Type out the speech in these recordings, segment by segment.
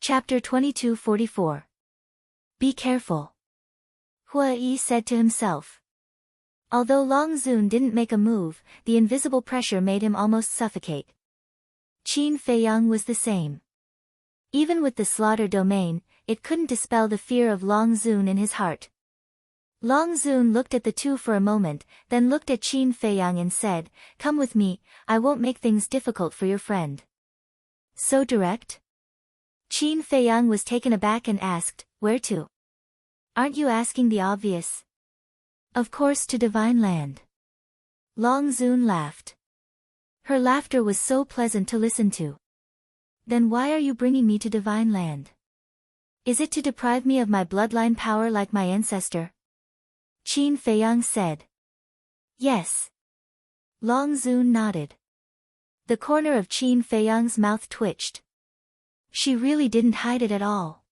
Chapter 2244. Be careful. Hua Yi said to himself. Although Long Zun didn't make a move, the invisible pressure made him almost suffocate. Qin Feiyang was the same. Even with the slaughter domain, it couldn't dispel the fear of Long Zun in his heart. Long Zun looked at the two for a moment, then looked at Qin Feiyang and said, "Come with me, I won't make things difficult for your friend." So direct? Qin Feiyang was taken aback and asked, "Where to?" "Aren't you asking the obvious?" "Of course, to Divine Land." Long Zun laughed. Her laughter was so pleasant to listen to. "Then why are you bringing me to Divine Land? Is it to deprive me of my bloodline power like my ancestor?" Qin Feiyang said. "Yes." Long Zun nodded. The corner of Qin Feiyang's mouth twitched. She really didn't hide it at all.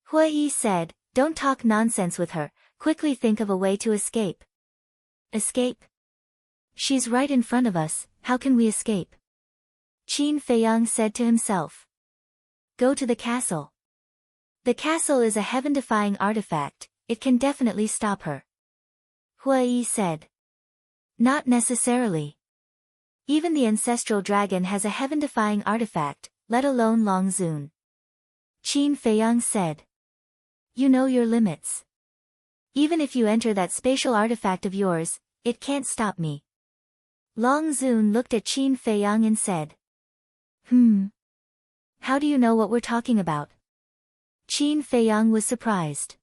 Hua Yi said, "Don't talk nonsense with her, quickly think of a way to escape." "Escape? She's right in front of us, how can we escape?" Qin Feiyang said to himself. "Go to the castle. The castle is a heaven-defying artifact, it can definitely stop her." Hua Yi said. "Not necessarily. Even the ancestral dragon has a heaven-defying artifact, let alone Long Zun." Qin Feiyang said. "You know your limits. Even if you enter that spatial artifact of yours, it can't stop me." Long Zun looked at Qin Feiyang and said. How do you know what we're talking about?" Qin Feiyang was surprised.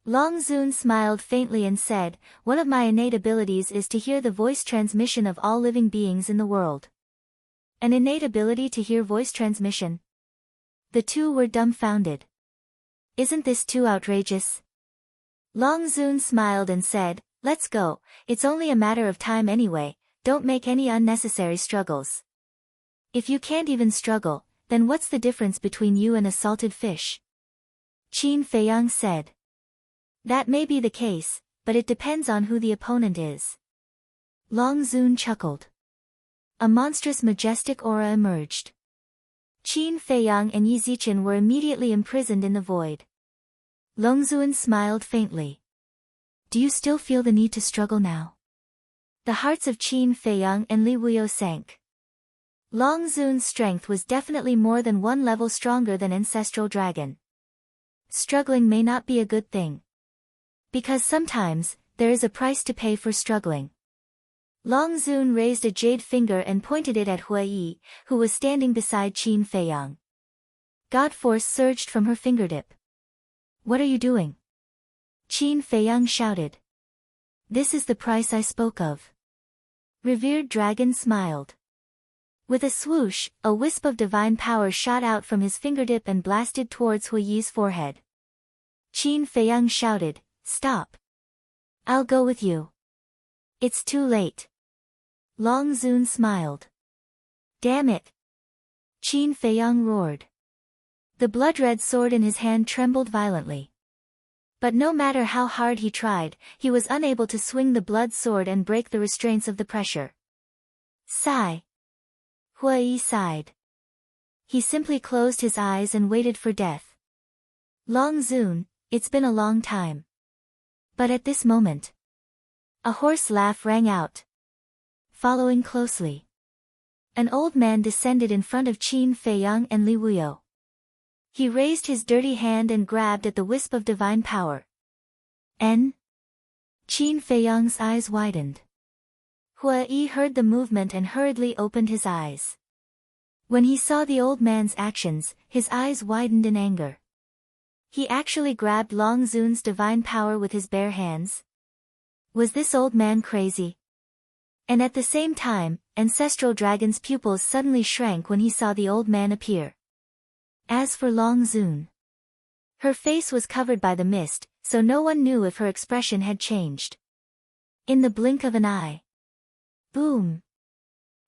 Long Zun smiled faintly and said, "One of my innate abilities is to hear the voice transmission of all living beings in the world." "An innate ability to hear voice transmission?" The two were dumbfounded. "Isn't this too outrageous?" Long Zun smiled and said, "Let's go, it's only a matter of time anyway, don't make any unnecessary struggles." "If you can't even struggle, then what's the difference between you and a salted fish?" Qin Feiyang said. "That may be the case, but it depends on who the opponent is." Long Zun chuckled. A monstrous majestic aura emerged. Qin Feiyang and Yi Zichen were immediately imprisoned in the void. Long Zun smiled faintly. "Do you still feel the need to struggle now?" The hearts of Qin Feiyang and Li Wuyo sank. Long Zun's strength was definitely more than one level stronger than Ancestral Dragon. Struggling may not be a good thing. Because sometimes, there is a price to pay for struggling. Long Zun raised a jade finger and pointed it at Hua Yi, who was standing beside Qin Feiyang. God force surged from her fingertip. "What are you doing?" Qin Feiyang shouted. "This is the price I spoke of." Revered Dragon smiled. With a swoosh, a wisp of divine power shot out from his fingertip and blasted towards Hua Yi's forehead. Qin Feiyang shouted, "Stop! I'll go with you." "It's too late." Long Zun smiled. "Damn it!" Qin Feiyang roared. The blood-red sword in his hand trembled violently. But no matter how hard he tried, he was unable to swing the blood sword and break the restraints of the pressure. Sigh. Hua Yi sighed. He simply closed his eyes and waited for death. Long Zun, it's been a long time. But at this moment, a hoarse laugh rang out. Following closely, an old man descended in front of Qin Feiyang and Li Wuyo. He raised his dirty hand and grabbed at the wisp of divine power. Qin Feiyang's eyes widened. Hua Yi heard the movement and hurriedly opened his eyes. When he saw the old man's actions, his eyes widened in anger. He actually grabbed Long Zun's divine power with his bare hands. Was this old man crazy? And at the same time, Ancestral Dragon's pupils suddenly shrank when he saw the old man appear. As for Long Zun, her face was covered by the mist, so no one knew if her expression had changed. In the blink of an eye. Boom!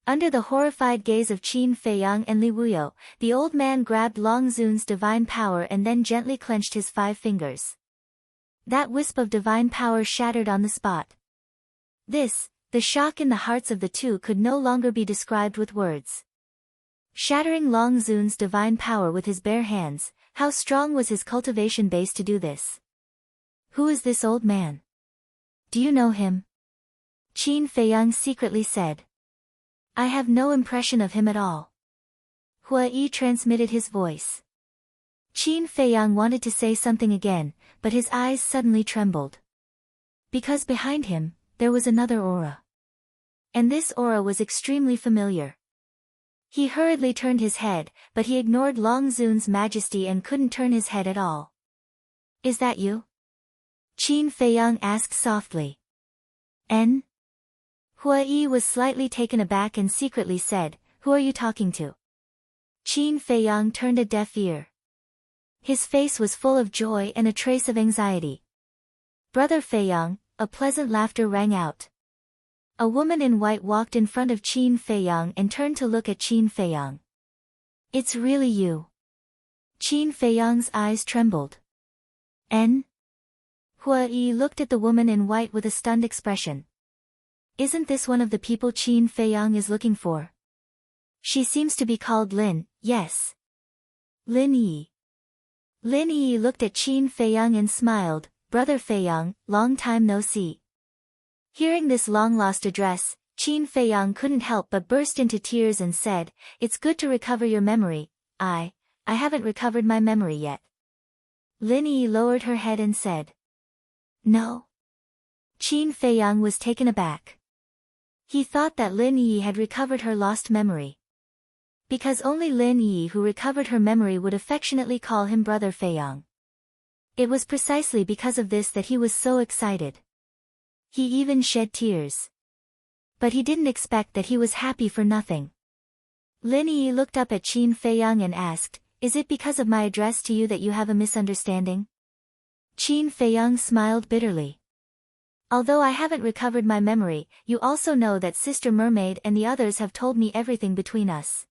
Under the horrified gaze of Qin Feiyang and Li Wuyo, the old man grabbed Long Zun's divine power and then gently clenched his 5 fingers. That wisp of divine power shattered on the spot. The shock in the hearts of the two could no longer be described with words. shattering Long Zun's divine power with his bare hands. How strong was his cultivation base to do this? Who is this old man? Do you know him? Qin Feiyang secretly said. I have no impression of him at all. Hua Yi transmitted his voice. Qin Feiyang wanted to say something again, but his eyes suddenly trembled. Because behind him, there was another aura. And this aura was extremely familiar. He hurriedly turned his head, but he ignored Long Zun's majesty and couldn't turn his head at all. Is that you? Qin Feiyang asked softly. N? Hua Yi was slightly taken aback and secretly said, Who are you talking to? Qin Feiyang turned a deaf ear. His face was full of joy and a trace of anxiety. Brother Feiyang, a pleasant laughter rang out. A woman in white walked in front of Qin Feiyang and turned to look at Qin Feiyang. It's really you. Qin Feiyang's eyes trembled. N? Hua Yi looked at the woman in white with a stunned expression. Isn't this one of the people Qin Feiyang is looking for? She seems to be called Lin, yes. Lin Yi. Lin Yi looked at Qin Feiyang and smiled. Brother Feiyang, long time no see. Hearing this long-lost address, Qin Feiyang couldn't help but burst into tears and said, It's good to recover your memory. I haven't recovered my memory yet. Lin Yi lowered her head and said. No. Qin Feiyang was taken aback. He thought that Lin Yi had recovered her lost memory. Because only Lin Yi who recovered her memory would affectionately call him Brother Feiyang. It was precisely because of this that he was so excited. He even shed tears. But he didn't expect that he was happy for nothing. Lin Yi looked up at Qin Feiyang and asked, Is it because of my address to you that you have a misunderstanding? Qin Feiyang smiled bitterly. Although I haven't recovered my memory, you also know that Sister Mermaid and the others have told me everything between us.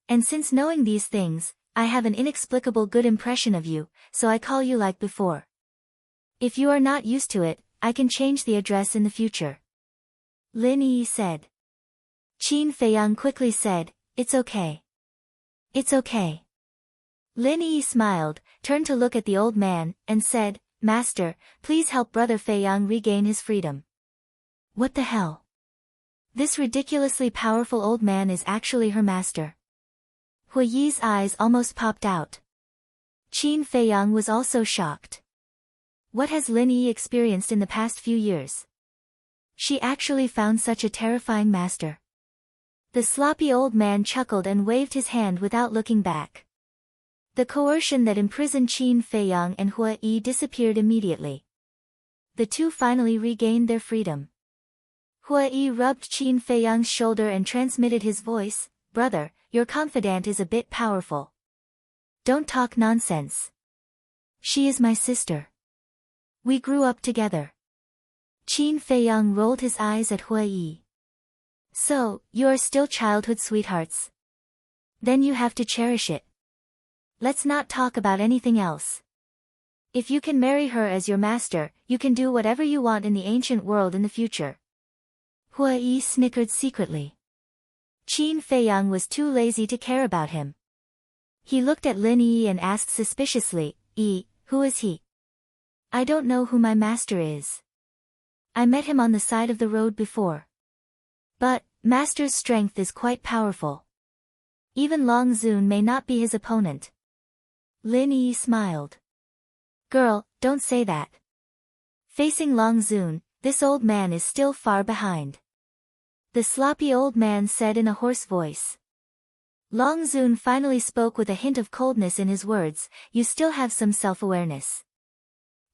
And since knowing these things, I have an inexplicable good impression of you, so I call you like before. If you are not used to it, I can change the address in the future. Lin Yi said. Qin Feiyang quickly said, It's okay. It's okay. Lin Yi smiled, turned to look at the old man, and said, Master, please help Brother Feiyang regain his freedom. What the hell? This ridiculously powerful old man is actually her master. Hua Yi's eyes almost popped out. Qin Feiyang was also shocked. What has Lin Yi experienced in the past few years? She actually found such a terrifying master. The sloppy old man chuckled and waved his hand without looking back. The coercion that imprisoned Qin Feiyang and Hua Yi disappeared immediately. The two finally regained their freedom. Hua Yi rubbed Qin Feiyang's shoulder and transmitted his voice, Brother, your confidant is a bit powerful. Don't talk nonsense. She is my sister. We grew up together. Qin Feiyang rolled his eyes at Hua Yi. So, you are still childhood sweethearts? Then you have to cherish it. Let's not talk about anything else. If you can marry her as your master, you can do whatever you want in the ancient world in the future. Hua Yi snickered secretly. Qin Feiyang was too lazy to care about him. He looked at Lin Yi and asked suspiciously, Who is he? I don't know who my master is. I met him on the side of the road before. But, master's strength is quite powerful. Even Long Zun may not be his opponent. Lin Yi smiled. Girl, don't say that. Facing Long Zun, this old man is still far behind. The sloppy old man said in a hoarse voice. Long Zun finally spoke with a hint of coldness in his words, You still have some self-awareness.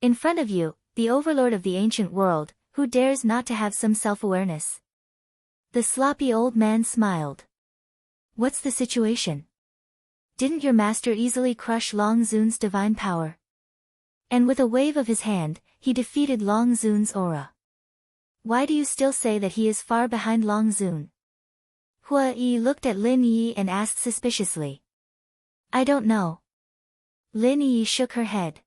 In front of you, the overlord of the ancient world, who dares not to have some self-awareness? The sloppy old man smiled. What's the situation? Didn't your master easily crush Long Zun's divine power? And with a wave of his hand, he defeated Long Zun's aura. Why do you still say that he is far behind Long Zun? Hua Yi looked at Lin Yi and asked suspiciously. I don't know. Lin Yi shook her head.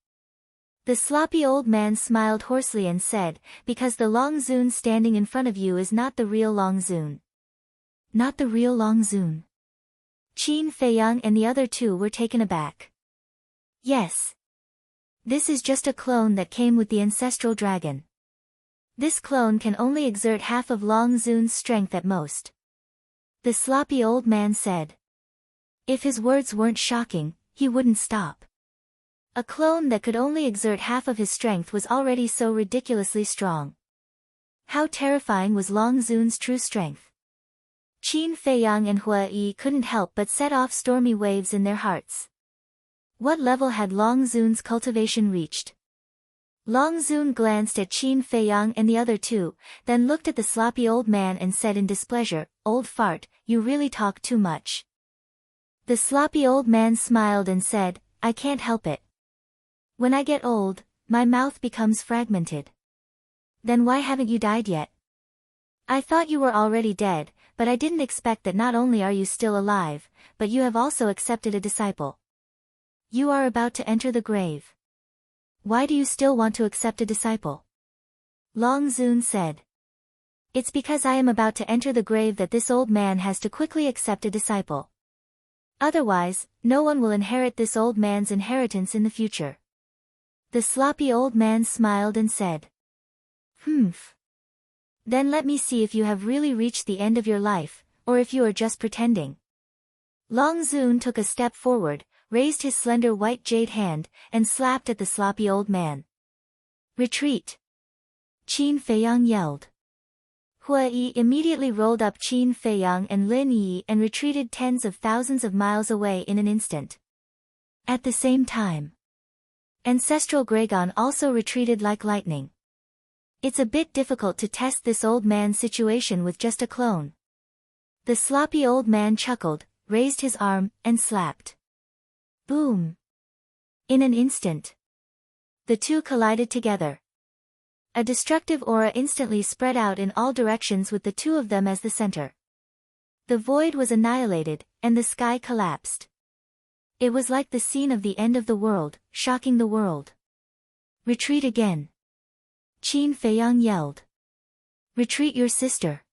The sloppy old man smiled hoarsely and said, Because the Long Zun standing in front of you is not the real Long Zun. Not the real Long Zun. Qin Feiyang and the other two were taken aback. Yes. This is just a clone that came with the ancestral dragon. This clone can only exert half of Long Zun's strength at most. The sloppy old man said. If his words weren't shocking, he wouldn't stop. A clone that could only exert half of his strength was already so ridiculously strong. How terrifying was Long Zun's true strength? Qin Feiyang and Hua Yi couldn't help but set off stormy waves in their hearts. What level had Long Zun's cultivation reached? Long Zun glanced at Qin Feiyang and the other two, then looked at the sloppy old man and said in displeasure, "Old fart, you really talk too much." The sloppy old man smiled and said, "I can't help it. When I get old, my mouth becomes fragmented." "Then why haven't you died yet?" "I thought you were already dead, but I didn't expect that not only are you still alive, but you have also accepted a disciple. You are about to enter the grave. Why do you still want to accept a disciple?" Long Zun said. "It's because I am about to enter the grave that this old man has to quickly accept a disciple. Otherwise, no one will inherit this old man's inheritance in the future." The sloppy old man smiled and said. "Humph. Then let me see if you have really reached the end of your life, or if you are just pretending." Long Zun took a step forward, raised his slender white jade hand, and slapped at the sloppy old man. "Retreat!" Qin Feiyang yelled. Hua Yi immediately rolled up Qin Feiyang and Lin Yi and retreated tens of thousands of miles away in an instant. At the same time, Ancestral Gragon also retreated like lightning. It's a bit difficult to test this old man's situation with just a clone. The sloppy old man chuckled, raised his arm, and slapped. Boom! In an instant, the two collided together. A destructive aura instantly spread out in all directions with the two of them as the center. The void was annihilated, and the sky collapsed. It was like the scene of the end of the world, shocking the world. "Retreat again!" Qin Feiyang yelled. "Retreat your sister.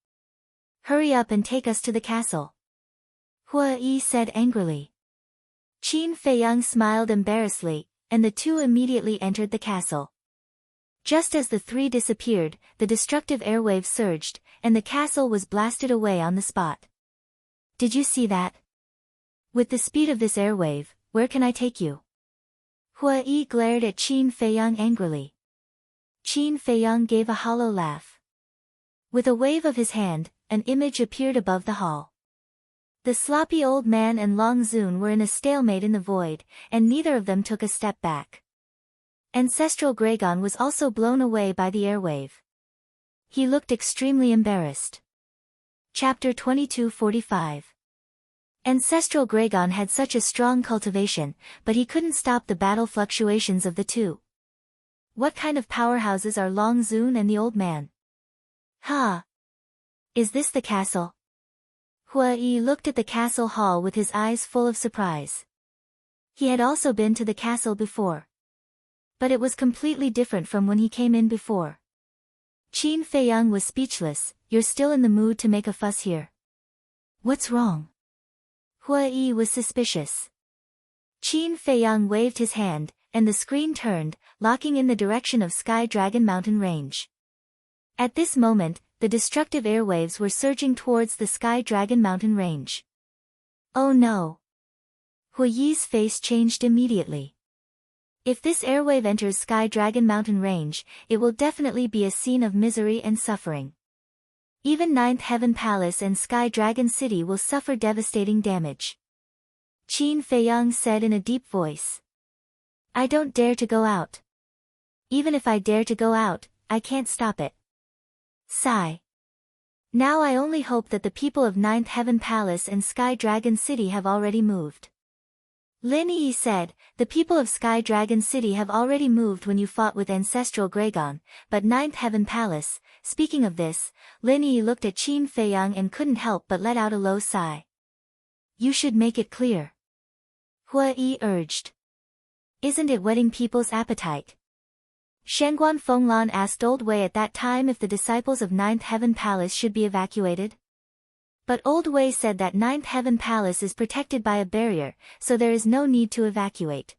Hurry up and take us to the castle." Hua Yi said angrily. Qin Feiyang smiled embarrassedly, and the two immediately entered the castle. Just as the three disappeared, the destructive airwave surged, and the castle was blasted away on the spot. "Did you see that? With the speed of this airwave, where can I take you?" Hua Yi glared at Qin Feiyang angrily. Qin Feiyang gave a hollow laugh. With a wave of his hand, an image appeared above the hall. The sloppy old man and Long Zun were in a stalemate in the void, and neither of them took a step back. Ancestral Gragon was also blown away by the airwave. He looked extremely embarrassed. Chapter 2245. Ancestral Gragon had such a strong cultivation, but he couldn't stop the battle fluctuations of the two. What kind of powerhouses are Long Zun and the old man? Ha! Is this the castle? Hua Yi looked at the castle hall with his eyes full of surprise. He had also been to the castle before. But it was completely different from when he came in before. Qin Feiyang was speechless. "You're still in the mood to make a fuss here? What's wrong?" Hua Yi was suspicious. Qin Feiyang waved his hand, and the screen turned, locking in the direction of Sky Dragon Mountain Range. At this moment, the destructive airwaves were surging towards the Sky Dragon Mountain Range. Oh no! Hua Yi's face changed immediately. If this airwave enters Sky Dragon Mountain Range, it will definitely be a scene of misery and suffering. Even Ninth Heaven Palace and Sky Dragon City will suffer devastating damage. Qin Feiyang said in a deep voice. "I don't dare to go out. Even if I dare to go out, I can't stop it." Sigh. Now I only hope that the people of Ninth Heaven Palace and Sky Dragon City have already moved. Lin Yi said, "The people of Sky Dragon City have already moved when you fought with Ancestral Gragon, but Ninth Heaven Palace." Speaking of this, Lin Yi looked at Qin Feiyang and couldn't help but let out a low sigh. "You should make it clear," Hua Yi urged. "Isn't it whetting people's appetite?" Shenguan Fenglan asked Old Wei at that time if the disciples of Ninth Heaven Palace should be evacuated. But Old Wei said that Ninth Heaven Palace is protected by a barrier, so there is no need to evacuate.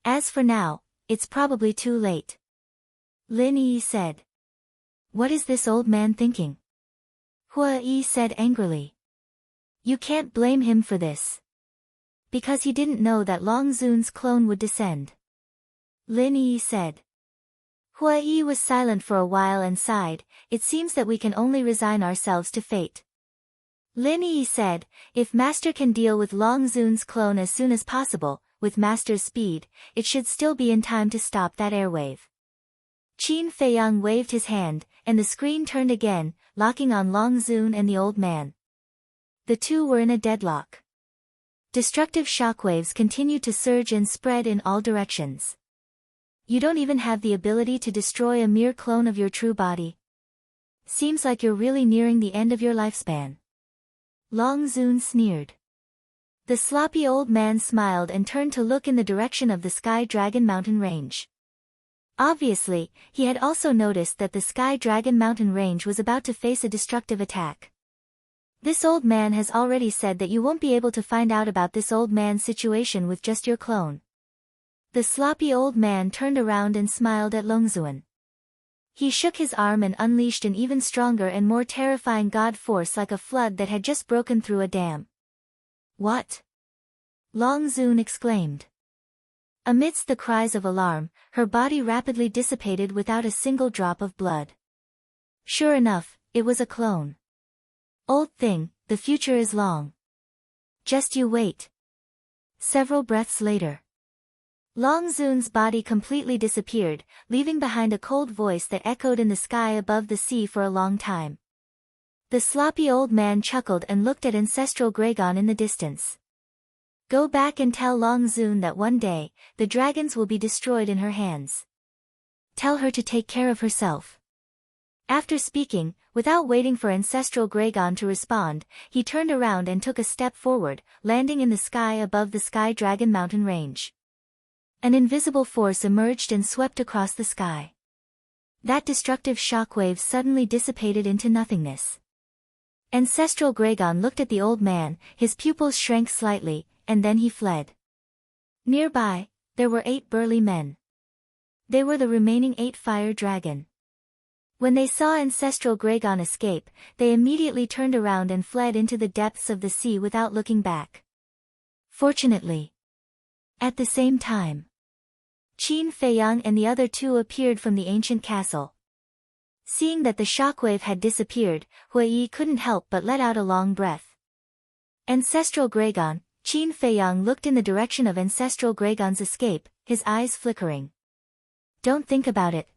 As for now, it's probably too late. Lin Yi said. What is this old man thinking? Hua Yi said angrily. You can't blame him for this. Because he didn't know that Long Zun's clone would descend. Lin Yi said. Hua Yi was silent for a while and sighed. It seems that we can only resign ourselves to fate. Lin Yi said, if Master can deal with Long Zun's clone as soon as possible, with Master's speed, it should still be in time to stop that airwave. Qin Feiyang waved his hand, and the screen turned again, locking on Long Zun and the old man. The two were in a deadlock. Destructive shockwaves continued to surge and spread in all directions. You don't even have the ability to destroy a mere clone of your true body. Seems like you're really nearing the end of your lifespan. Long Zun sneered. The sloppy old man smiled and turned to look in the direction of the Sky Dragon Mountain Range. Obviously, he had also noticed that the Sky Dragon Mountain Range was about to face a destructive attack. This old man has already said that you won't be able to find out about this old man's situation with just your clone. The sloppy old man turned around and smiled at Longzuan. He shook his arm and unleashed an even stronger and more terrifying god force like a flood that had just broken through a dam. What? Long Zun exclaimed. Amidst the cries of alarm, her body rapidly dissipated without a single drop of blood. Sure enough, it was a clone. Old thing, the future is long. Just you wait. Several breaths later. Long Zun's body completely disappeared, leaving behind a cold voice that echoed in the sky above the sea for a long time. The sloppy old man chuckled and looked at Ancestral Gragon in the distance. Go back and tell Long Zun that one day, the dragons will be destroyed in her hands. Tell her to take care of herself. After speaking, without waiting for Ancestral Gragon to respond, he turned around and took a step forward, landing in the sky above the Sky Dragon Mountain Range. An invisible force emerged and swept across the sky. That destructive shockwave suddenly dissipated into nothingness. Ancestral Gragon looked at the old man, his pupils shrank slightly, and then he fled. Nearby, there were 8 burly men. They were the remaining 8 fire dragon. When they saw Ancestral Gragon escape, they immediately turned around and fled into the depths of the sea without looking back. Fortunately. At the same time, Qin Feiyang and the other 2 appeared from the ancient castle. Seeing that the shockwave had disappeared, Hua Yi couldn't help but let out a long breath. Ancestral Gragon, Qin Feiyang looked in the direction of Ancestral Gragon's escape, his eyes flickering. Don't think about it.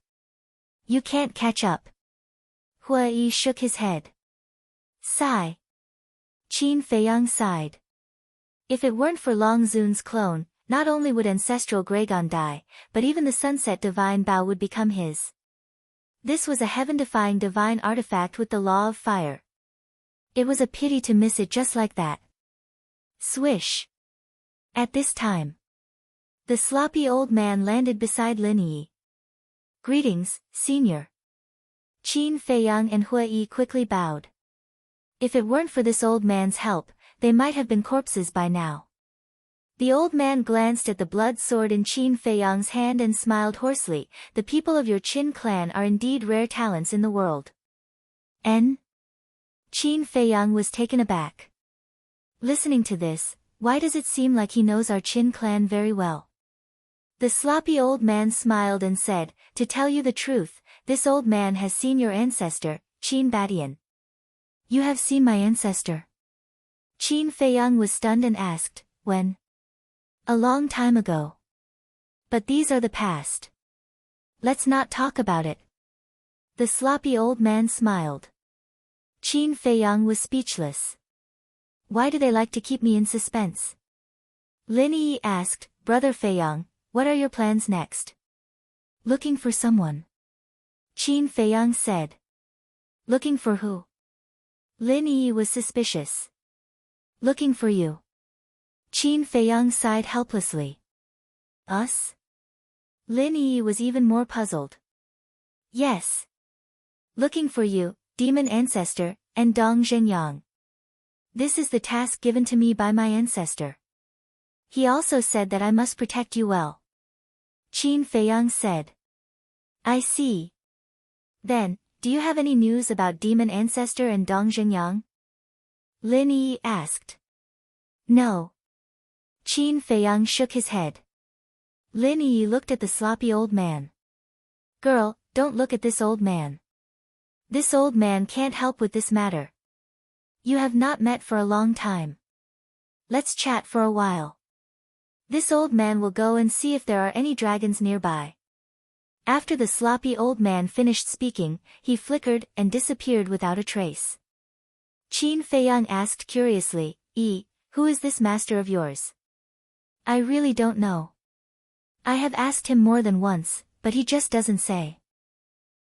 You can't catch up. Hua Yi shook his head. Sigh. Qin Feiyang sighed. If it weren't for Long Zun's clone, not only would Ancestral Gragon die, but even the Sunset Divine Bow would become his. This was a heaven-defying divine artifact with the law of fire. It was a pity to miss it just like that. Swish. At this time, the sloppy old man landed beside Lin Yi. Greetings, senior. Qin Feiyang and Hua Yi quickly bowed. If it weren't for this old man's help, they might have been corpses by now. The old man glanced at the blood sword in Qin Feiyang's hand and smiled hoarsely. The people of your Qin clan are indeed rare talents in the world. Qin Feiyang was taken aback. Listening to this, why does it seem like he knows our Qin clan very well? The sloppy old man smiled and said, to tell you the truth, this old man has seen your ancestor, Qin Badian. You have seen my ancestor? Qin Feiyang was stunned and asked, when? A long time ago. But these are the past. Let's not talk about it. The sloppy old man smiled. Qin Feiyang was speechless. Why do they like to keep me in suspense? Lin Yi asked, Brother Feiyang, what are your plans next? Looking for someone. Qin Feiyang said. Looking for who? Lin Yi was suspicious. Looking for you. Qin Feiyang sighed helplessly. Us? Lin Yi was even more puzzled. Yes. Looking for you, demon ancestor, and Dong Zhenyang. This is the task given to me by my ancestor. He also said that I must protect you well. Qin Feiyang said. I see. Then, do you have any news about Demon Ancestor and Dong Zhengyang? Lin Yi asked. No. Qin Feiyang shook his head. Lin Yi looked at the sloppy old man. Girl, don't look at this old man. This old man can't help with this matter. You have not met for a long time. Let's chat for a while. This old man will go and see if there are any dragons nearby. After the sloppy old man finished speaking, he flickered and disappeared without a trace. Qin Feiyang asked curiously, who is this master of yours? I really don't know. I have asked him more than once, but he just doesn't say.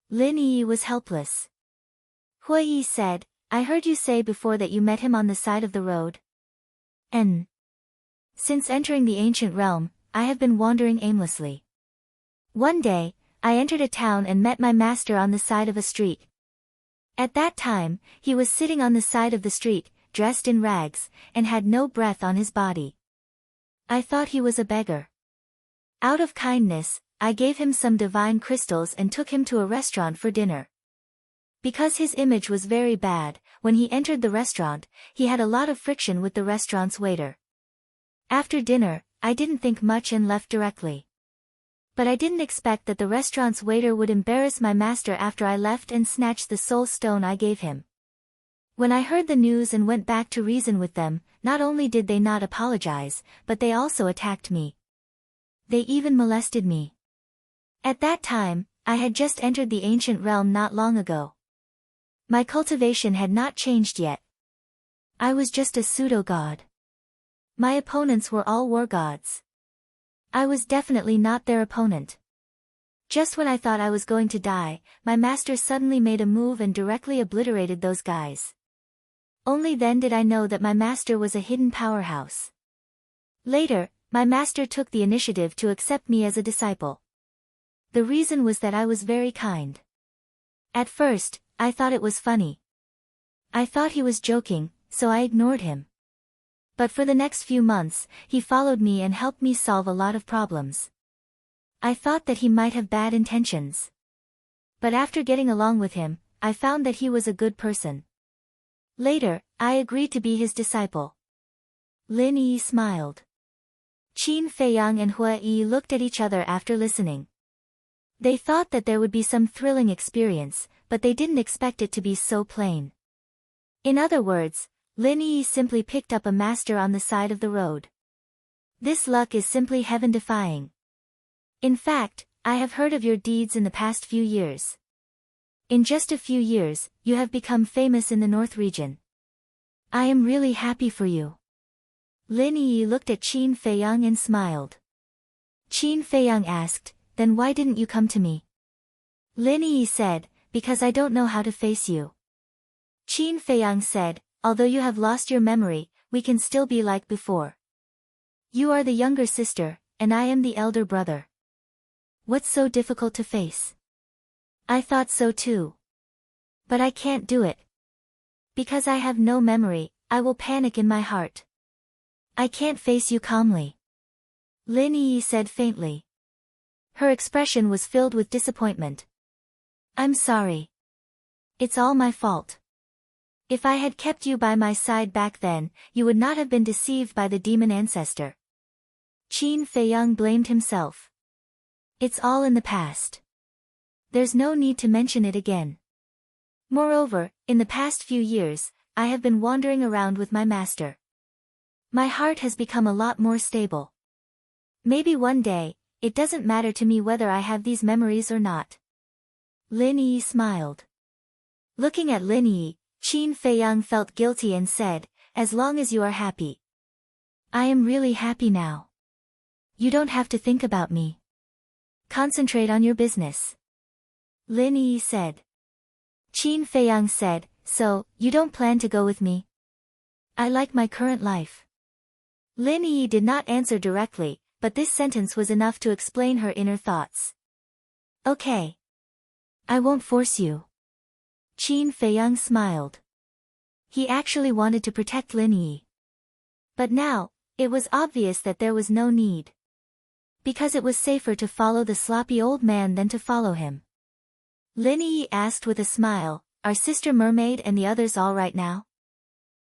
Lin Yi was helpless. Hui Yi said, I heard you say before that you met him on the side of the road. Since entering the ancient realm, I have been wandering aimlessly. One day, I entered a town and met my master on the side of a street. At that time, he was sitting on the side of the street, dressed in rags, and had no breath on his body. I thought he was a beggar. Out of kindness, I gave him some divine crystals and took him to a restaurant for dinner. Because his image was very bad, when he entered the restaurant, he had a lot of friction with the restaurant's waiter. After dinner, I didn't think much and left directly. But I didn't expect that the restaurant's waiter would embarrass my master after I left and snatch the soul stone I gave him. When I heard the news and went back to reason with them, not only did they not apologize, but they also attacked me. They even molested me. At that time, I had just entered the ancient realm not long ago. My cultivation had not changed yet. I was just a pseudo-god. My opponents were all war gods. I was definitely not their opponent. Just when I thought I was going to die, my master suddenly made a move and directly obliterated those guys. Only then did I know that my master was a hidden powerhouse. Later, my master took the initiative to accept me as a disciple. The reason was that I was very kind. At first, I thought it was funny. I thought he was joking, so I ignored him. But for the next few months, he followed me and helped me solve a lot of problems. I thought that he might have bad intentions. But after getting along with him, I found that he was a good person. Later, I agreed to be his disciple. Lin Yi smiled. Qin Feiyang and Hui Yi looked at each other after listening. They thought that there would be some thrilling experience, but they didn't expect it to be so plain. In other words, Lin Yi simply picked up a master on the side of the road. This luck is simply heaven-defying. In fact, I have heard of your deeds in the past few years. In just a few years, you have become famous in the North region. I am really happy for you. Lin Yi looked at Qin Feiyang and smiled. Qin Feiyang asked, then why didn't you come to me? Lin Yi said, because I don't know how to face you. Qin Feiyang said, although you have lost your memory, we can still be like before. You are the younger sister, and I am the elder brother. What's so difficult to face? I thought so too. But I can't do it. Because I have no memory, I will panic in my heart. I can't face you calmly. Lin Yi said faintly. Her expression was filled with disappointment. I'm sorry. It's all my fault. If I had kept you by my side back then, you would not have been deceived by the demon ancestor. Qin Feiyang blamed himself. It's all in the past. There's no need to mention it again. Moreover, in the past few years, I have been wandering around with my master. My heart has become a lot more stable. Maybe one day, it doesn't matter to me whether I have these memories or not. Lin Yi smiled. Looking at Lin Yi, Qin Feiyang felt guilty and said, as long as you are happy. I am really happy now. You don't have to think about me. Concentrate on your business. Lin Yi said. Qin Feiyang said, so, you don't plan to go with me? I like my current life. Lin Yi did not answer directly, but this sentence was enough to explain her inner thoughts. Okay. I won't force you. Qin Feiyang smiled. He actually wanted to protect Lin Yi. But now, it was obvious that there was no need. Because it was safer to follow the sloppy old man than to follow him. Lin Yi asked with a smile, "Are Sister Mermaid and the others all right now?"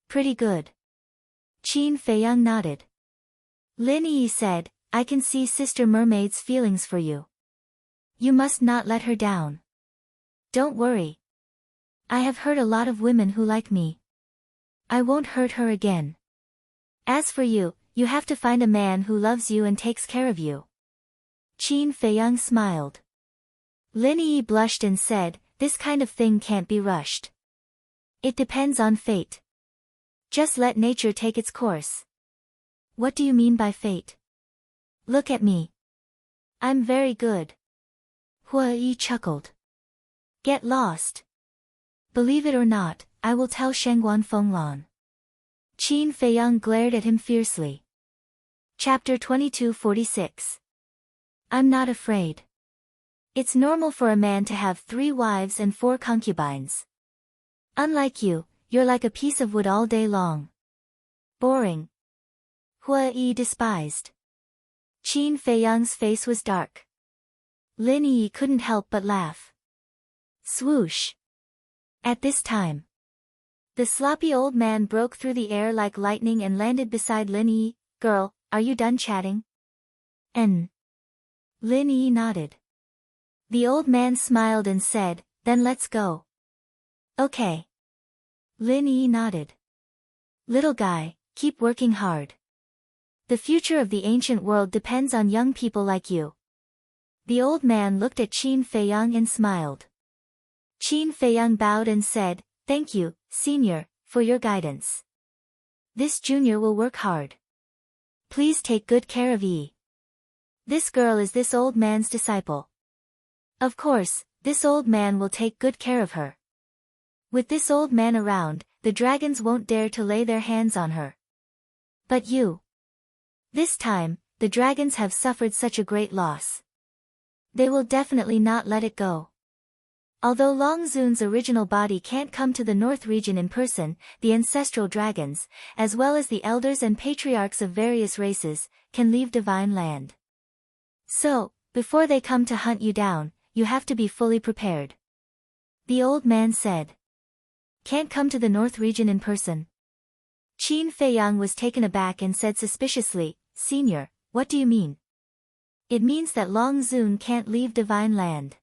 "Pretty good." Qin Feiyang nodded. Lin Yi said, "I can see Sister Mermaid's feelings for you. You must not let her down. Don't worry. I have hurt a lot of women who like me. I won't hurt her again. As for you, you have to find a man who loves you and takes care of you." Qin Feiyang smiled. Lin Yi blushed and said, "This kind of thing can't be rushed. It depends on fate. Just let nature take its course." "What do you mean by fate?" "Look at me. I'm very good." Hua Yi chuckled. "Get lost. Believe it or not, I will tell Shengguan Fenglan." Qin Feiyang glared at him fiercely. Chapter 2246. I'm not afraid. It's normal for a man to have 3 wives and 4 concubines. Unlike you, you're like a piece of wood all day long. Boring. Hua Yi despised. Qin Feiyang's face was dark. Lin Yi couldn't help but laugh. Swoosh. At this time, the sloppy old man broke through the air like lightning and landed beside Lin Yi. "Girl, are you done chatting?" Lin Yi nodded. The old man smiled and said, "Then let's go." "Okay." Lin Yi nodded. "Little guy, keep working hard. The future of the ancient world depends on young people like you." The old man looked at Qin Feiyang and smiled. Qin Feiyang bowed and said, "Thank you, senior, for your guidance. This junior will work hard. Please take good care of Yi. This girl is this old man's disciple. Of course, this old man will take good care of her. With this old man around, the dragons won't dare to lay their hands on her. But you. This time, the dragons have suffered such a great loss. They will definitely not let it go." Although Long Zun's original body can't come to the North region in person, the ancestral dragons, as well as the elders and patriarchs of various races, can leave Divine Land. So, before they come to hunt you down, you have to be fully prepared. The old man said. "Can't come to the North region in person?" Qin Feiyang was taken aback and said suspiciously, "Senior, what do you mean?" "It means that Long Zun can't leave Divine Land.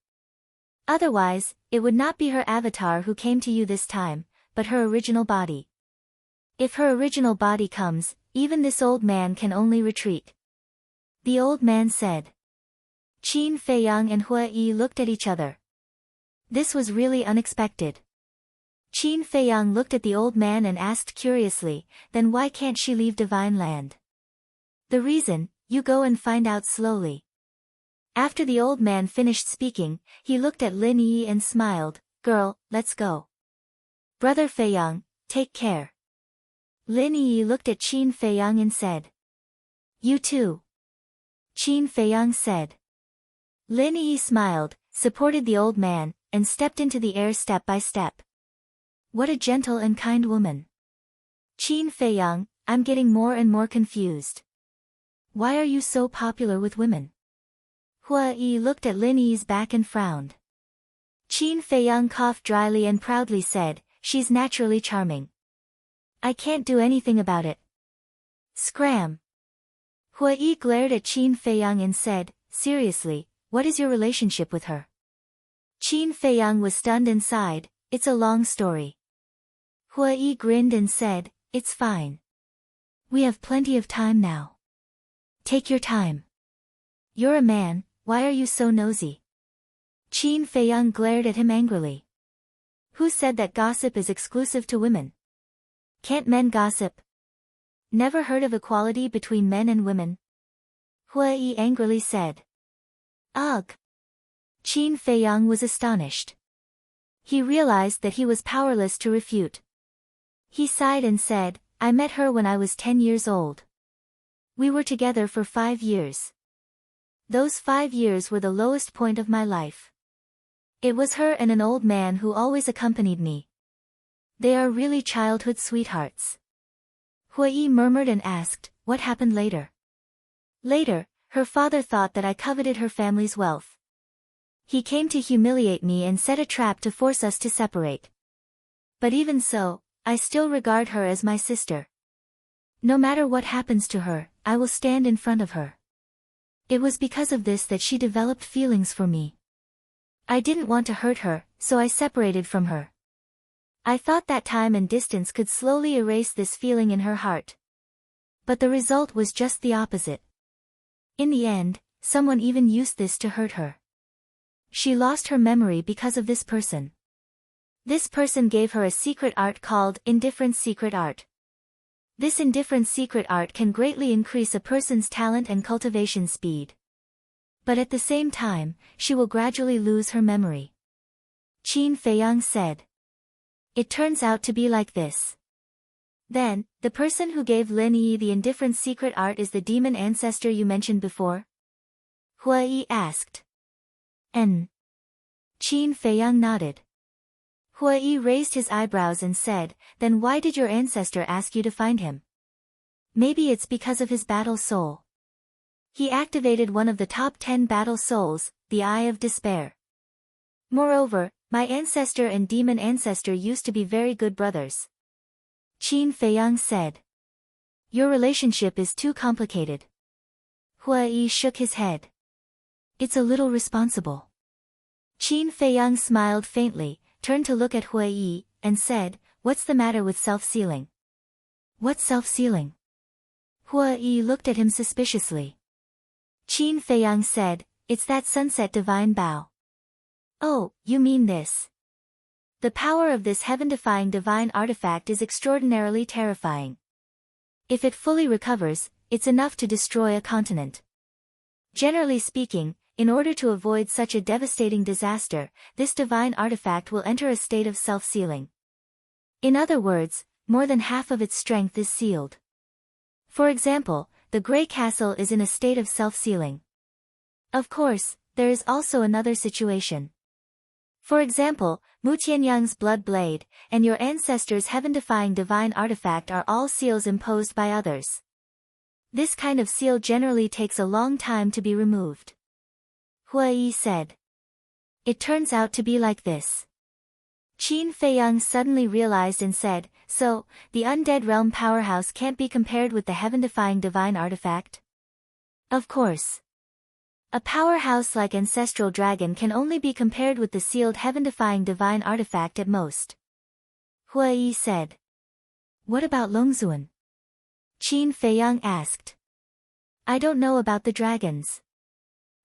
Otherwise, it would not be her avatar who came to you this time, but her original body. If her original body comes, even this old man can only retreat." The old man said. Qin Feiyang and Hua Yi looked at each other. This was really unexpected. Qin Feiyang looked at the old man and asked curiously, "Then why can't she leave Divine Land?" "The reason, you go and find out slowly." After the old man finished speaking, he looked at Lin Yi and smiled, "Girl, let's go. Brother Feiyang, take care." Lin Yi looked at Qin Feiyang and said. "You too." Qin Feiyang said. Lin Yi smiled, supported the old man, and stepped into the air step by step. What a gentle and kind woman. Qin Feiyang, I'm getting more and more confused. Why are you so popular with women? Hua Yi looked at Lin Yi's back and frowned. Qin Feiyang coughed dryly and proudly said, "She's naturally charming. I can't do anything about it." Scram. Hua Yi glared at Qin Feiyang and said, "Seriously, what is your relationship with her?" Qin Feiyang was stunned and sighed, "It's a long story." Hua Yi grinned and said, "It's fine. We have plenty of time now. Take your time. You're a man, why are you so nosy?" Qin Feiyang glared at him angrily. Who said that gossip is exclusive to women? Can't men gossip? Never heard of equality between men and women? Hua Yi angrily said. Ugh. Qin Feiyang was astonished. He realized that he was powerless to refute. He sighed and said, "I met her when I was 10 years old. We were together for 5 years. Those 5 years were the lowest point of my life. It was her and an old man who always accompanied me. They are really childhood sweethearts. Hui murmured and asked, what happened later? Later, her father thought that I coveted her family's wealth. He came to humiliate me and set a trap to force us to separate. But even so, I still regard her as my sister. No matter what happens to her, I will stand in front of her. It was because of this that she developed feelings for me. I didn't want to hurt her, so I separated from her. I thought that time and distance could slowly erase this feeling in her heart. But the result was just the opposite. In the end, someone even used this to hurt her. She lost her memory because of this person. This person gave her a secret art called indifference secret art. This indifference secret art can greatly increase a person's talent and cultivation speed. But at the same time, she will gradually lose her memory. Qin Feiyang said. It turns out to be like this. Then, the person who gave Lin Yi the indifference secret art is the demon ancestor you mentioned before? Hui asked. Qin Feiyang nodded. Hui raised his eyebrows and said, then why did your ancestor ask you to find him? Maybe it's because of his battle soul. He activated one of the top 10 battle souls, the Eye of Despair. Moreover, my ancestor and demon ancestor used to be very good brothers. Qin Feiyang said. Your relationship is too complicated. Hui shook his head. It's a little responsible. Qin Feiyang smiled faintly, turned to look at Hui, and said, what's the matter with self-sealing? What's self-sealing? Hui looked at him suspiciously. Qin Feiyang said, it's that sunset divine bow. Oh, you mean this. The power of this heaven-defying divine artifact is extraordinarily terrifying. If it fully recovers, it's enough to destroy a continent. Generally speaking, in order to avoid such a devastating disaster, this divine artifact will enter a state of self-sealing. In other words, more than half of its strength is sealed. For example, the Grey Castle is in a state of self-sealing. Of course, there is also another situation. For example, Mu Tianyang's blood blade, and your ancestor's heaven-defying divine artifact are all seals imposed by others. This kind of seal generally takes a long time to be removed. Hui said. It turns out to be like this. Qin Feiyang suddenly realized and said, so, the undead realm powerhouse can't be compared with the heaven-defying divine artifact? Of course. A powerhouse like Ancestral Dragon can only be compared with the sealed heaven-defying divine artifact at most. Hui said. What about Longzuan? Qin Feiyang asked. I don't know about the dragons.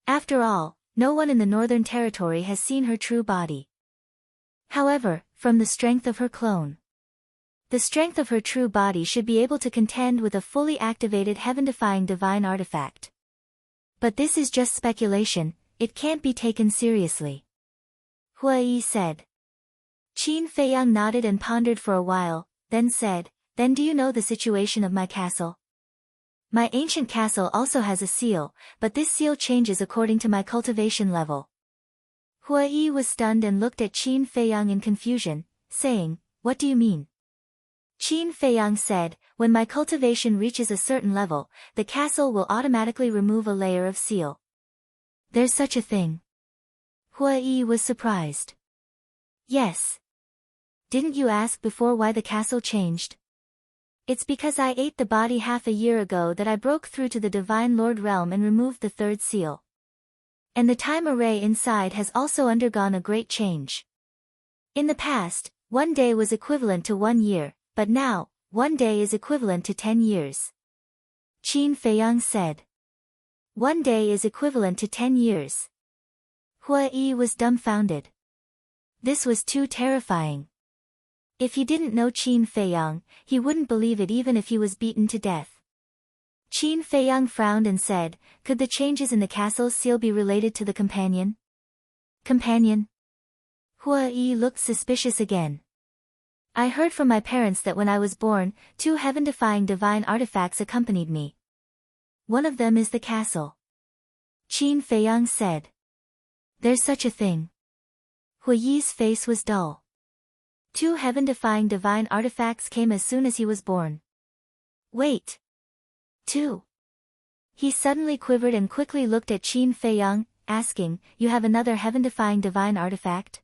After all, no one in the Northern Territory has seen her true body. However, from the strength of her clone. The strength of her true body should be able to contend with a fully activated heaven-defying divine artifact. But this is just speculation, it can't be taken seriously. Hui said. Qin Feiyang nodded and pondered for a while, then said, then do you know the situation of my castle? My ancient castle also has a seal, but this seal changes according to my cultivation level. Hui was stunned and looked at Qin Feiyang in confusion, saying, what do you mean? Qin Feiyang said, when my cultivation reaches a certain level, the castle will automatically remove a layer of seal. There's such a thing. Hui was surprised. Yes. Didn't you ask before why the castle changed? It's because I ate the body half a year ago that I broke through to the Divine Lord realm and removed the third seal. And the time array inside has also undergone a great change. In the past, 1 day was equivalent to 1 year, but now, 1 day is equivalent to 10 years. Qin Feiyang said. 1 day is equivalent to 10 years. Hui was dumbfounded. This was too terrifying. If he didn't know Qin Feiyang, he wouldn't believe it even if he was beaten to death. Qin Feiyang frowned and said, could the changes in the castle's seal be related to the companion? Companion? Hui looked suspicious again. I heard from my parents that when I was born, 2 heaven-defying divine artifacts accompanied me. One of them is the castle. Qin Feiyang said. There's such a thing. Hui's face was dull. 2 heaven-defying divine artifacts came as soon as he was born. Wait. 2. He suddenly quivered and quickly looked at Qin Feiyang, asking, "You have another heaven-defying divine artifact?"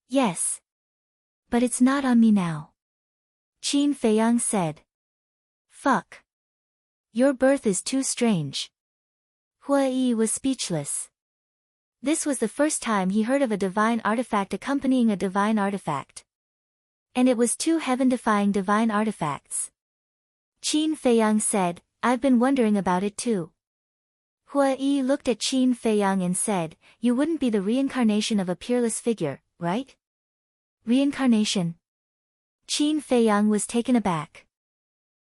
"Yes. But it's not on me now," Qin Feiyang said. "Fuck. Your birth is too strange." Hua Yi was speechless. This was the first time he heard of a divine artifact accompanying a divine artifact. And it was 2 heaven-defying divine artifacts. Qin Feiyang said, "I've been wondering about it too." Hua Yi looked at Qin Feiyang and said, "You wouldn't be the reincarnation of a peerless figure, right?" Reincarnation? Qin Feiyang was taken aback.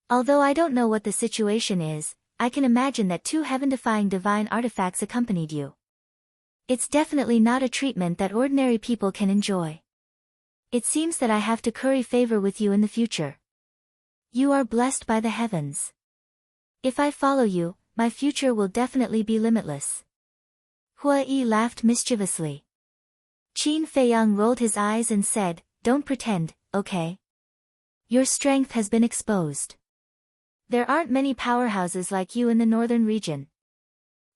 "Although I don't know what the situation is, I can imagine that 2 heaven-defying divine artifacts accompanied you. It's definitely not a treatment that ordinary people can enjoy. It seems that I have to curry favor with you in the future. You are blessed by the heavens. If I follow you, my future will definitely be limitless." Hua Yi laughed mischievously. Qin Feiyang rolled his eyes and said, "Don't pretend, okay? Your strength has been exposed. There aren't many powerhouses like you in the northern region.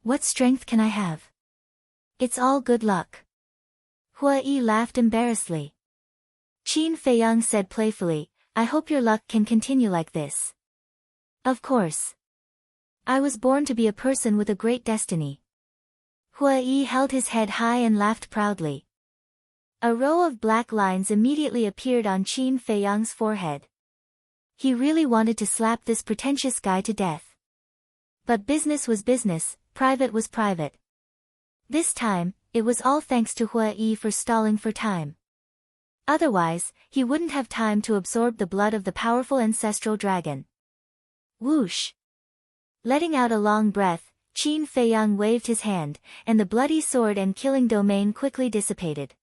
What strength can I have? It's all good luck." Hua Yi laughed embarrassedly. Qin Feiyang said playfully, "I hope your luck can continue like this." "Of course. I was born to be a person with a great destiny." Hua Yi held his head high and laughed proudly. A row of black lines immediately appeared on Qin Feiyang's forehead. He really wanted to slap this pretentious guy to death. But business was business, private was private. This time, it was all thanks to Hua Yi for stalling for time. Otherwise, he wouldn't have time to absorb the blood of the powerful ancestral dragon. Whoosh! Letting out a long breath, Qin Feiyang waved his hand, and the bloody sword and killing domain quickly dissipated.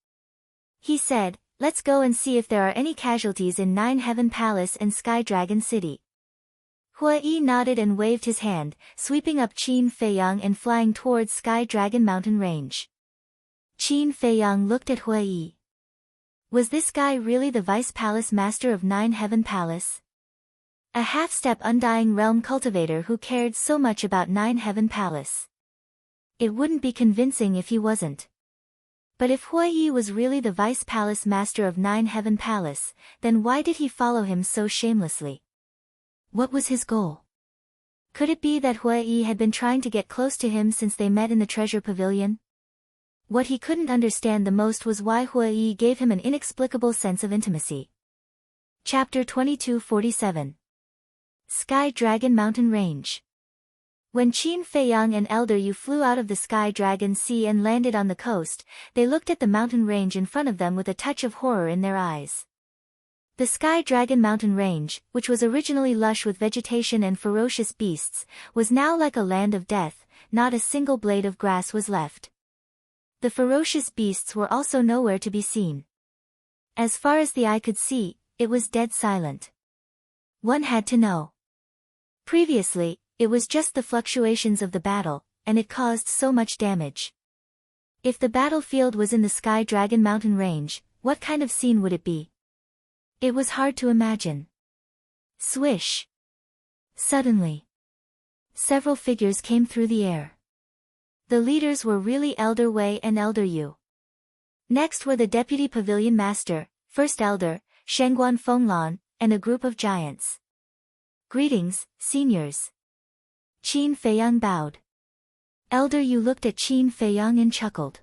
He said, "Let's go and see if there are any casualties in 9 Heaven Palace and Sky Dragon City." Hua Yi nodded and waved his hand, sweeping up Qin Feiyang and flying towards Sky Dragon Mountain Range. Qin Feiyang looked at Hua Yi. Was this guy really the Vice Palace Master of 9 Heaven Palace? A half-step Undying Realm cultivator who cared so much about 9 Heaven Palace. It wouldn't be convincing if he wasn't. But if Hua Yi was really the Vice Palace Master of 9 Heaven Palace, then why did he follow him so shamelessly? What was his goal? Could it be that Hua Yi had been trying to get close to him since they met in the treasure pavilion? What he couldn't understand the most was why Hua Yi gave him an inexplicable sense of intimacy. Chapter 2247. Sky Dragon Mountain Range. When Qin Feiyang and Elder Yu flew out of the Sky Dragon Sea and landed on the coast, they looked at the mountain range in front of them with a touch of horror in their eyes. The Sky Dragon Mountain Range, which was originally lush with vegetation and ferocious beasts, was now like a land of death. Not a single blade of grass was left. The ferocious beasts were also nowhere to be seen. As far as the eye could see, it was dead silent. One had to know. Previously, it was just the fluctuations of the battle, and it caused so much damage. If the battlefield was in the Sky Dragon Mountain Range, what kind of scene would it be? It was hard to imagine. Swish! Suddenly, several figures came through the air. The leaders were really Elder Wei and Elder Yu. Next were the Deputy Pavilion Master, First Elder, Shengguan Fenglan, and a group of giants. "Greetings, seniors." Qin Feiyang bowed. Elder Yu looked at Qin Feiyang and chuckled.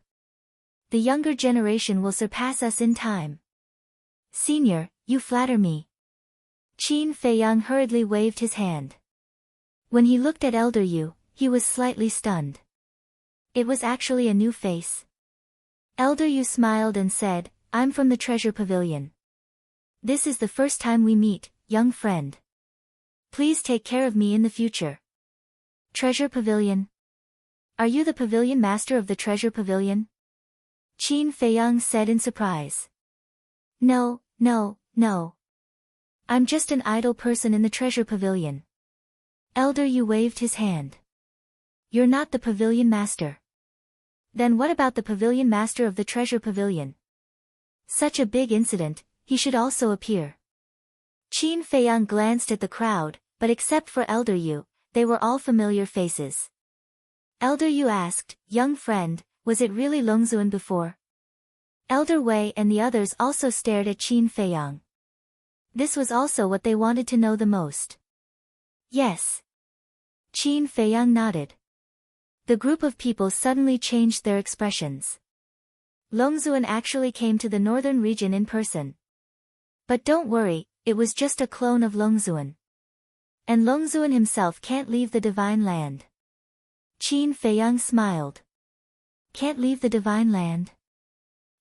"The younger generation will surpass us in time." "Senior, you flatter me." Qin Feiyang hurriedly waved his hand. When he looked at Elder Yu, he was slightly stunned. It was actually a new face. Elder Yu smiled and said, "I'm from the Treasure Pavilion. This is the first time we meet, young friend. Please take care of me in the future." Treasure Pavilion? Are you the Pavilion Master of the Treasure Pavilion? Qin Feiyang said in surprise. No. I'm just an idle person in the Treasure Pavilion." Elder Yu waved his hand. "You're not the Pavilion Master. Then what about the Pavilion Master of the Treasure Pavilion? Such a big incident, he should also appear. Qin Feiyang glanced at the crowd, but except for Elder Yu, they were all familiar faces. Elder Yu asked, "Young friend, was it really Longzuan before?" Elder Wei and the others also stared at Qin Feiyang. This was also what they wanted to know the most. Yes. Qin Feiyang nodded. The group of people suddenly changed their expressions. Longzuan actually came to the northern region in person. But don't worry, it was just a clone of Longzuan. And Longzuan himself can't leave the divine land. Qin Feiyang smiled. Can't leave the divine land?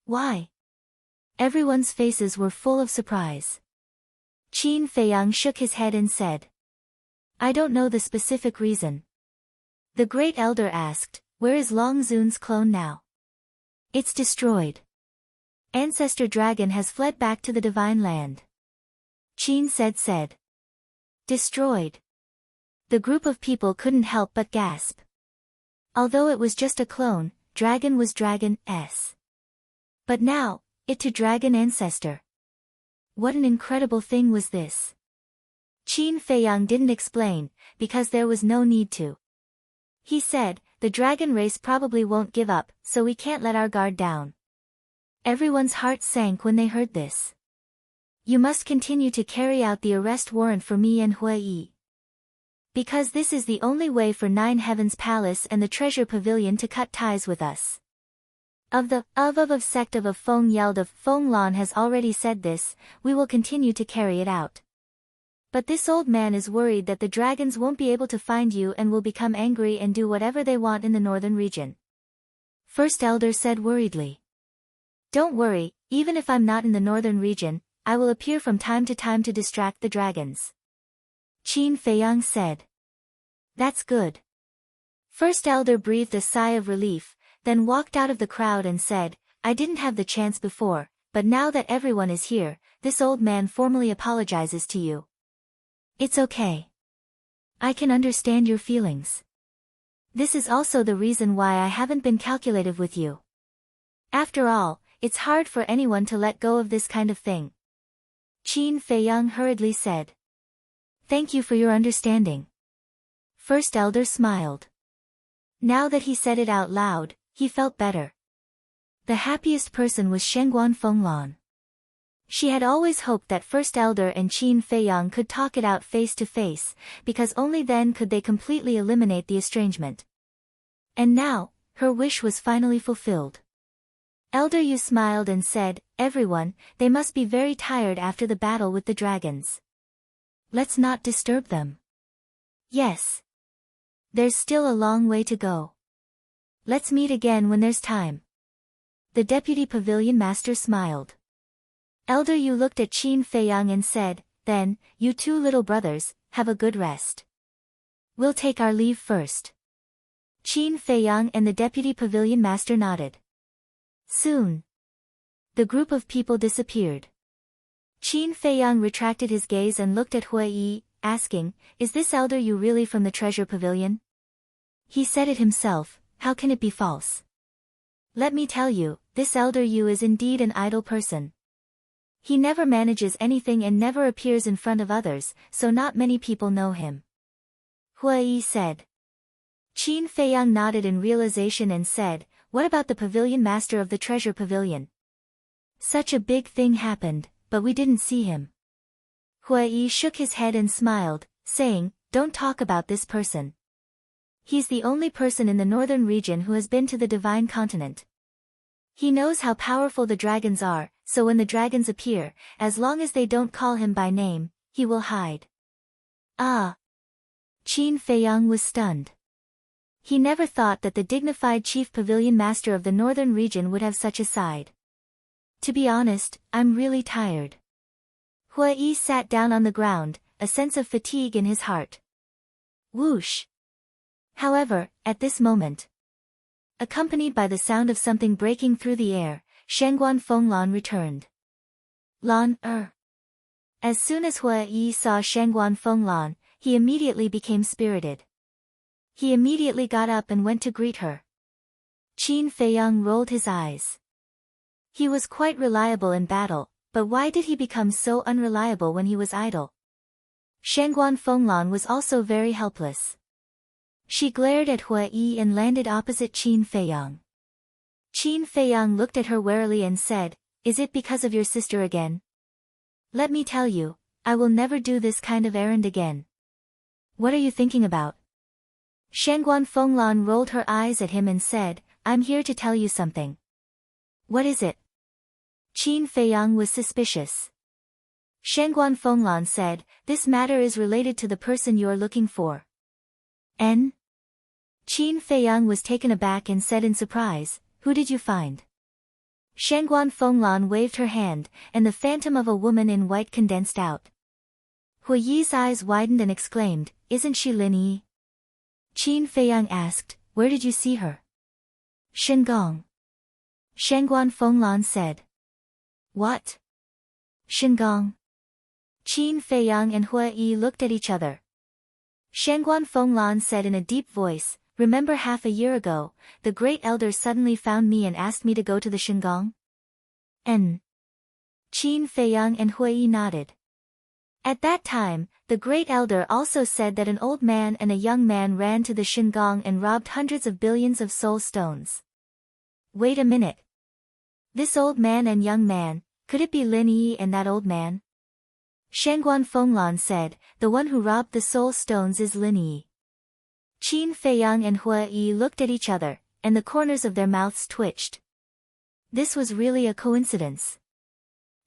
Why? Everyone's faces were full of surprise. Qin Feiyang shook his head and said, "I don't know the specific reason." The great elder asked, "Where is Longzuan's clone now?" "It's destroyed. Ancestor Dragon has fled back to the divine land." Qin said. Destroyed. The group of people couldn't help but gasp. Although it was just a clone, Dragon was Dragon-s. But now, it to Dragon Ancestor. What an incredible thing was this? Qin Feiyang didn't explain, because there was no need to. He said, "The dragon race probably won't give up, so we can't let our guard down." Everyone's heart sank when they heard this. "You must continue to carry out the arrest warrant for me and Hui Yi. Because this is the only way for Nine Heavens Palace and the Treasure Pavilion to cut ties with us." Of sect of Feng yelled of Feng Lan has already said this, "We will continue to carry it out. But this old man is worried that the dragons won't be able to find you and will become angry and do whatever they want in the northern region." First Elder said worriedly. "Don't worry, even if I'm not in the northern region, I will appear from time to time to distract the dragons." Qin Feiyang said. "That's good." First Elder breathed a sigh of relief, then walked out of the crowd and said, "I didn't have the chance before, but now that everyone is here, this old man formally apologizes to you." "It's okay. I can understand your feelings. This is also the reason why I haven't been calculative with you. After all, it's hard for anyone to let go of this kind of thing." Qin Feiyang hurriedly said. "Thank you for your understanding." First Elder smiled. Now that he said it out loud, he felt better. The happiest person was Shengguan Fenglan. She had always hoped that First Elder and Qin Feiyang could talk it out face to face, because only then could they completely eliminate the estrangement. And now, her wish was finally fulfilled. Elder Yu smiled and said, "Everyone, they must be very tired after the battle with the dragons. Let's not disturb them." "Yes. There's still a long way to go. Let's meet again when there's time." The Deputy Pavilion Master smiled. Elder Yu looked at Qin Feiyang and said, "Then, you two little brothers, have a good rest. We'll take our leave first." Qin Feiyang and the Deputy Pavilion Master nodded. Soon, the group of people disappeared. Qin Feiyang retracted his gaze and looked at Hui Yi, asking, "Is this Elder Yu really from the Treasure Pavilion?" He said it himself, how can it be false? Let me tell you, this Elder Yu is indeed an idle person. He never manages anything and never appears in front of others, so not many people know him. Hui Yi said. Qin Feiyang nodded in realization and said, "What about the pavilion master of the Treasure Pavilion? Such a big thing happened, but we didn't see him." Hui Yi shook his head and smiled, saying, "Don't talk about this person. He's the only person in the northern region who has been to the divine continent. He knows how powerful the dragons are, so when the dragons appear, as long as they don't call him by name, he will hide." Ah! Qin Feiyang was stunned. He never thought that the dignified chief pavilion master of the northern region would have such a side. "To be honest, I'm really tired." Hui Yi sat down on the ground, a sense of fatigue in his heart. Whoosh! However, at this moment, accompanied by the sound of something breaking through the air, Shengguan Fenglan returned. As soon as Hui Yi saw Shengguan Fenglan, he immediately became spirited. He immediately got up and went to greet her. Qin Feiyang rolled his eyes. He was quite reliable in battle, But why did he become so unreliable when he was idle? Shangguan Fenglan was also very helpless. She glared at Hua Yi and landed opposite Qin Feiyang. Qin Feiyang looked at her warily and said, "Is it because of your sister again? Let me tell you, I will never do this kind of errand again." "What are you thinking about?" Shangguan Fenglan rolled her eyes at him and said, "I'm here to tell you something." "What is it?" Qin Feiyang was suspicious. Shangguan Fenglan said, "This matter is related to the person you are looking for." "N?" Qin Feiyang was taken aback and said in surprise, "Who did you find?" Shangguan Fenglan waved her hand, and the phantom of a woman in white condensed out. Hua Yi's eyes widened and exclaimed, "Isn't she Lin Yi?" Qin Feiyang asked, "Where did you see her?" "Shengong." Shangguan Fenglan said. "What? Shengong?" Qin Feiyang and Hua Yi looked at each other. Shangguan Fenglan said in a deep voice, "Remember half a year ago, the great elder suddenly found me and asked me to go to the Shengong?" N. Qin Feiyang and Hua Yi nodded. At that time, the great elder also said that an old man and a young man ran to the Shengong and robbed hundreds of billions of soul stones. Wait a minute. This old man and young man, could it be Lin Yi and that old man? Shangguan Fenglan said, "The one who robbed the soul stones is Lin Yi." Qin Feiyang and Hua Yi looked at each other, and the corners of their mouths twitched. This was really a coincidence.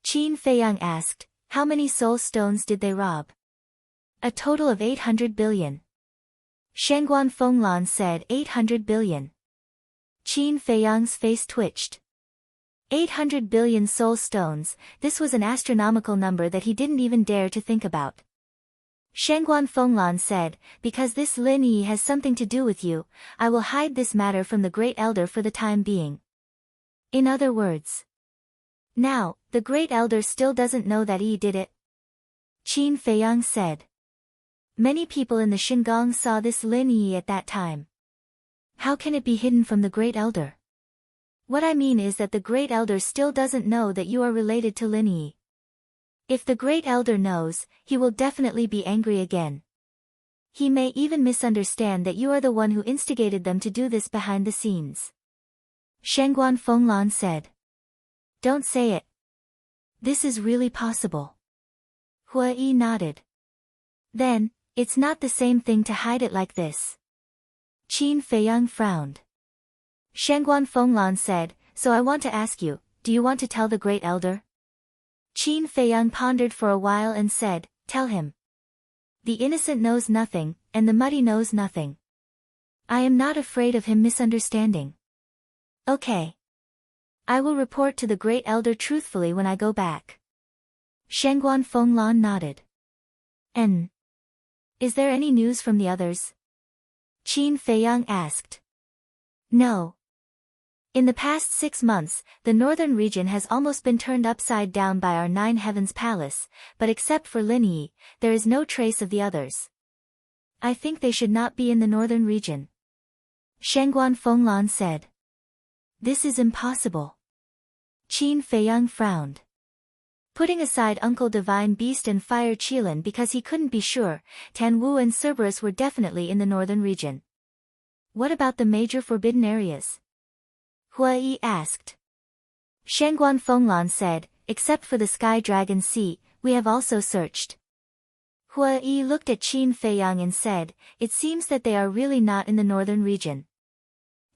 Qin Feiyang asked, "How many soul stones did they rob?" "A total of 800 billion. Shangguan Fenglan said 800 billion. Qin Feiyang's face twitched. 800 billion soul stones, this was an astronomical number that he didn't even dare to think about. Shangguan Fenglan said, "Because this Lin Yi has something to do with you, I will hide this matter from the great elder for the time being." In other words, now, the great elder still doesn't know that Yi did it. Qin Feiyang said. Many people in the Shengong saw this Lin Yi at that time. How can it be hidden from the great elder? What I mean is that the great elder still doesn't know that you are related to Lin Yi. If the great elder knows, he will definitely be angry again. He may even misunderstand that you are the one who instigated them to do this behind the scenes. Shangguan Fenglan said. Don't say it. This is really possible. Hua Yi nodded. Then, it's not the same thing to hide it like this. Qin Feiyang frowned. Shangguan Fenglan said, "So I want to ask you, do you want to tell the great elder?" Qin Feiyang pondered for a while and said, "Tell him. The innocent knows nothing, and the muddy knows nothing. I am not afraid of him misunderstanding. Okay. I will report to the great elder truthfully when I go back." Shangguan Fenglan nodded. "And is there any news from the others?" Qin Feiyang asked. "No. In the past 6 months, the northern region has almost been turned upside down by our Nine Heavens Palace, but except for Lin Yi, there is no trace of the others. I think they should not be in the northern region." Shangguan Fenglan said. "This is impossible." Qin Feiyang frowned. Putting aside Uncle Divine Beast and Fire Qilin because he couldn't be sure, Tan Wu and Cerberus were definitely in the northern region. What about the major forbidden areas? Hua Yi asked. Shangguan Fenglan said, "Except for the Sky Dragon Sea, we have also searched." Hua Yi looked at Qin Feiyang and said, "It seems that they are really not in the northern region."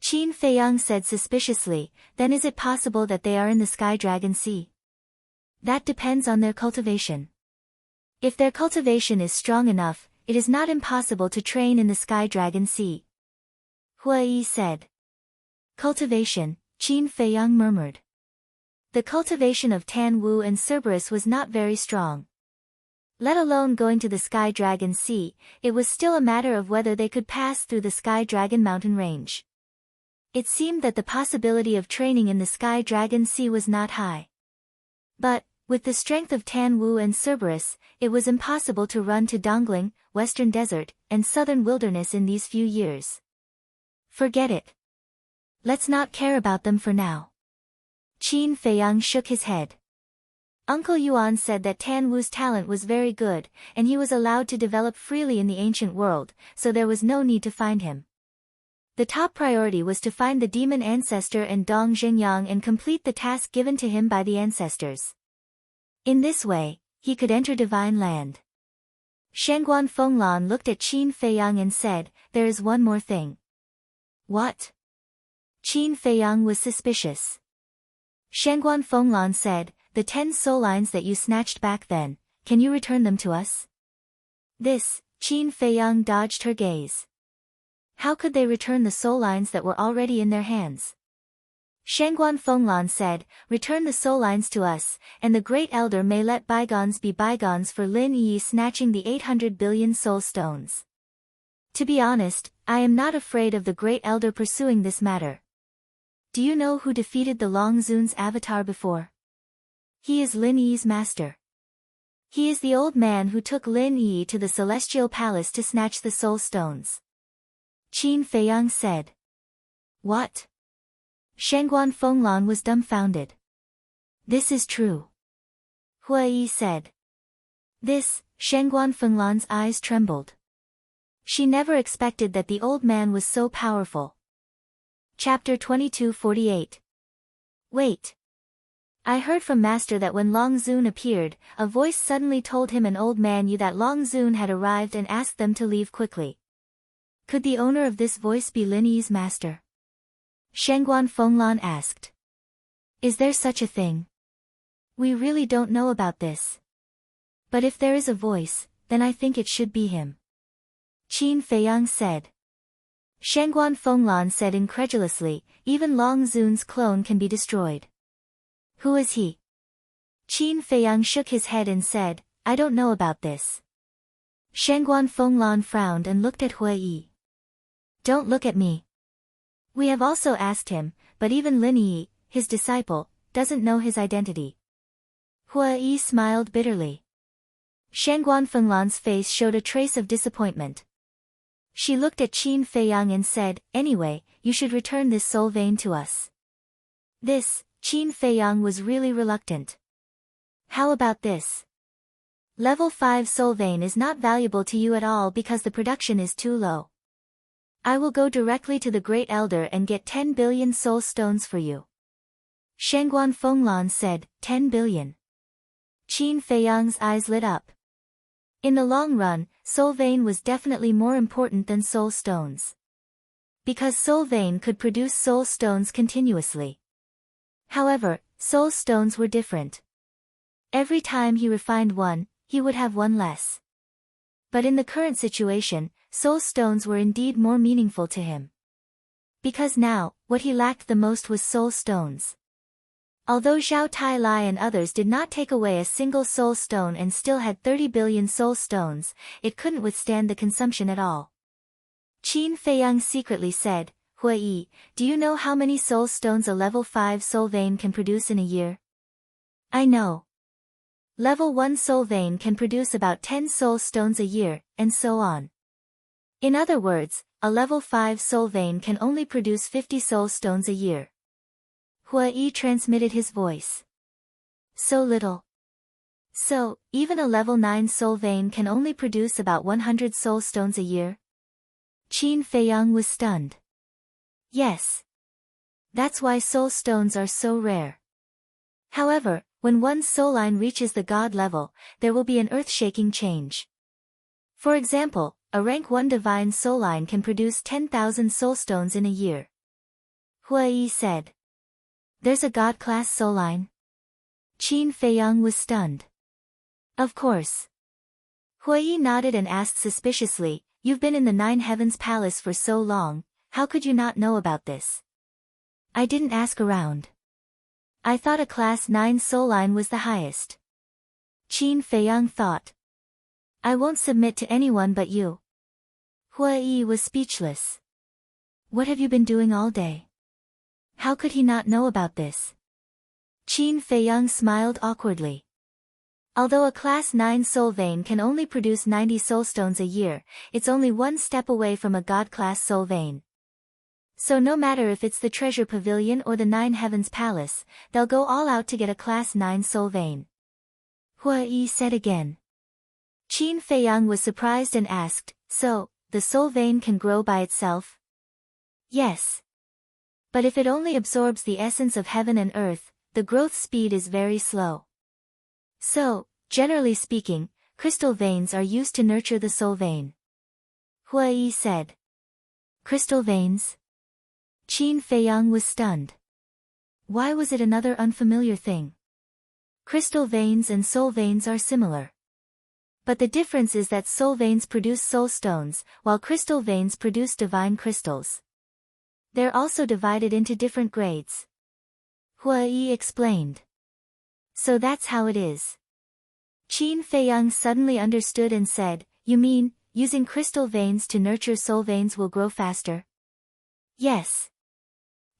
Qin Feiyang said suspiciously, "Then is it possible that they are in the Sky Dragon Sea?" "That depends on their cultivation. If their cultivation is strong enough, it is not impossible to train in the Sky Dragon Sea." Hua Yi said. "Cultivation," Qin Feiyang murmured. The cultivation of Tan Wu and Cerberus was not very strong. Let alone going to the Sky Dragon Sea, it was still a matter of whether they could pass through the Sky Dragon mountain range. It seemed that the possibility of training in the Sky Dragon Sea was not high. But, with the strength of Tan Wu and Cerberus, it was impossible to run to Dongling, Western Desert, and Southern Wilderness in these few years. Forget it. Let's not care about them for now. Qin Feiyang shook his head. Uncle Yuan said that Tan Wu's talent was very good, and he was allowed to develop freely in the ancient world, so there was no need to find him. The top priority was to find the demon ancestor and Dong Zhengyang and complete the task given to him by the ancestors. In this way, he could enter divine land. Shangguan Fenglan looked at Qin Feiyang and said, "There is one more thing." "What?" Qin Feiyang was suspicious. Shangguan Fenglan said, "The 10 soul lines that you snatched back then, can you return them to us?" This, Qin Feiyang dodged her gaze. How could they return the soul lines that were already in their hands? Shangguan Fenglan said, "Return the soul lines to us, and the Great Elder may let bygones be bygones for Lin Yi snatching the 800 billion soul stones. To be honest, I am not afraid of the Great Elder pursuing this matter. Do you know who defeated the Long Zun's avatar before? He is Lin Yi's master. He is the old man who took Lin Yi to the Celestial Palace to snatch the soul stones." Qin Feiyang said. "What?" Shangguan Fenglan was dumbfounded. "This is true," Hua Yi said. This, Shangguan Fenglan's eyes trembled. She never expected that the old man was so powerful. Chapter 2248. Wait. I heard from Master that when Long Zun appeared, a voice suddenly told him an old man knew that Long Zun had arrived and asked them to leave quickly. Could the owner of this voice be Lin Yi's master? Shangguan Fenglan asked. Is there such a thing? We really don't know about this. But if there is a voice, then I think it should be him. Qin Feiyang said. Shangguan Fenglan said incredulously, even Long Zun's clone can be destroyed. Who is he? Qin Feiyang shook his head and said, I don't know about this. Shangguan Fenglan frowned and looked at Hua Yi. Don't look at me. We have also asked him, but even Lin Yi, his disciple, doesn't know his identity. Hua Yi smiled bitterly. Shangguan Fenglan's face showed a trace of disappointment. She looked at Qin Feiyang and said, anyway, you should return this soul vein to us. This, Qin Feiyang was really reluctant. How about this? Level 5 soul vein is not valuable to you at all because the production is too low. I will go directly to the Great Elder and get 10 billion soul stones for you. Shangguan Fenglan said, 10 billion. Qin Feiyang's eyes lit up. In the long run, soul vein was definitely more important than soul stones. Because soul vein could produce soul stones continuously. However, soul stones were different. Every time he refined one, he would have one less. But in the current situation, soul stones were indeed more meaningful to him. Because now, what he lacked the most was soul stones. Although Zhao Tai Lai and others did not take away a single soul stone and still had 30 billion soul stones, it couldn't withstand the consumption at all. Qin Feiyang secretly said, Hua Yi, do you know how many soul stones a level 5 soul vein can produce in a year? I know. Level 1 soul vein can produce about 10 soul stones a year, and so on. In other words, a level 5 soul vein can only produce 50 soul stones a year. Hua Yi transmitted his voice. So little. So, even a level 9 soul vein can only produce about 100 soul stones a year? Qin Feiyang was stunned. Yes. That's why soul stones are so rare. However, when one's soul line reaches the god level, there will be an earth-shaking change. For example, a rank 1 divine soul line can produce 10,000 soul stones in a year. Hua Yi said. There's a god-class soul line? Qin Feiyang was stunned. Of course. Hua Yi nodded and asked suspiciously, you've been in the 9 Heavens Palace for so long, how could you not know about this? I didn't ask around. I thought a class 9 soul line was the highest. Qin Feiyang thought. I won't submit to anyone but you. Hua Yi was speechless. What have you been doing all day? How could he not know about this? Qin Feiyang smiled awkwardly. Although a class 9 soul vein can only produce 90 soul stones a year, it's only one step away from a god-class soul vein. So no matter if it's the Treasure Pavilion or the 9 Heavens Palace, they'll go all out to get a class 9 soul vein. Hua Yi said again. Qin Feiyang was surprised and asked, so, the soul vein can grow by itself? Yes. But if it only absorbs the essence of heaven and earth, the growth speed is very slow. So, generally speaking, crystal veins are used to nurture the soul vein. Hua Yi said. Crystal veins? Qin Feiyang was stunned. Why was it another unfamiliar thing? Crystal veins and soul veins are similar. But the difference is that soul veins produce soul stones, while crystal veins produce divine crystals. They're also divided into different grades. Hua Yi explained. So that's how it is. Qin Feiyang suddenly understood and said, you mean, using crystal veins to nurture soul veins will grow faster? Yes.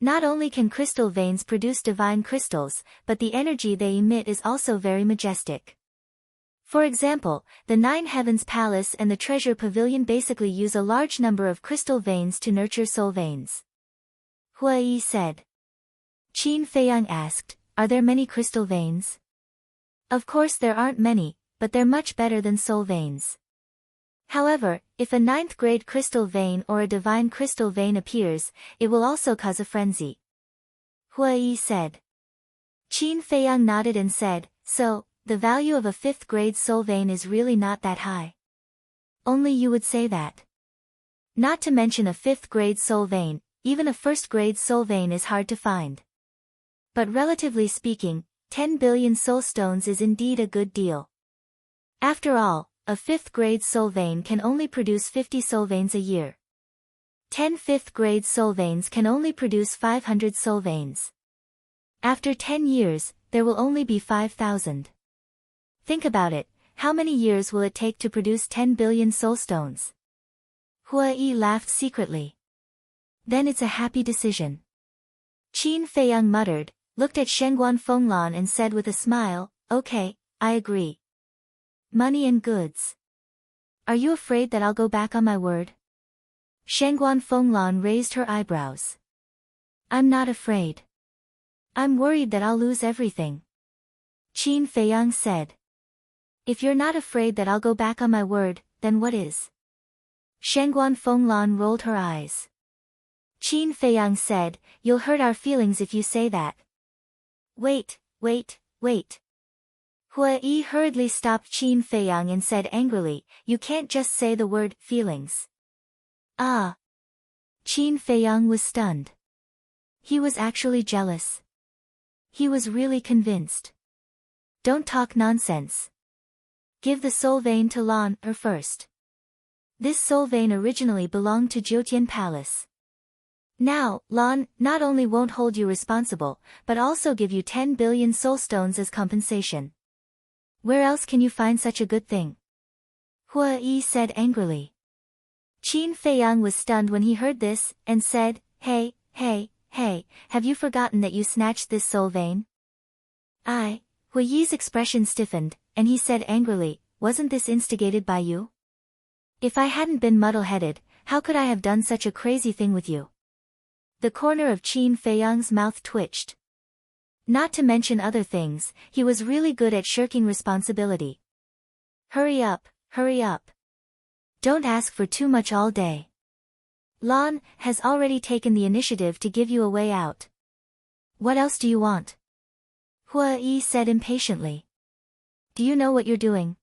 Not only can crystal veins produce divine crystals, but the energy they emit is also very majestic. For example, the Nine Heavens Palace and the Treasure Pavilion basically use a large number of crystal veins to nurture soul veins. Hua Yi said. Qin Feiyang asked, are there many crystal veins? Of course there aren't many, but they're much better than soul veins. However, if a ninth-grade crystal vein or a divine crystal vein appears, it will also cause a frenzy. Hua Yi said. Qin Feiyang nodded and said, so, the value of a fifth-grade soul vein is really not that high. Only you would say that. Not to mention a fifth-grade soul vein, even a first-grade soul vein is hard to find. But relatively speaking, 10 billion soul stones is indeed a good deal. After all, a fifth-grade soul vein can only produce 50 soul veins a year. 10 fifth-grade soul veins can only produce 500 soul veins. After 10 years, there will only be 5,000. Think about it, how many years will it take to produce 10 billion soul stones? Hua Yi laughed secretly. Then it's a happy decision. Qin Feiyang muttered, looked at Shengguan Fenglan and said with a smile, okay, I agree. Money and goods. Are you afraid that I'll go back on my word? Shengguan Fenglan raised her eyebrows. I'm not afraid. I'm worried that I'll lose everything. Qin Feiyang said. If you're not afraid that I'll go back on my word, then what is? Shengguan Fenglan rolled her eyes. Qin Feiyang said, you'll hurt our feelings if you say that. Wait. Hua Yi hurriedly stopped Qin Feiyang and said angrily, you can't just say the word, feelings. Ah. Qin Feiyang was stunned. He was actually jealous. He was really convinced. Don't talk nonsense. Give the soul vein to Lan first. This soul vein originally belonged to Jiutian Palace. Now, Lan not only won't hold you responsible, but also give you 10 billion soul stones as compensation. Where else can you find such a good thing? Hua Yi said angrily. Qin Feiyang was stunned when he heard this, and said, hey, have you forgotten that you snatched this soul vein? Hua Yi's expression stiffened, and he said angrily, wasn't this instigated by you? If I hadn't been muddle-headed, how could I have done such a crazy thing with you? The corner of Qin Feiyang's mouth twitched. Not to mention other things, he was really good at shirking responsibility. Hurry up. Don't ask for too much all day. Lan has already taken the initiative to give you a way out. What else do you want? Hua Yi said impatiently. Do you know what you're doing?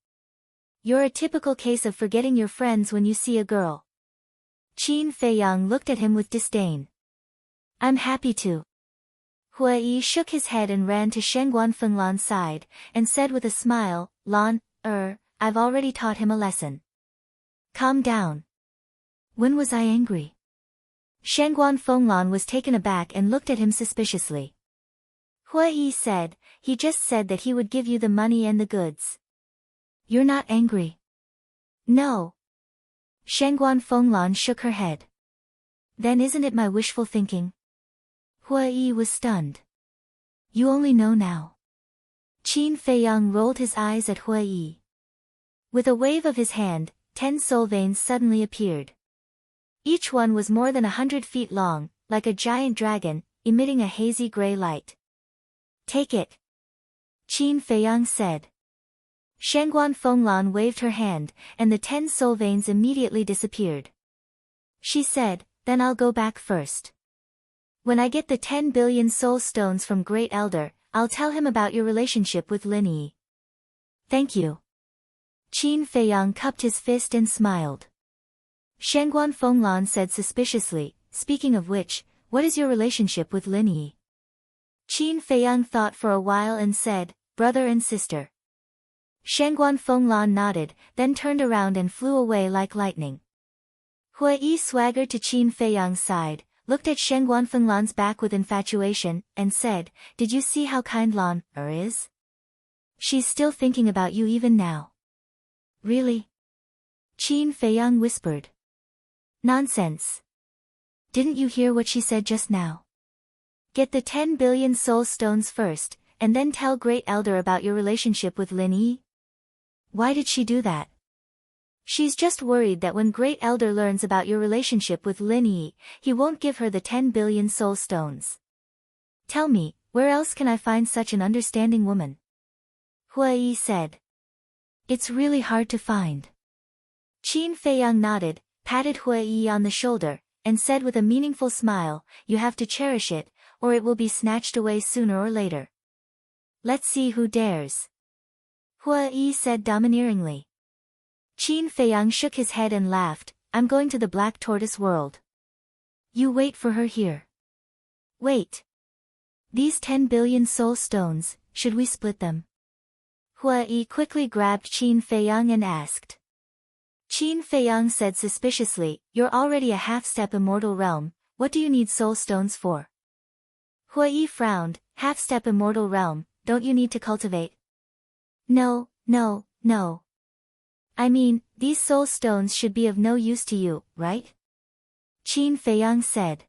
You're a typical case of forgetting your friends when you see a girl. Qin Feiyang looked at him with disdain. I'm happy to. Hua Yi shook his head and ran to Shengguan Fenglan's side, and said with a smile, Lan, I've already taught him a lesson. Calm down. When was I angry? Shengguan Fenglan was taken aback and looked at him suspiciously. Hua Yi said, he just said that he would give you the money and the goods. You're not angry? No. Shengguan Fenglan shook her head. Then isn't it my wishful thinking? Hua Yi was stunned. You only know now. Qin Feiyang rolled his eyes at Hua Yi. With a wave of his hand, 10 soul veins suddenly appeared. Each one was more than 100 feet long, like a giant dragon, emitting a hazy gray light. Take it. Qin Feiyang said. Shangguan Fenglan waved her hand, and the 10 soul veins immediately disappeared. She said, then I'll go back first. When I get the 10 billion soul stones from Great Elder, I'll tell him about your relationship with Lin Yi. Thank you. Qin Feiyang cupped his fist and smiled. Shangguan Fenglan said suspiciously, speaking of which, what is your relationship with Lin Yi? Qin Feiyang thought for a while and said, brother and sister. Shangguan Fenglan nodded, then turned around and flew away like lightning. Hui Yi swaggered to Qin Feiyang's side, looked at Shangguan Fenglan's back with infatuation, and said, did you see how kind Lan is? She's still thinking about you even now. Really? Qin Feiyang whispered. Nonsense. Didn't you hear what she said just now? Get the 10 billion soul stones first, and then tell Great Elder about your relationship with Lin Yi? Why did she do that? She's just worried that when Great Elder learns about your relationship with Lin Yi, he won't give her the 10 billion soul stones. Tell me, where else can I find such an understanding woman? Hui Yi said. It's really hard to find. Qin Feiyang nodded, patted Hui Yi on the shoulder, and said with a meaningful smile, you have to cherish it, or it will be snatched away sooner or later. Let's see who dares. Hui Yi said domineeringly. Qin Feiyang shook his head and laughed, I'm going to the Black Tortoise world. You wait for her here. Wait. These 10 billion soul stones, should we split them? Hui Yi quickly grabbed Qin Feiyang and asked. Qin Feiyang said suspiciously, you're already a half-step immortal realm, what do you need soul stones for? Hui Yi frowned, half-step immortal realm, don't you need to cultivate? No. I mean, these soul stones should be of no use to you, right? Qin Feiyang said.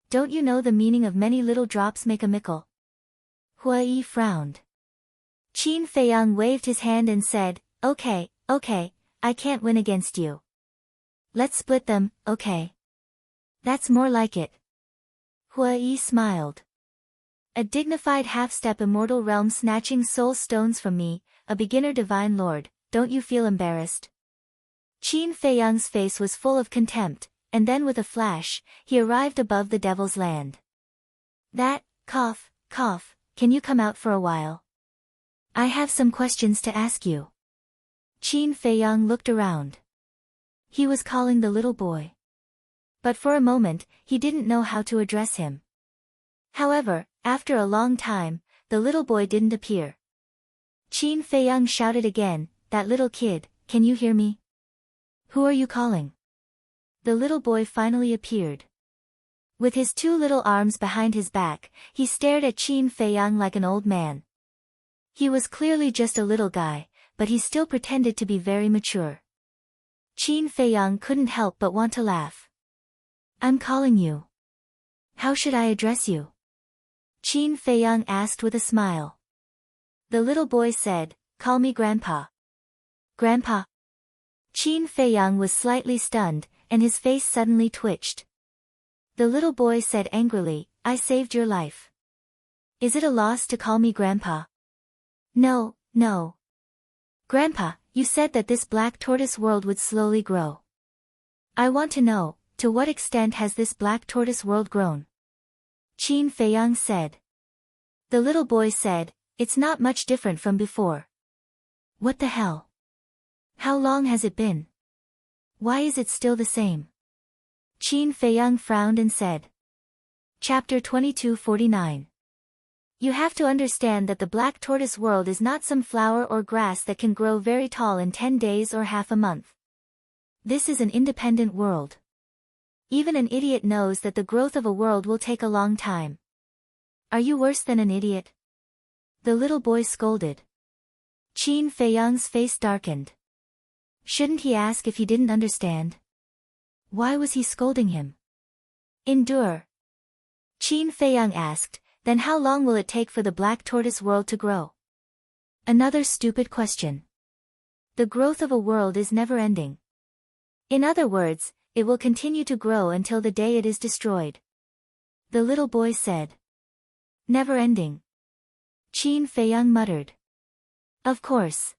Don't you know the meaning of many little drops make a mickle? Hui Yi frowned. Qin Feiyang waved his hand and said, okay, I can't win against you. Let's split them, okay? That's more like it. Hui Yi smiled. A dignified half-step immortal realm snatching soul stones from me, a beginner divine lord, don't you feel embarrassed? Qin Feiyang's face was full of contempt, and then with a flash, he arrived above the Devil's Land. That, cough, can you come out for a while? I have some questions to ask you. Qin Feiyang looked around. He was calling the little boy. But for a moment, he didn't know how to address him. However, after a long time, the little boy didn't appear. Qin Feiyang shouted again, that little kid, can you hear me? Who are you calling? The little boy finally appeared. With his 2 little arms behind his back, he stared at Qin Feiyang like an old man. He was clearly just a little guy, but he still pretended to be very mature. Qin Feiyang couldn't help but want to laugh. I'm calling you. How should I address you? Qin Feiyang asked with a smile. The little boy said, call me Grandpa. Grandpa? Qin Feiyang was slightly stunned, and his face suddenly twitched. The little boy said angrily, I saved your life. Is it a loss to call me Grandpa? No. Grandpa, you said that this Black Tortoise world would slowly grow. I want to know, to what extent has this Black Tortoise world grown? Qin Feiyang said. The little boy said, it's not much different from before. What the hell? How long has it been? Why is it still the same? Qin Feiyang frowned and said. Chapter 2249. You have to understand that the Black Tortoise world is not some flower or grass that can grow very tall in 10 days or half a month. This is an independent world. Even an idiot knows that the growth of a world will take a long time. Are you worse than an idiot? The little boy scolded. Qin Feiyang's face darkened. Shouldn't he ask if he didn't understand? Why was he scolding him? Endure. Qin Feiyang asked, then how long will it take for the Black Tortoise world to grow? Another stupid question. The growth of a world is never ending. In other words, it will continue to grow until the day it is destroyed. The little boy said. Never ending. Qin Feiyang muttered. Of course.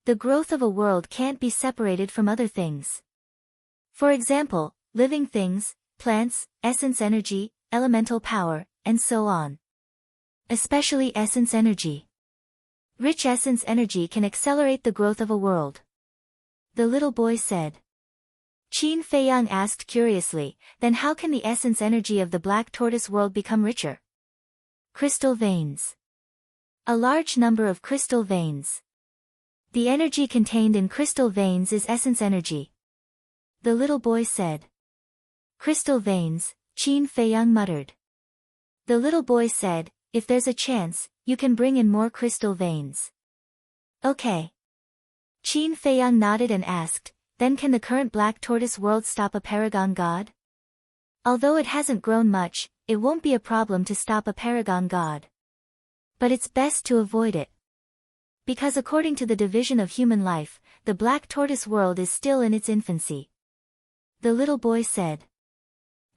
The growth of a world can't be separated from other things. For example, living things, plants, essence energy, elemental power, and so on. Especially essence energy. Rich essence energy can accelerate the growth of a world. The little boy said. Qin Feiyang asked curiously, then how can the essence energy of the black tortoise world become richer? Crystal veins. A large number of crystal veins. The energy contained in crystal veins is essence energy. The little boy said. Crystal veins, Qin Feiyang muttered. The little boy said, if there's a chance, you can bring in more crystal veins. Okay. Qin Feiyang nodded and asked, then can the current black tortoise world stop a paragon god? Although it hasn't grown much, it won't be a problem to stop a paragon god. But it's best to avoid it. Because according to the division of human life, the black tortoise world is still in its infancy. The little boy said.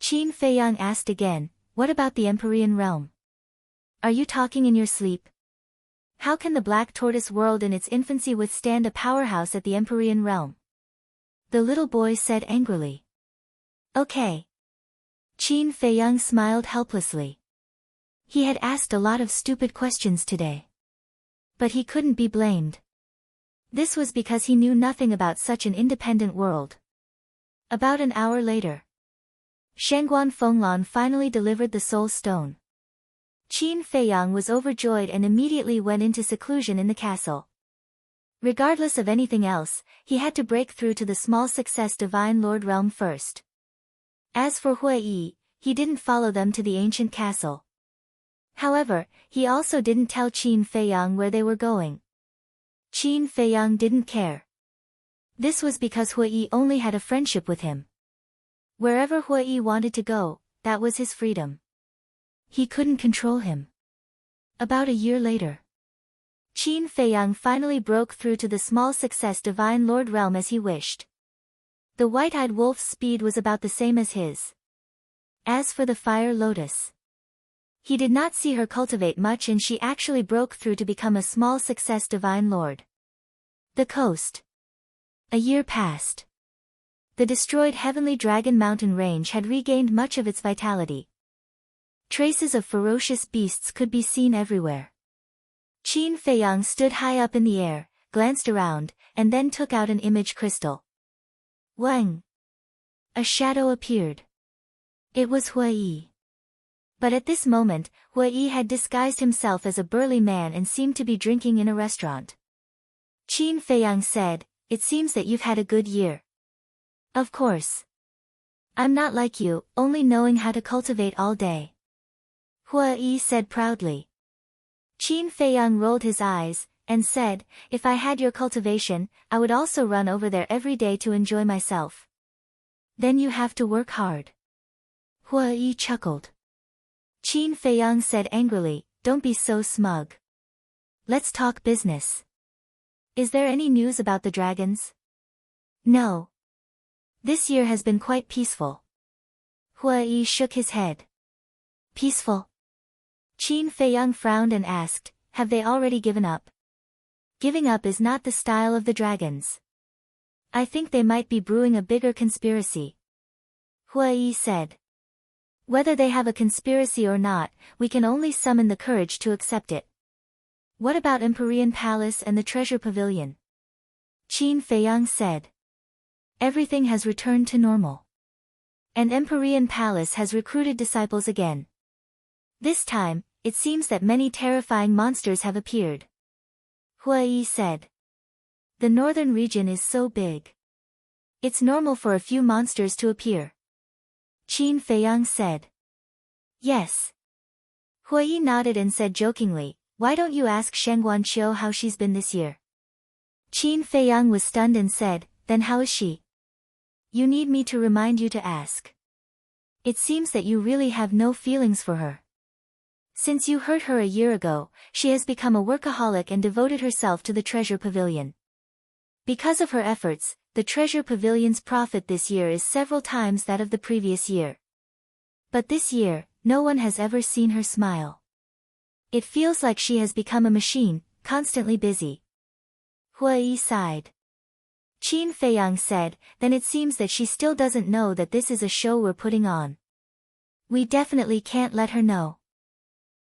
Qin Feiyang asked again, what about the Empyrean realm? Are you talking in your sleep? How can the black tortoise world in its infancy withstand a powerhouse at the Empyrean realm? The little boy said angrily. Okay. Qin Feiyang smiled helplessly. He had asked a lot of stupid questions today. But he couldn't be blamed. This was because he knew nothing about such an independent world. About an hour later. Shengguan Fenglan finally delivered the soul stone. Qin Feiyang was overjoyed and immediately went into seclusion in the castle. Regardless of anything else, he had to break through to the small success Divine Lord realm first. As for Hui Yi, he didn't follow them to the ancient castle. However, he also didn't tell Qin Feiyang where they were going. Qin Feiyang didn't care. This was because Hui Yi only had a friendship with him. Wherever Hui Yi wanted to go, that was his freedom. He couldn't control him. About a year later. Qin Feiyang finally broke through to the small success Divine Lord realm as he wished. The white-eyed wolf's speed was about the same as his. As for the fire lotus, he did not see her cultivate much and she actually broke through to become a small success Divine Lord. The coast. A year passed. The destroyed Heavenly Dragon Mountain range had regained much of its vitality. Traces of ferocious beasts could be seen everywhere. Qin Feiyang stood high up in the air, glanced around, and then took out an image crystal. Wang! A shadow appeared. It was Hui Yi. But at this moment, Hui Yi had disguised himself as a burly man and seemed to be drinking in a restaurant. Qin Feiyang said, it seems that you've had a good year. Of course. I'm not like you, only knowing how to cultivate all day. Hui Yi said proudly. Qin Feiyang rolled his eyes, and said, if I had your cultivation, I would also run over there every day to enjoy myself. Then you have to work hard. Hui Yi chuckled. Qin Feiyang said angrily, don't be so smug. Let's talk business. Is there any news about the dragons? No. This year has been quite peaceful. Hui Yi shook his head. Peaceful? Qin Feiyang frowned and asked, have they already given up? Giving up is not the style of the dragons. I think they might be brewing a bigger conspiracy. Hui Yi said. Whether they have a conspiracy or not, we can only summon the courage to accept it. What about Empyrean Palace and the Treasure Pavilion? Qin Feiyang said. Everything has returned to normal. And Empyrean Palace has recruited disciples again. This time, it seems that many terrifying monsters have appeared. Hui Yi said. The northern region is so big. It's normal for a few monsters to appear. Qin Feiyang said. Yes. Hui Yi nodded and said jokingly, why don't you ask Shengguan Qiu how she's been this year? Qin Feiyang was stunned and said, then how is she? You need me to remind you to ask. It seems that you really have no feelings for her. Since you hurt her a year ago, she has become a workaholic and devoted herself to the Treasure Pavilion. Because of her efforts, the Treasure Pavilion's profit this year is several times that of the previous year. But this year, no one has ever seen her smile. It feels like she has become a machine, constantly busy. Hui sighed. Qin Feiyang said, then it seems that she still doesn't know that this is a show we're putting on. We definitely can't let her know.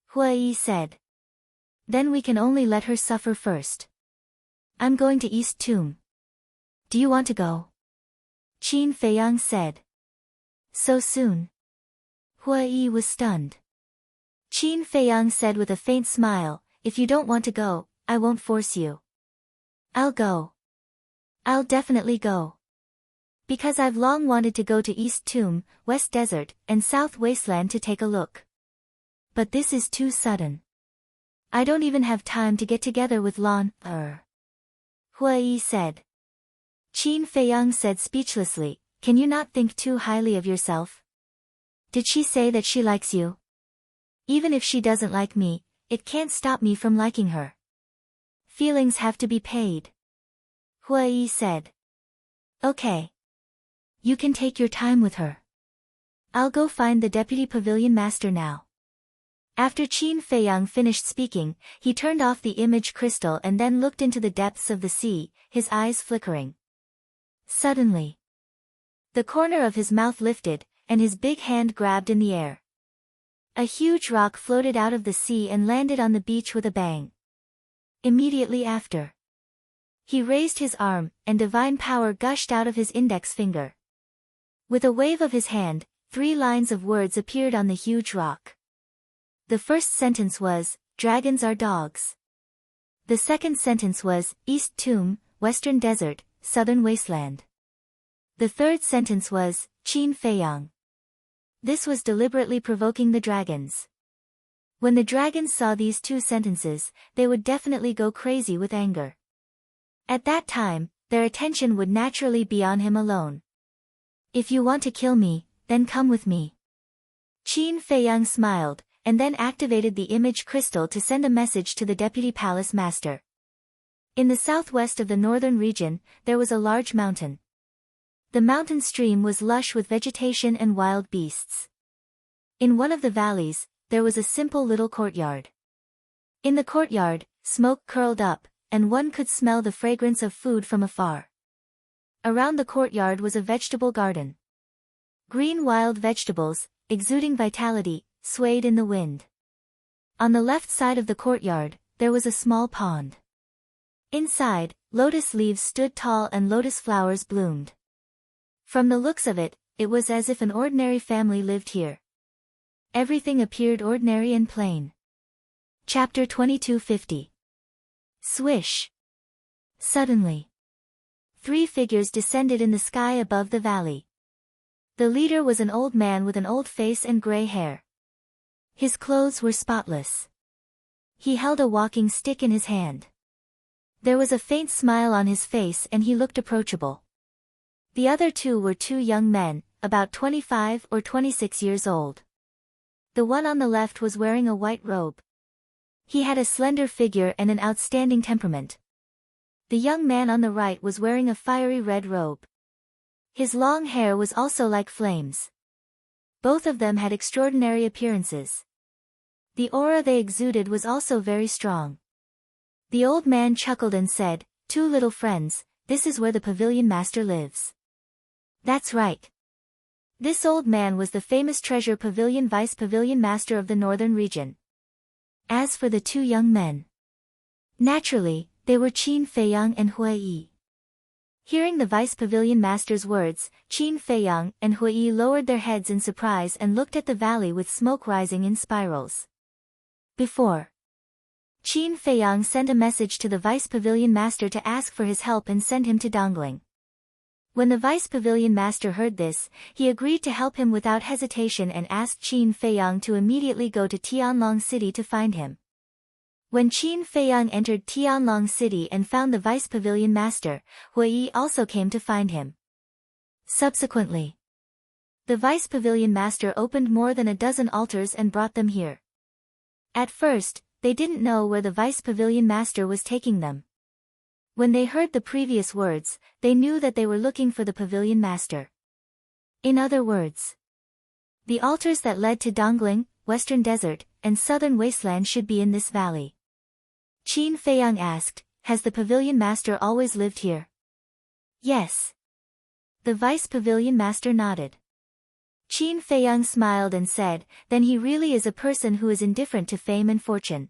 Hui said. Then we can only let her suffer first. I'm going to East Tomb. Do you want to go? Qin Feiyang said. So soon? Hui was stunned. Qin Feiyang said with a faint smile, if you don't want to go, I won't force you. I'll go. I'll definitely go. Because I've long wanted to go to East Tomb, West Desert, and South Wasteland to take a look. But this is too sudden. I don't even have time to get together with Lan, Hui said. Qin Feiyang said speechlessly, can you not think too highly of yourself? Did she say that she likes you? Even if she doesn't like me, it can't stop me from liking her. Feelings have to be paid. Hui said. Okay. You can take your time with her. I'll go find the deputy pavilion master now. After Qin Feiyang finished speaking, he turned off the image crystal and then looked into the depths of the sea, his eyes flickering. Suddenly, the corner of his mouth lifted, and his big hand grabbed in the air. A huge rock floated out of the sea and landed on the beach with a bang. Immediately after, he raised his arm, and divine power gushed out of his index finger. With a wave of his hand, 3 lines of words appeared on the huge rock. The first sentence was, dragons are dogs. The second sentence was, East Tomb, Western Desert, Southern Wasteland. The third sentence was, Qin Feiyang. This was deliberately provoking the dragons. When the dragons saw these 2 sentences, they would definitely go crazy with anger. At that time, their attention would naturally be on him alone. If you want to kill me, then come with me. Qin Feiyang smiled, and then activated the image crystal to send a message to the deputy palace master. In the southwest of the northern region, there was a large mountain. The mountain stream was lush with vegetation and wild beasts. In one of the valleys, there was a simple little courtyard. In the courtyard, smoke curled up, and one could smell the fragrance of food from afar. Around the courtyard was a vegetable garden. Green wild vegetables, exuding vitality, swayed in the wind. On the left side of the courtyard, there was a small pond. Inside, lotus leaves stood tall and lotus flowers bloomed. From the looks of it, it was as if an ordinary family lived here. Everything appeared ordinary and plain. Chapter 2250. Swish. Suddenly, 3 figures descended in the sky above the valley. The leader was an old man with an old face and gray hair. His clothes were spotless. He held a walking stick in his hand. There was a faint smile on his face and he looked approachable. The other 2 were 2 young men, about 25 or 26 years old. The one on the left was wearing a white robe. He had a slender figure and an outstanding temperament. The young man on the right was wearing a fiery red robe. His long hair was also like flames. Both of them had extraordinary appearances. The aura they exuded was also very strong. The old man chuckled and said, 2 little friends, this is where the pavilion master lives. That's right. This old man was the famous treasure pavilion vice pavilion master of the northern region. As for the 2 young men, naturally, they were Qin Feiyang and Hui. Hearing the vice pavilion master's words, Qin Feiyang and Hui lowered their heads in surprise and looked at the valley with smoke rising in spirals. Before, Qin Feiyang sent a message to the vice pavilion master to ask for his help and send him to Dongling. When the vice pavilion master heard this, he agreed to help him without hesitation and asked Qin Feiyang to immediately go to Tianlong City to find him. When Qin Feiyang entered Tianlong City and found the vice pavilion master, Hui also came to find him. Subsequently, the vice pavilion master opened more than a dozen altars and brought them here. At first, they didn't know where the vice pavilion master was taking them. When they heard the previous words, they knew that they were looking for the pavilion master. In other words, the altars that led to Dongling, Western Desert, and Southern Wasteland should be in this valley. Qin Feiyang asked, has the pavilion master always lived here? Yes. The vice pavilion master nodded. Qin Feiyang smiled and said, then he really is a person who is indifferent to fame and fortune.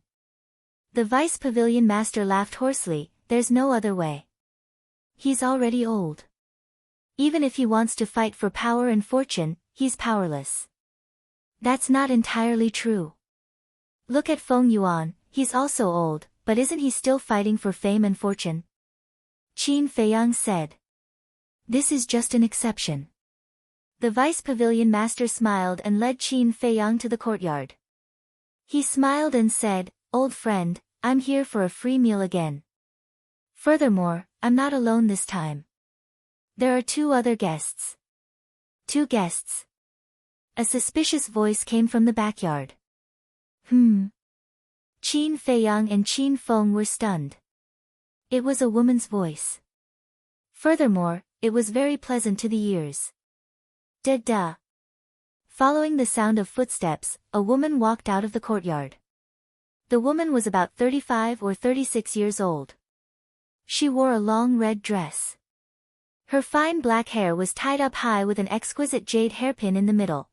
The vice pavilion master laughed hoarsely, there's no other way. He's already old. Even if he wants to fight for power and fortune, he's powerless. That's not entirely true. Look at Feng Yuan, he's also old, but isn't he still fighting for fame and fortune? Qin Feiyang said. This is just an exception. The vice pavilion master smiled and led Qin Feiyang to the courtyard. He smiled and said, old friend, I'm here for a free meal again. Furthermore, I'm not alone this time. There are 2 other guests. 2 guests. A suspicious voice came from the backyard. Qin Feiyang and Qin Feng were stunned. It was a woman's voice. Furthermore, it was very pleasant to the ears. Da-da. Following the sound of footsteps, a woman walked out of the courtyard. The woman was about 35 or 36 years old. She wore a long red dress. Her fine black hair was tied up high with an exquisite jade hairpin in the middle.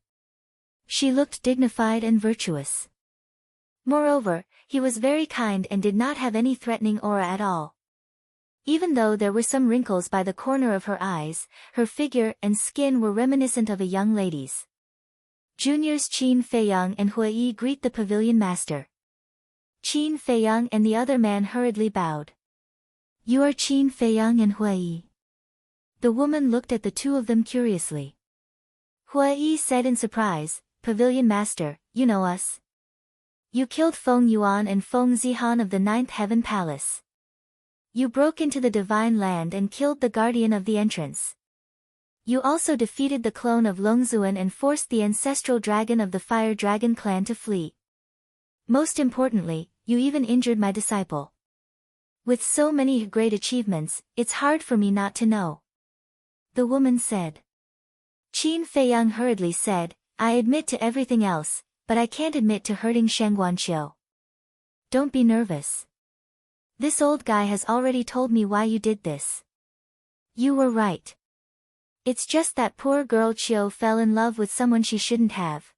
She looked dignified and virtuous. Moreover, he was very kind and did not have any threatening aura at all. Even though there were some wrinkles by the corner of her eyes, her figure and skin were reminiscent of a young lady's. Juniors Qin Feiyang and Hui greet the pavilion master. Qin Feiyang and the other man hurriedly bowed. You are Qin Feiyang and Hui. The woman looked at the 2 of them curiously. Hui said in surprise, Pavilion master, you know us. You killed Feng Yuan and Feng Zihan of the 9th Heaven Palace. You broke into the Divine Land and killed the guardian of the entrance. You also defeated the clone of Longzuan and forced the ancestral dragon of the Fire Dragon clan to flee. Most importantly, you even injured my disciple. With so many great achievements, it's hard for me not to know. The woman said. Qin Feiyang hurriedly said, I admit to everything else, but I can't admit to hurting Shangguanqiu. Don't be nervous. This old guy has already told me why you did this. You were right. It's just that poor girl Qiu fell in love with someone she shouldn't have.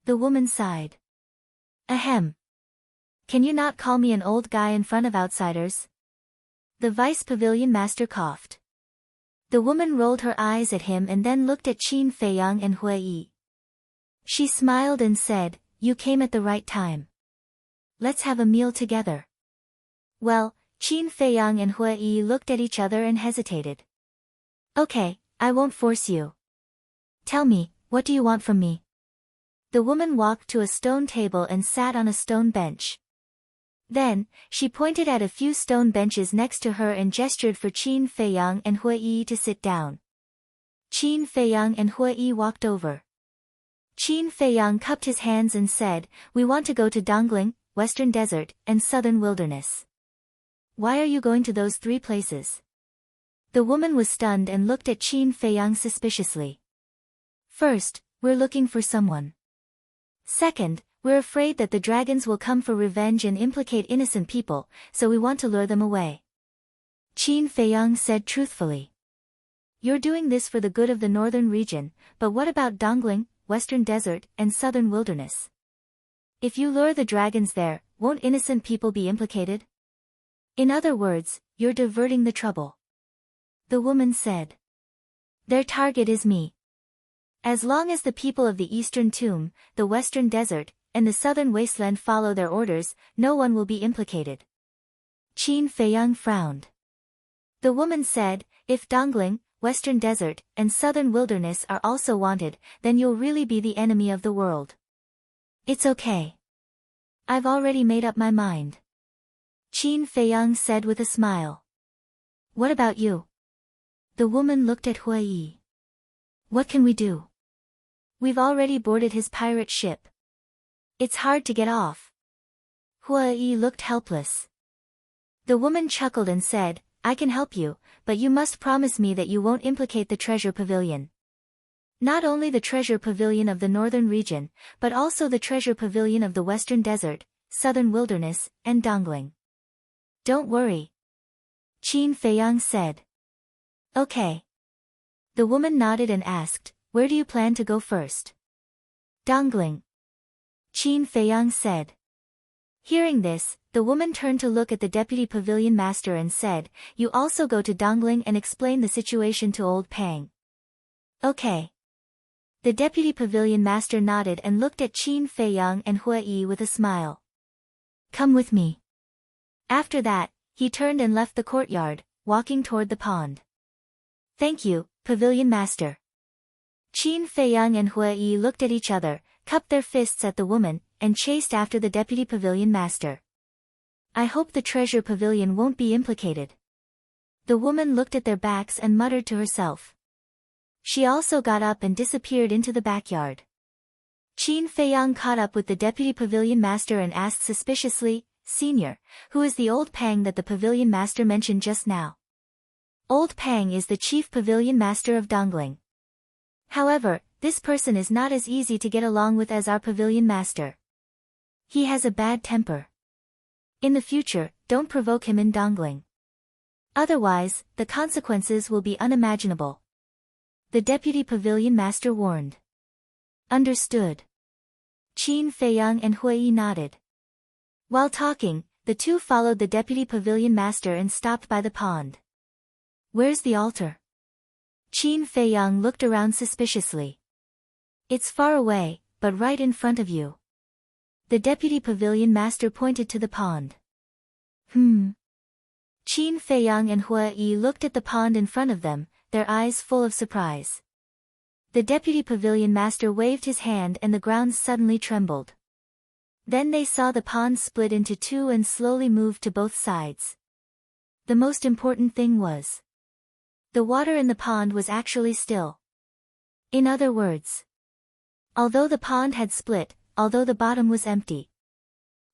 The woman sighed. Ahem. Can you not call me an old guy in front of outsiders? The vice pavilion master coughed. The woman rolled her eyes at him and then looked at Qin Feiyang and Hui. She smiled and said, you came at the right time. Let's have a meal together. Well, Qin Feiyang and Hui looked at each other and hesitated. Okay, I won't force you. Tell me, what do you want from me? The woman walked to a stone table and sat on a stone bench. Then, she pointed at a few stone benches next to her and gestured for Qin Feiyang and Hui to sit down. Qin Feiyang and Hui walked over. Qin Feiyang cupped his hands and said, we want to go to Dongling, Western Desert, and Southern Wilderness. Why are you going to those 3 places? The woman was stunned and looked at Qin Feiyang suspiciously. First, we're looking for someone. Second, we're afraid that the dragons will come for revenge and implicate innocent people, so we want to lure them away. Qin Feiyang said truthfully. You're doing this for the good of the northern region, but what about Dongling, Western Desert, and Southern Wilderness? If you lure the dragons there, won't innocent people be implicated? In other words, you're diverting the trouble. The woman said. Their target is me. As long as the people of the Eastern Tomb, the Western Desert, and the Southern Wasteland follow their orders, no one will be implicated. Qin Feiyang frowned. The woman said, if Dongling, Western Desert, and Southern Wilderness are also wanted, then you'll really be the enemy of the world. It's okay. I've already made up my mind. Qin Feiyang said with a smile. What about you? The woman looked at Hui. What can we do? We've already boarded his pirate ship. It's hard to get off. Hui looked helpless. The woman chuckled and said, I can help you, but you must promise me that you won't implicate the treasure pavilion. Not only the treasure pavilion of the northern region, but also the treasure pavilion of the Western Desert, Southern Wilderness, and Dongling. Don't worry, Qin Feiyang said. Okay. The woman nodded and asked, where do you plan to go first? Dongling. Qin Feiyang said. Hearing this, the woman turned to look at the deputy pavilion master and said, you also go to Dongling and explain the situation to old Pang. Okay. The deputy pavilion master nodded and looked at Qin Feiyang and Hua Yi with a smile. Come with me. After that, he turned and left the courtyard, walking toward the pond. Thank you, pavilion master. Qin Feiyang and Hua Yi looked at each other, cupped their fists at the woman, and chased after the deputy pavilion master. I hope the treasure pavilion won't be implicated. The woman looked at their backs and muttered to herself. She also got up and disappeared into the backyard. Qin Feiyang caught up with the deputy pavilion master and asked suspiciously, Senior, who is the old Pang that the pavilion master mentioned just now? Old Pang is the chief pavilion master of Dongling. However, this person is not as easy to get along with as our pavilion master. He has a bad temper. In the future, don't provoke him in Dongling. Otherwise, the consequences will be unimaginable. The deputy pavilion master warned. Understood. Qin Feiyang and Hua Yi nodded. While talking, the two followed the deputy pavilion master and stopped by the pond. Where's the altar? Qin Feiyang looked around suspiciously. It's far away, but right in front of you. The deputy pavilion master pointed to the pond. Qin Feiyang and Hua Yi looked at the pond in front of them, their eyes full of surprise. The deputy pavilion master waved his hand and the ground suddenly trembled. Then they saw the pond split into two and slowly move to both sides. The most important thing was, the water in the pond was actually still. In other words, although the pond had split, although the bottom was empty,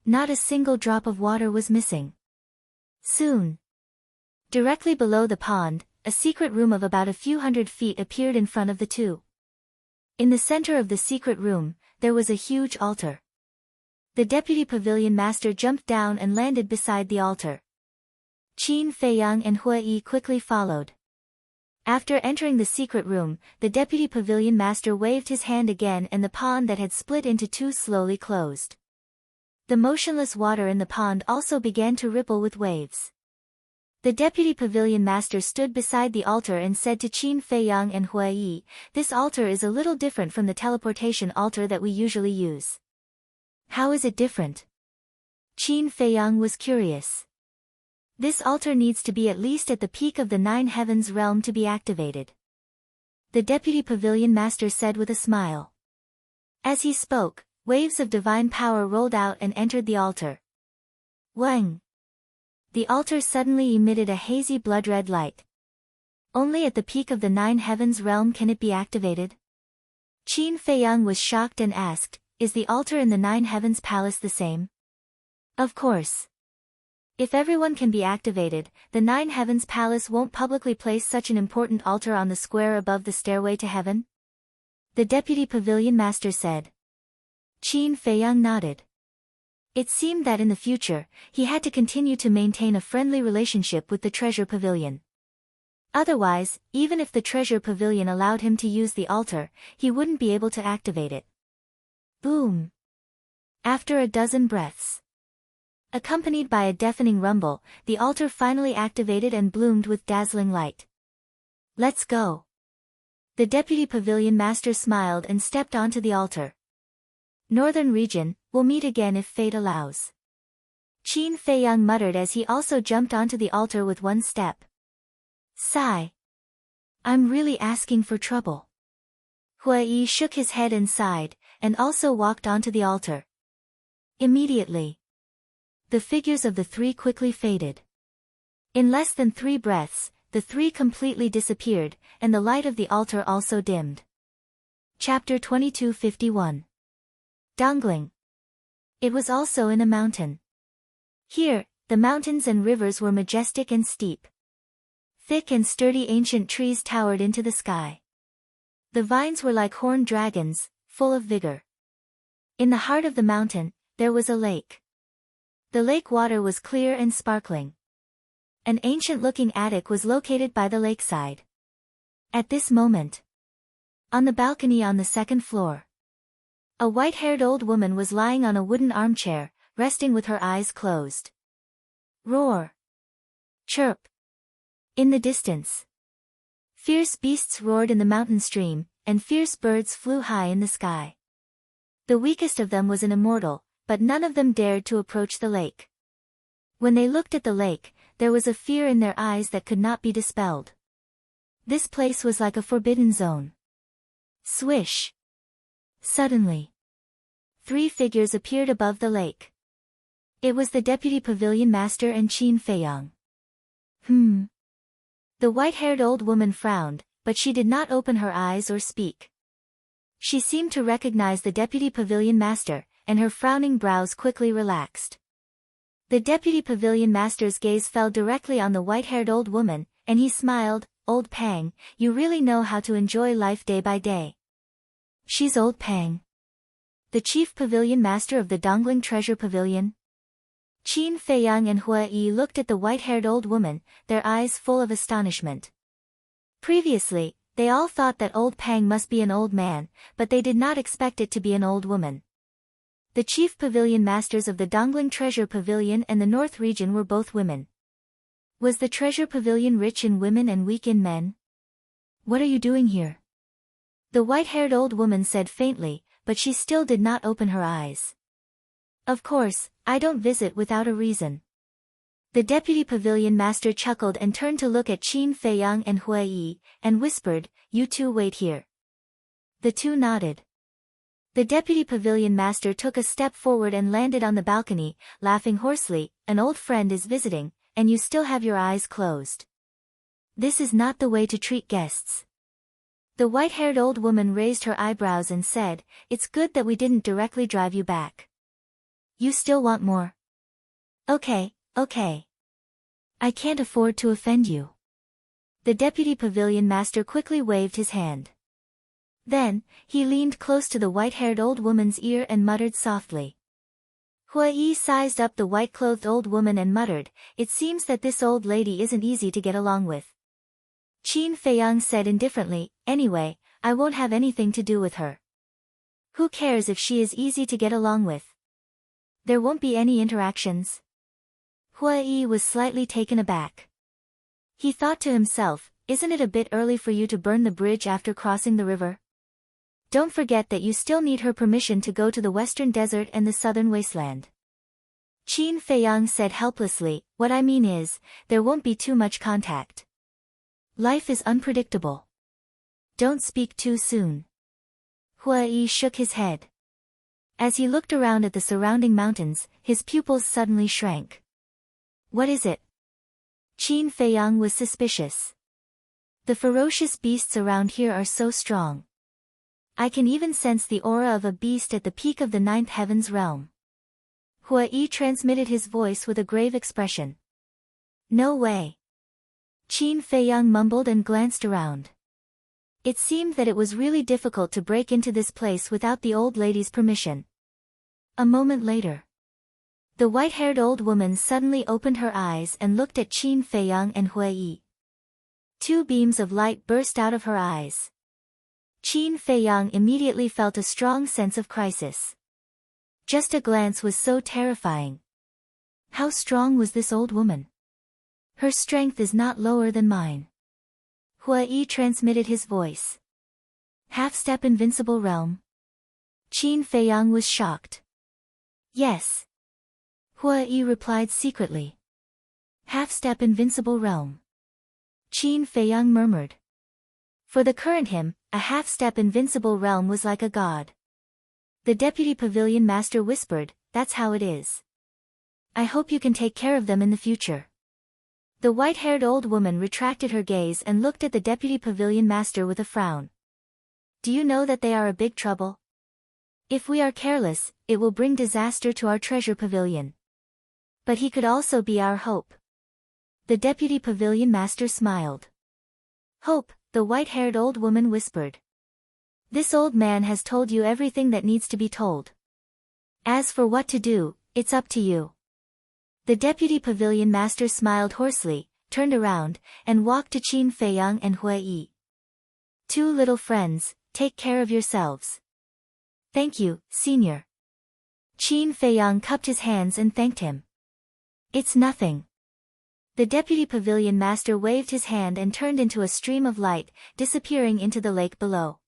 not a single drop of water was missing. Soon, directly below the pond, a secret room of about a few hundred feet appeared in front of the two. In the center of the secret room, there was a huge altar. The deputy pavilion master jumped down and landed beside the altar. Qin Feiyang and Hua Yi quickly followed. After entering the secret room, the deputy pavilion master waved his hand again and the pond that had split into two slowly closed. The motionless water in the pond also began to ripple with waves. The deputy pavilion master stood beside the altar and said to Qin Feiyang and Hua Yi, this altar is a little different from the teleportation altar that we usually use. How is it different? Qin Feiyang was curious. This altar needs to be at least at the peak of the Nine Heavens realm to be activated. The deputy pavilion master said with a smile. As he spoke, waves of divine power rolled out and entered the altar. Wang! The altar suddenly emitted a hazy blood-red light. Only at the peak of the Nine Heavens realm can it be activated? Qin Feiyang was shocked and asked, is the altar in the Nine Heavens Palace the same? Of course. If everyone can be activated, the Nine Heavens Palace won't publicly place such an important altar on the square above the stairway to heaven? The deputy pavilion master said. Qin Feiyang nodded. It seemed that in the future, he had to continue to maintain a friendly relationship with the treasure pavilion. Otherwise, even if the treasure pavilion allowed him to use the altar, he wouldn't be able to activate it. Boom! After a dozen breaths, accompanied by a deafening rumble, the altar finally activated and bloomed with dazzling light. Let's go! The deputy pavilion master smiled and stepped onto the altar. Northern region, we'll meet again if fate allows. Qin Feiyang muttered as he also jumped onto the altar with one step. Sigh. I'm really asking for trouble. Hua Yi shook his head and sighed, and also walked onto the altar. Immediately, the figures of the three quickly faded. In less than 3 breaths, the three completely disappeared, and the light of the altar also dimmed. Chapter 2251. Dongling. It was also in a mountain. Here, the mountains and rivers were majestic and steep. Thick and sturdy ancient trees towered into the sky. The vines were like horned dragons, full of vigor. In the heart of the mountain, there was a lake. The lake water was clear and sparkling. An ancient-looking attic was located by the lakeside. At this moment, on the balcony on the second floor, a white-haired old woman was lying on a wooden armchair, resting with her eyes closed. Roar! Chirp! In the distance, fierce beasts roared in the mountain stream, and fierce birds flew high in the sky. The weakest of them was an immortal, but none of them dared to approach the lake. When they looked at the lake, there was a fear in their eyes that could not be dispelled. This place was like a forbidden zone. Swish! Suddenly, 3 figures appeared above the lake. It was the deputy pavilion master and Qin Feiyang. The white-haired old woman frowned, but she did not open her eyes or speak. She seemed to recognize the deputy pavilion master, and her frowning brows quickly relaxed. The deputy pavilion master's gaze fell directly on the white-haired old woman, and he smiled. Old Pang, you really know how to enjoy life day by day. She's Old Pang, the chief pavilion master of the Dongling Treasure Pavilion. Qin Feiyang and Hua Yi looked at the white-haired old woman, their eyes full of astonishment. Previously, they all thought that Old Pang must be an old man, but they did not expect it to be an old woman. The chief pavilion masters of the Dongling Treasure Pavilion and the North region were both women. Was the Treasure Pavilion rich in women and weak in men? What are you doing here? The white-haired old woman said faintly, but she still did not open her eyes. Of course, I don't visit without a reason. The deputy pavilion master chuckled and turned to look at Qin Feiyang and Hua Yi, and whispered, "You two wait here." The two nodded. The deputy pavilion master took a step forward and landed on the balcony, laughing hoarsely. "An old friend is visiting, and you still have your eyes closed. This is not the way to treat guests." The white-haired old woman raised her eyebrows and said, "It's good that we didn't directly drive you back. You still want more? Okay. I can't afford to offend you." The deputy pavilion master quickly waved his hand. Then, he leaned close to the white-haired old woman's ear and muttered softly. Hua Yi sized up the white-clothed old woman and muttered, "It seems that this old lady isn't easy to get along with." Qin Feiyang said indifferently, "Anyway, I won't have anything to do with her. Who cares if she is easy to get along with? There won't be any interactions." Hua Yi was slightly taken aback. He thought to himself, "Isn't it a bit early for you to burn the bridge after crossing the river? Don't forget that you still need her permission to go to the western desert and the southern wasteland." Qin Feiyang said helplessly, "What I mean is, there won't be too much contact. Life is unpredictable. Don't speak too soon." Hua Yi shook his head. As he looked around at the surrounding mountains, his pupils suddenly shrank. "What is it?" Qin Feiyang was suspicious. "The ferocious beasts around here are so strong. I can even sense the aura of a beast at the peak of the 9th heaven's realm." Hua Yi transmitted his voice with a grave expression. "No way." Qin Feiyang mumbled and glanced around. It seemed that it was really difficult to break into this place without the old lady's permission. A moment later, the white-haired old woman suddenly opened her eyes and looked at Qin Feiyang and Hua Yi. 2 beams of light burst out of her eyes. Qin Feiyang immediately felt a strong sense of crisis. Just a glance was so terrifying. How strong was this old woman? Her strength is not lower than mine. Hua Yi transmitted his voice. "Half-step invincible realm?" Qin Feiyang was shocked. "Yes." Hua Yi replied secretly. "Half-step invincible realm." Qin Feiyang murmured. For the current him, a half-step invincible realm was like a god. The deputy pavilion master whispered, "That's how it is. I hope you can take care of them in the future." The white-haired old woman retracted her gaze and looked at the deputy pavilion master with a frown. "Do you know that they are a big trouble? If we are careless, it will bring disaster to our treasure pavilion. But he could also be our hope." The deputy pavilion master smiled. "Hope," the white-haired old woman whispered. "This old man has told you everything that needs to be told. As for what to do, it's up to you." The deputy pavilion master smiled hoarsely, turned around, and walked to Qin Feiyang and Hui Yi. "Two little friends, take care of yourselves." "Thank you, senior." Qin Feiyang cupped his hands and thanked him. "It's nothing." The deputy pavilion master waved his hand and turned into a stream of light, disappearing into the lake below.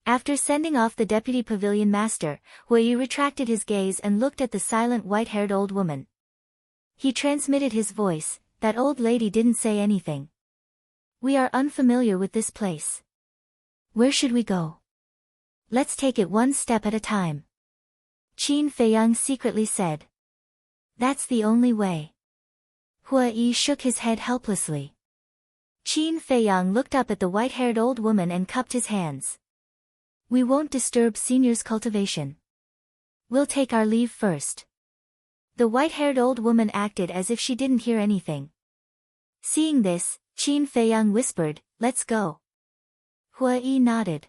After sending off the deputy pavilion master, Hui Yi retracted his gaze and looked at the silent white-haired old woman. He transmitted his voice. That old lady didn't say anything. "We are unfamiliar with this place. Where should we go?" "Let's take it one step at a time," Qin Feiyang secretly said. "That's the only way." Hui Yi shook his head helplessly. Qin Feiyang looked up at the white-haired old woman and cupped his hands. "We won't disturb senior's cultivation. We'll take our leave first." The white-haired old woman acted as if she didn't hear anything. Seeing this, Qin Feiyang whispered, "Let's go." Hui Yi nodded.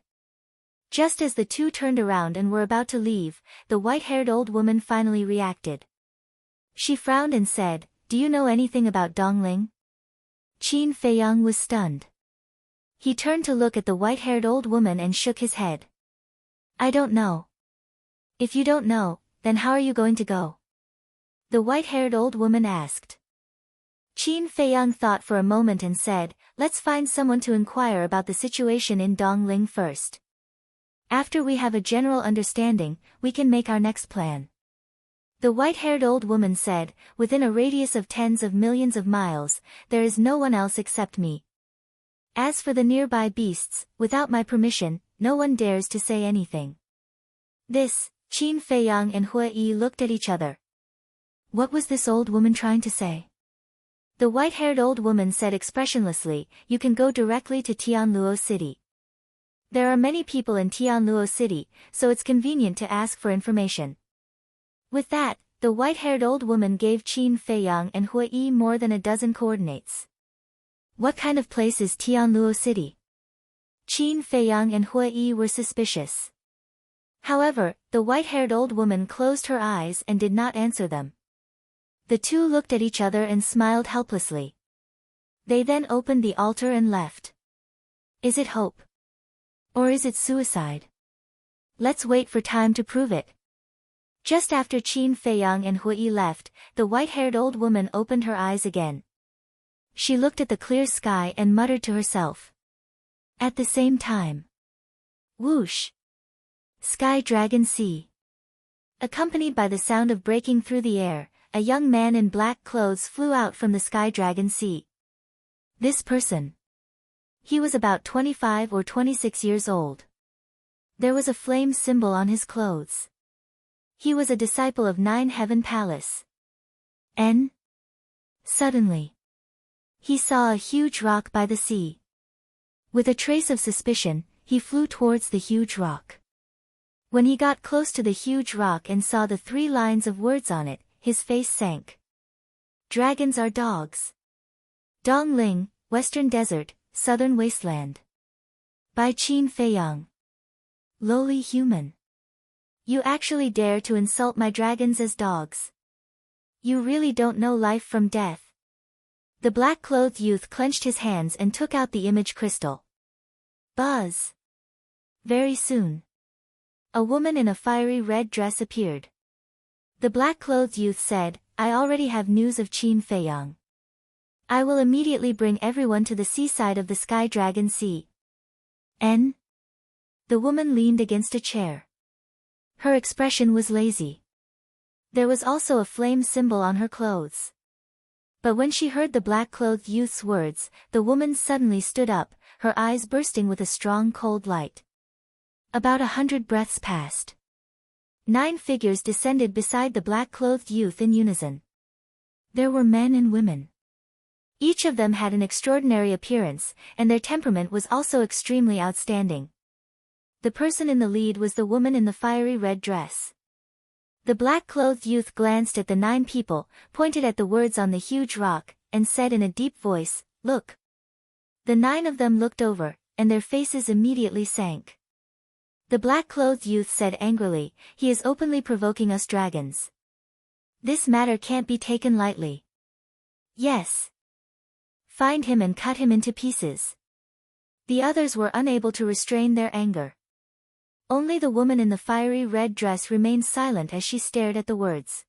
Just as the two turned around and were about to leave, the white-haired old woman finally reacted. She frowned and said, "Do you know anything about Dongling?" Qin Feiyang was stunned. He turned to look at the white-haired old woman and shook his head. "I don't know." "If you don't know, then how are you going to go?" the white-haired old woman asked. Qin Feiyang thought for a moment and said, "Let's find someone to inquire about the situation in Dongling first. After we have a general understanding, we can make our next plan." The white-haired old woman said, "Within a radius of tens of millions of miles, there is no one else except me. As for the nearby beasts, without my permission, no one dares to say anything." This, Qin Feiyang and Hui Yi looked at each other. What was this old woman trying to say? The white-haired old woman said expressionlessly, "You can go directly to Tianluo City. There are many people in Tianluo City, so it's convenient to ask for information." With that, the white-haired old woman gave Qin Feiyang and Hui Yi more than a dozen coordinates. "What kind of place is Tianluo City?" Qin Feiyang and Hui Yi were suspicious. However, the white-haired old woman closed her eyes and did not answer them. The two looked at each other and smiled helplessly. They then opened the altar and left. Is it hope? Or is it suicide? Let's wait for time to prove it. Just after Qin Feiyang and Hui Yi left, the white-haired old woman opened her eyes again. She looked at the clear sky and muttered to herself. At the same time. Whoosh! Sky Dragon Sea. Accompanied by the sound of breaking through the air, a young man in black clothes flew out from the Sky Dragon Sea. This person. He was about 25 or 26 years old. There was a flame symbol on his clothes. He was a disciple of Nine Heaven Palace. Suddenly, he saw a huge rock by the sea. With a trace of suspicion, he flew towards the huge rock. When he got close to the huge rock and saw the 3 lines of words on it, his face sank. Dragons are dogs. Dongling, Western Desert, Southern Wasteland. By Qin Feiyang. Lowly human. You actually dare to insult my dragons as dogs. You really don't know life from death. The black-clothed youth clenched his hands and took out the image crystal. Buzz. Very soon. A woman in a fiery red dress appeared. The black-clothed youth said, "I already have news of Qin Feiyang. I will immediately bring everyone to the seaside of the Sky Dragon Sea." The woman leaned against a chair. Her expression was lazy. There was also a flame symbol on her clothes. But when she heard the black-clothed youth's words, the woman suddenly stood up, her eyes bursting with a strong cold light. About 100 breaths passed. 9 figures descended beside the black-clothed youth in unison. There were men and women. Each of them had an extraordinary appearance, and their temperament was also extremely outstanding. The person in the lead was the woman in the fiery red dress. The black-clothed youth glanced at the 9 people, pointed at the words on the huge rock, and said in a deep voice, "Look." The 9 of them looked over, and their faces immediately sank. The black-clothed youth said angrily, "He is openly provoking us dragons. This matter can't be taken lightly." "Yes. find him and cut him into pieces. The others were unable to restrain their anger. Only the woman in the fiery red dress remained silent as she stared at the words.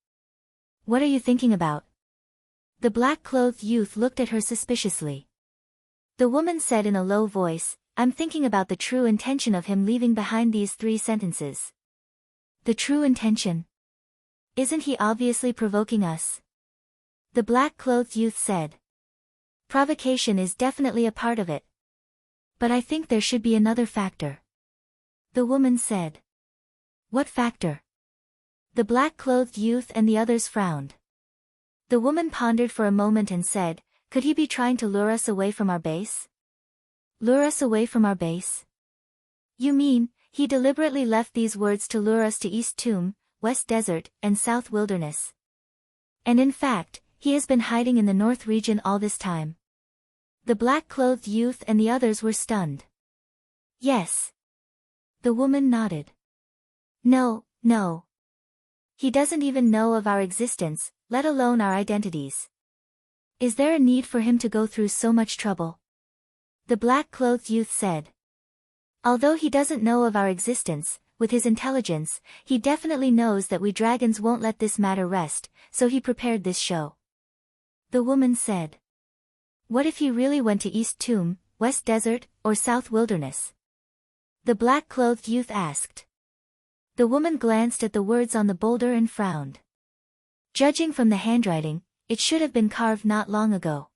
"What are you thinking about?" The black-clothed youth looked at her suspiciously. The woman said in a low voice, "I'm thinking about the true intention of him leaving behind these 3 sentences." "The true intention? Isn't he obviously provoking us?" The black-clothed youth said. "Provocation is definitely a part of it. But I think there should be another factor." The woman said. "What factor?" The black-clothed youth and the others frowned. The woman pondered for a moment and said, "Could he be trying to lure us away from our base?" "Lure us away from our base? You mean, he deliberately left these words to lure us to East Tomb, West Desert, and South Wilderness? And in fact, he has been hiding in the North region all this time?" The black-clothed youth and the others were stunned. "Yes." The woman nodded. No. He doesn't even know of our existence, let alone our identities. Is there a need for him to go through so much trouble?" The black-clothed youth said. "Although he doesn't know of our existence, with his intelligence, he definitely knows that we dragons won't let this matter rest, so he prepared this show." The woman said. "What if he really went to East Tomb, West Desert, or South Wilderness?" The black-clothed youth asked. The woman glanced at the words on the boulder and frowned. Judging from the handwriting, it should have been carved not long ago.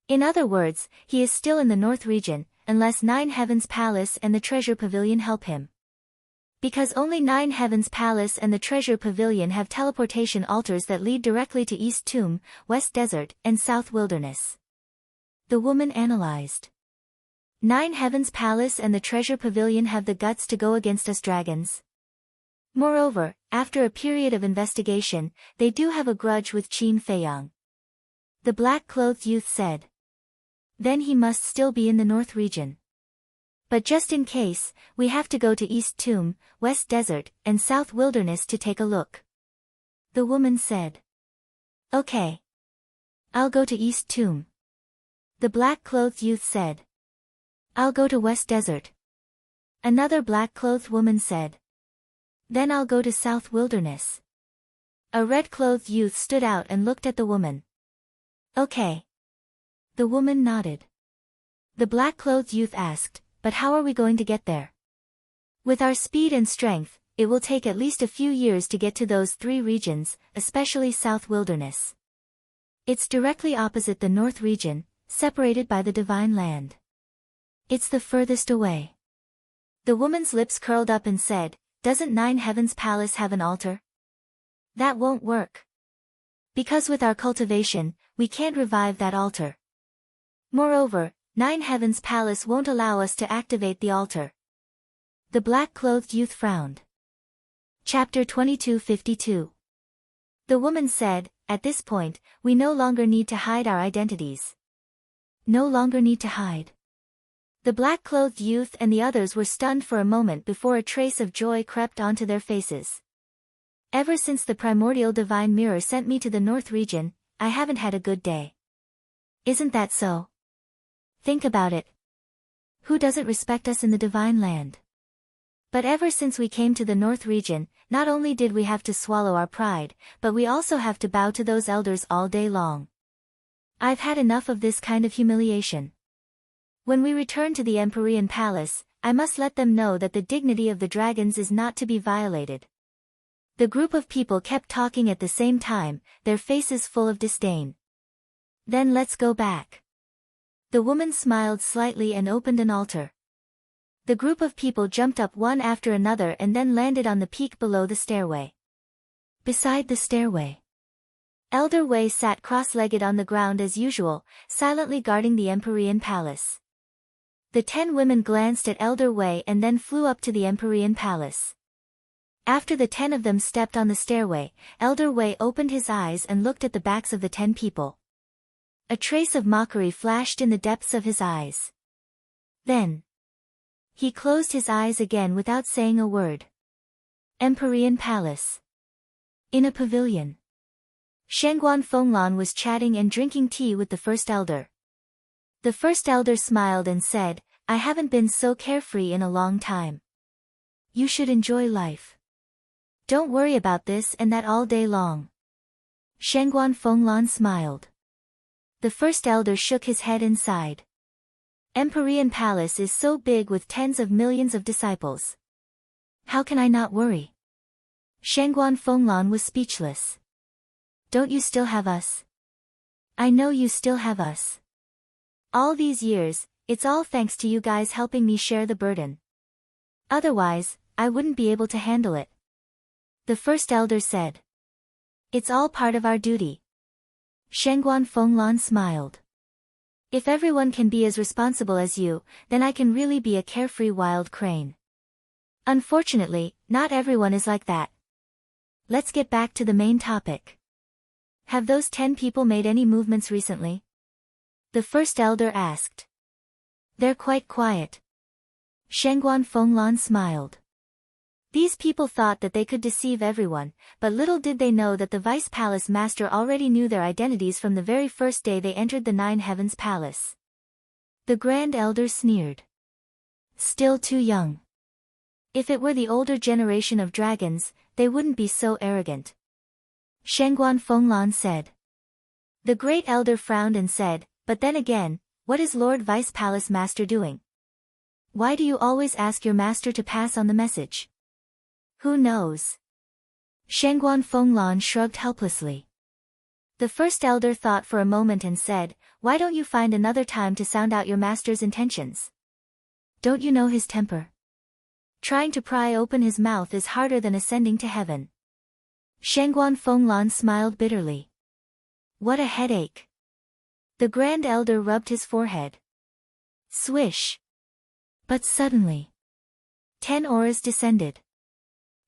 In other words, he is still in the North region, unless 9 Heavens Palace and the Treasure Pavilion help him. Because only 9 Heavens Palace and the Treasure Pavilion have teleportation altars that lead directly to East Tomb, West Desert, and South Wilderness. The woman analyzed. 9 Heavens Palace and the Treasure Pavilion have the guts to go against us dragons. Moreover, after a period of investigation, they do have a grudge with Qin Feiyang. The black-clothed youth said. Then he must still be in the North region. But just in case, we have to go to East Tomb, West Desert, and South Wilderness to take a look. The woman said. Okay. I'll go to East Tomb. The black-clothed youth said. I'll go to West Desert. Another black-clothed woman said. Then I'll go to South Wilderness. A red-clothed youth stood out and looked at the woman. Okay. The woman nodded. The black-clothed youth asked, but how are we going to get there? With our speed and strength, it will take at least a few years to get to those 3 regions, especially South Wilderness. It's directly opposite the North region, separated by the Divine Land. It's the furthest away. The woman's lips curled up and said, Doesn't 9 Heavens Palace have an altar? That won't work. Because with our cultivation, we can't revive that altar. Moreover, 9 Heavens Palace won't allow us to activate the altar. The black-clothed youth frowned. Chapter 2252. The woman said, At this point, we no longer need to hide our identities. No longer need to hide. The black-clothed youth and the others were stunned for a moment before a trace of joy crept onto their faces. Ever since the primordial divine mirror sent me to the North region, I haven't had a good day. Isn't that so? Think about it. Who doesn't respect us in the Divine Land? But ever since we came to the North region, not only did we have to swallow our pride, but we also have to bow to those elders all day long. I've had enough of this kind of humiliation. When we return to the Empyrean Palace, I must let them know that the dignity of the dragons is not to be violated. The group of people kept talking at the same time, their faces full of disdain. Then let's go back. The woman smiled slightly and opened an altar. The group of people jumped up one after another and then landed on the peak below the stairway. Beside the stairway, Elder Wei sat cross-legged on the ground as usual, silently guarding the Empyrean Palace. The 10 women glanced at Elder Wei and then flew up to the Empyrean Palace. After the 10 of them stepped on the stairway, Elder Wei opened his eyes and looked at the backs of the 10 people. A trace of mockery flashed in the depths of his eyes. Then he closed his eyes again without saying a word. Empyrean Palace. In a pavilion. Shengguan Fenglan was chatting and drinking tea with the first elder. The first elder smiled and said, I haven't been so carefree in a long time. You should enjoy life. Don't worry about this and that all day long. Shangguan Fenglan smiled. The first elder shook his head and sighed. Empyrean Palace is so big with tens of millions of disciples. How can I not worry? Shangguan Fenglan was speechless. Don't you still have us? I know you still have us. All these years, it's all thanks to you guys helping me share the burden. Otherwise, I wouldn't be able to handle it. The first elder said. It's all part of our duty. Shangguan Fenglan smiled. If everyone can be as responsible as you, then I can really be a carefree wild crane. Unfortunately, not everyone is like that. Let's get back to the main topic. Have those 10 people made any movements recently? The first elder asked. They're quite quiet. Shangguan Fenglan smiled. These people thought that they could deceive everyone, but little did they know that the Vice Palace Master already knew their identities from the very first day they entered the Nine Heavens Palace. The Grand Elder sneered. Still too young. If it were the older generation of dragons, they wouldn't be so arrogant. Shangguan Fenglan said. The Great Elder frowned and said, but then again, what is Lord Vice Palace Master doing? Why do you always ask your master to pass on the message? Who knows? Shangguan Fenglan shrugged helplessly. The first elder thought for a moment and said, why don't you find another time to sound out your master's intentions? Don't you know his temper? Trying to pry open his mouth is harder than ascending to heaven. Shangguan Fenglan smiled bitterly. What a headache. The Grand Elder rubbed his forehead. Swish. But suddenly, 10 auras descended.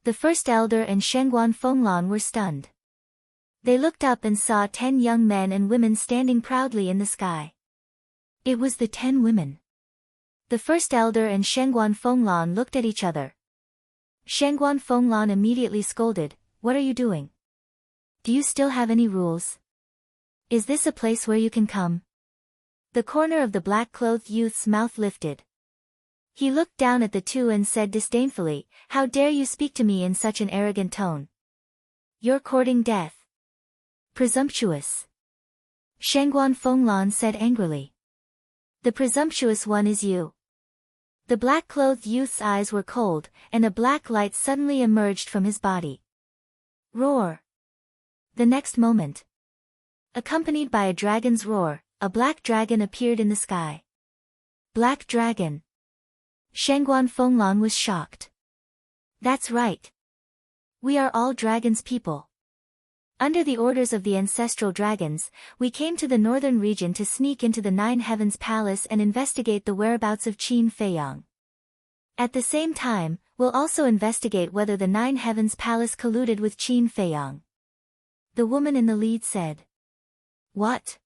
The first elder and Shangguan Fenglan were stunned. They looked up and saw 10 young men and women standing proudly in the sky. It was the 10 women. The first elder and Shangguan Fenglan looked at each other. Shangguan Fenglan immediately scolded, what are you doing? Do you still have any rules? Is this a place where you can come? The corner of the black-clothed youth's mouth lifted. He looked down at the two and said disdainfully, how dare you speak to me in such an arrogant tone? You're courting death. Presumptuous. Shangguan Fenglan said angrily. The presumptuous one is you. The black-clothed youth's eyes were cold, and a black light suddenly emerged from his body. Roar. The next moment, accompanied by a dragon's roar, a black dragon appeared in the sky. Black dragon. Shangguan Fenglan was shocked. That's right. We are all dragons people. Under the orders of the ancestral dragons, we came to the northern region to sneak into the Nine Heavens Palace and investigate the whereabouts of Qin Feiyang. At the same time, we'll also investigate whether the Nine Heavens Palace colluded with Qin Feiyang. The woman in the lead said. What?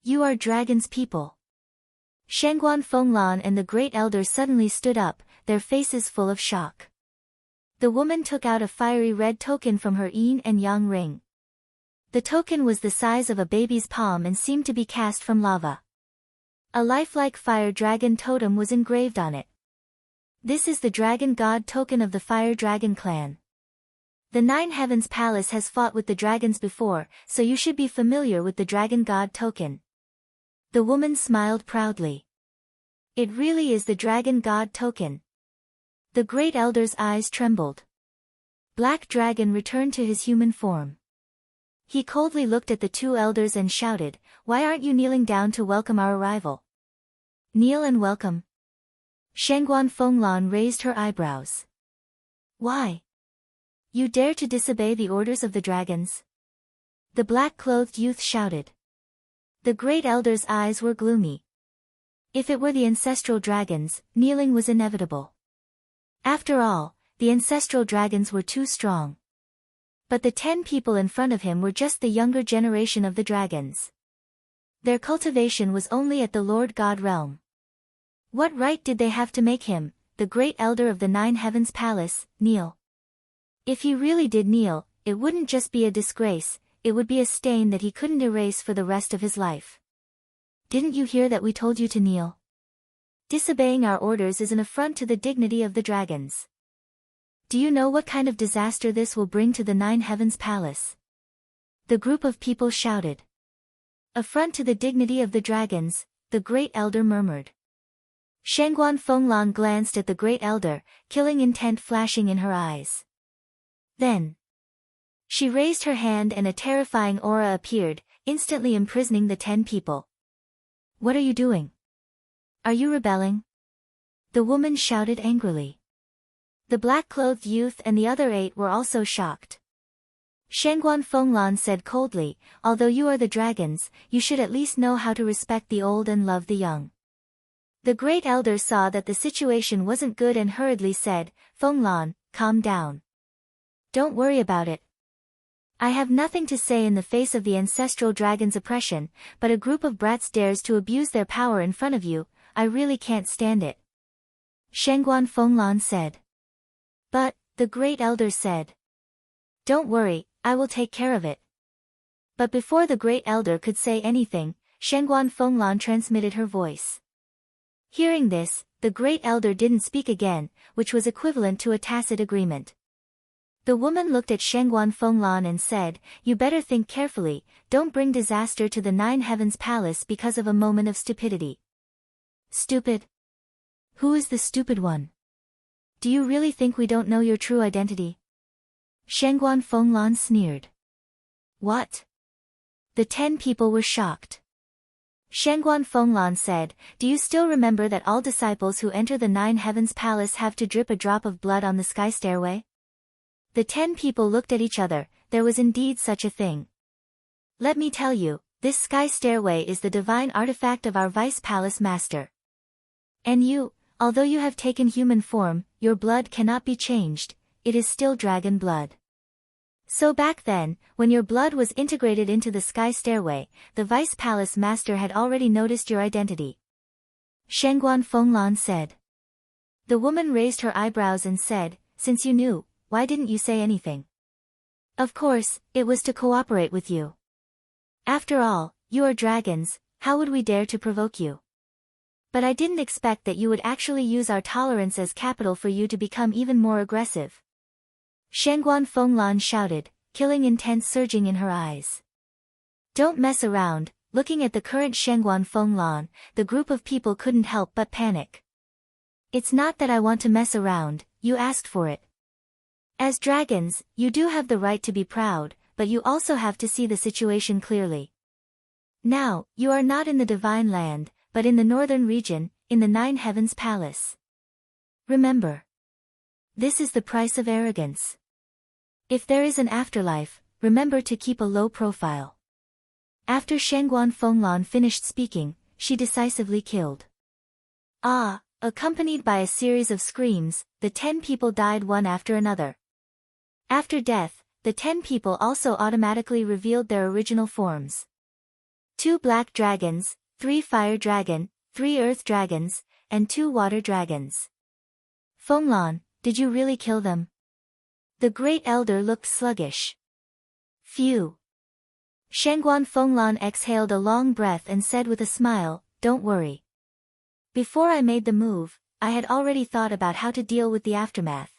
You are dragons people. Shangguan Fenglan and the Great Elder suddenly stood up, their faces full of shock. The woman took out a fiery red token from her yin and yang ring. The token was the size of a baby's palm and seemed to be cast from lava. A lifelike fire dragon totem was engraved on it. This is the dragon god token of the Fire Dragon clan. The Nine Heavens Palace has fought with the dragons before, so you should be familiar with the dragon god token. The woman smiled proudly. It really is the dragon god token. The Great Elder's eyes trembled. Black Dragon returned to his human form. He coldly looked at the two elders and shouted, why aren't you kneeling down to welcome our arrival? Kneel and welcome. Shangguan Fenglan raised her eyebrows. Why? You dare to disobey the orders of the dragons? The black-clothed youth shouted. The Great Elder's eyes were gloomy. If it were the ancestral dragons, kneeling was inevitable. After all, the ancestral dragons were too strong. But the 10 people in front of him were just the younger generation of the dragons. Their cultivation was only at the Lord God realm. What right did they have to make him, the Great Elder of the Nine Heavens Palace, kneel? If he really did kneel, it wouldn't just be a disgrace, it would be a stain that he couldn't erase for the rest of his life. Didn't you hear that we told you to kneel? Disobeying our orders is an affront to the dignity of the dragons. Do you know what kind of disaster this will bring to the Nine Heavens Palace? The group of people shouted. Affront to the dignity of the dragons, the Great Elder murmured. Shangguan Fenglan glanced at the Great Elder, killing intent flashing in her eyes. Then she raised her hand and a terrifying aura appeared, instantly imprisoning the 10 people. What are you doing? Are you rebelling? The woman shouted angrily. The black-clothed youth and the other 8 were also shocked. Shangguan Fenglan said coldly, although you are the dragons, you should at least know how to respect the old and love the young. The Great Elder saw that the situation wasn't good and hurriedly said, Fenglan, calm down. Don't worry about it. I have nothing to say in the face of the ancestral dragon's oppression, but a group of brats dares to abuse their power in front of you, I really can't stand it. Shangguan Fenglan said. But, the Great Elder said. Don't worry, I will take care of it. But before the Great Elder could say anything, Shangguan Fenglan transmitted her voice. Hearing this, the Great Elder didn't speak again, which was equivalent to a tacit agreement. The woman looked at Shangguan Fenglan and said, you better think carefully, don't bring disaster to the Nine Heavens Palace because of a moment of stupidity. Stupid? Who is the stupid one? Do you really think we don't know your true identity? Shangguan Fenglan sneered. What? The 10 people were shocked. Shangguan Fenglan said, do you still remember that all disciples who enter the Nine Heavens Palace have to drip a drop of blood on the sky stairway? The 10 people looked at each other, there was indeed such a thing. Let me tell you, this sky stairway is the divine artifact of our Vice Palace Master. And you, although you have taken human form, your blood cannot be changed, it is still dragon blood. So back then, when your blood was integrated into the sky stairway, the Vice Palace Master had already noticed your identity. Shangguan Fenglan said. The woman raised her eyebrows and said, since you knew, why didn't you say anything? Of course, it was to cooperate with you. After all, you are dragons, how would we dare to provoke you? But I didn't expect that you would actually use our tolerance as capital for you to become even more aggressive. Shangguan Fenglan shouted, killing intent surging in her eyes. Don't mess around. Looking at the current Shangguan Fenglan, the group of people couldn't help but panic. It's not that I want to mess around, you asked for it. As dragons, you do have the right to be proud, but you also have to see the situation clearly. Now, you are not in the Divine Land, but in the northern region, in the Nine Heavens Palace. Remember. This is the price of arrogance. If there is an afterlife, remember to keep a low profile. After Shangguan Fenglan finished speaking, she decisively killed. Accompanied by a series of screams, the 10 people died one after another. After death, the 10 people also automatically revealed their original forms. 2 black dragons, 3 fire dragon, 3 earth dragons, and 2 water dragons. Fenglan, did you really kill them? The Great Elder looked sluggish. Phew. Shangguan Fenglan exhaled a long breath and said with a smile, don't worry. Before I made the move, I had already thought about how to deal with the aftermath.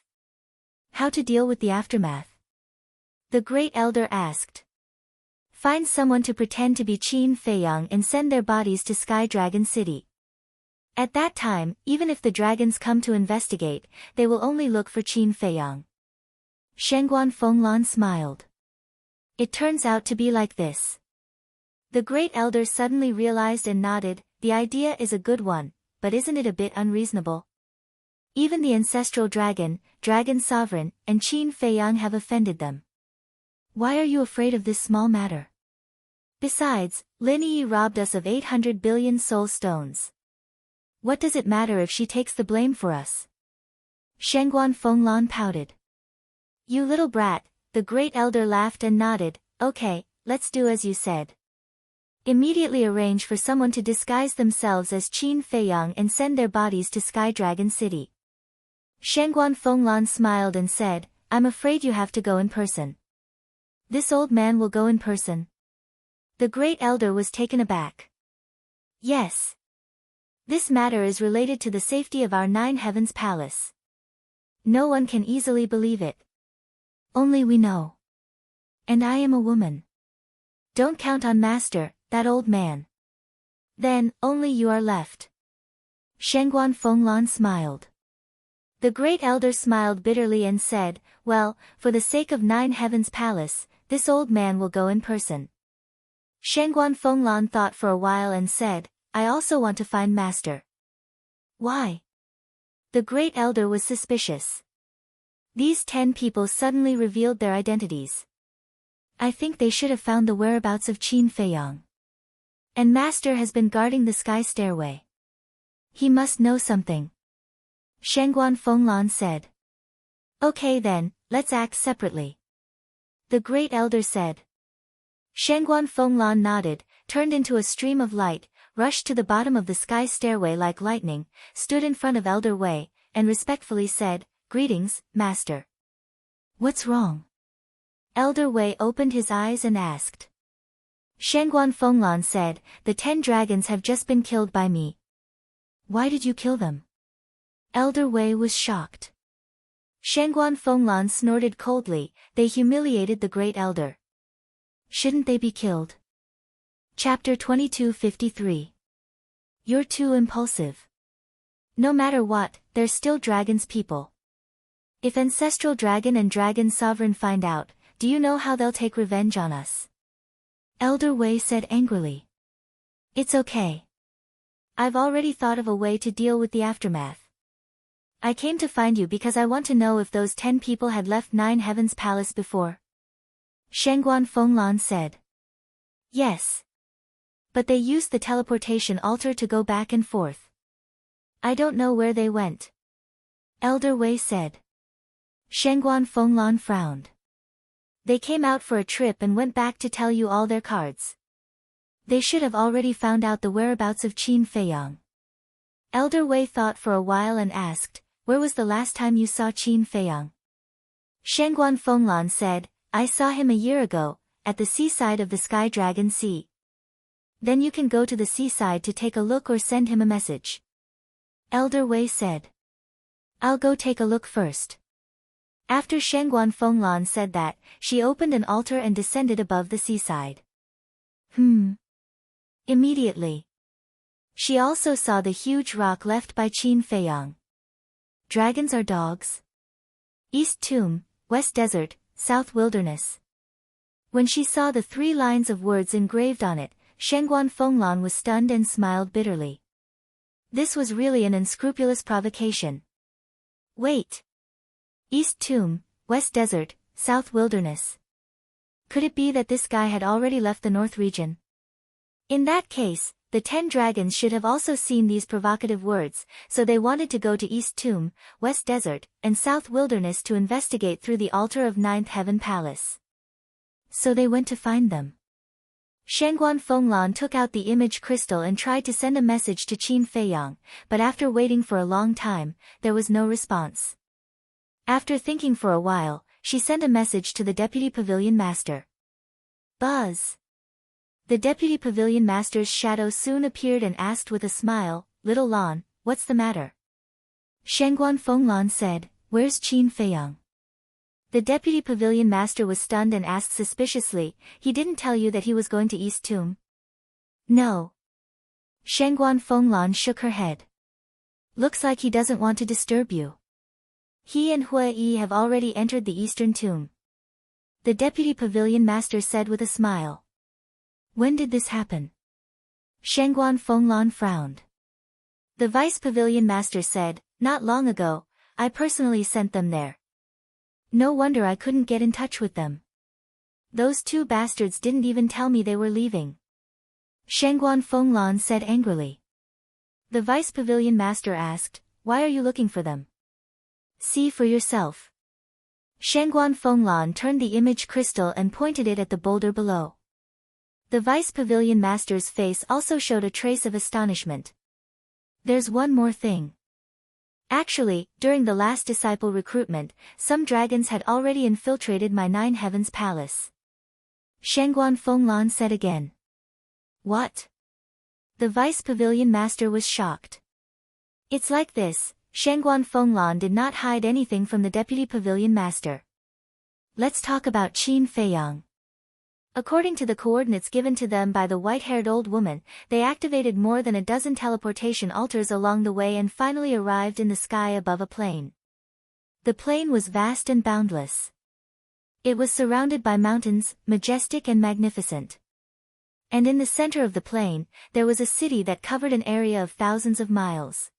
How to deal with the aftermath? The Great Elder asked. Find someone to pretend to be Qin Feiyang and send their bodies to Sky Dragon City. At that time, even if the dragons come to investigate, they will only look for Qin Feiyang. Shangguan Fenglan smiled. It turns out to be like this. The Great Elder suddenly realized and nodded, the idea is a good one, but isn't it a bit unreasonable? Even the ancestral dragon, Dragon Sovereign, and Qin Feiyang have offended them. Why are you afraid of this small matter? Besides, Lin Yi robbed us of 800 billion soul stones. What does it matter if she takes the blame for us? Shangguan Fenglan pouted. You little brat, the Great Elder laughed and nodded, okay, let's do as you said. Immediately arrange for someone to disguise themselves as Qin Feiyang and send their bodies to Sky Dragon City. Shangguan Fenglan smiled and said, I'm afraid you have to go in person. This old man will go in person. The Great Elder was taken aback. Yes. This matter is related to the safety of our Nine Heavens Palace. No one can easily believe it. Only we know. And I am a woman. Don't count on Master, that old man. Then, only you are left. Shengguan Fenglan smiled. The great elder smiled bitterly and said, well, for the sake of Nine Heavens Palace, this old man will go in person. Shengguan Fenglan thought for a while and said, I also want to find Master. Why? The great elder was suspicious. These 10 people suddenly revealed their identities. I think they should have found the whereabouts of Qin Feiyang. And Master has been guarding the sky stairway. He must know something. Shengguan Fenglan said. Okay then, let's act separately. The great elder said. Shengguan Fenglan nodded, turned into a stream of light, rushed to the bottom of the sky stairway like lightning, stood in front of Elder Wei, and respectfully said, Greetings, Master. What's wrong? Elder Wei opened his eyes and asked. Shengguan Fenglan said, the 10 dragons have just been killed by me. Why did you kill them? Elder Wei was shocked. Shengguan Fenglan snorted coldly, they humiliated the great elder. Shouldn't they be killed? Chapter 2253. You're too impulsive. No matter what, they're still dragons people. If Ancestral Dragon and Dragon Sovereign find out, do you know how they'll take revenge on us? Elder Wei said angrily. It's okay. I've already thought of a way to deal with the aftermath. I came to find you because I want to know if those 10 people had left Nine Heavens Palace before. Shengguan Fenglan said. Yes. But they used the teleportation altar to go back and forth. I don't know where they went. Elder Wei said. Shengguan Fenglan frowned. They came out for a trip and went back to tell you all their cards. They should have already found out the whereabouts of Qin Feiyang. Elder Wei thought for a while and asked, where was the last time you saw Qin Feiyang? Shengguan Fenglan said, I saw him a year ago, at the seaside of the Sky Dragon Sea. Then you can go to the seaside to take a look or send him a message. Elder Wei said. I'll go take a look first. After Shengguan Fenglan said that, she opened an altar and descended above the seaside. Immediately. She also saw the huge rock left by Qin Feiyang. Dragons are dogs. East Tomb, West Desert, South Wilderness. When she saw the 3 lines of words engraved on it, Shengguan Fenglan was stunned and smiled bitterly. This was really an unscrupulous provocation. Wait. East Tomb, West Desert, South Wilderness. Could it be that this guy had already left the North region? In that case, the 10 dragons should have also seen these provocative words, so they wanted to go to East Tomb, West Desert, and South Wilderness to investigate through the altar of Ninth Heaven Palace. So they went to find them. Shengguan Fenglan took out the image crystal and tried to send a message to Qin Feiyang, but after waiting for a long time, there was no response. After thinking for a while, she sent a message to the Deputy Pavilion Master. Buzz. The Deputy Pavilion Master's shadow soon appeared and asked with a smile, Little Lan, what's the matter? Shengguan Fenglan said, Where's Qin Feiyang? The Deputy Pavilion Master was stunned and asked suspiciously, he didn't tell you that he was going to East Tomb? No. Shengguan Fenglan shook her head. Looks like he doesn't want to disturb you. He and Hua Yi have already entered the Eastern Tomb. The Deputy Pavilion Master said with a smile. When did this happen? Shengguan Fenglan frowned. The Vice Pavilion Master said, Not long ago, I personally sent them there. No wonder I couldn't get in touch with them. Those 2 bastards didn't even tell me they were leaving. Shengguan Fenglan said angrily. The Vice Pavilion Master asked, Why are you looking for them? See for yourself. Shengguan Fenglan turned the image crystal and pointed it at the boulder below. The Vice Pavilion Master's face also showed a trace of astonishment. There's one more thing. Actually, during the last disciple recruitment, some dragons had already infiltrated my Nine Heavens Palace. Shengguan Fenglan said again. What? The vice pavilion master was shocked. It's like this, Shangguan Fenglan did not hide anything from the deputy pavilion master. Let's talk about Qin Feiyang. According to the coordinates given to them by the white-haired old woman, they activated more than a dozen teleportation altars along the way and finally arrived in the sky above a plain. The plain was vast and boundless. It was surrounded by mountains, majestic and magnificent. And in the center of the plain, there was a city that covered an area of thousands of miles.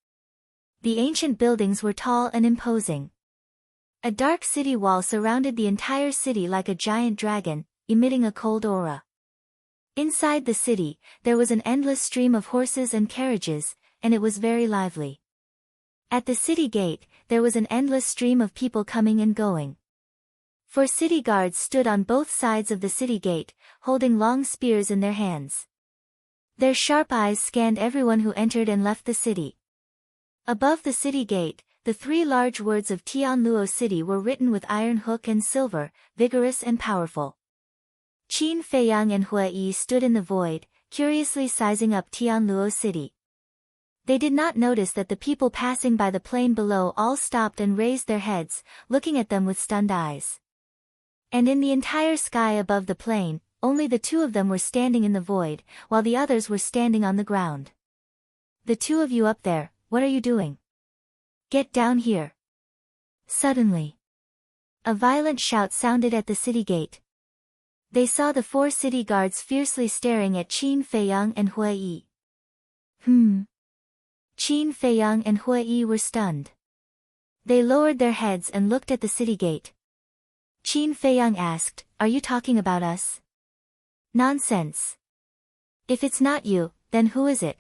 The ancient buildings were tall and imposing. A dark city wall surrounded the entire city like a giant dragon, emitting a cold aura. Inside the city, there was an endless stream of horses and carriages, and it was very lively. At the city gate, there was an endless stream of people coming and going. Four city guards stood on both sides of the city gate, holding long spears in their hands. Their sharp eyes scanned everyone who entered and left the city. Above the city gate, the three large words of Tianluo City were written with iron hook and silver, vigorous and powerful. Qin Feiyang and Hua Yi stood in the void, curiously sizing up Tianluo City. They did not notice that the people passing by the plain below all stopped and raised their heads, looking at them with stunned eyes. And in the entire sky above the plain, only the two of them were standing in the void, while the others were standing on the ground. The two of you up there, what are you doing? Get down here. Suddenly, a violent shout sounded at the city gate. They saw the four city guards fiercely staring at Qin Feiyang and Hua Yi. Qin Feiyang and Hua Yi were stunned. They lowered their heads and looked at the city gate. Qin Feiyang asked, "Are you talking about us?" "Nonsense. If it's not you, then who is it?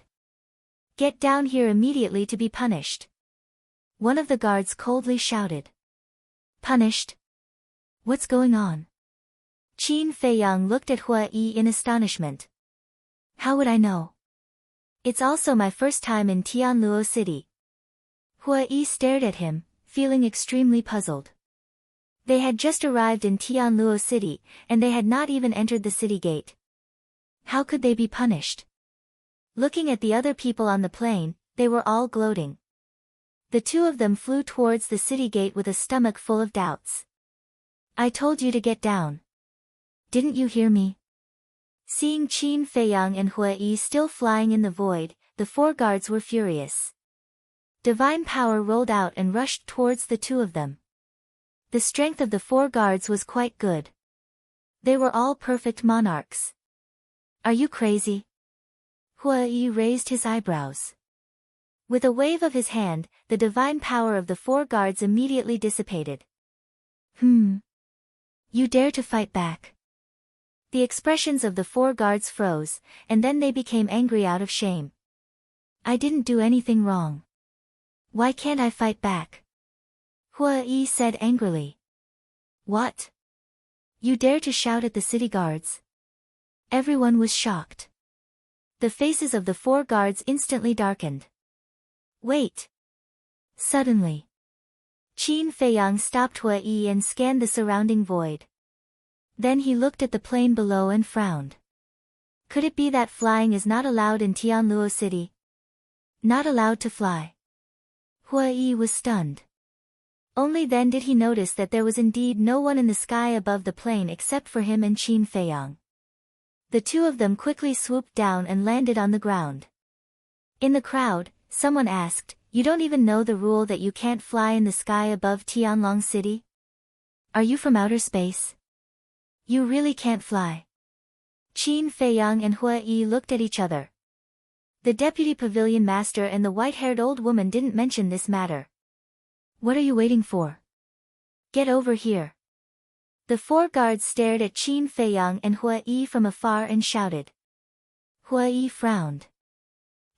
Get down here immediately to be punished." One of the guards coldly shouted. "Punished? What's going on?" Qin Feiyang looked at Hua Yi in astonishment. "How would I know? It's also my first time in Tianluo City." Hua Yi stared at him, feeling extremely puzzled. They had just arrived in Tianluo City, and they had not even entered the city gate. How could they be punished? Looking at the other people on the plain, they were all gloating. The two of them flew towards the city gate with a stomach full of doubts. "I told you to get down. Didn't you hear me?" Seeing Qin Feiyang and Hua Yi still flying in the void, the four guards were furious. Divine power rolled out and rushed towards the two of them. The strength of the four guards was quite good. They were all perfect monarchs. "Are you crazy?" Hua Yi raised his eyebrows. With a wave of his hand, the divine power of the four guards immediately dissipated. You dare to fight back?" The expressions of the four guards froze, and then they became angry out of shame. "I didn't do anything wrong. Why can't I fight back?" Hua Yi said angrily. "What? You dare to shout at the city guards?" Everyone was shocked. The faces of the four guards instantly darkened. "Wait!" Suddenly, Qin Feiyang stopped Hua Yi and scanned the surrounding void. Then he looked at the plain below and frowned. Could it be that flying is not allowed in Tianluo City? Not allowed to fly? Hua Yi was stunned. Only then did he notice that there was indeed no one in the sky above the plain except for him and Qin Feiyang. The two of them quickly swooped down and landed on the ground. In the crowd, someone asked, "You don't even know the rule that you can't fly in the sky above Tianlong City? Are you from outer space? You really can't fly." Qin Feiyang and Hua Yi looked at each other. The deputy pavilion master and the white-haired old woman didn't mention this matter. "What are you waiting for? Get over here." The four guards stared at Qin Feiyang and Hua Yi from afar and shouted. Hua Yi frowned.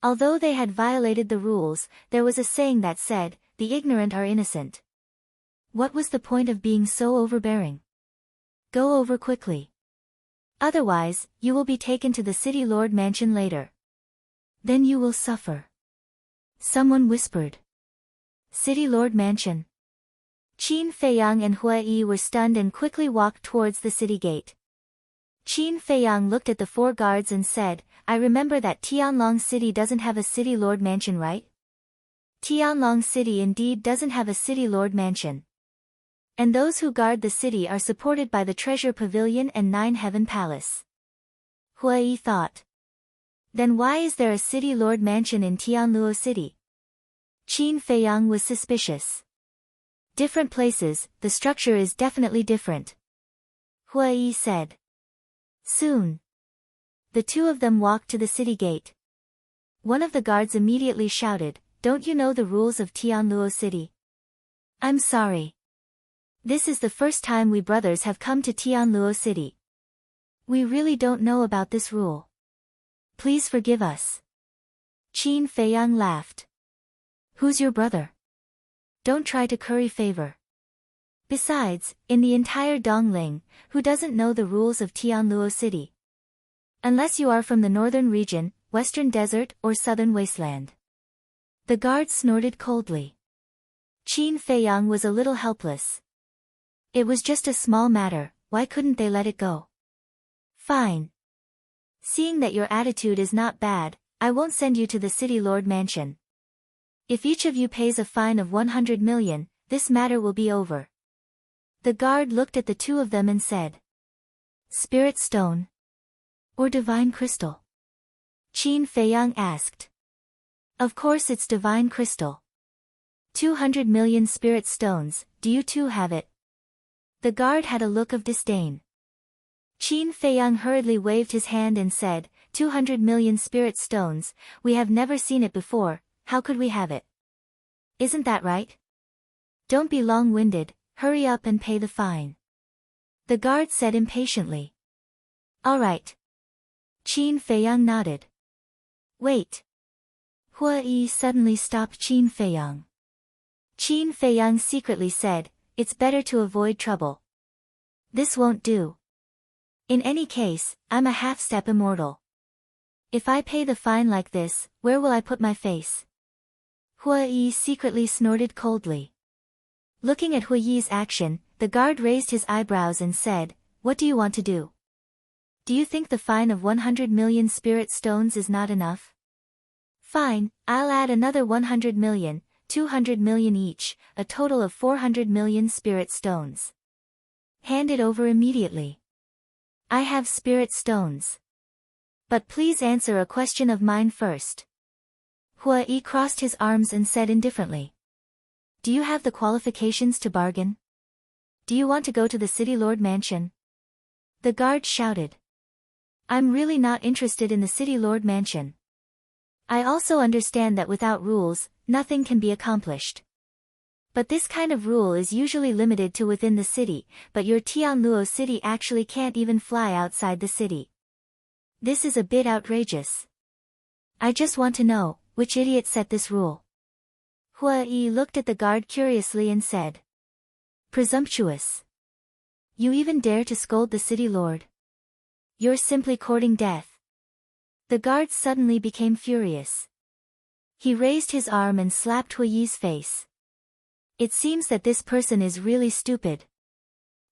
Although they had violated the rules, there was a saying that said, "The ignorant are innocent." What was the point of being so overbearing? Go over quickly. Otherwise, you will be taken to the city lord mansion later. Then you will suffer. Someone whispered. City lord mansion. Qin Feiyang and Hua Yi were stunned and quickly walked towards the city gate. Qin Feiyang looked at the four guards and said, I remember that Tianlong City doesn't have a city lord mansion, right? Tianlong City indeed doesn't have a city lord mansion. And those who guard the city are supported by the Treasure Pavilion and 9 Heaven Palace. Hua Yi thought. Then why is there a city lord mansion in Tianluo City? Qin Feiyang was suspicious. Different places, the structure is definitely different. Hua Yi said. Soon. The two of them walked to the city gate. One of the guards immediately shouted, "Don't you know the rules of Tianluo City?" "I'm sorry. This is the first time we brothers have come to Tianluo City. We really don't know about this rule. Please forgive us." Qin Feiyang laughed. "Who's your brother? Don't try to curry favor. Besides, in the entire Dongling, who doesn't know the rules of Tianluo City? Unless you are from the northern region, western desert or southern wasteland." The guard snorted coldly. Qin Feiyang was a little helpless. It was just a small matter, why couldn't they let it go? "Fine. Seeing that your attitude is not bad, I won't send you to the City Lord Mansion. If each of you pays a fine of 100 million, this matter will be over." The guard looked at the two of them and said. "Spirit Stone? Or Divine Crystal?" Qin Feiyang asked. "Of course it's Divine Crystal. 200 million Spirit Stones, do you two have it?" The guard had a look of disdain. Qin Feiyang hurriedly waved his hand and said, 200 million Spirit Stones, we have never seen it before, how could we have it? Isn't that right? Don't be long-winded, hurry up and pay the fine." The guard said impatiently. "All right." Qin Feiyang nodded. "Wait." Hua Yi suddenly stopped Qin Feiyang. Qin Feiyang secretly said, "It's better to avoid trouble. This won't do. In any case, I'm a half-step immortal. If I pay the fine like this, where will I put my face?" Hua Yi secretly snorted coldly. Looking at Hua Yi's action, the guard raised his eyebrows and said, "What do you want to do? Do you think the fine of 100 million Spirit Stones is not enough? Fine, I'll add another 100 million, 200 million each, a total of 400 million Spirit Stones. Hand it over immediately. I have Spirit Stones. But please answer a question of mine first." Hua Yi crossed his arms and said indifferently. "Do you have the qualifications to bargain? Do you want to go to the City Lord Mansion?" The guard shouted. "I'm really not interested in the City Lord Mansion. I also understand that without rules, nothing can be accomplished. But this kind of rule is usually limited to within the city, but your Tianluo City actually can't even fly outside the city. This is a bit outrageous. I just want to know, which idiot set this rule?" Hua Yi looked at the guard curiously and said. "Presumptuous. You even dare to scold the city lord? You're simply courting death." The guard suddenly became furious. He raised his arm and slapped Hua Yi's face. "It seems that this person is really stupid.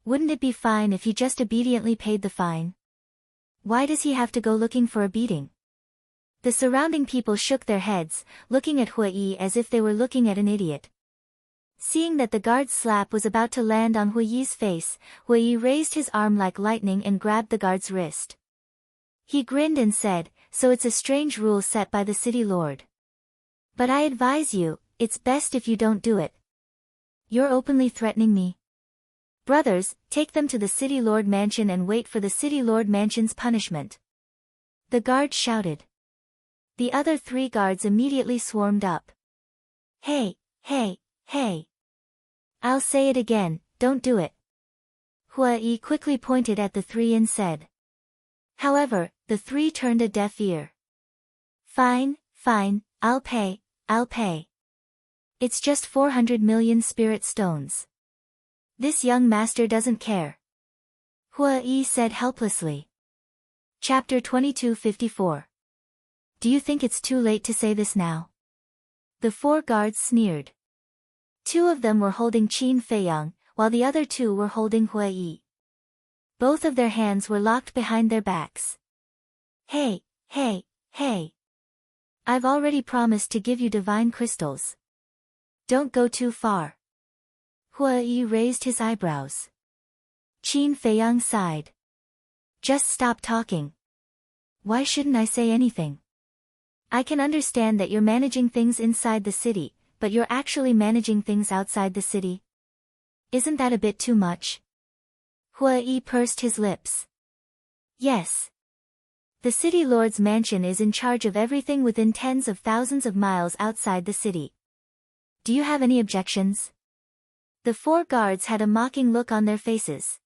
Wouldn't it be fine if he just obediently paid the fine? Why does he have to go looking for a beating?" The surrounding people shook their heads, looking at Hua Yi as if they were looking at an idiot. Seeing that the guard's slap was about to land on Hua Yi's face, Hua Yi raised his arm like lightning and grabbed the guard's wrist. He grinned and said, "So it's a strange rule set by the city lord. But I advise you, it's best if you don't do it. You're openly threatening me. Brothers, take them to the City Lord Mansion and wait for the City Lord Mansion's punishment." The guard shouted. The other 3 guards immediately swarmed up. "Hey, hey, hey. I'll say it again, don't do it." Hua Yi quickly pointed at the 3 and said. However, the 3 turned a deaf ear. Fine, I'll pay. It's just 400 million Spirit Stones. This young master doesn't care." Hua Yi said helplessly. Chapter 2254. Do you think it's too late to say this now? The 4 guards sneered. 2 of them were holding Qin Feiyang, while the other 2 were holding Hua Yi. Both of their hands were locked behind their backs. Hey, Hey, hey. I've already promised to give you divine crystals. Don't go too far. Hua Yi raised his eyebrows. Qin Feiyang sighed. Just stop talking. Why shouldn't I say anything? I can understand that you're managing things inside the city, but you're actually managing things outside the city. Isn't that a bit too much? Hua Yi pursed his lips. Yes. The city lord's mansion is in charge of everything within tens of thousands of miles outside the city. Do you have any objections? The 4 guards had a mocking look on their faces.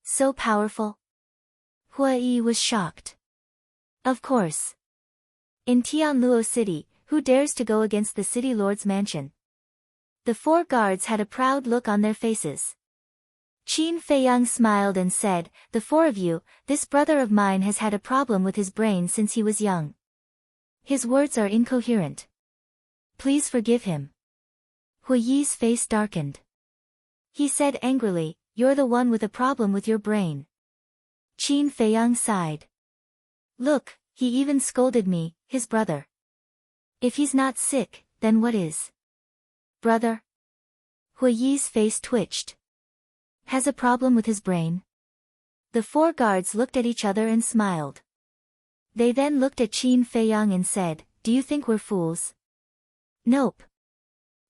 So powerful? Hua Yi was shocked. Of course. In Tianluo City, who dares to go against the city lord's mansion? The 4 guards had a proud look on their faces. Qin Feiyang smiled and said, the 4 of you, this brother of mine has had a problem with his brain since he was young. His words are incoherent. Please forgive him. Hua Yi's face darkened. He said angrily, you're the one with a problem with your brain. Qin Feiyang sighed. Look, he even scolded me, his brother. If he's not sick, then what is? Brother? Hua Yi's face twitched. Has a problem with his brain? The 4 guards looked at each other and smiled. They then looked at Qin Feiyang and said, do you think we're fools? Nope.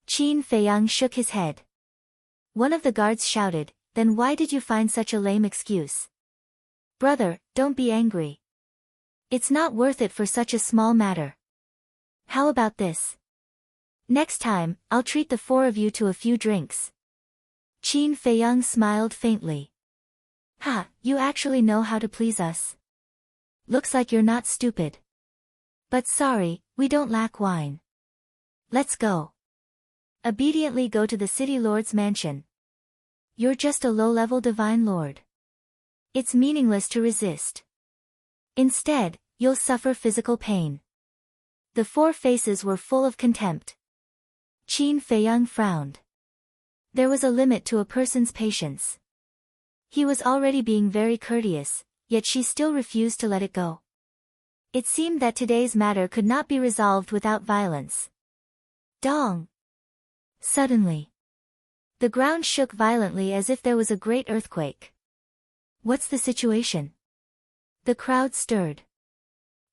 Qin Feiyang shook his head. One of the guards shouted, then why did you find such a lame excuse? Brother, don't be angry. It's not worth it for such a small matter. How about this? Next time, I'll treat the 4 of you to a few drinks. Qin Feiyang smiled faintly. Ha, you actually know how to please us. Looks like you're not stupid. But sorry, we don't lack wine. Let's go. Obediently go to the city lord's mansion. You're just a low-level divine lord. It's meaningless to resist. Instead, you'll suffer physical pain. The 4 faces were full of contempt. Qin Feiyang frowned. There was a limit to a person's patience. He was already being very courteous, yet she still refused to let it go. It seemed that today's matter could not be resolved without violence. Dong! Suddenly, the ground shook violently as if there was a great earthquake. What's the situation? The crowd stirred.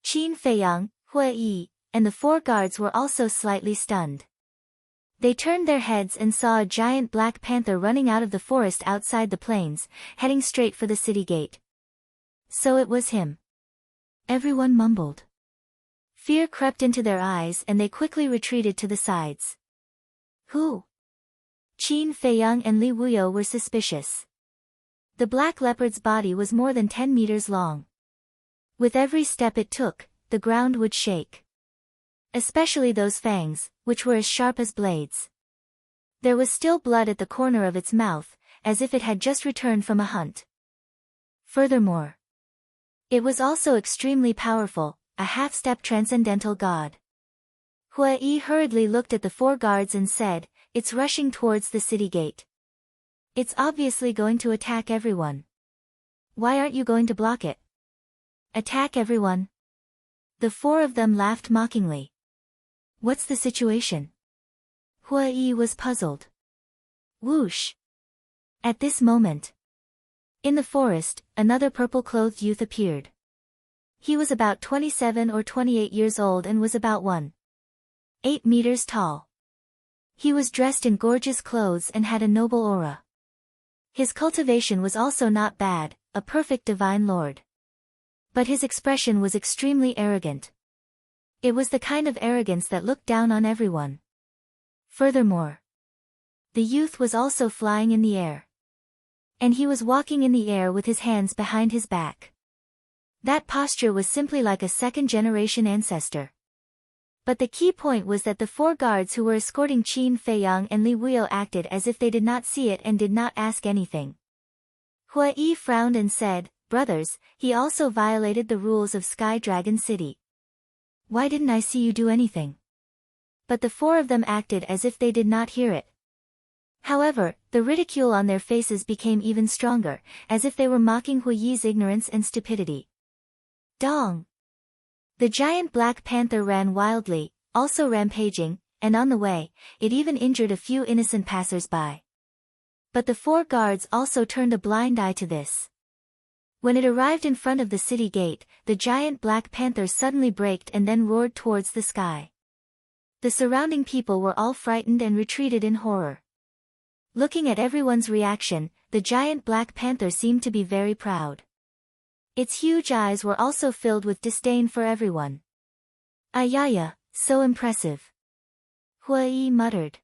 Qin Feiyang, Hua Yi, and the 4 guards were also slightly stunned. They turned their heads and saw a giant black panther running out of the forest outside the plains, heading straight for the city gate. So it was him. Everyone mumbled. Fear crept into their eyes and they quickly retreated to the sides. Who? Qin Feiyang and Li Wuyo were suspicious. The black leopard's body was more than 10 meters long. With every step it took, the ground would shake. Especially those fangs, which were as sharp as blades. There was still blood at the corner of its mouth, as if it had just returned from a hunt. Furthermore, it was also extremely powerful, a half-step transcendental god. Hua Yi hurriedly looked at the 4 guards and said, it's rushing towards the city gate. It's obviously going to attack everyone. Why aren't you going to block it? Attack everyone? The 4 of them laughed mockingly. What's the situation? Hua Yi was puzzled. Whoosh! At this moment, in the forest, another purple-clothed youth appeared. He was about 27 or 28 years old and was about 1.8 meters tall. He was dressed in gorgeous clothes and had a noble aura. His cultivation was also not bad, a perfect divine lord. But his expression was extremely arrogant. It was the kind of arrogance that looked down on everyone. Furthermore, the youth was also flying in the air. And he was walking in the air with his hands behind his back. That posture was simply like a second-generation ancestor. But the key point was that the 4 guards who were escorting Qin Feiyang and Li Wuyo acted as if they did not see it and did not ask anything. Hua Yi frowned and said, brothers, he also violated the rules of Sky Dragon City. Why didn't I see you do anything? But the 4 of them acted as if they did not hear it. However, the ridicule on their faces became even stronger, as if they were mocking Hua Yi's ignorance and stupidity. Dong! The giant black panther ran wildly, also rampaging, and on the way, it even injured a few innocent passers-by. But the 4 guards also turned a blind eye to this. When it arrived in front of the city gate, the giant black panther suddenly braked and then roared towards the sky. The surrounding people were all frightened and retreated in horror. Looking at everyone's reaction, the giant black panther seemed to be very proud. Its huge eyes were also filled with disdain for everyone. Ayaya, so impressive. Hui muttered.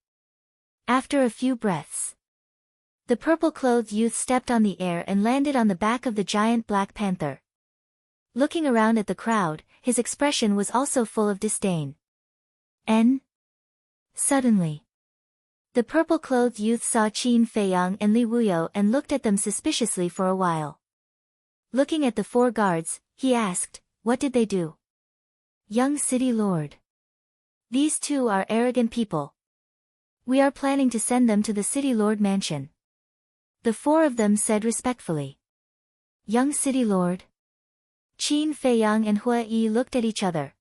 After a few breaths, the purple-clothed youth stepped on the air and landed on the back of the giant black panther. Looking around at the crowd, his expression was also full of disdain. Suddenly, the purple-clothed youth saw Qin Feiyang and Li Wuyo and looked at them suspiciously for a while. Looking at the 4 guards, he asked, "What did they do?" "Young city lord. These 2 are arrogant people. We are planning to send them to the city lord mansion." The 4 of them said respectfully. "Young city lord?" Qin Feiyang and Hui looked at each other.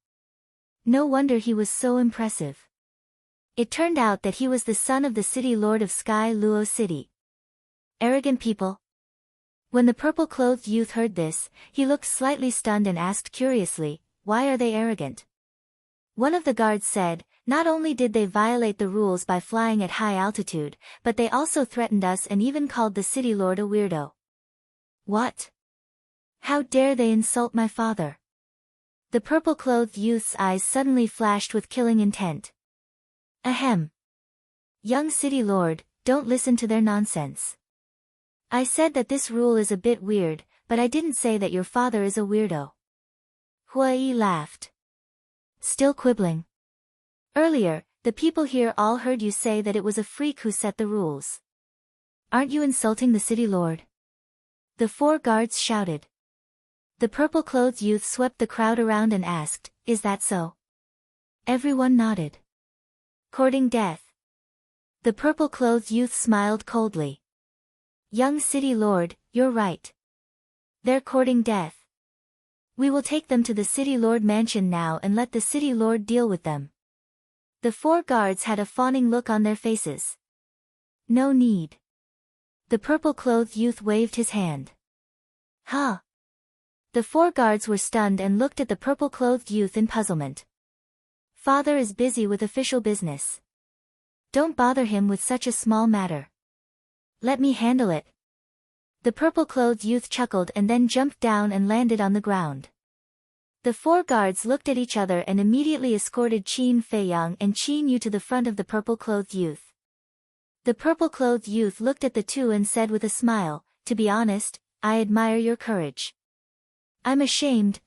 No wonder he was so impressive. It turned out that he was the son of the city lord of Sky Luo City. Arrogant people? When the purple-clothed youth heard this, he looked slightly stunned and asked curiously, "Why are they arrogant?" One of the guards said, "Not only did they violate the rules by flying at high altitude, but they also threatened us and even called the city lord a weirdo." "What? How dare they insult my father?" The purple-clothed youth's eyes suddenly flashed with killing intent. "Ahem. Young city lord, don't listen to their nonsense. I said that this rule is a bit weird, but I didn't say that your father is a weirdo." Hui laughed. "Still quibbling? Earlier, the people here all heard you say that it was a freak who set the rules. Aren't you insulting the city lord?" The 4 guards shouted. The purple-clothed youth swept the crowd around and asked, "Is that so?" Everyone nodded. "Courting death?" The purple-clothed youth smiled coldly. "Young city lord, you're right. They're courting death. We will take them to the city lord mansion now and let the city lord deal with them." The 4 guards had a fawning look on their faces. "No need." The purple-clothed youth waved his hand. "Huh?" The 4 guards were stunned and looked at the purple-clothed youth in puzzlement. "Father is busy with official business. Don't bother him with such a small matter. Let me handle it." The purple-clothed youth chuckled and then jumped down and landed on the ground. The 4 guards looked at each other and immediately escorted Qin Feiyang and Qin Yu to the front of the purple-clothed youth. The purple-clothed youth looked at the 2 and said with a smile, "To be honest, I admire your courage." I'm ashamed."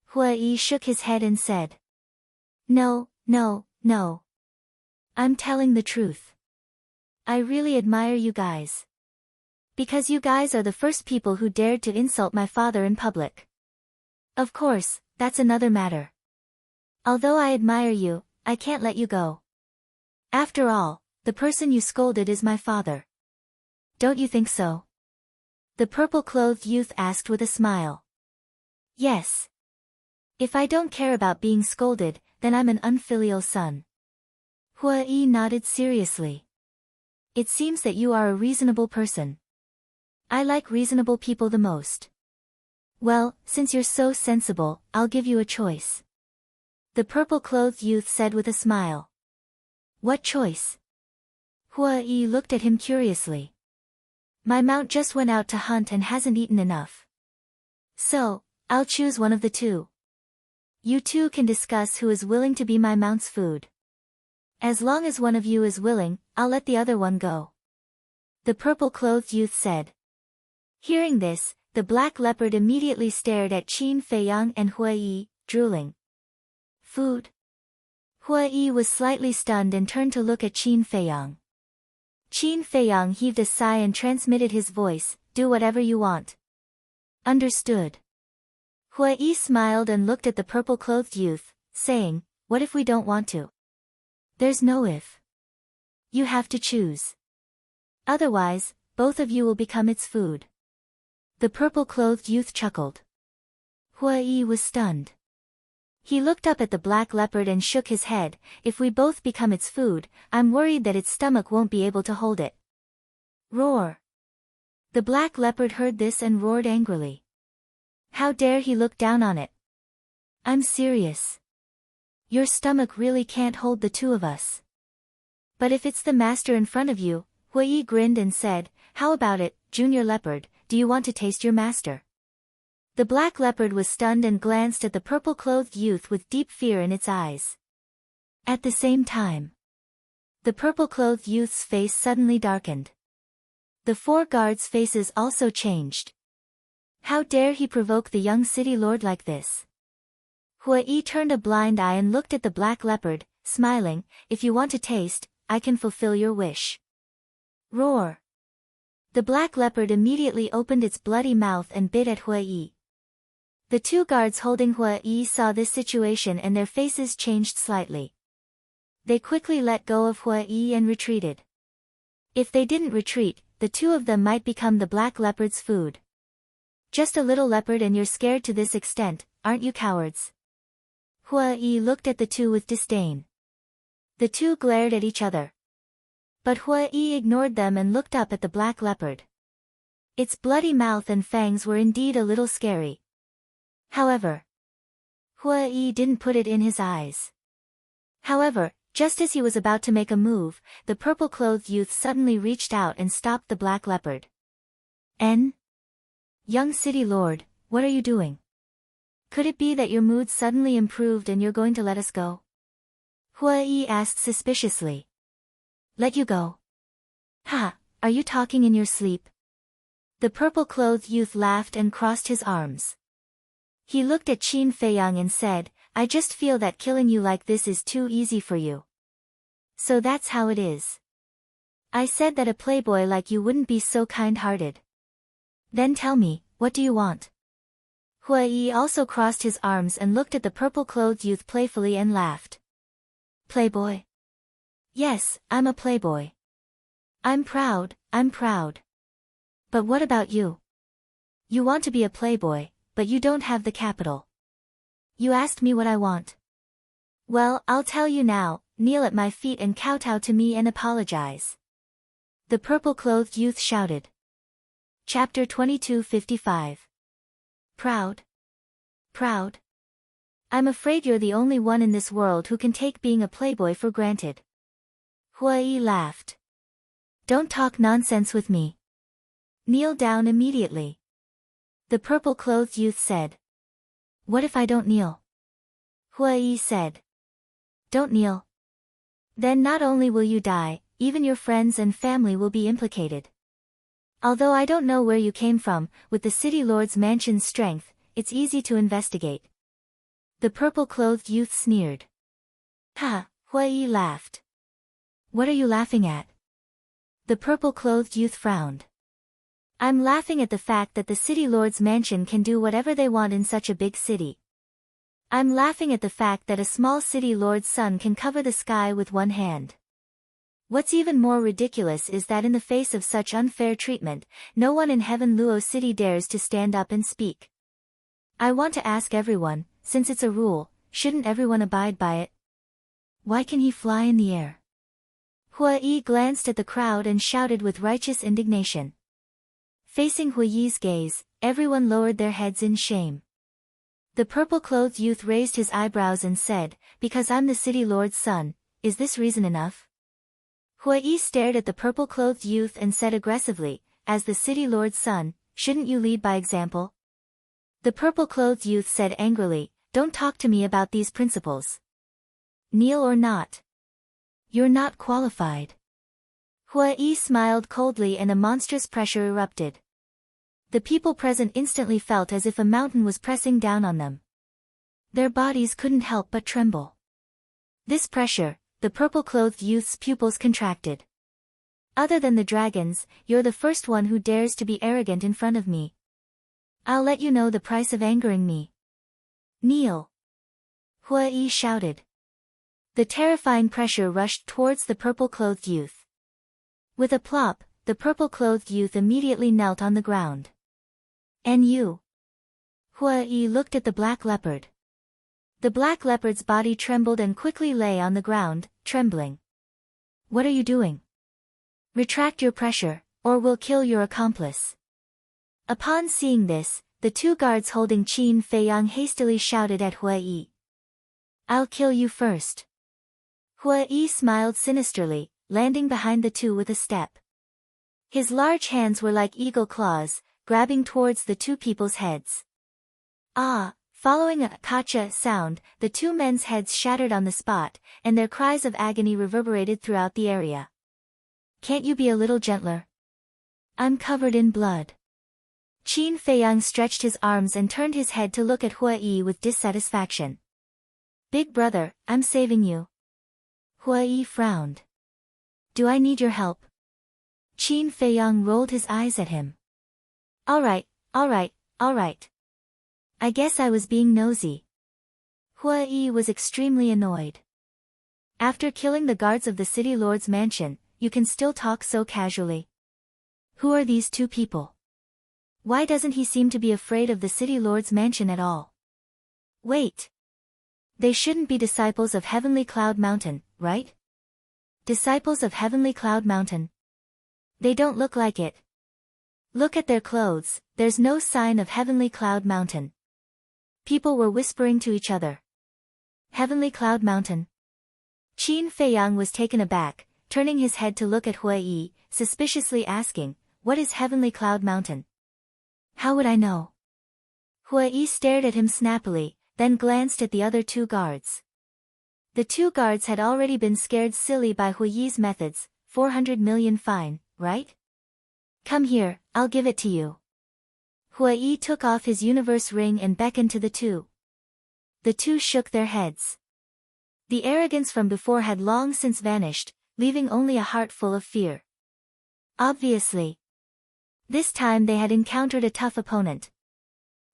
Hui shook his head and said, No. I'm telling the truth. I really admire you guys. Because you guys are the first people who dared to insult my father in public. Of course, that's another matter. Although I admire you, I can't let you go. After all, the person you scolded is my father. Don't you think so?" The purple-clothed youth asked with a smile. "Yes. If I don't care about being scolded, then I'm an unfilial son." Hui nodded seriously. "It seems that you are a reasonable person. I like reasonable people the most. Well, since you're so sensible, I'll give you a choice." The purple-clothed youth said with a smile. "What choice?" Hui looked at him curiously. "My mount just went out to hunt and hasn't eaten enough. So, I'll choose one of the 2. You 2 can discuss who is willing to be my mount's food. As long as one of you is willing, I'll let the other one go." The purple-clothed youth said. Hearing this, the black leopard immediately stared at Qin Feiyang and Hui, drooling. "Food?" Hui was slightly stunned and turned to look at Qin Feiyang. Qin Feiyang heaved a sigh and transmitted his voice, "Do whatever you want." "Understood." Hui smiled and looked at the purple-clothed youth, saying, "What if we don't want to?" "There's no if. You have to choose. Otherwise, both of you will become its food." The purple-clothed youth chuckled. Hua-yi was stunned. He looked up at the black leopard and shook his head. If we both become its food, I'm worried that its stomach won't be able to hold it. Roar. The black leopard heard this and roared angrily. How dare he look down on it? I'm serious. Your stomach really can't hold the two of us. But if it's the master in front of you, Hua-yi grinned and said, how about it, Junior Leopard, do you want to taste your master? The black leopard was stunned and glanced at the purple-clothed youth with deep fear in its eyes. At the same time, the purple-clothed youth's face suddenly darkened. The 4 guards' faces also changed. How dare he provoke the young city lord like this? Hua-yi turned a blind eye and looked at the black leopard, smiling, if you want to taste, I can fulfill your wish. Roar. The black leopard immediately opened its bloody mouth and bit at Hua-yi. The 2 guards holding Hua-yi saw this situation and their faces changed slightly. They quickly let go of Hua-yi and retreated. If they didn't retreat, the 2 of them might become the black leopard's food. Just a little leopard and you're scared to this extent, aren't you cowards? Hua-yi looked at the 2 with disdain. The 2 glared at each other. But Hua-yi ignored them and looked up at the black leopard. Its bloody mouth and fangs were indeed a little scary. However, Hua-yi didn't put it in his eyes. However, just as he was about to make a move, the purple-clothed youth suddenly reached out and stopped the black leopard. Young city lord, what are you doing? Could it be that your mood suddenly improved and you're going to let us go? Hua-yi asked suspiciously. Let you go? Ha, are you talking in your sleep? The purple-clothed youth laughed and crossed his arms. He looked at Qin Feiyang and said, I just feel that killing you like this is too easy for you. So that's how it is. I said that a playboy like you wouldn't be so kind-hearted. Then tell me, what do you want? Hua-yi also crossed his arms and looked at the purple-clothed youth playfully and laughed. Playboy? Yes, I'm a playboy. I'm proud. But what about you? You want to be a playboy, but you don't have the capital. You asked me what I want. Well, I'll tell you now, kneel at my feet and kowtow to me and apologize. The purple-clothed youth shouted. Chapter 2255. Proud? I'm afraid you're the only one in this world who can take being a playboy for granted. Hua-yi laughed. Don't talk nonsense with me. Kneel down immediately. The purple-clothed youth said. What if I don't kneel? Hua-yi said. Don't kneel. Then not only will you die, even your friends and family will be implicated. Although I don't know where you came from, with the city lord's mansion's strength, it's easy to investigate. The purple-clothed youth sneered. Ha, Hua-yi laughed. What are you laughing at? The purple-clothed youth frowned. I'm laughing at the fact that the city lord's mansion can do whatever they want in such a big city. I'm laughing at the fact that a small city lord's son can cover the sky with one hand. What's even more ridiculous is that in the face of such unfair treatment, no one in Heaven Luo City dares to stand up and speak. I want to ask everyone, since it's a rule, shouldn't everyone abide by it? Why can he fly in the air? Hua-yi glanced at the crowd and shouted with righteous indignation. Facing Hua-yi's gaze, everyone lowered their heads in shame. The purple-clothed youth raised his eyebrows and said, because I'm the city lord's son, is this reason enough? Hua-yi stared at the purple-clothed youth and said aggressively, as the city lord's son, shouldn't you lead by example? The purple-clothed youth said angrily, don't talk to me about these principles. Kneel or not. You're not qualified. Hua-yi smiled coldly and a monstrous pressure erupted. The people present instantly felt as if a mountain was pressing down on them. Their bodies couldn't help but tremble. This pressure, the purple-clothed youth's pupils contracted. Other than the dragons, you're the first one who dares to be arrogant in front of me. I'll let you know the price of angering me. Kneel. Hua-yi shouted. The terrifying pressure rushed towards the purple-clothed youth. With a plop, the purple-clothed youth immediately knelt on the ground. And you? Hua-yi looked at the black leopard. The black leopard's body trembled and quickly lay on the ground, trembling. What are you doing? Retract your pressure, or we'll kill your accomplice. Upon seeing this, the two guards holding Qin Feiyang hastily shouted at Hua-yi. I'll kill you first. Hua-yi smiled sinisterly, landing behind the two with a step. His large hands were like eagle claws, grabbing towards the two people's heads. Ah! Following a "kacha" sound, the two men's heads shattered on the spot, and their cries of agony reverberated throughout the area. Can't you be a little gentler? I'm covered in blood. Qin Feiyang stretched his arms and turned his head to look at Hua-yi with dissatisfaction. Big brother, I'm saving you. Hua-yi frowned. Do I need your help? Qin Feiyang rolled his eyes at him. Alright. I guess I was being nosy. Hua-yi was extremely annoyed. After killing the guards of the city lord's mansion, you can still talk so casually. Who are these two people? Why doesn't he seem to be afraid of the city lord's mansion at all? Wait. They shouldn't be disciples of Heavenly Cloud Mountain, right? Disciples of Heavenly Cloud Mountain. They don't look like it. Look at their clothes, there's no sign of Heavenly Cloud Mountain. People were whispering to each other. Heavenly Cloud Mountain. Qin Feiyang was taken aback, turning his head to look at Hua-yi, suspiciously asking, what is Heavenly Cloud Mountain? How would I know? Hua-yi stared at him snappily, then glanced at the other two guards. The two guards had already been scared silly by Hua-yi's methods. 400 million fine, right? Come here, I'll give it to you. Hua-yi took off his universe ring and beckoned to the two. The two shook their heads. The arrogance from before had long since vanished, leaving only a heart full of fear. Obviously. This time they had encountered a tough opponent.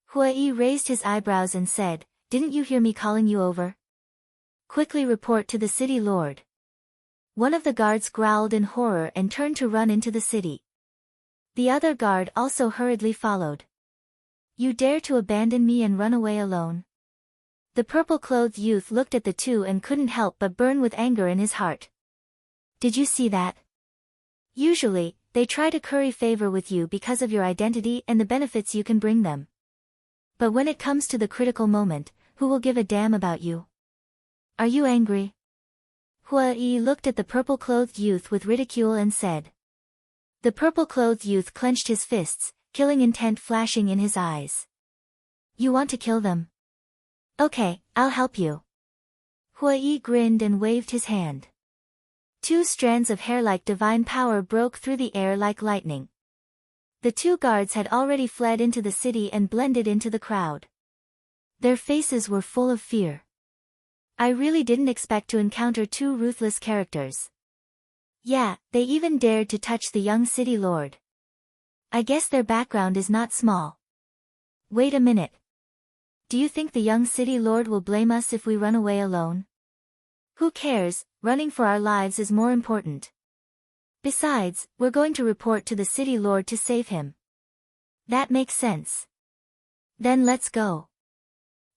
Hua-yi raised his eyebrows and said, didn't you hear me calling you over? Quickly report to the city lord. One of the guards growled in horror and turned to run into the city. The other guard also hurriedly followed. You dare to abandon me and run away alone? The purple-clothed youth looked at the two and couldn't help but burn with anger in his heart. Did you see that? Usually, they try to curry favor with you because of your identity and the benefits you can bring them. But when it comes to the critical moment, who will give a damn about you? Are you angry? Hua-yi looked at the purple-clothed youth with ridicule and said. The purple-clothed youth clenched his fists, killing intent flashing in his eyes. You want to kill them? Okay, I'll help you. Hua-yi grinned and waved his hand. Two strands of hair like divine power broke through the air like lightning. The two guards had already fled into the city and blended into the crowd. Their faces were full of fear. I really didn't expect to encounter two ruthless characters. Yeah, they even dared to touch the young city lord. I guess their background is not small. Wait a minute. Do you think the young city lord will blame us if we run away alone? Who cares, running for our lives is more important. Besides, we're going to report to the city lord to save him. That makes sense. Then let's go.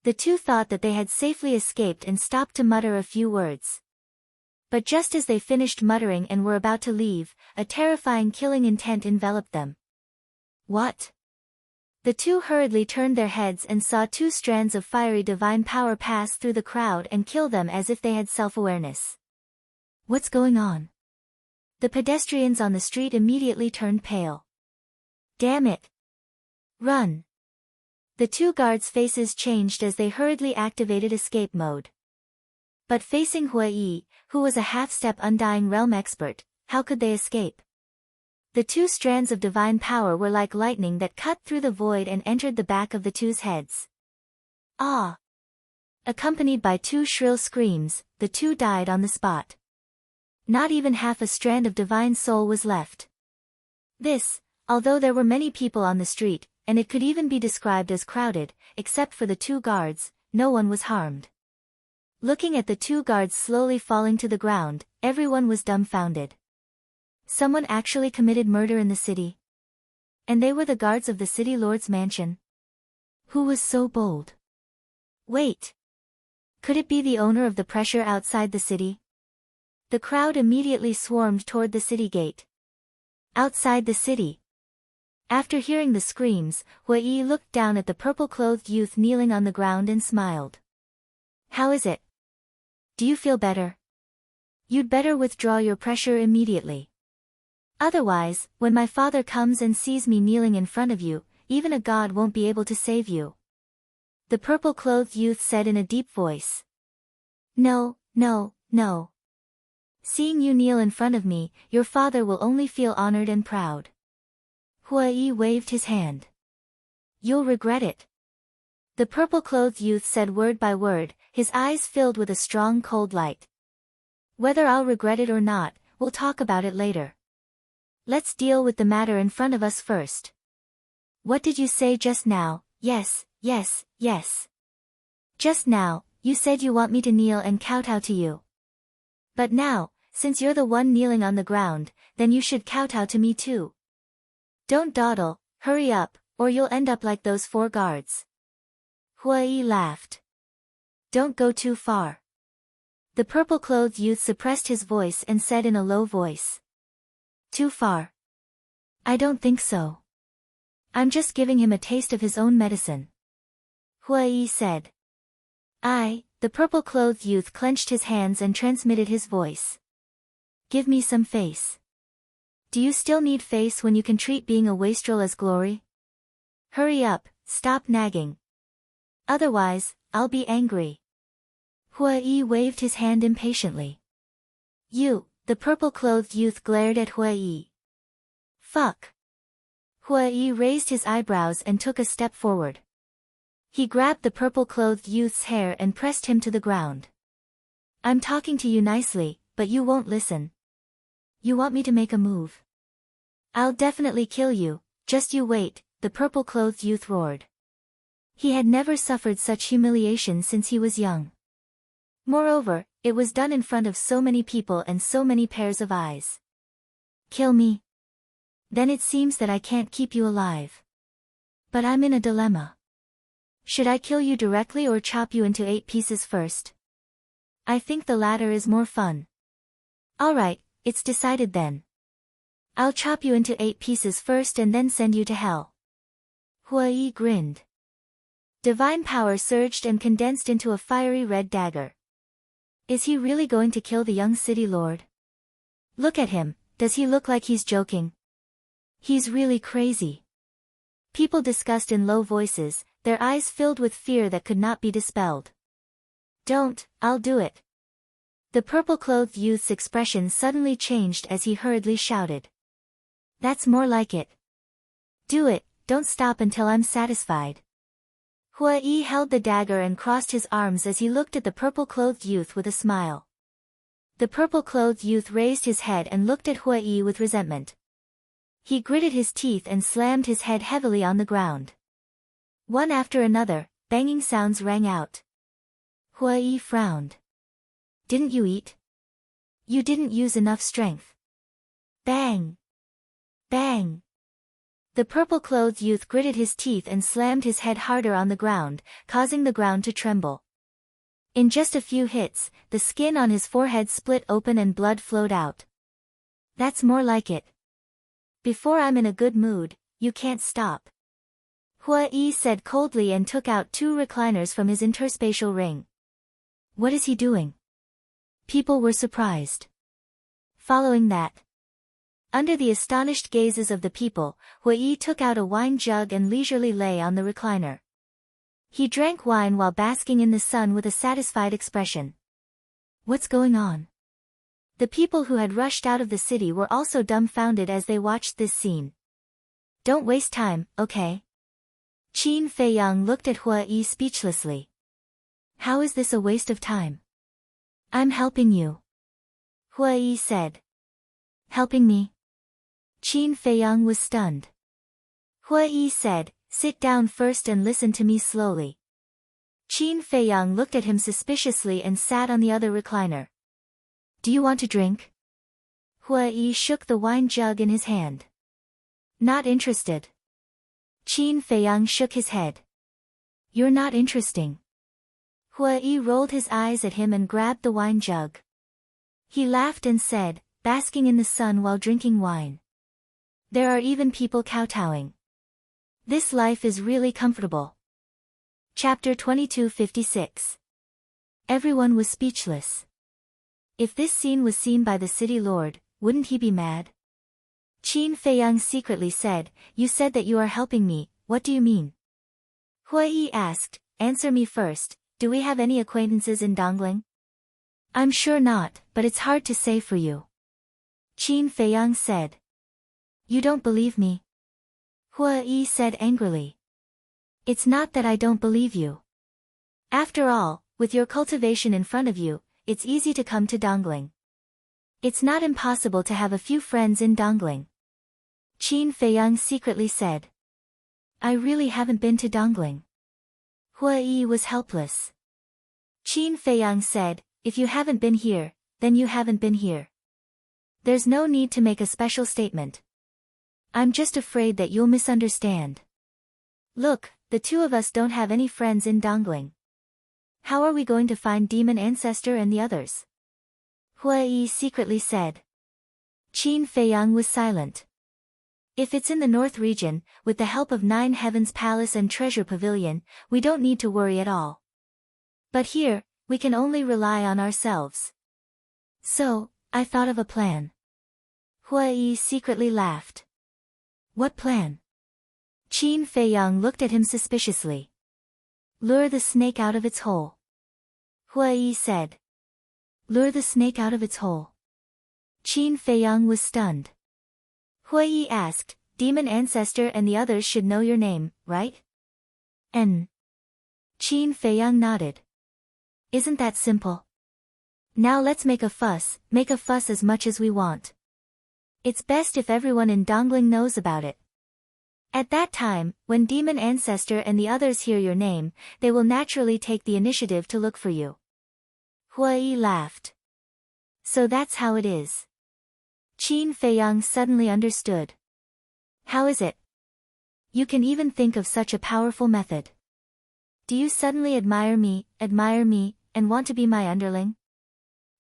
The two thought that they had safely escaped and stopped to mutter a few words. But just as they finished muttering and were about to leave, a terrifying killing intent enveloped them. What? The two hurriedly turned their heads and saw two strands of fiery divine power pass through the crowd and kill them as if they had self-awareness. What's going on? The pedestrians on the street immediately turned pale. Damn it! Run! The two guards' faces changed as they hurriedly activated escape mode. But facing Hua-yi, who was a half-step Undying Realm expert, how could they escape? The two strands of divine power were like lightning that cut through the void and entered the back of the two's heads. Ah! Accompanied by two shrill screams, the two died on the spot. Not even half a strand of divine soul was left. This, although there were many people on the street, and it could even be described as crowded, except for the two guards, no one was harmed. Looking at the two guards slowly falling to the ground, everyone was dumbfounded. Someone actually committed murder in the city. And they were the guards of the city lord's mansion. Who was so bold? Wait. Could it be the owner of the pressure outside the city? The crowd immediately swarmed toward the city gate. Outside the city. After hearing the screams, Hui looked down at the purple-clothed youth kneeling on the ground and smiled. How is it? Do you feel better? You'd better withdraw your pressure immediately. Otherwise, when my father comes and sees me kneeling in front of you, even a god won't be able to save you. The purple-clothed youth said in a deep voice. No, no, no. Seeing you kneel in front of me, your father will only feel honored and proud. Hui waved his hand. You'll regret it. The purple-clothed youth said word by word, his eyes filled with a strong cold light. Whether I'll regret it or not, we'll talk about it later. Let's deal with the matter in front of us first. What did you say just now? Yes, yes, yes. Just now, you said you want me to kneel and kowtow to you. But now, since you're the one kneeling on the ground, then you should kowtow to me too. Don't dawdle, hurry up, or you'll end up like those 4 guards. Hui laughed. Don't go too far. The purple-clothed youth suppressed his voice and said in a low voice. Too far? I don't think so. I'm just giving him a taste of his own medicine. Hui said. The purple-clothed youth clenched his hands and transmitted his voice. Give me some face. Do you still need face when you can treat being a wastrel as glory? Hurry up, stop nagging. Otherwise, I'll be angry. Hui waved his hand impatiently. You, the purple-clothed youth glared at Hui. Fuck. Hui raised his eyebrows and took a step forward. He grabbed the purple-clothed youth's hair and pressed him to the ground. I'm talking to you nicely, but you won't listen. You want me to make a move? I'll definitely kill you, just you wait, the purple-clothed youth roared. He had never suffered such humiliation since he was young. Moreover, it was done in front of so many people and so many pairs of eyes. Kill me? Then it seems that I can't keep you alive. But I'm in a dilemma. Should I kill you directly or chop you into 8 pieces first? I think the latter is more fun. Alright, it's decided then. I'll chop you into 8 pieces first and then send you to hell. Hui grinned. Divine power surged and condensed into a fiery red dagger. Is he really going to kill the young city lord? Look at him, does he look like he's joking? He's really crazy. People discussed in low voices, their eyes filled with fear that could not be dispelled. Don't, I'll do it. The purple-clothed youth's expression suddenly changed as he hurriedly shouted. That's more like it. Do it, don't stop until I'm satisfied. Hui held the dagger and crossed his arms as he looked at the purple-clothed youth with a smile. The purple-clothed youth raised his head and looked at Hui with resentment. He gritted his teeth and slammed his head heavily on the ground. One after another, banging sounds rang out. Hui frowned. Didn't you eat? You didn't use enough strength. Bang! Bang! The purple-clothed youth gritted his teeth and slammed his head harder on the ground, causing the ground to tremble. In just a few hits, the skin on his forehead split open and blood flowed out. That's more like it. Before I'm in a good mood, you can't stop. Hui said coldly and took out 2 recliners from his interspatial ring. What is he doing? People were surprised. Following that, under the astonished gazes of the people, Hui took out a wine jug and leisurely lay on the recliner. He drank wine while basking in the sun with a satisfied expression. What's going on? The people who had rushed out of the city were also dumbfounded as they watched this scene. Don't waste time, okay? Qin Feiyang looked at Hui speechlessly. How is this a waste of time? I'm helping you. Hui said. Helping me? Qin Feiyang was stunned. Hui said, sit down first and listen to me slowly. Qin Feiyang looked at him suspiciously and sat on the other recliner. Do you want to drink? Hui shook the wine jug in his hand. Not interested. Qin Feiyang shook his head. You're not interesting. Hui rolled his eyes at him and grabbed the wine jug. He laughed and said, basking in the sun while drinking wine. There are even people kowtowing. This life is really comfortable. Chapter 2256. Everyone was speechless. If this scene was seen by the city lord, wouldn't he be mad? Qin Feiyang secretly said, you said that you are helping me, what do you mean? Hui asked, answer me first, do we have any acquaintances in Dongling? I'm sure not, but it's hard to say for you. Qin Feiyang said. You don't believe me? Hui said angrily. It's not that I don't believe you. After all, with your cultivation in front of you, it's easy to come to Dongling. It's not impossible to have a few friends in Dongling. Qin Feiyang secretly said. I really haven't been to Dongling. Hui was helpless. Qin Feiyang said, if you haven't been here, then you haven't been here. There's no need to make a special statement. I'm just afraid that you'll misunderstand. Look, the two of us don't have any friends in Dongling. How are we going to find Demon Ancestor and the others? Hui secretly said. Qin Feiyang was silent. If it's in the North region, with the help of 9 Heavens Palace and Treasure Pavilion, we don't need to worry at all. But here, we can only rely on ourselves. So, I thought of a plan. Hui secretly laughed. What plan? Qin Feiyang looked at him suspiciously. Lure the snake out of its hole. Hui said. Lure the snake out of its hole. Qin Feiyang was stunned. Hui asked, Demon Ancestor and the others should know your name, right? Qin Feiyang nodded. Isn't that simple? Now let's make a fuss as much as we want. It's best if everyone in Dongling knows about it. At that time, when Demon Ancestor and the others hear your name, they will naturally take the initiative to look for you. Hui laughed. So that's how it is. Qin Feiyang suddenly understood. How is it? You can even think of such a powerful method. Do you suddenly admire me, and want to be my underling?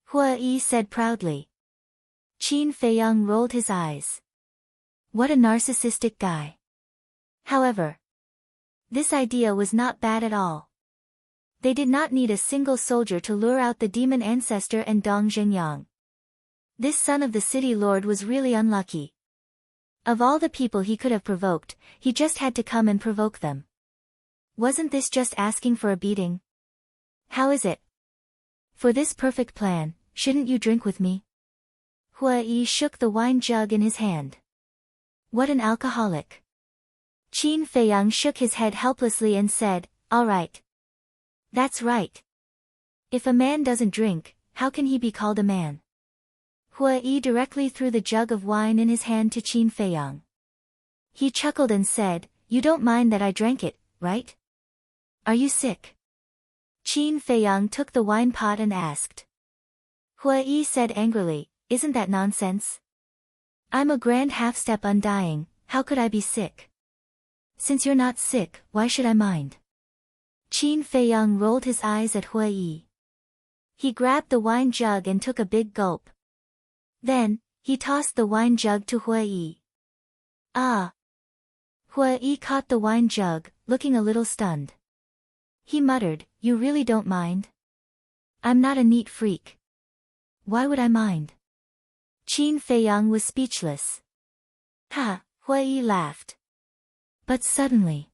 Hui said proudly. Qin Feiyang rolled his eyes. What a narcissistic guy. However, this idea was not bad at all. They did not need a single soldier to lure out the Demon Ancestor and Dong Jingyang. This son of the city lord was really unlucky. Of all the people he could have provoked, he just had to come and provoke them. Wasn't this just asking for a beating? How is it? For this perfect plan, shouldn't you drink with me? Hui shook the wine jug in his hand. What an alcoholic. Qin Feiyang shook his head helplessly and said, all right. That's right. If a man doesn't drink, how can he be called a man? Hui directly threw the jug of wine in his hand to Qin Feiyang. He chuckled and said, you don't mind that I drank it, right? Are you sick? Qin Feiyang took the wine pot and asked. Hui said angrily, isn't that nonsense? I'm a grand half-step undying, how could I be sick? Since you're not sick, why should I mind? Qin Feiyang rolled his eyes at Hui. He grabbed the wine jug and took a big gulp. Then, he tossed the wine jug to Hui. Ah! Hui caught the wine jug, looking a little stunned. He muttered, you really don't mind? I'm not a neat freak. Why would I mind? Qin Feiyang was speechless. Ha! Hui laughed. But suddenly,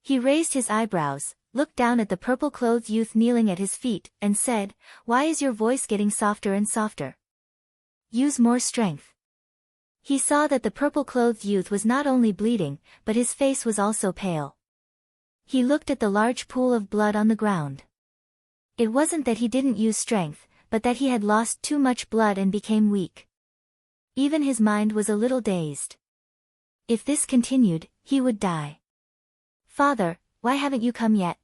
he raised his eyebrows, looked down at the purple-clothed youth kneeling at his feet, and said, why is your voice getting softer and softer? Use more strength. He saw that the purple-clothed youth was not only bleeding, but his face was also pale. He looked at the large pool of blood on the ground. It wasn't that he didn't use strength, but that he had lost too much blood and became weak. Even his mind was a little dazed. If this continued, he would die. Father, why haven't you come yet?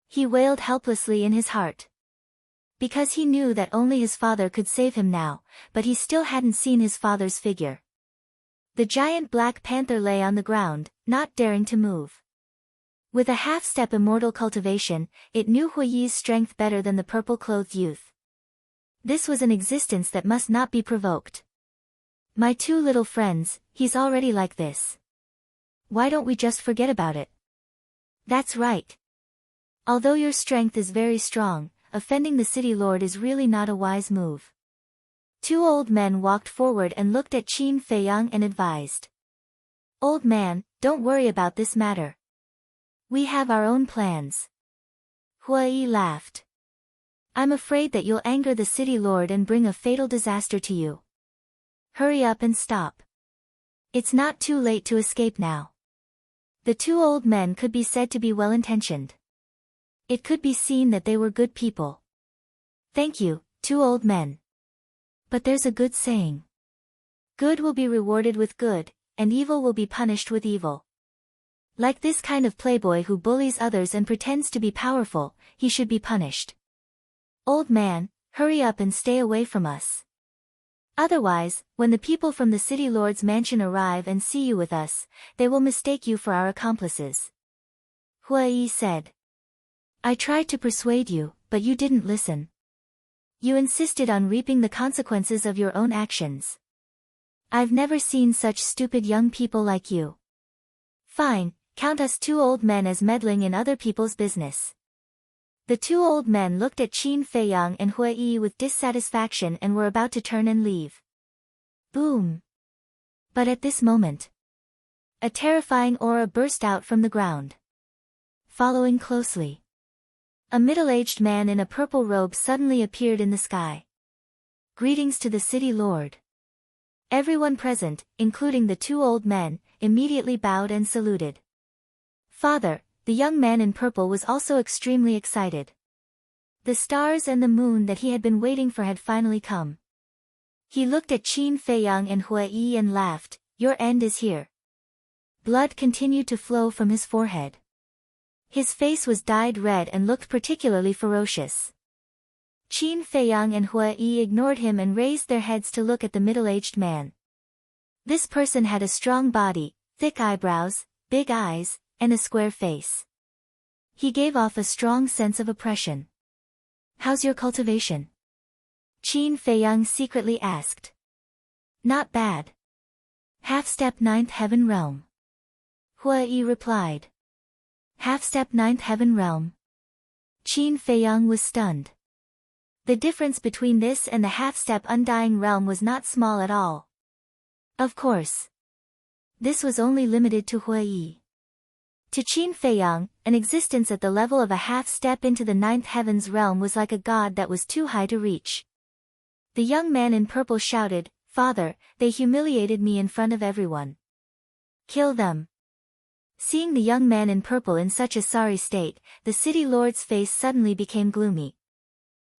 He wailed helplessly in his heart. Because he knew that only his father could save him now, but he still hadn't seen his father's figure. The giant black panther lay on the ground, not daring to move. With a half-step immortal cultivation, it knew Hui's strength better than the purple-clothed youth. This was an existence that must not be provoked. My two little friends, he's already like this. Why don't we just forget about it? That's right. Although your strength is very strong, offending the city lord is really not a wise move. Two old men walked forward and looked at Qin Feiyang and advised. Old man, don't worry about this matter. We have our own plans. Hui laughed. I'm afraid that you'll anger the city lord and bring a fatal disaster to you. Hurry up and stop. It's not too late to escape now. The two old men could be said to be well-intentioned. It could be seen that they were good people. Thank you, two old men. But there's a good saying. Good will be rewarded with good, and evil will be punished with evil. Like this kind of playboy who bullies others and pretends to be powerful, he should be punished. Old man, hurry up and stay away from us. Otherwise, when the people from the city lord's mansion arrive and see you with us, they will mistake you for our accomplices. Hui said. I tried to persuade you, but you didn't listen. You insisted on reaping the consequences of your own actions. I've never seen such stupid young people like you. Fine, count us two old men as meddling in other people's business. The two old men looked at Qin Feiyang and Hui with dissatisfaction and were about to turn and leave. Boom! But at this moment, a terrifying aura burst out from the ground. Following closely, a middle-aged man in a purple robe suddenly appeared in the sky. Greetings to the city lord. Everyone present, including the two old men, immediately bowed and saluted. Father, the young man in purple was also extremely excited. The stars and the moon that he had been waiting for had finally come. He looked at Qin Feiyang and Hui and laughed, your end is here. Blood continued to flow from his forehead. His face was dyed red and looked particularly ferocious. Qin Feiyang and Hui ignored him and raised their heads to look at the middle-aged man. This person had a strong body, thick eyebrows, big eyes, and a square face. He gave off a strong sense of oppression. How's your cultivation? Qin Feiyang secretly asked. Not bad. Half-step 9th heaven realm. Hui replied. Half-step 9th heaven realm. Qin Feiyang was stunned. The difference between this and the half-step undying realm was not small at all. Of course. This was only limited to Hui. To Qin Feiyang, an existence at the level of a half-step into the 9th heavens realm was like a god that was too high to reach. The young man in purple shouted, Father, they humiliated me in front of everyone. Kill them. Seeing the young man in purple in such a sorry state, the city lord's face suddenly became gloomy.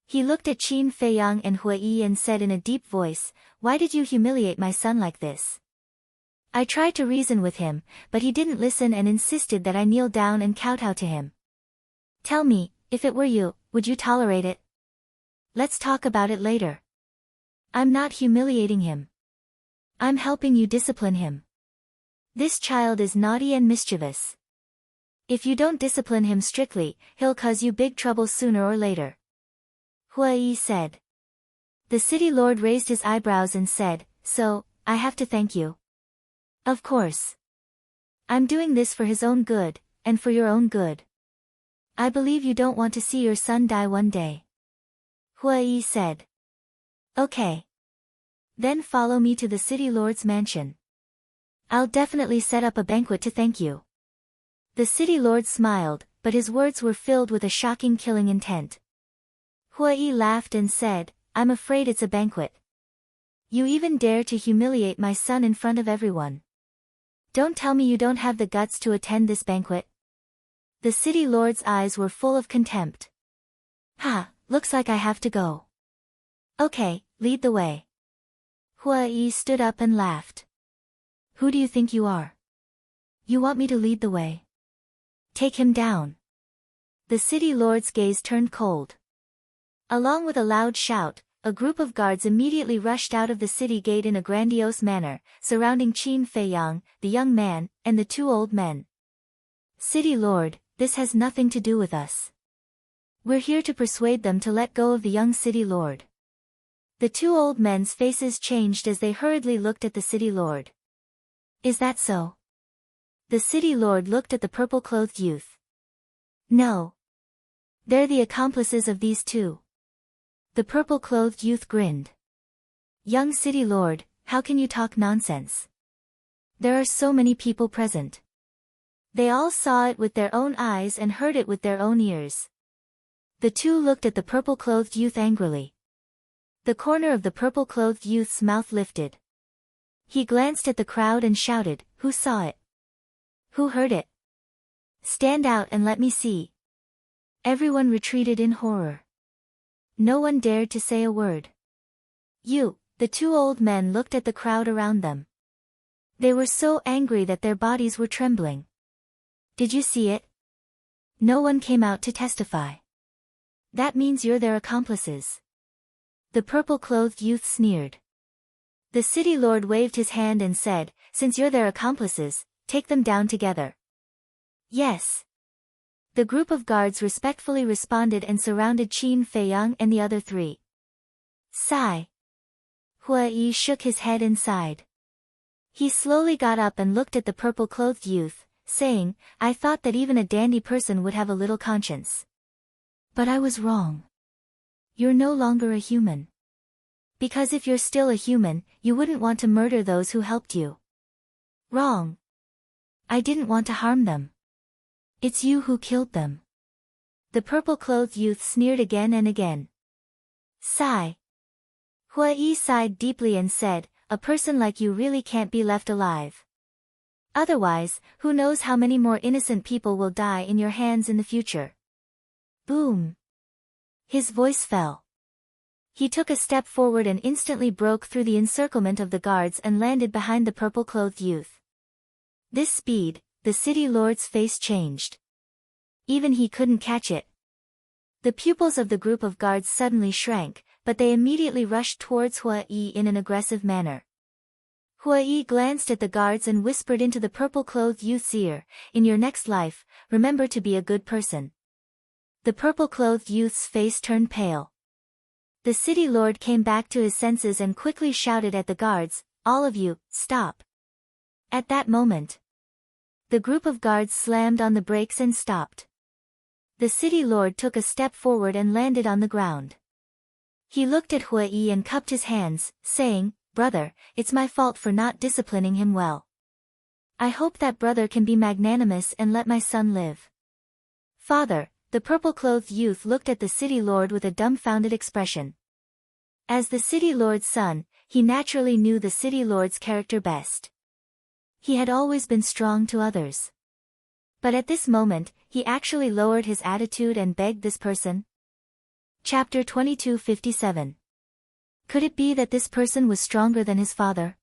He looked at Qin Feiyang and Hui and said in a deep voice, Why did you humiliate my son like this? I tried to reason with him, but he didn't listen and insisted that I kneel down and kowtow to him. Tell me, if it were you, would you tolerate it? Let's talk about it later. I'm not humiliating him. I'm helping you discipline him. This child is naughty and mischievous. If you don't discipline him strictly, he'll cause you big trouble sooner or later. Hui said. The city lord raised his eyebrows and said, So, I have to thank you. Of course. I'm doing this for his own good, and for your own good. I believe you don't want to see your son die one day. Hui said. Okay. Then follow me to the city lord's mansion. I'll definitely set up a banquet to thank you. The city lord smiled, but his words were filled with a shocking killing intent. Hui laughed and said, I'm afraid it's a banquet. You even dare to humiliate my son in front of everyone. Don't tell me you don't have the guts to attend this banquet. The city lord's eyes were full of contempt. Ha, looks like I have to go. Okay, lead the way. Hui stood up and laughed. Who do you think you are? You want me to lead the way? Take him down. The city lord's gaze turned cold. Along with a loud shout, a group of guards immediately rushed out of the city gate in a grandiose manner, surrounding Qin Feiyang, the young man, and the two old men. City Lord, this has nothing to do with us. We're here to persuade them to let go of the young city lord. The two old men's faces changed as they hurriedly looked at the city lord. Is that so? The city lord looked at the purple-clothed youth. No. They're the accomplices of these two. The purple-clothed youth grinned. Young city lord, how can you talk nonsense? There are so many people present. They all saw it with their own eyes and heard it with their own ears. The two looked at the purple-clothed youth angrily. The corner of the purple-clothed youth's mouth lifted. He glanced at the crowd and shouted, "Who saw it? Who heard it? Stand out and let me see." Everyone retreated in horror. No one dared to say a word. The two old men looked at the crowd around them. They were so angry that their bodies were trembling. Did you see it? No one came out to testify. That means you're their accomplices. The purple-clothed youth sneered. The city lord waved his hand and said, "Since you're their accomplices, take them down together." Yes. The group of guards respectfully responded and surrounded Qin Feiyang and the other three. Sigh. Hua Yi shook his head and sighed. He slowly got up and looked at the purple-clothed youth, saying, "I thought that even a dandy person would have a little conscience. But I was wrong. You're no longer a human. Because if you're still a human, you wouldn't want to murder those who helped you." Wrong. I didn't want to harm them. It's you who killed them. The purple-clothed youth sneered again and again. Sigh. Hua Yi sighed deeply and said, "A person like you really can't be left alive. Otherwise, who knows how many more innocent people will die in your hands in the future." Boom. His voice fell. He took a step forward and instantly broke through the encirclement of the guards and landed behind the purple-clothed youth. This speed, the city lord's face changed. Even he couldn't catch it. The pupils of the group of guards suddenly shrank, but they immediately rushed towards Hua Yi in an aggressive manner. Hua Yi glanced at the guards and whispered into the purple-clothed youth's ear, "In your next life, remember to be a good person." The purple-clothed youth's face turned pale. The city lord came back to his senses and quickly shouted at the guards, "All of you, stop." At that moment, the group of guards slammed on the brakes and stopped. The city lord took a step forward and landed on the ground. He looked at Hua Yi and cupped his hands, saying, "Brother, it's my fault for not disciplining him well. I hope that brother can be magnanimous and let my son live." Father, the purple-clothed youth looked at the city lord with a dumbfounded expression. As the city lord's son, he naturally knew the city lord's character best. He had always been strong to others. But at this moment, he actually lowered his attitude and begged this person. Chapter 2257. Could it be that this person was stronger than his father?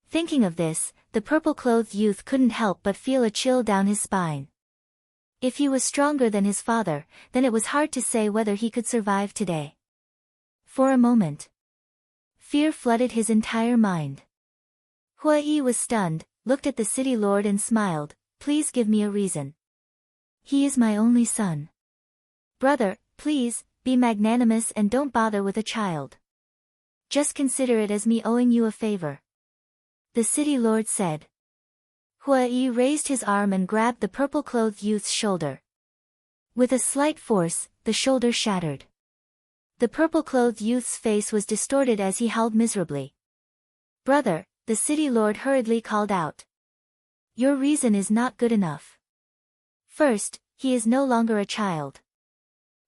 Thinking of this, the purple-clothed youth couldn't help but feel a chill down his spine. If he was stronger than his father, then it was hard to say whether he could survive today. For a moment, fear flooded his entire mind. Hua Yi was stunned, looked at the city lord and smiled, "Please give me a reason. He is my only son. Brother, please, be magnanimous and don't bother with a child. Just consider it as me owing you a favor," the city lord said. Hua Yi raised his arm and grabbed the purple-clothed youth's shoulder. With a slight force, the shoulder shattered. The purple-clothed youth's face was distorted as he howled miserably. "Brother," the city lord hurriedly called out. "Your reason is not good enough. First, he is no longer a child.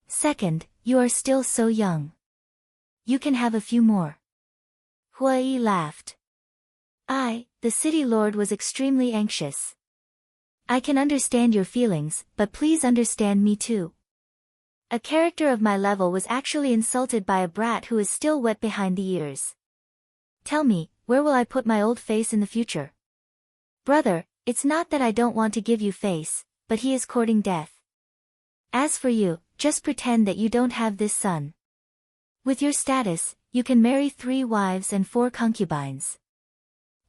Second, you are still so young. You can have a few more." Hua Yi laughed. The city lord was extremely anxious. "I can understand your feelings, but please understand me too. A character of my level was actually insulted by a brat who is still wet behind the ears. Tell me, where will I put my old face in the future? Brother, it's not that I don't want to give you face, but he is courting death. As for you, just pretend that you don't have this son. With your status, you can marry 3 wives and 4 concubines.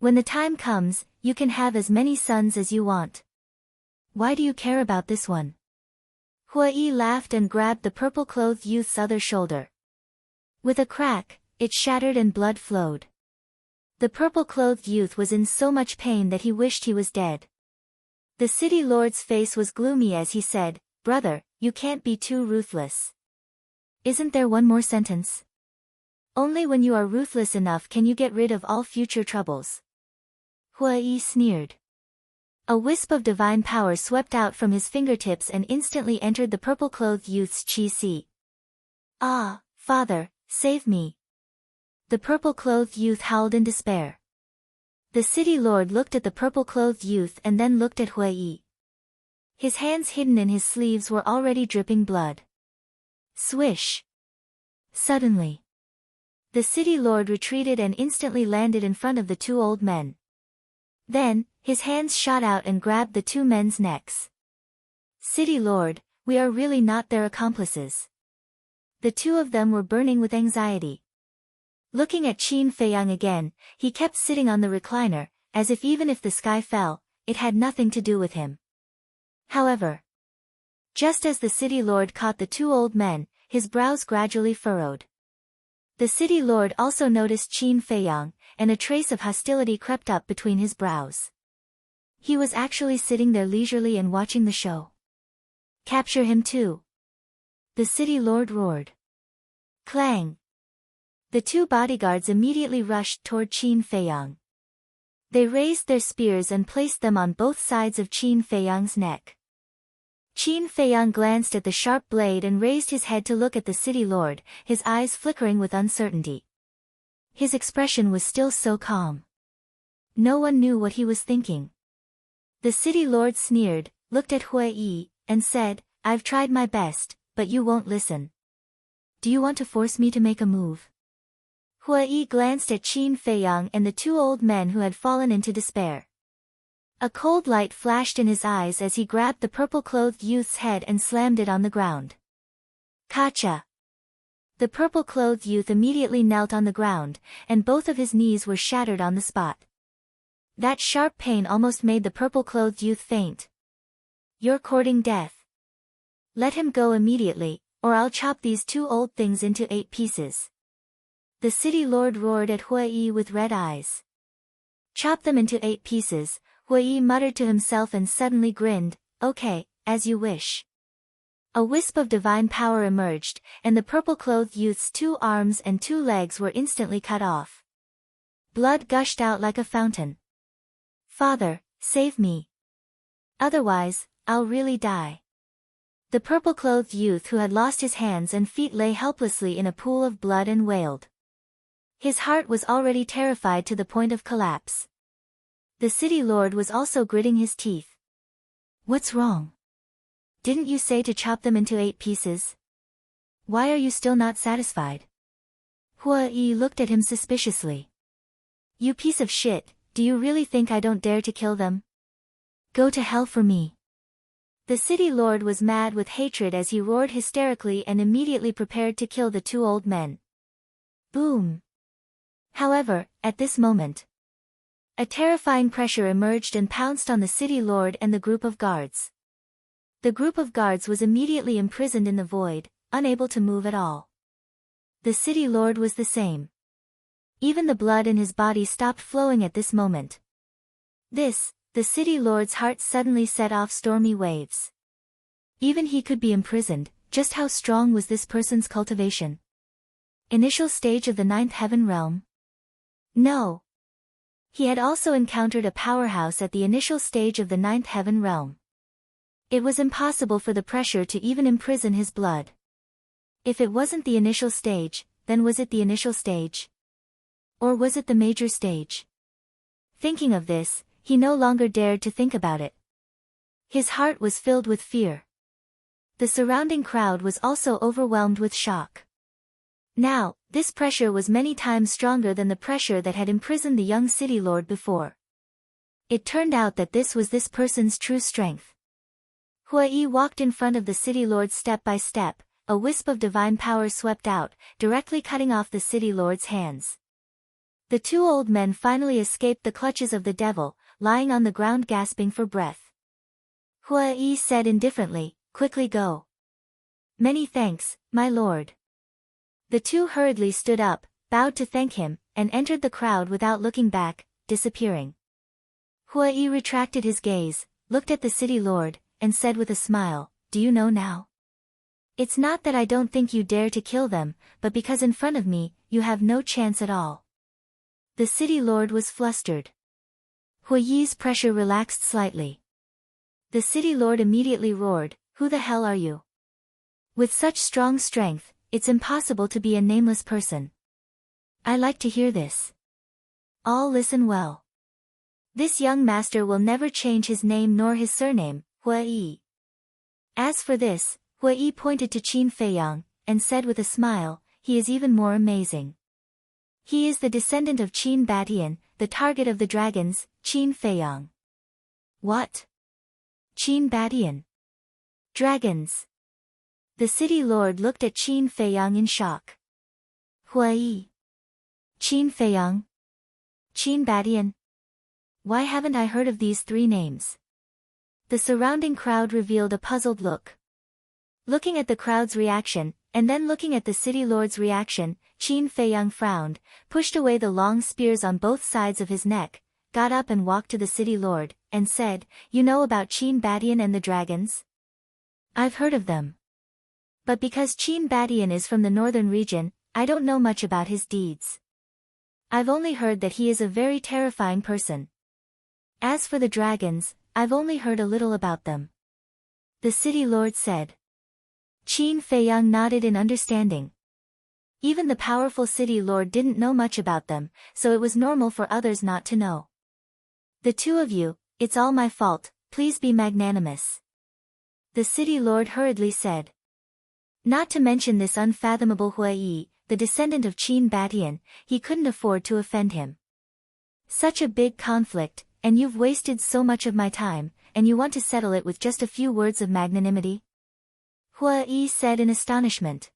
When the time comes, you can have as many sons as you want. Why do you care about this one? Hui laughed and grabbed the purple-clothed youth's other shoulder. With a crack, it shattered and blood flowed. The purple-clothed youth was in so much pain that he wished he was dead. The city lord's face was gloomy as he said, "Brother, you can't be too ruthless. Isn't there one more sentence? Only when you are ruthless enough can you get rid of all future troubles." Hui sneered. A wisp of divine power swept out from his fingertips and instantly entered the purple-clothed youth's chi. "Ah, father, save me!" The purple-clothed youth howled in despair. The city lord looked at the purple-clothed youth and then looked at Hui. His hands hidden in his sleeves were already dripping blood. Swish! Suddenly, the city lord retreated and instantly landed in front of the two old men. Then, his hands shot out and grabbed the two men's necks. "City lord, we are really not their accomplices." The two of them were burning with anxiety. Looking at Qin Feiyang again, he kept sitting on the recliner, as if even if the sky fell, it had nothing to do with him. However, just as the city lord caught the two old men, his brows gradually furrowed. The city lord also noticed Qin Feiyang, and a trace of hostility crept up between his brows. He was actually sitting there leisurely and watching the show. "Capture him too!" the city lord roared. Clang! The two bodyguards immediately rushed toward Qin Feiyang. They raised their spears and placed them on both sides of Qin Feiyang's neck. Qin Feiyang glanced at the sharp blade and raised his head to look at the city lord, his eyes flickering with uncertainty. His expression was still so calm. No one knew what he was thinking. The city lord sneered, looked at Hui, and said, "I've tried my best, but you won't listen. Do you want to force me to make a move?" Hui glanced at Qin Feiyang and the two old men who had fallen into despair. A cold light flashed in his eyes as he grabbed the purple-clothed youth's head and slammed it on the ground. Kacha! The purple-clothed youth immediately knelt on the ground, and both of his knees were shattered on the spot. That sharp pain almost made the purple-clothed youth faint. "You're courting death. Let him go immediately, or I'll chop these two old things into 8 pieces. The city lord roared at Hui with red eyes. "Chop them into 8 pieces, Hui muttered to himself and suddenly grinned, "Okay, as you wish." A wisp of divine power emerged, and the purple-clothed youth's 2 arms and 2 legs were instantly cut off. Blood gushed out like a fountain. "Father, save me. Otherwise, I'll really die." The purple-clothed youth who had lost his hands and feet lay helplessly in a pool of blood and wailed. His heart was already terrified to the point of collapse. The city lord was also gritting his teeth. "What's wrong? Didn't you say to chop them into 8 pieces? Why are you still not satisfied?" Hui looked at him suspiciously. "You piece of shit, do you really think I don't dare to kill them? Go to hell for me." The city lord was mad with hatred as he roared hysterically and immediately prepared to kill the 2 old men. Boom! However, at this moment, a terrifying pressure emerged and pounced on the city lord and the group of guards. The group of guards was immediately imprisoned in the void, unable to move at all. The city lord was the same. Even the blood in his body stopped flowing at this moment. The city lord's heart suddenly set off stormy waves. Even he could be imprisoned, just how strong was this person's cultivation? Initial stage of the 9th heaven realm? No. He had also encountered a powerhouse at the initial stage of the 9th heaven realm. It was impossible for the pressure to even imprison his blood. If it wasn't the initial stage, then was it the initial stage? Or was it the major stage? Thinking of this, he no longer dared to think about it. His heart was filled with fear. The surrounding crowd was also overwhelmed with shock. Now, this pressure was many times stronger than the pressure that had imprisoned the young city lord before. It turned out that this was this person's true strength. Hui walked in front of the city lord step by step, a wisp of divine power swept out, directly cutting off the city lord's hands. The 2 old men finally escaped the clutches of the devil, lying on the ground gasping for breath. Hua Yi said indifferently, quickly go. Many thanks, my lord. The two hurriedly stood up, bowed to thank him, and entered the crowd without looking back, disappearing. Hua Yi retracted his gaze, looked at the city lord, and said with a smile, do you know now? It's not that I don't think you dare to kill them, but because in front of me, you have no chance at all. The city lord was flustered. Hua Yi's pressure relaxed slightly. The city lord immediately roared, who the hell are you? With such strong strength, it's impossible to be a nameless person. I like to hear this. All listen well. This young master will never change his name nor his surname, Hua Yi. As for this, Hua Yi pointed to Qin Feiyang, and said with a smile, he is even more amazing. He is the descendant of Qin Batian, the target of the dragons, Qin Feiyang. What? Qin Batian? Dragons. The city lord looked at Qin Feiyang in shock. Hua Yi. Qin Feiyang? Qin Batian? Why haven't I heard of these three names? The surrounding crowd revealed a puzzled look. Looking at the crowd's reaction, and then looking at the city lord's reaction, Qin Feiyang frowned, pushed away the long spears on both sides of his neck, got up and walked to the city lord, and said, you know about Qin Batian and the dragons? I've heard of them. But because Qin Batian is from the northern region, I don't know much about his deeds. I've only heard that he is a very terrifying person. As for the dragons, I've only heard a little about them. The city lord said. Qin Feiyang nodded in understanding. Even the powerful city lord didn't know much about them, so it was normal for others not to know. The two of you, it's all my fault, please be magnanimous. The city lord hurriedly said. Not to mention this unfathomable Hua Yi, the descendant of Qin Batian, he couldn't afford to offend him. Such a big conflict, and you've wasted so much of my time, and you want to settle it with just a few words of magnanimity? Hua Yi said in astonishment.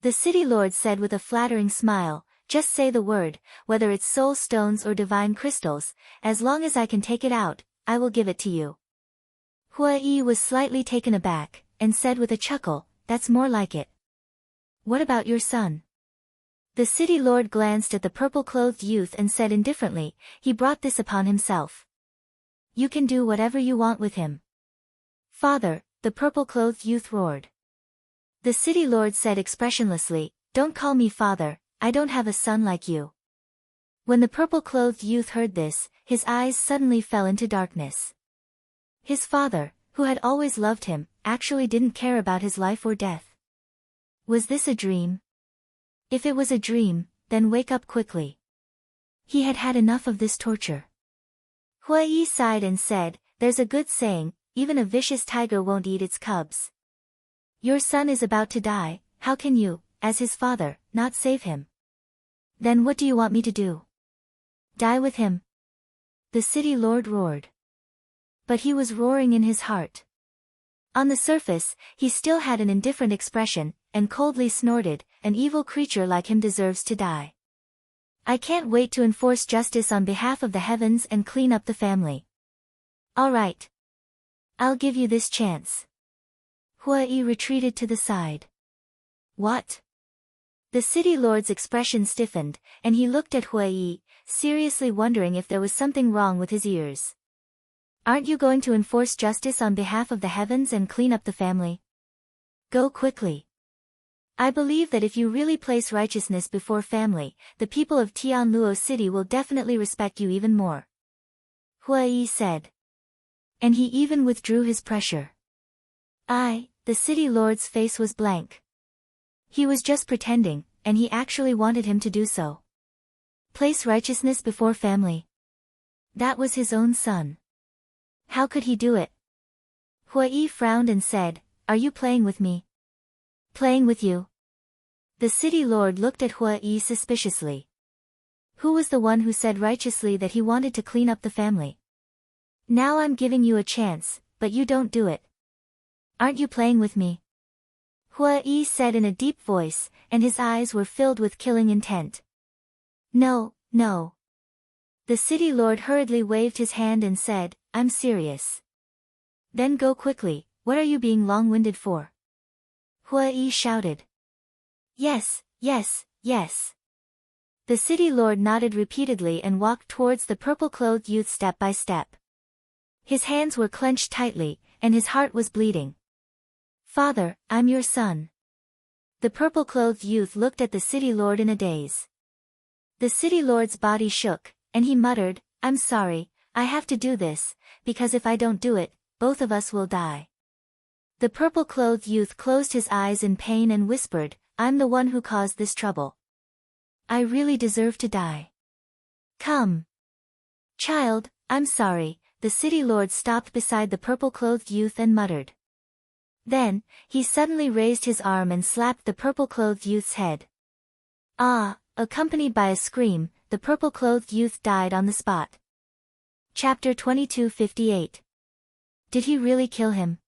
The city lord said with a flattering smile, just say the word, whether it's soul stones or divine crystals, as long as I can take it out, I will give it to you. Hua Yi was slightly taken aback, and said with a chuckle, that's more like it. What about your son? The city lord glanced at the purple-clothed youth and said indifferently, he brought this upon himself. You can do whatever you want with him. Father, the purple-clothed youth roared. The city lord said expressionlessly, don't call me father, I don't have a son like you. When the purple-clothed youth heard this, his eyes suddenly fell into darkness. His father, who had always loved him, actually didn't care about his life or death. Was this a dream? If it was a dream, then wake up quickly. He had had enough of this torture. Hua Yi sighed and said, there's a good saying, even a vicious tiger won't eat its cubs. Your son is about to die, how can you, as his father, not save him? Then what do you want me to do? Die with him? The city lord roared. But he was roaring in his heart. On the surface, he still had an indifferent expression, and coldly snorted, an evil creature like him deserves to die. I can't wait to enforce justice on behalf of the heavens and clean up the family. All right. I'll give you this chance. Hua Yi retreated to the side. What? The city lord's expression stiffened, and he looked at Hua Yi, seriously wondering if there was something wrong with his ears. Aren't you going to enforce justice on behalf of the heavens and clean up the family? Go quickly. I believe that if you really place righteousness before family, the people of Tianluo City will definitely respect you even more. Hua Yi said. And he even withdrew his pressure. The city lord's face was blank. He was just pretending, and he actually wanted him to do so. Place righteousness before family. That was his own son. How could he do it? Hua Yi frowned and said, are you playing with me? Playing with you? The city lord looked at Hua Yi suspiciously. Who was the one who said righteously that he wanted to clean up the family? Now I'm giving you a chance, but you don't do it. Aren't you playing with me? Hua Yi said in a deep voice, and his eyes were filled with killing intent. No, no. The city lord hurriedly waved his hand and said, I'm serious. Then go quickly, what are you being long-winded for? Hua Yi shouted. Yes, yes, yes. The city lord nodded repeatedly and walked towards the purple-clothed youth step by step. His hands were clenched tightly, and his heart was bleeding. Father, I'm your son. The purple-clothed youth looked at the city lord in a daze. The city lord's body shook, and he muttered, I'm sorry, I have to do this, because if I don't do it, both of us will die. The purple-clothed youth closed his eyes in pain and whispered, I'm the one who caused this trouble. I really deserve to die. Come. Child, I'm sorry. The city lord stopped beside the purple-clothed youth and muttered. Then, he suddenly raised his arm and slapped the purple-clothed youth's head. Ah! Accompanied by a scream, the purple-clothed youth died on the spot. Chapter 22:58. Did he really kill him?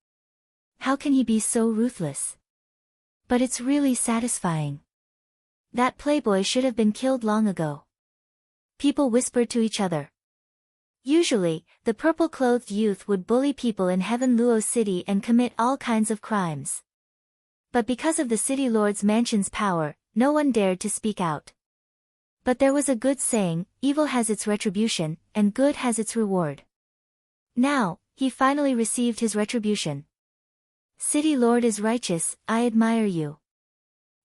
How can he be so ruthless? But it's really satisfying. That playboy should have been killed long ago. People whispered to each other. Usually, the purple-clothed youth would bully people in Heaven Luo City and commit all kinds of crimes. But because of the city lord's mansion's power, no one dared to speak out. But there was a good saying, evil has its retribution, and good has its reward. Now, he finally received his retribution. City Lord is righteous, I admire you.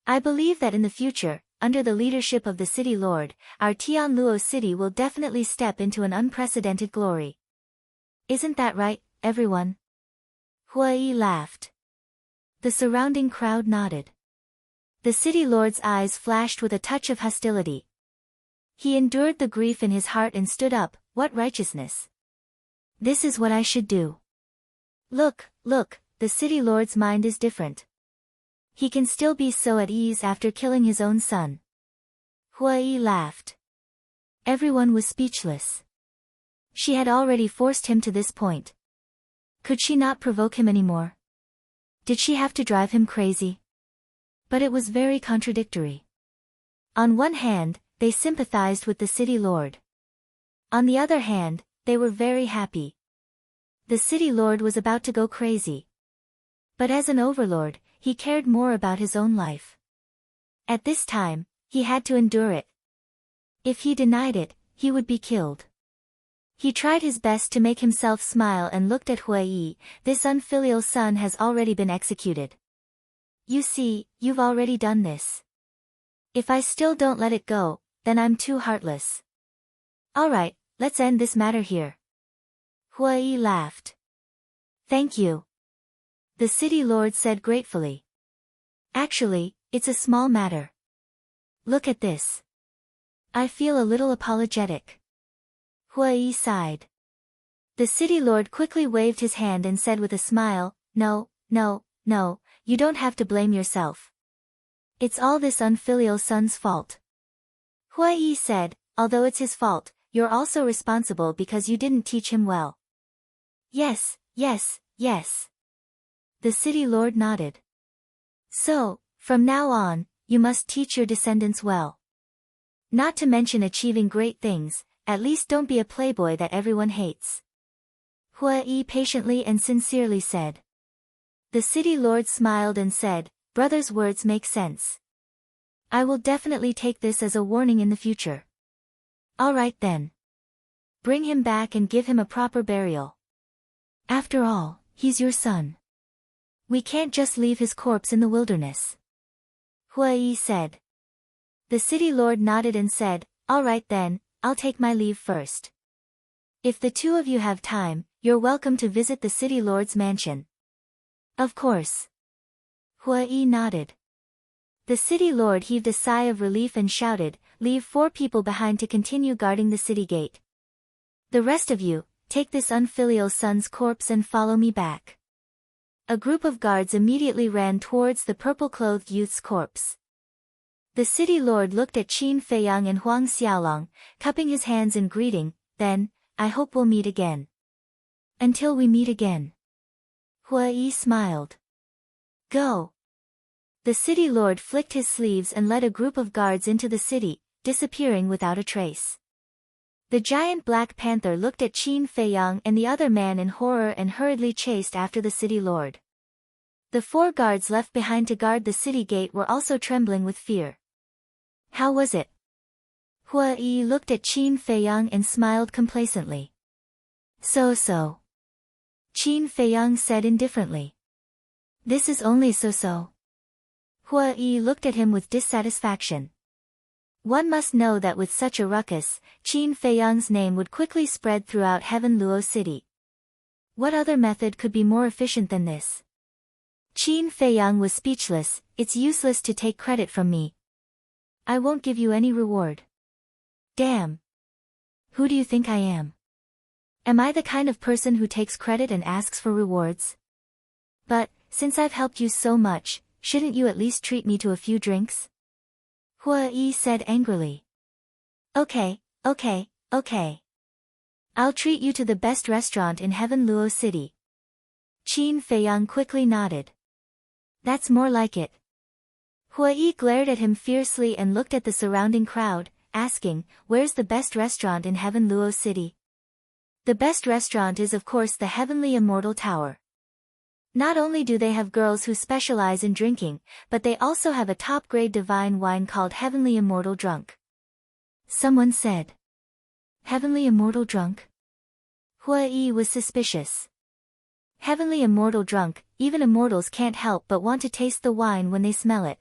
I believe that in the future, under the leadership of the City Lord, our Tianluo City will definitely step into an unprecedented glory. Isn't that right, everyone? Hua Yi laughed. The surrounding crowd nodded. The City Lord's eyes flashed with a touch of hostility. He endured the grief in his heart and stood up, what righteousness? This is what I should do. Look, the City Lord's mind is different. He can still be so at ease after killing his own son. Hua Yi laughed. Everyone was speechless. She had already forced him to this point. Could she not provoke him anymore? Did she have to drive him crazy? But it was very contradictory. On one hand, they sympathized with the City Lord. On the other hand, they were very happy. The City Lord was about to go crazy. But as an overlord, he cared more about his own life. At this time, he had to endure it. If he denied it, he would be killed. He tried his best to make himself smile and looked at Hua Yi, this unfilial son has already been executed. You see, you've already done this. If I still don't let it go, then I'm too heartless. Alright, let's end this matter here. Hua Yi laughed. Thank you. The City Lord said gratefully. Actually, it's a small matter. Look at this. I feel a little apologetic. Hua Yi sighed. The City Lord quickly waved his hand and said with a smile, No, you don't have to blame yourself. It's all this unfilial son's fault. Hua Yi said, although it's his fault, you're also responsible because you didn't teach him well. Yes. The City Lord nodded. So, from now on, you must teach your descendants well. Not to mention achieving great things, at least don't be a playboy that everyone hates. Hua Yi patiently and sincerely said. The City Lord smiled and said, Brother's words make sense. I will definitely take this as a warning in the future. Alright then. Bring him back and give him a proper burial. After all, he's your son. We can't just leave his corpse in the wilderness. Hua Yi said. The City Lord nodded and said, Alright then, I'll take my leave first. If the two of you have time, you're welcome to visit the City Lord's mansion. Of course. Hua Yi nodded. The City Lord heaved a sigh of relief and shouted, Leave 4 people behind to continue guarding the city gate. The rest of you, take this unfilial son's corpse and follow me back. A group of guards immediately ran towards the purple-clothed youth's corpse. The City Lord looked at Qin Feiyang and Huang Xiaolong, cupping his hands in greeting, then, I hope we'll meet again. Until we meet again. Hua Yi smiled. Go. The City Lord flicked his sleeves and led a group of guards into the city, disappearing without a trace. The giant Black Panther looked at Qin Feiyang and the other man in horror and hurriedly chased after the city lord. The 4 guards left behind to guard the city gate were also trembling with fear. How was it? Hua Yi looked at Qin Feiyang and smiled complacently. So-so. Qin Feiyang said indifferently. This is only so-so. Hua Yi looked at him with dissatisfaction. One must know that with such a ruckus, Qin Feiyang's name would quickly spread throughout Heaven Luo City. What other method could be more efficient than this? Qin Feiyang was speechless. It's useless to take credit from me. I won't give you any reward. Damn. Who do you think I am? Am I the kind of person who takes credit and asks for rewards? But, since I've helped you so much, shouldn't you at least treat me to a few drinks? Hua Yi said angrily. Okay. I'll treat you to the best restaurant in Heaven Luo City. Qin Feiyang quickly nodded. That's more like it. Hua Yi glared at him fiercely and looked at the surrounding crowd, asking, where's the best restaurant in Heaven Luo City? The best restaurant is of course the Heavenly Immortal Tower. Not only do they have girls who specialize in drinking, but they also have a top-grade divine wine called Heavenly Immortal Drunk. Someone said. Heavenly Immortal Drunk? Hua Yi was suspicious. Heavenly Immortal Drunk, even immortals can't help but want to taste the wine when they smell it.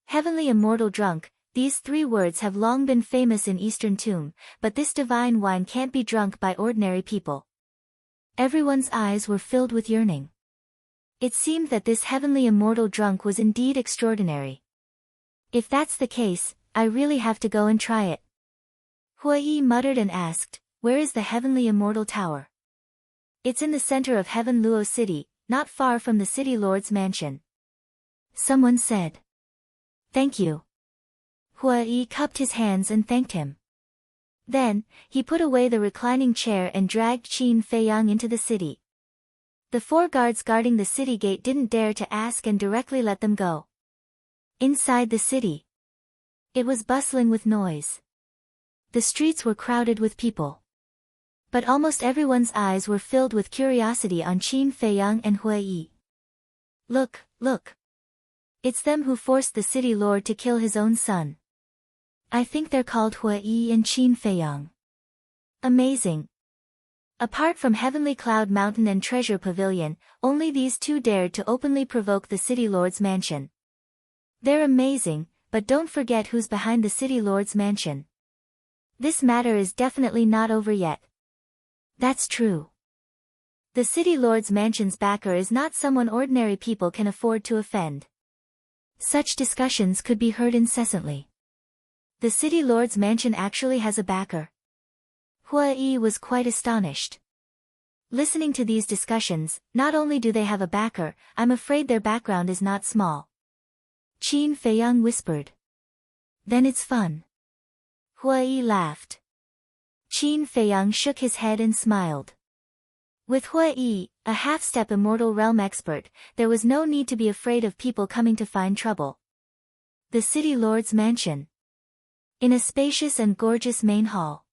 Heavenly Immortal Drunk, these 3 words have long been famous in Eastern Tomb, but this divine wine can't be drunk by ordinary people. Everyone's eyes were filled with yearning. It seemed that this Heavenly Immortal Drunk was indeed extraordinary. If that's the case, I really have to go and try it. Hua Yi muttered and asked, where is the Heavenly Immortal Tower? It's in the center of Heaven Luo City, not far from the City Lord's mansion. Someone said. Thank you. Hua Yi cupped his hands and thanked him. Then, he put away the reclining chair and dragged Qin Feiyang into the city. The 4 guards guarding the city gate didn't dare to ask and directly let them go. Inside the city, it was bustling with noise. The streets were crowded with people. But almost everyone's eyes were filled with curiosity on Qin Feiyang and Hua Yi. Look. It's them who forced the city lord to kill his own son. I think they're called Hua Yi and Qin Feiyang. Amazing. Apart from Heavenly Cloud Mountain and Treasure Pavilion, only these 2 dared to openly provoke the City Lord's mansion. They're amazing, but don't forget who's behind the City Lord's mansion. This matter is definitely not over yet. That's true. The City Lord's mansion's backer is not someone ordinary people can afford to offend. Such discussions could be heard incessantly. The City Lord's mansion actually has a backer. Hua Yi was quite astonished. Listening to these discussions, not only do they have a backer, I'm afraid their background is not small. Qin Feiyang whispered. Then it's fun. Hua Yi laughed. Qin Feiyang shook his head and smiled. With Hua Yi, a half-step immortal realm expert, there was no need to be afraid of people coming to find trouble. The City Lord's mansion. In a spacious and gorgeous main hall.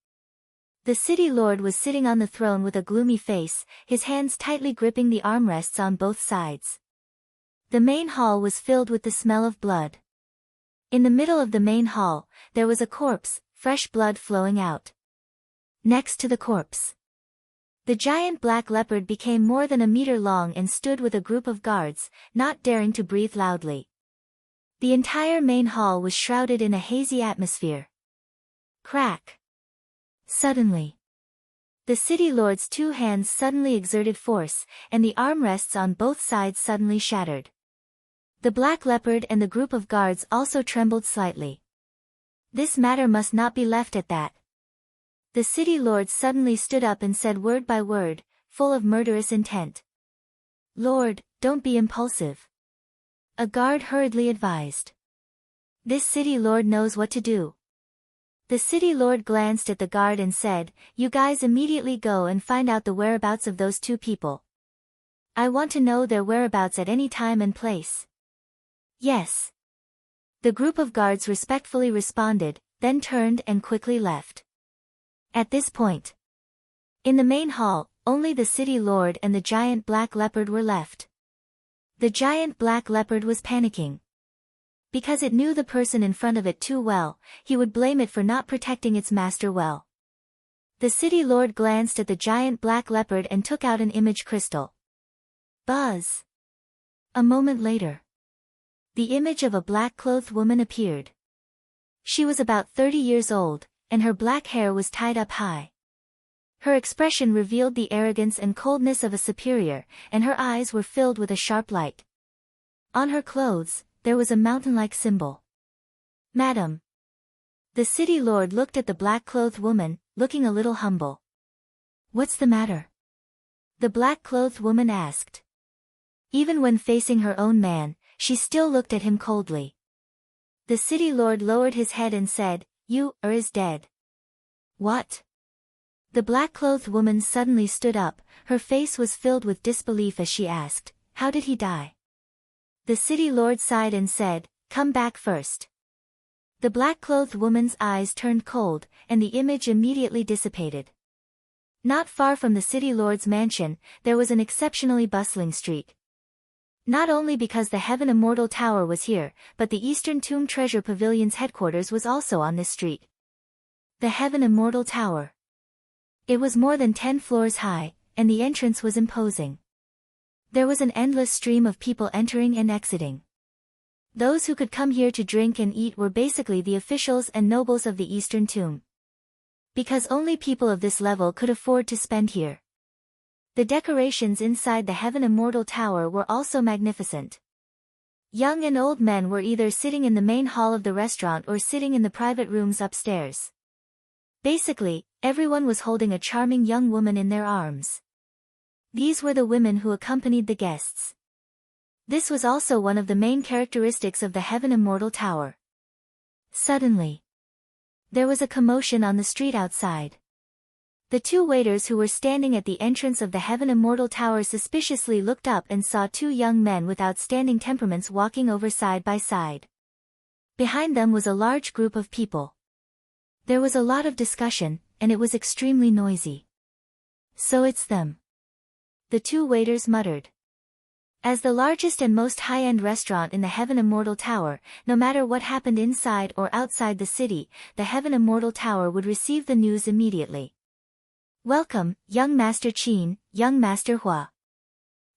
The City Lord was sitting on the throne with a gloomy face, his hands tightly gripping the armrests on both sides. The main hall was filled with the smell of blood. In the middle of the main hall, there was a corpse, fresh blood flowing out. Next to the corpse, the giant black leopard became more than a meter long and stood with a group of guards, not daring to breathe loudly. The entire main hall was shrouded in a hazy atmosphere. Crack. Suddenly, the City Lord's 2 hands suddenly exerted force, and the armrests on both sides suddenly shattered. The black leopard and the group of guards also trembled slightly. This matter must not be left at that. The City Lord suddenly stood up and said word by word, full of murderous intent. Lord, don't be impulsive. A guard hurriedly advised. This City Lord knows what to do. The City Lord glanced at the guard and said, you guys immediately go and find out the whereabouts of those 2 people. I want to know their whereabouts at any time and place. Yes. The group of guards respectfully responded, then turned and quickly left. At this point, in the main hall, only the city lord and the giant black leopard were left. The giant black leopard was panicking. Because it knew the person in front of it too well, he would blame it for not protecting its master well. The city lord glanced at the giant black leopard and took out an image crystal. Buzz! A moment later, the image of a black-clothed woman appeared. She was about 30 years old, and her black hair was tied up high. Her expression revealed the arrogance and coldness of a superior, and her eyes were filled with a sharp light. On her clothes, there was a mountain-like symbol. Madam. The city lord looked at the black-clothed woman, looking a little humble. What's the matter? The black-clothed woman asked. Even when facing her own man, she still looked at him coldly. The city lord lowered his head and said, "You is dead." What? The black-clothed woman suddenly stood up, her face was filled with disbelief as she asked, "How did he die?" The city lord sighed and said, "Come back first." The black-clothed woman's eyes turned cold, and the image immediately dissipated. Not far from the city lord's mansion, there was an exceptionally bustling street. Not only because the Heaven Immortal Tower was here, but the Eastern Tomb Treasure Pavilion's headquarters was also on this street. The Heaven Immortal Tower. It was more than 10 floors high, and the entrance was imposing. There was an endless stream of people entering and exiting. Those who could come here to drink and eat were basically the officials and nobles of the Eastern Tomb. Because only people of this level could afford to spend here. The decorations inside the Heaven Immortal Tower were also magnificent. Young and old men were either sitting in the main hall of the restaurant or sitting in the private rooms upstairs. Basically, everyone was holding a charming young woman in their arms. These were the women who accompanied the guests. This was also one of the main characteristics of the Heaven Immortal Tower. Suddenly, there was a commotion on the street outside. The two waiters who were standing at the entrance of the Heaven Immortal Tower suspiciously looked up and saw two young men with outstanding temperaments walking over side by side. Behind them was a large group of people. There was a lot of discussion, and it was extremely noisy. "So it's them," the two waiters muttered. As the largest and most high-end restaurant in the Heaven Immortal Tower, no matter what happened inside or outside the city, the Heaven Immortal Tower would receive the news immediately. "Welcome, young Master Qin, young Master Hua."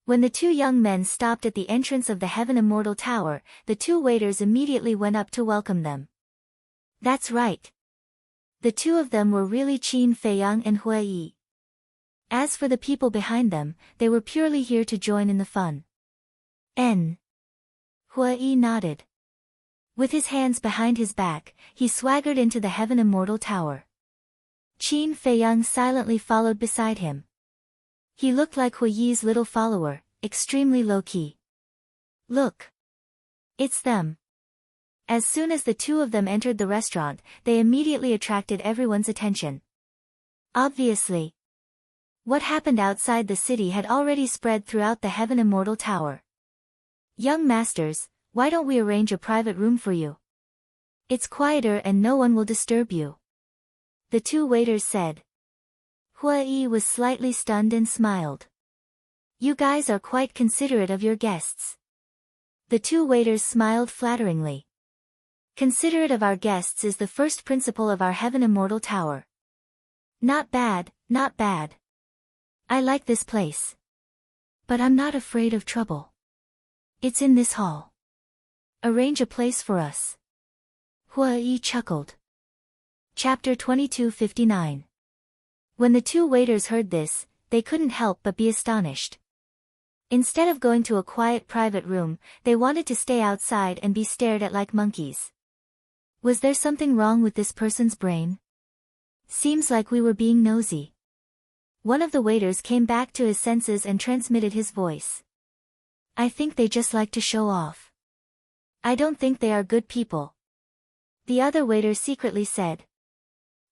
When the two young men stopped at the entrance of the Heaven Immortal Tower, the two waiters immediately went up to welcome them. That's right. The two of them were really Qin Feiyang and Hua Yi. As for the people behind them, they were purely here to join in the fun. Hua Yi nodded. With his hands behind his back, he swaggered into the Heaven Immortal Tower. Qin Feiyang silently followed beside him. He looked like Hua Yi's little follower, extremely low-key. "Look. It's them." As soon as the two of them entered the restaurant, they immediately attracted everyone's attention. Obviously, what happened outside the city had already spread throughout the Heaven Immortal Tower. "Young masters, why don't we arrange a private room for you? It's quieter and no one will disturb you," the two waiters said. Hua Yi was slightly stunned and smiled. "You guys are quite considerate of your guests." The two waiters smiled flatteringly. "Considerate of our guests is the first principle of our Heaven Immortal Tower." Not bad, not bad. I like this place. But I'm not afraid of trouble. It's in this hall. Arrange a place for us." Hua Yi chuckled. Chapter 2259. When the two waiters heard this, they couldn't help but be astonished. Instead of going to a quiet private room, they wanted to stay outside and be stared at like monkeys. Was there something wrong with this person's brain? Seems like we were being nosy. One of the waiters came back to his senses and transmitted his voice. "I think they just like to show off. I don't think they are good people," the other waiter secretly said.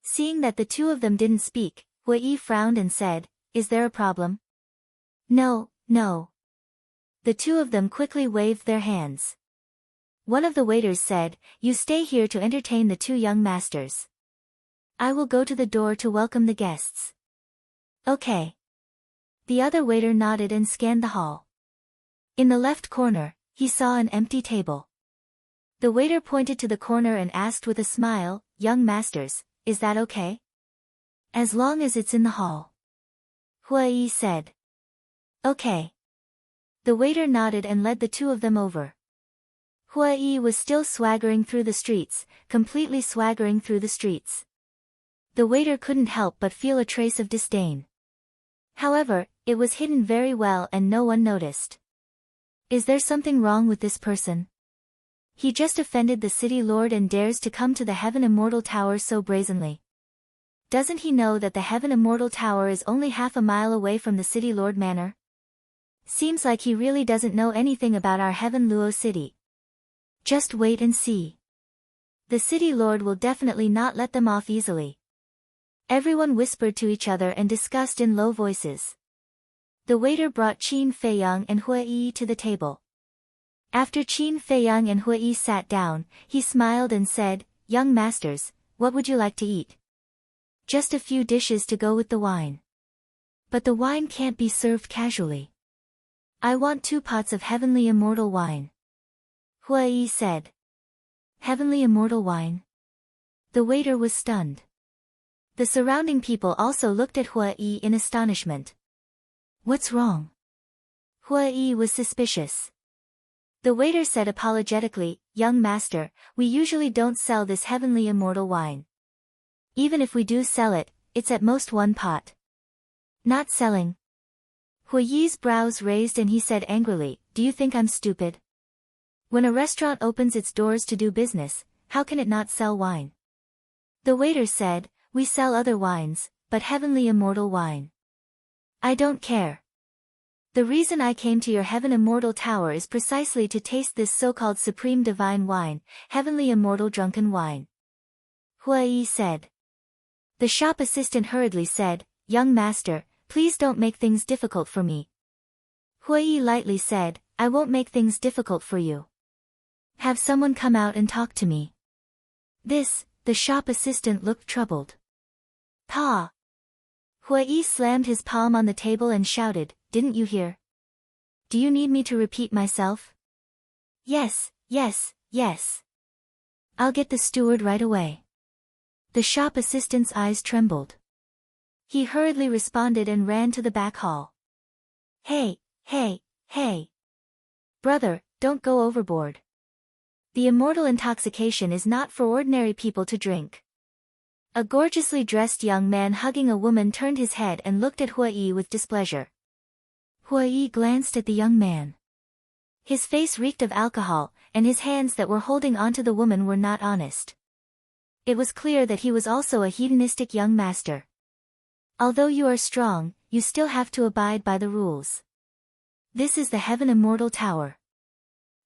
Seeing that the two of them didn't speak, Hua Yi frowned and said, "Is there a problem?" "No, no." The two of them quickly waved their hands. One of the waiters said, "You stay here to entertain the two young masters." I will go to the door to welcome the guests. Okay. The other waiter nodded and scanned the hall. In the left corner, he saw an empty table. The waiter pointed to the corner and asked with a smile, "Young masters, is that okay?" "As long as it's in the hall," Hui said. "Okay." The waiter nodded and led the two of them over. Hui was still swaggering through the streets, completely swaggering through the streets. The waiter couldn't help but feel a trace of disdain. However, it was hidden very well and no one noticed. Is there something wrong with this person? He just offended the city lord and dares to come to the Heaven Immortal Tower so brazenly. Doesn't he know that the Heaven Immortal Tower is only half a mile away from the city lord manor? Seems like he really doesn't know anything about our Heaven Luo city. Just wait and see. The city lord will definitely not let them off easily. Everyone whispered to each other and discussed in low voices. The waiter brought Qin Feiyang and Hui to the table. After Qin Feiyang and Hui sat down, he smiled and said, "Young masters, what would you like to eat?" "Just a few dishes to go with the wine. But the wine can't be served casually. I want 2 pots of heavenly immortal wine," Hui said. "Heavenly immortal wine?" The waiter was stunned. The surrounding people also looked at Hui in astonishment. "What's wrong?" Hui was suspicious. The waiter said apologetically, "Young master, we usually don't sell this heavenly immortal wine. Even if we do sell it, it's at most 1 pot. Not selling." Hui's brows raised and he said angrily, "Do you think I'm stupid? When a restaurant opens its doors to do business, how can it not sell wine?" The waiter said, "We sell other wines, but heavenly immortal wine. I don't care. The reason I came to your Heaven Immortal Tower is precisely to taste this so-called supreme divine wine, heavenly immortal drunken wine," Hui said. The shop assistant hurriedly said, "Young master, please don't make things difficult for me." Hui lightly said, "I won't make things difficult for you. Have someone come out and talk to me." The shop assistant looked troubled. "Pa!" Hui slammed his palm on the table and shouted, "Didn't you hear? Do you need me to repeat myself?" Yes. I'll get the steward right away." The shop assistant's eyes trembled. He hurriedly responded and ran to the back hall. Hey! Brother, don't go overboard. The immortal intoxication is not for ordinary people to drink." A gorgeously dressed young man hugging a woman turned his head and looked at Hui with displeasure. Hui glanced at the young man. His face reeked of alcohol, and his hands that were holding onto the woman were not honest. It was clear that he was also a hedonistic young master. "Although you are strong, you still have to abide by the rules. This is the Heaven Immortal Tower.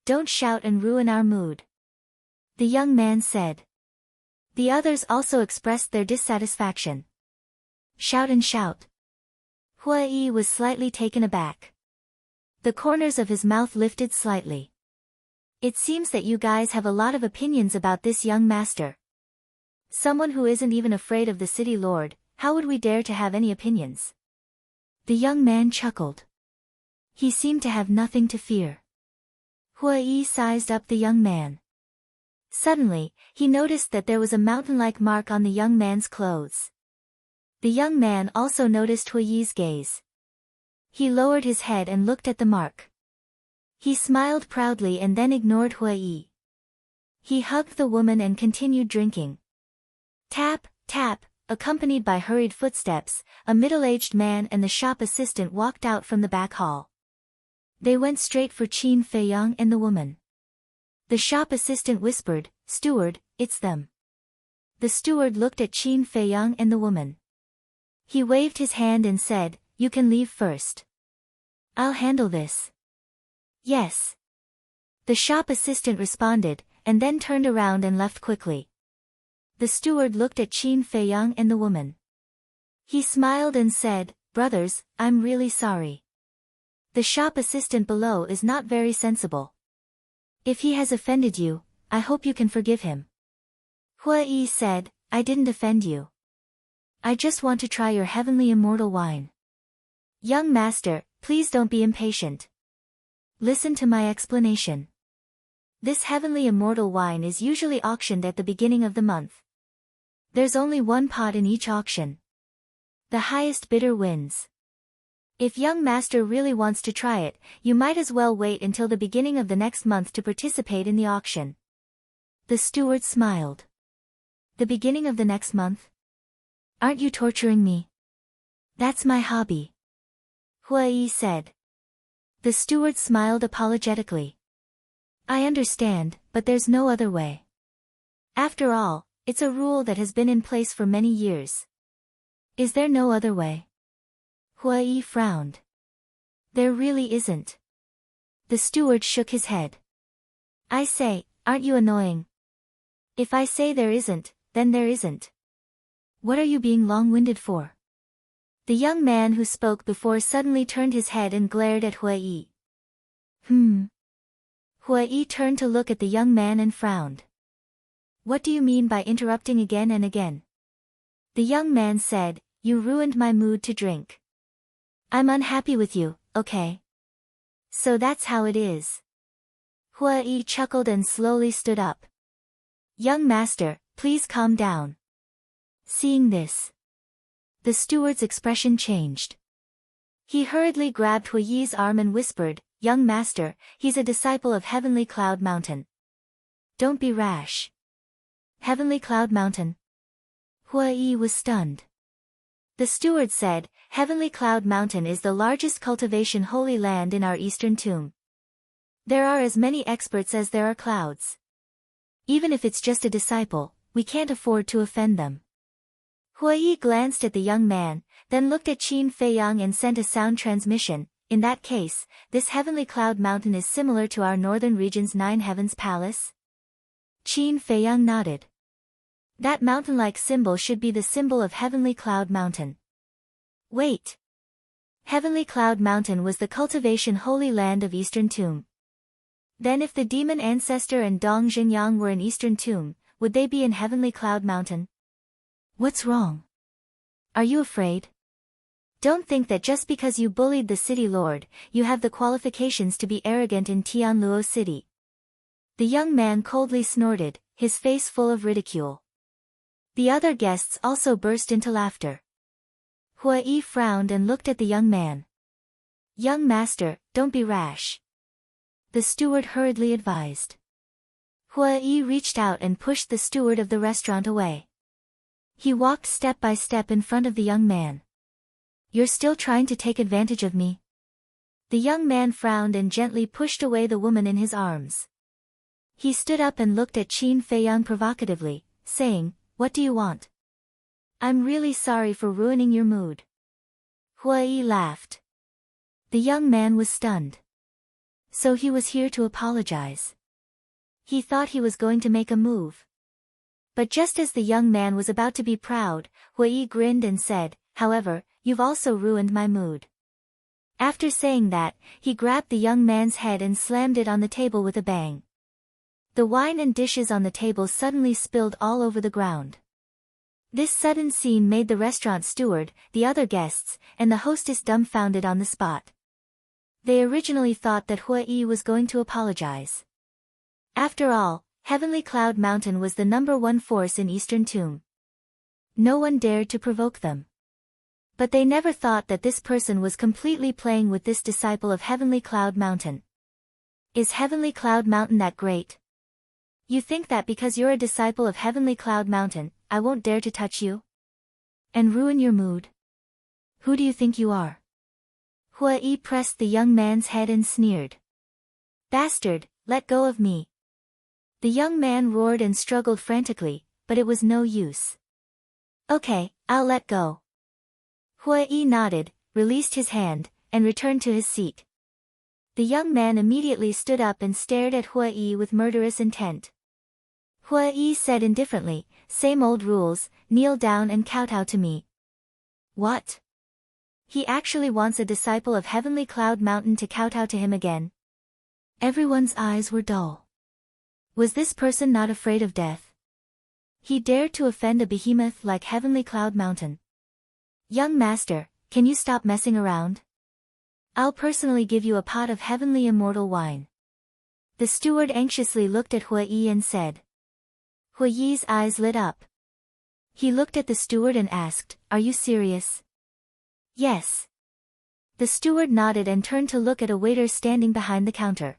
Don't shout and ruin our mood," the young man said. The others also expressed their dissatisfaction. "Shout and shout." Hui was slightly taken aback. The corners of his mouth lifted slightly. "It seems that you guys have a lot of opinions about this young master. Someone who isn't even afraid of the city lord, how would we dare to have any opinions?" The young man chuckled. He seemed to have nothing to fear. Hui sized up the young man. Suddenly, he noticed that there was a mountain-like mark on the young man's clothes. The young man also noticed Hui's gaze. He lowered his head and looked at the mark. He smiled proudly and then ignored Hui. He hugged the woman and continued drinking. Tap, tap, accompanied by hurried footsteps, a middle-aged man and the shop assistant walked out from the back hall. They went straight for Qin Feiyang and the woman. The shop assistant whispered, "Steward, it's them." The steward looked at Qin Feiyang and the woman. He waved his hand and said, "You can leave first. I'll handle this." "Yes." The shop assistant responded, and then turned around and left quickly. The steward looked at Qin Feiyang and the woman. He smiled and said, "Brothers, I'm really sorry. The shop assistant below is not very sensible. If he has offended you, I hope you can forgive him." Hui said, "I didn't offend you. I just want to try your heavenly immortal wine. Young master, please don't be impatient. Listen to my explanation. This heavenly immortal wine is usually auctioned at the beginning of the month. There's only one pot in each auction. The highest bidder wins. If young master really wants to try it, you might as well wait until the beginning of the next month to participate in the auction. The steward smiled. The beginning of the next month? Aren't you torturing me? That's my hobby. Hui said. The steward smiled apologetically. I understand, but there's no other way. After all, it's a rule that has been in place for many years. Is there no other way? Hui frowned. There really isn't. The steward shook his head. I say, aren't you annoying? If I say there isn't, then there isn't. What are you being long-winded for? The young man who spoke before suddenly turned his head and glared at Hui. Hui turned to look at the young man and frowned. What do you mean by interrupting again and again? The young man said, you ruined my mood to drink. I'm unhappy with you, okay? So that's how it is. Hui chuckled and slowly stood up. Young master, please calm down. Seeing this, the steward's expression changed. He hurriedly grabbed Hui's arm and whispered, Young master, he's a disciple of Heavenly Cloud Mountain. Don't be rash. Heavenly Cloud Mountain? Hui was stunned. The steward said, Heavenly Cloud Mountain is the largest cultivation holy land in our eastern tomb. There are as many experts as there are clouds. Even if it's just a disciple, we can't afford to offend them. Hui glanced at the young man, then looked at Qin Feiyang and sent a sound transmission. In that case, this Heavenly Cloud Mountain is similar to our northern region's Nine Heavens Palace? Qin Feiyang nodded. That mountain-like symbol should be the symbol of Heavenly Cloud Mountain. Wait. Heavenly Cloud Mountain was the cultivation holy land of Eastern Tomb. Then if the demon ancestor and Dong Xingyang were in Eastern Tomb, would they be in Heavenly Cloud Mountain? What's wrong? Are you afraid? Don't think that just because you bullied the city lord, you have the qualifications to be arrogant in Tianluo City. The young man coldly snorted, his face full of ridicule. The other guests also burst into laughter. Hui frowned and looked at the young man. Young master, don't be rash. The steward hurriedly advised. Hui reached out and pushed the steward of the restaurant away. He walked step by step in front of the young man. You're still trying to take advantage of me? The young man frowned and gently pushed away the woman in his arms. He stood up and looked at Qin Feiyang provocatively, saying, What do you want? I'm really sorry for ruining your mood. Hui laughed. The young man was stunned. So he was here to apologize. He thought he was going to make a move. But just as the young man was about to be proud, Hui grinned and said, However, you've also ruined my mood. After saying that, he grabbed the young man's head and slammed it on the table with a bang. The wine and dishes on the table suddenly spilled all over the ground. This sudden scene made the restaurant steward, the other guests, and the hostess dumbfounded on the spot. They originally thought that Hui was going to apologize. After all, Heavenly Cloud Mountain was the #1 force in Eastern Tomb. No one dared to provoke them. But they never thought that this person was completely playing with this disciple of Heavenly Cloud Mountain. Is Heavenly Cloud Mountain that great? You think that because you're a disciple of Heavenly Cloud Mountain, I won't dare to touch you? And ruin your mood? Who do you think you are? Hui pressed the young man's head and sneered. Bastard, let go of me. The young man roared and struggled frantically, but it was no use. Okay, I'll let go. Hui nodded, released his hand, and returned to his seat. The young man immediately stood up and stared at Hui with murderous intent. Hui said indifferently, Same old rules, kneel down and kowtow to me. What? He actually wants a disciple of Heavenly Cloud Mountain to kowtow to him again? Everyone's eyes were dull. Was this person not afraid of death? He dared to offend a behemoth like Heavenly Cloud Mountain. Young master, can you stop messing around? I'll personally give you a pot of heavenly immortal wine. The steward anxiously looked at Hua Yi and said. Hua Yi's eyes lit up. He looked at the steward and asked, "Are you serious?" "Yes." The steward nodded and turned to look at a waiter standing behind the counter.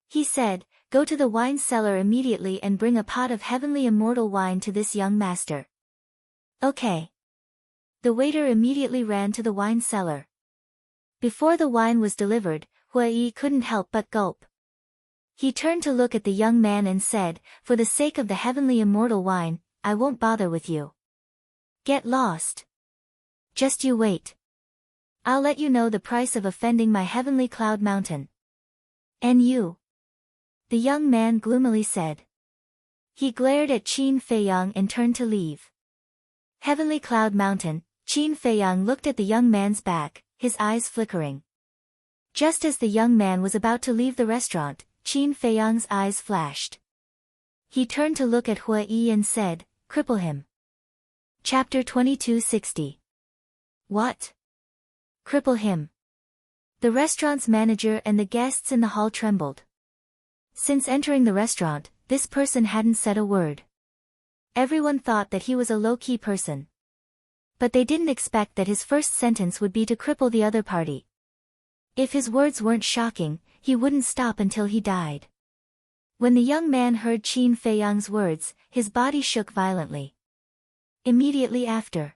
He said, "Go to the wine cellar immediately and bring a pot of heavenly immortal wine to this young master." "Okay." The waiter immediately ran to the wine cellar. Before the wine was delivered, Hua Yi couldn't help but gulp. He turned to look at the young man and said, "For the sake of the heavenly immortal wine, I won't bother with you. Get lost. Just you wait. I'll let you know the price of offending my heavenly cloud mountain." "And you?" the young man gloomily said. He glared at Qin Feiyang and turned to leave. Heavenly Cloud Mountain, Qin Feiyang looked at the young man's back, his eyes flickering. Just as the young man was about to leave the restaurant, Qin Feiyang's eyes flashed. He turned to look at Hua Yi and said, "Cripple him." Chapter 2260. What? Cripple him? The restaurant's manager and the guests in the hall trembled. Since entering the restaurant, this person hadn't said a word. Everyone thought that he was a low-key person. But they didn't expect that his first sentence would be to cripple the other party. If his words weren't shocking, he wouldn't stop until he died. When the young man heard Qin Feiyang's words, his body shook violently. Immediately after,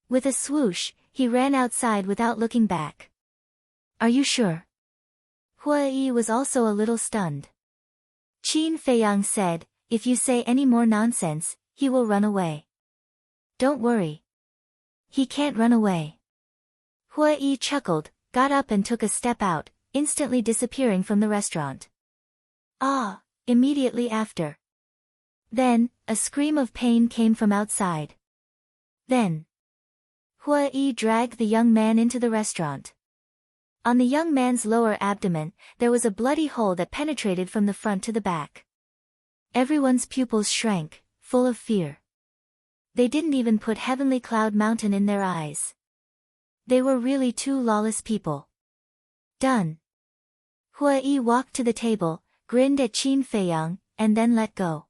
with a swoosh, he ran outside without looking back. "Are you sure?" Hua Yi was also a little stunned. Qin Feiyang said, "If you say any more nonsense, he will run away." "Don't worry. He can't run away." Hua Yi chuckled, got up and took a step out, instantly disappearing from the restaurant. Immediately after. Then, a scream of pain came from outside. Then, Hua Yi dragged the young man into the restaurant. On the young man's lower abdomen, there was a bloody hole that penetrated from the front to the back. Everyone's pupils shrank, full of fear. They didn't even put Heavenly Cloud Mountain in their eyes. They were really two lawless people. Done. Hua Yi walked to the table, grinned at Qin Feiyang, and then let go.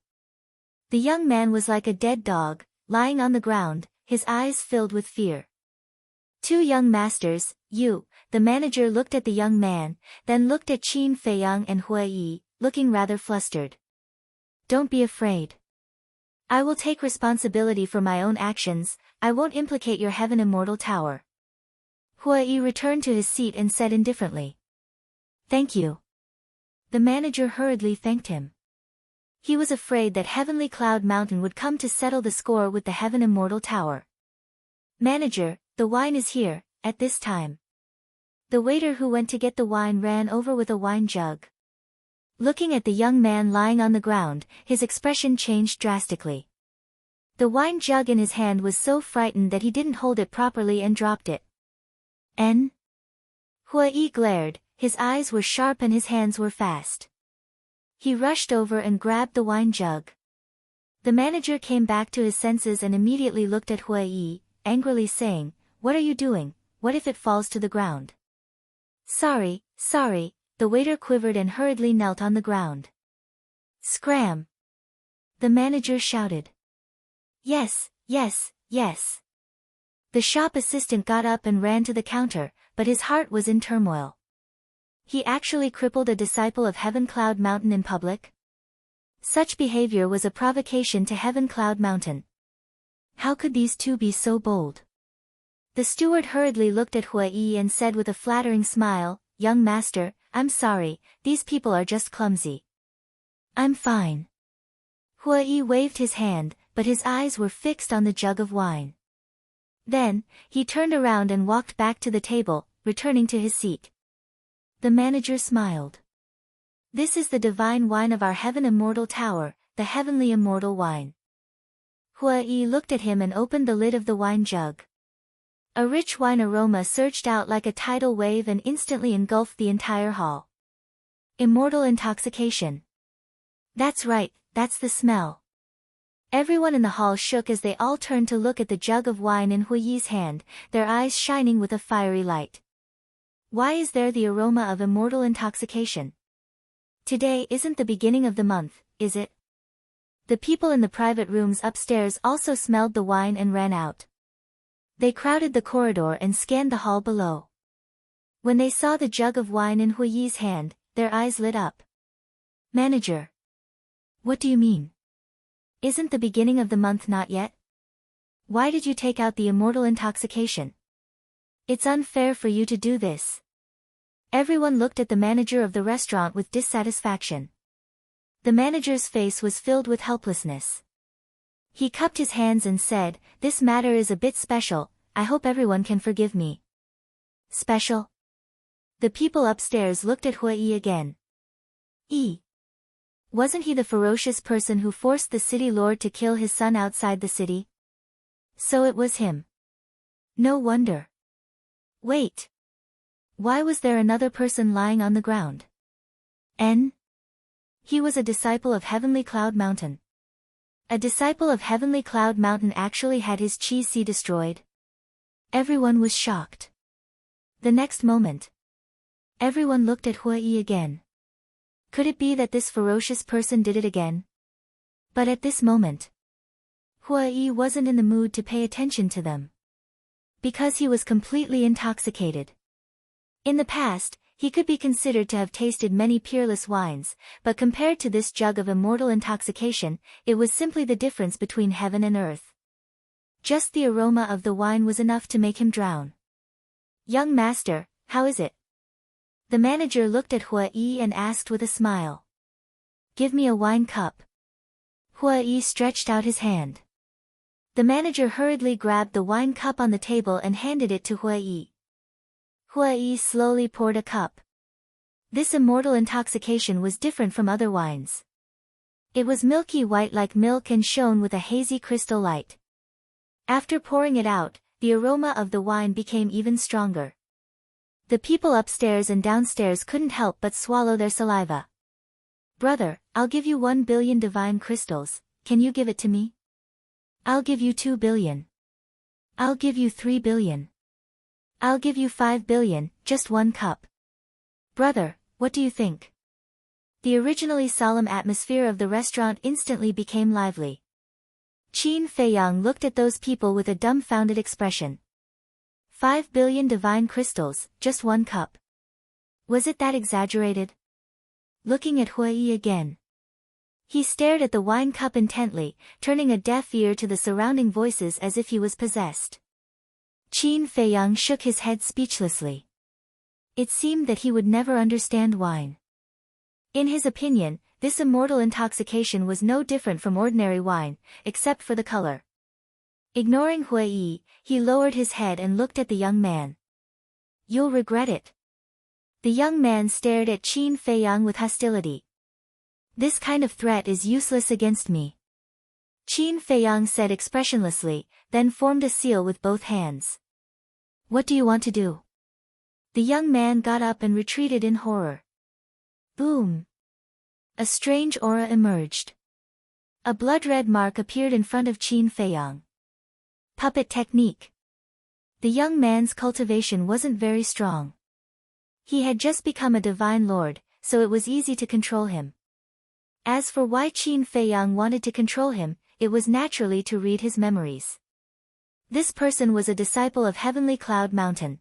The young man was like a dead dog, lying on the ground, his eyes filled with fear. "Two young masters, the manager looked at the young man, then looked at Qin Feiyang and Hua Yi, looking rather flustered. "Don't be afraid. I will take responsibility for my own actions, I won't implicate your heaven immortal tower." Hua Yi returned to his seat and said indifferently, "Thank you." The manager hurriedly thanked him. He was afraid that Heavenly Cloud Mountain would come to settle the score with the Heaven Immortal Tower. "Manager, the wine is here," at this time. The waiter who went to get the wine ran over with a wine jug. Looking at the young man lying on the ground, his expression changed drastically. The wine jug in his hand was so frightened that he didn't hold it properly and dropped it. "En?" Hua Yi glared, his eyes were sharp and his hands were fast. He rushed over and grabbed the wine jug. The manager came back to his senses and immediately looked at Hua Yi, angrily saying, "What are you doing? What if it falls to the ground?" Sorry, the waiter quivered and hurriedly knelt on the ground. "Scram!" the manager shouted. Yes. The shop assistant got up and ran to the counter, but his heart was in turmoil. He actually crippled a disciple of Heaven Cloud Mountain in public? Such behavior was a provocation to Heaven Cloud Mountain. How could these two be so bold? The steward hurriedly looked at Hua Yi and said with a flattering smile, "Young master, I'm sorry, these people are just clumsy." "I'm fine." Hua Yi waved his hand, but his eyes were fixed on the jug of wine. Then, he turned around and walked back to the table, returning to his seat. The manager smiled. "This is the divine wine of our Heaven Immortal Tower, the Heavenly Immortal Wine." Hua Yi looked at him and opened the lid of the wine jug. A rich wine aroma surged out like a tidal wave and instantly engulfed the entire hall. Immortal intoxication. That's right, that's the smell. Everyone in the hall shook as they all turned to look at the jug of wine in Hui's hand, their eyes shining with a fiery light. Why is there the aroma of immortal intoxication? Today isn't the beginning of the month, is it? The people in the private rooms upstairs also smelled the wine and ran out. They crowded the corridor and scanned the hall below. When they saw the jug of wine in Hui's hand, their eyes lit up. Manager. What do you mean? Isn't the beginning of the month not yet? Why did you take out the immortal intoxication? It's unfair for you to do this. Everyone looked at the manager of the restaurant with dissatisfaction. The manager's face was filled with helplessness. He cupped his hands and said, "This matter is a bit special, I hope everyone can forgive me." Special? The people upstairs looked at Hui again. Wasn't he the ferocious person who forced the city lord to kill his son outside the city? So it was him. No wonder. Wait. Why was there another person lying on the ground? He was a disciple of Heavenly Cloud Mountain. A disciple of Heavenly Cloud Mountain actually had his chi si destroyed. Everyone was shocked. The next moment, everyone looked at Hui again. Could it be that this ferocious person did it again? But at this moment, Hui wasn't in the mood to pay attention to them. Because he was completely intoxicated. In the past, he could be considered to have tasted many peerless wines, but compared to this jug of immortal intoxication, it was simply the difference between heaven and earth. Just the aroma of the wine was enough to make him drown. "Young master, how is it?" The manager looked at Hui and asked with a smile. "Give me a wine cup." Hui stretched out his hand. The manager hurriedly grabbed the wine cup on the table and handed it to Hui. Hui slowly poured a cup. This immortal intoxication was different from other wines. It was milky white like milk and shone with a hazy crystal light. After pouring it out, the aroma of the wine became even stronger. The people upstairs and downstairs couldn't help but swallow their saliva. "Brother, I'll give you 1 billion divine crystals, can you give it to me?" "I'll give you 2 billion. I'll give you 3 billion. I'll give you 5 billion, just one cup." "Brother, what do you think?" The originally solemn atmosphere of the restaurant instantly became lively. Qin Feiyang looked at those people with a dumbfounded expression. 5 billion divine crystals, just one cup. Was it that exaggerated? Looking at Hui again. He stared at the wine cup intently, turning a deaf ear to the surrounding voices as if he was possessed. Qin Feiyang shook his head speechlessly. It seemed that he would never understand wine. In his opinion, this immortal intoxication was no different from ordinary wine, except for the color. Ignoring Hui, he lowered his head and looked at the young man. "You'll regret it." The young man stared at Qin Feiyang with hostility. "This kind of threat is useless against me," Qin Feiyang said expressionlessly, then formed a seal with both hands. "What do you want to do?" The young man got up and retreated in horror. Boom! A strange aura emerged. A blood-red mark appeared in front of Qin Feiyang. Puppet technique. The young man's cultivation wasn't very strong. He had just become a divine lord, so it was easy to control him. As for why Qin Feiyang wanted to control him, it was naturally to read his memories. This person was a disciple of Heavenly Cloud Mountain.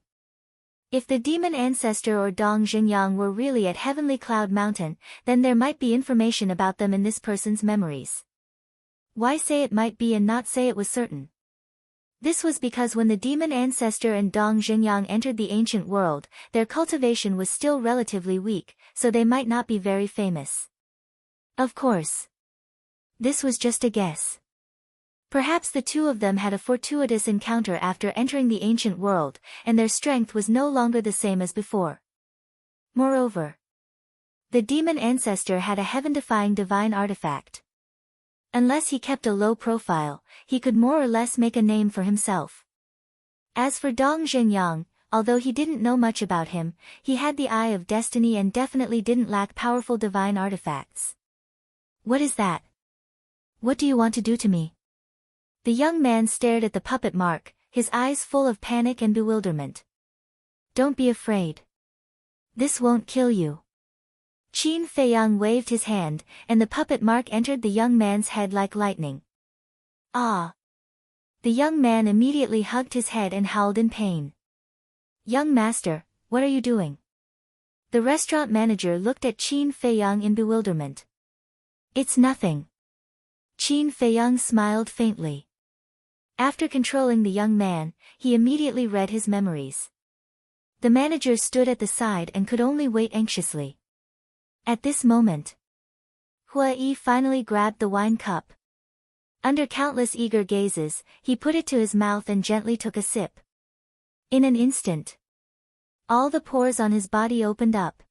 If the demon ancestor or Dong Xingyang were really at Heavenly Cloud Mountain, then there might be information about them in this person's memories. Why say it might be and not say it was certain? This was because when the demon ancestor and Dong Xingyang entered the ancient world, their cultivation was still relatively weak, so they might not be very famous. Of course. This was just a guess. Perhaps the two of them had a fortuitous encounter after entering the ancient world, and their strength was no longer the same as before. Moreover, the demon ancestor had a heaven-defying divine artifact. Unless he kept a low profile, he could more or less make a name for himself. As for Dong Xingyang, although he didn't know much about him, he had the eye of destiny and definitely didn't lack powerful divine artifacts. What is that? What do you want to do to me? The young man stared at the puppet mark, his eyes full of panic and bewilderment. Don't be afraid. This won't kill you. Qin Feiyang waved his hand, and the puppet mark entered the young man's head like lightning. Ah! The young man immediately hugged his head and howled in pain. Young master, what are you doing? The restaurant manager looked at Qin Feiyang in bewilderment. It's nothing. Qin Feiyang smiled faintly. After controlling the young man, he immediately read his memories. The manager stood at the side and could only wait anxiously. At this moment, Hua Yi finally grabbed the wine cup. Under countless eager gazes, he put it to his mouth and gently took a sip. In an instant, all the pores on his body opened up.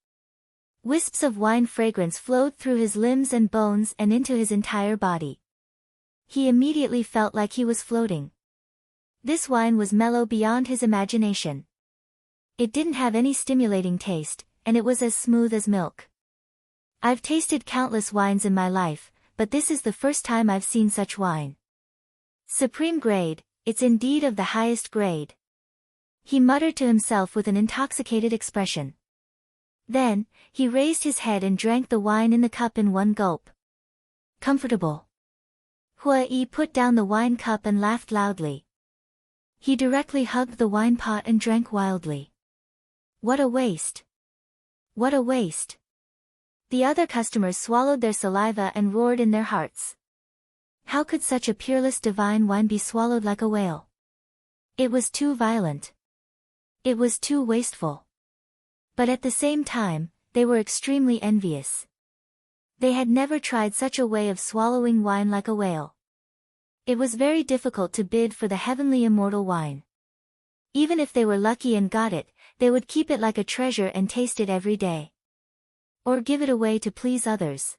Wisps of wine fragrance flowed through his limbs and bones and into his entire body. He immediately felt like he was floating. This wine was mellow beyond his imagination. It didn't have any stimulating taste, and it was as smooth as milk. I've tasted countless wines in my life, but this is the first time I've seen such wine. Supreme grade, it's indeed of the highest grade. He muttered to himself with an intoxicated expression. Then, he raised his head and drank the wine in the cup in one gulp. Comfortable. Hua Yi put down the wine cup and laughed loudly. He directly hugged the wine pot and drank wildly. What a waste! What a waste! The other customers swallowed their saliva and roared in their hearts. How could such a peerless divine wine be swallowed like a whale? It was too violent. It was too wasteful. But at the same time, they were extremely envious. They had never tried such a way of swallowing wine like a whale. It was very difficult to bid for the heavenly immortal wine. Even if they were lucky and got it, they would keep it like a treasure and taste it every day. Or give it away to please others.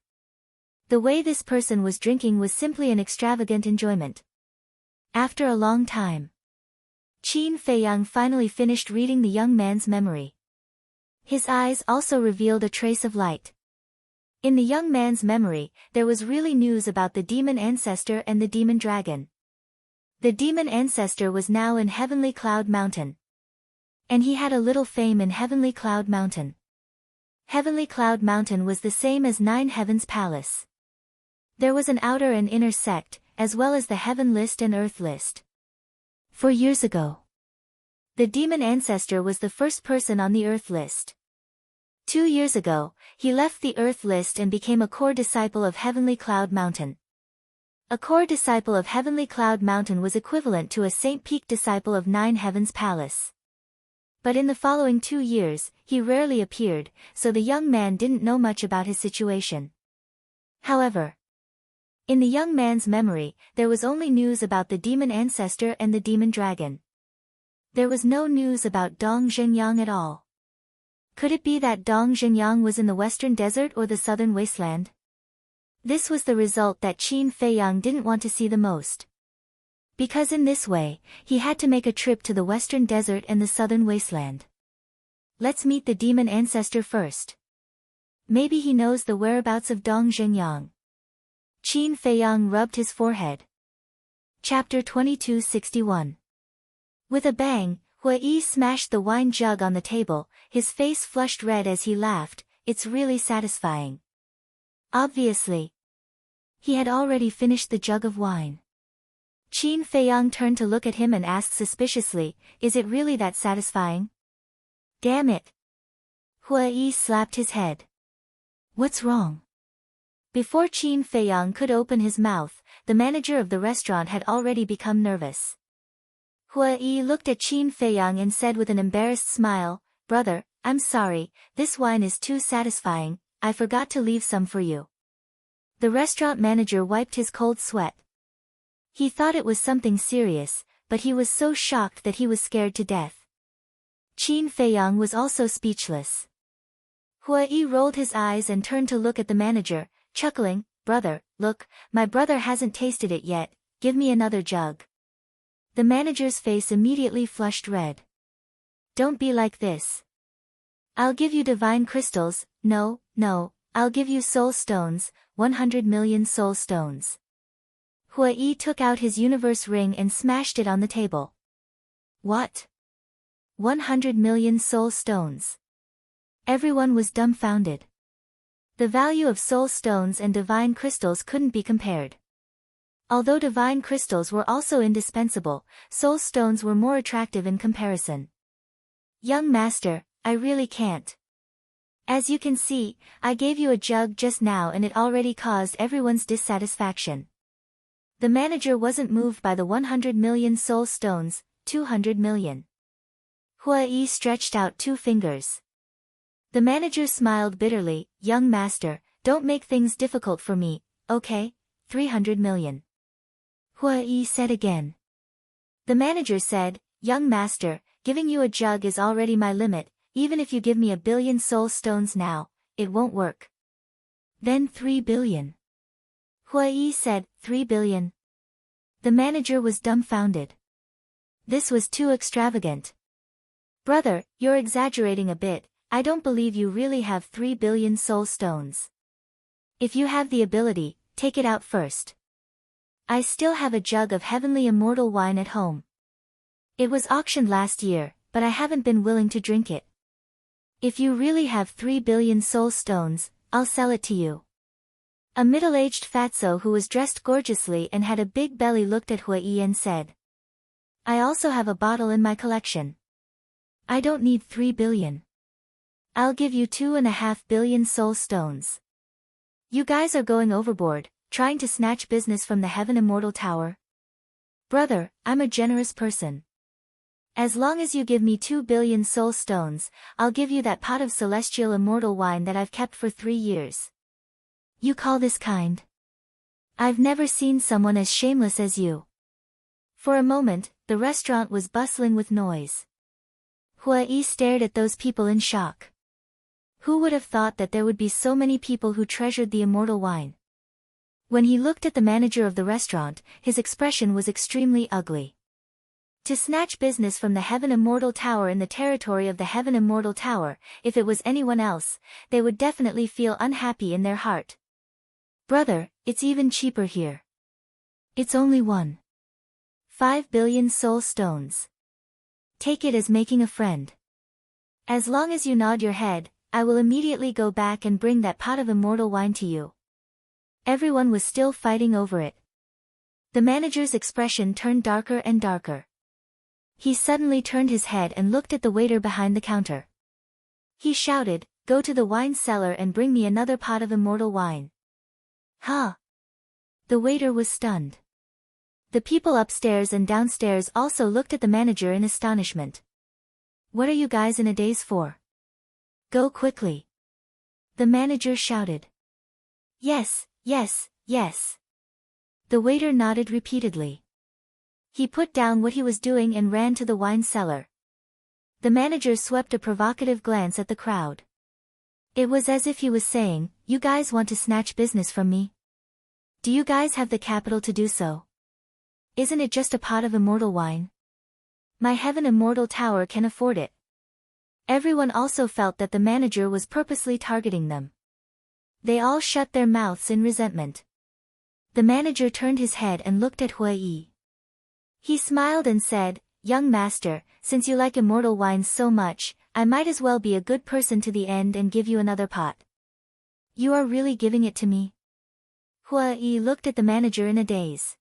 The way this person was drinking was simply an extravagant enjoyment. After a long time, Qin Feiyang finally finished reading the young man's memory. His eyes also revealed a trace of light. In the young man's memory, there was really news about the demon ancestor and the demon dragon. The demon ancestor was now in Heavenly Cloud Mountain. And he had a little fame in Heavenly Cloud Mountain. Heavenly Cloud Mountain was the same as Nine Heavens Palace. There was an outer and inner sect, as well as the Heaven List and Earth List. 4 years ago, the demon ancestor was the first person on the Earth List. 2 years ago, he left the Earth List and became a core disciple of Heavenly Cloud Mountain. A core disciple of Heavenly Cloud Mountain was equivalent to a Saint Peak disciple of Nine Heavens Palace. But in the following 2 years, he rarely appeared, so the young man didn't know much about his situation. However, in the young man's memory, there was only news about the demon ancestor and the demon dragon. There was no news about Dong Zhengyang at all. Could it be that Dong Zhengyang was in the western desert or the southern wasteland? This was the result that Qin Feiyang didn't want to see the most. Because in this way, he had to make a trip to the western desert and the southern wasteland. Let's meet the demon ancestor first. Maybe he knows the whereabouts of Dong Zhengyang. Qin Feiyang rubbed his forehead. Chapter 2261. With a bang, Hua Yi smashed the wine jug on the table, his face flushed red as he laughed. It's really satisfying. Obviously, he had already finished the jug of wine. Qin Feiyang turned to look at him and asked suspiciously, is it really that satisfying? Damn it. Hua Yi slapped his head. What's wrong? Before Qin Feiyang could open his mouth, the manager of the restaurant had already become nervous. Hua Yi looked at Qin Feiyang and said with an embarrassed smile, Brother, I'm sorry, this wine is too satisfying, I forgot to leave some for you. The restaurant manager wiped his cold sweat. He thought it was something serious, but he was so shocked that he was scared to death. Qin Feiyang was also speechless. Hua Yi rolled his eyes and turned to look at the manager, chuckling, Brother, look, my brother hasn't tasted it yet, give me another jug. The manager's face immediately flushed red. Don't be like this. I'll give you divine crystals, no, I'll give you soul stones, 100 million soul stones. Yi took out his universe ring and smashed it on the table. What? 100 million soul stones. Everyone was dumbfounded. The value of soul stones and divine crystals couldn't be compared. Although divine crystals were also indispensable, soul stones were more attractive in comparison. Young master, I really can't. As you can see, I gave you a jug just now and it already caused everyone's dissatisfaction. The manager wasn't moved by the 100 million soul stones, 200 million. Yi stretched out 2 fingers. The manager smiled bitterly, young master, don't make things difficult for me, okay? 300 million. Yi said again. The manager said, young master, giving you a jug is already my limit, even if you give me 1 billion soul stones now, it won't work. Then 3 billion. Yi said, 3 billion. The manager was dumbfounded. This was too extravagant. Brother, you're exaggerating a bit, I don't believe you really have 3 billion soul stones. If you have the ability, take it out first. I still have a jug of heavenly immortal wine at home. It was auctioned last year, but I haven't been willing to drink it. If you really have 3 billion soul stones, I'll sell it to you. A middle-aged fatso who was dressed gorgeously and had a big belly looked at Yi and said, I also have a bottle in my collection. I don't need 3 billion. I'll give you 2.5 billion soul stones. You guys are going overboard, trying to snatch business from the Heaven Immortal Tower. Brother, I'm a generous person. As long as you give me 2 billion soul stones, I'll give you that pot of celestial immortal wine that I've kept for 3 years. You call this kind? I've never seen someone as shameless as you. For a moment, the restaurant was bustling with noise. Yi stared at those people in shock. Who would have thought that there would be so many people who treasured the immortal wine? When he looked at the manager of the restaurant, his expression was extremely ugly. To snatch business from the Heaven Immortal Tower in the territory of the Heaven Immortal Tower, if it was anyone else, they would definitely feel unhappy in their heart. Brother, it's even cheaper here. It's only 1.5 billion soul stones. Take it as making a friend. As long as you nod your head, I will immediately go back and bring that pot of immortal wine to you. Everyone was still fighting over it. The manager's expression turned darker and darker. He suddenly turned his head and looked at the waiter behind the counter. He shouted, go to the wine cellar and bring me another pot of immortal wine. Huh? The waiter was stunned. The people upstairs and downstairs also looked at the manager in astonishment. What are you guys in a daze for? Go quickly. The manager shouted. Yes, yes, yes. The waiter nodded repeatedly. He put down what he was doing and ran to the wine cellar. The manager swept a provocative glance at the crowd. It was as if he was saying, you guys want to snatch business from me? Do you guys have the capital to do so? Isn't it just a pot of immortal wine? My Heaven Immortal Tower can afford it. Everyone also felt that the manager was purposely targeting them. They all shut their mouths in resentment. The manager turned his head and looked at Yi. He smiled and said, young master, since you like immortal wines so much, I might as well be a good person to the end and give you another pot. You are really giving it to me? Yi looked at the manager in a daze.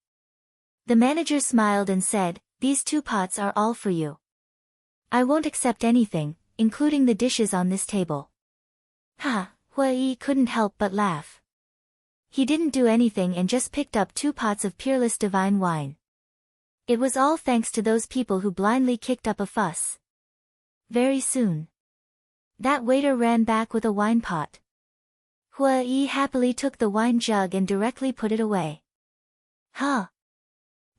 The manager smiled and said, these 2 pots are all for you. I won't accept anything, including the dishes on this table. Ha, Yi couldn't help but laugh. He didn't do anything and just picked up 2 pots of peerless divine wine. It was all thanks to those people who blindly kicked up a fuss. Very soon, that waiter ran back with a wine pot. Yi happily took the wine jug and directly put it away. Huh?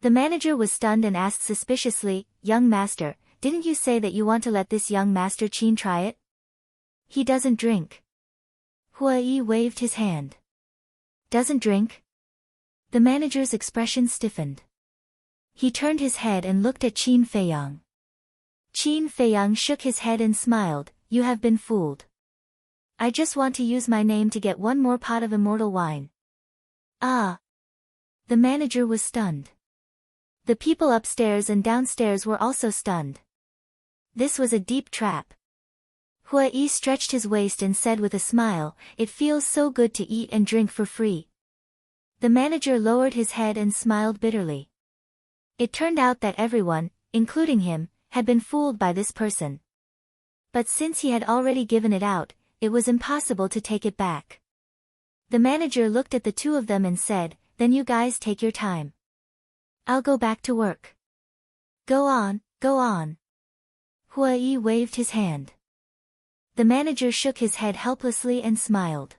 The manager was stunned and asked suspiciously, young master, didn't you say that you want to let this young master Qin try it? He doesn't drink. Yi waved his hand. Doesn't drink? The manager's expression stiffened. He turned his head and looked at Qin Feiyang. Qin Feiyang shook his head and smiled, you have been fooled. I just want to use my name to get 1 more pot of immortal wine. Ah. The manager was stunned. The people upstairs and downstairs were also stunned. This was a deep trap. Hui stretched his waist and said with a smile, "It feels so good to eat and drink for free." The manager lowered his head and smiled bitterly. It turned out that everyone, including him, had been fooled by this person. But since he had already given it out, it was impossible to take it back. The manager looked at the two of them and said, "Then you guys take your time. I'll go back to work." "Go on, go on." Hui waved his hand. The manager shook his head helplessly and smiled.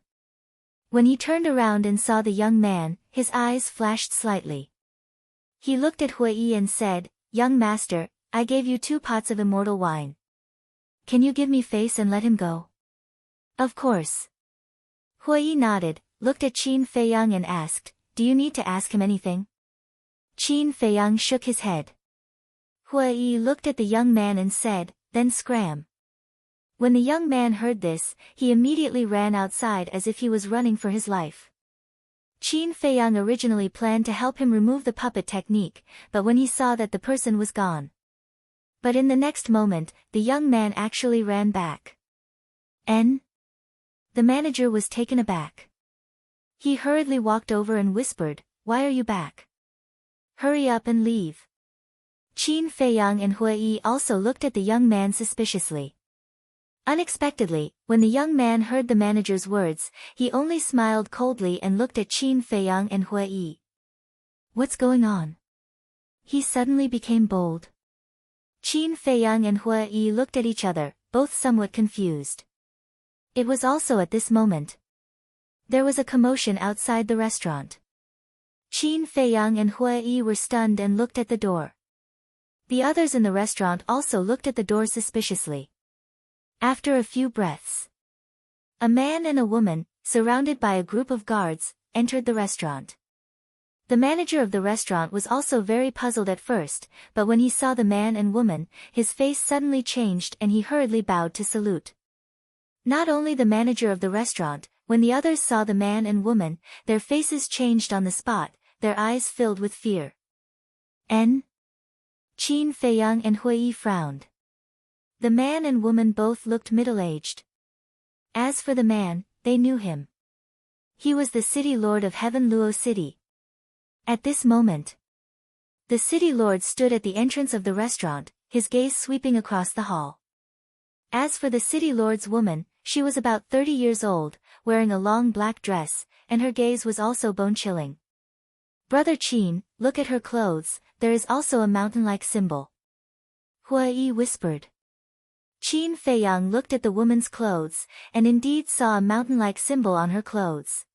When he turned around and saw the young man, his eyes flashed slightly. He looked at Hui and said, "Young master, I gave you 2 pots of immortal wine. Can you give me face and let him go?" "Of course." Hui nodded, looked at Qin Feiyang and asked, "Do you need to ask him anything?" Qin Feiyang shook his head. Hui looked at the young man and said, "Then scram." When the young man heard this, he immediately ran outside as if he was running for his life. Qin Feiyang originally planned to help him remove the puppet technique, but when he saw that the person was gone. But in the next moment, the young man actually ran back. "N?" The manager was taken aback. He hurriedly walked over and whispered, "Why are you back? Hurry up and leave." Qin Feiyang and Hui also looked at the young man suspiciously. Unexpectedly, when the young man heard the manager's words, he only smiled coldly and looked at Qin Feiyang and Hui. "What's going on?" He suddenly became bold. Qin Feiyang and Hui looked at each other, both somewhat confused. It was also at this moment. There was a commotion outside the restaurant. Qin Feiyang and Hui were stunned and looked at the door. The others in the restaurant also looked at the door suspiciously. After a few breaths, a man and a woman, surrounded by a group of guards, entered the restaurant. The manager of the restaurant was also very puzzled at first, but when he saw the man and woman, his face suddenly changed and he hurriedly bowed to salute. Not only the manager of the restaurant, when the others saw the man and woman, their faces changed on the spot, their eyes filled with fear. "N?" Qin Feiyang and Hui frowned. The man and woman both looked middle-aged. As for the man, they knew him. He was the city lord of Heaven Luo City. At this moment, the city lord stood at the entrance of the restaurant, his gaze sweeping across the hall. As for the city lord's woman, she was about 30 years old, wearing a long black dress, and her gaze was also bone-chilling. "Brother Qin, look at her clothes, there is also a mountain-like symbol." Hui whispered. Qin Feiyang looked at the woman's clothes, and indeed saw a mountain-like symbol on her clothes.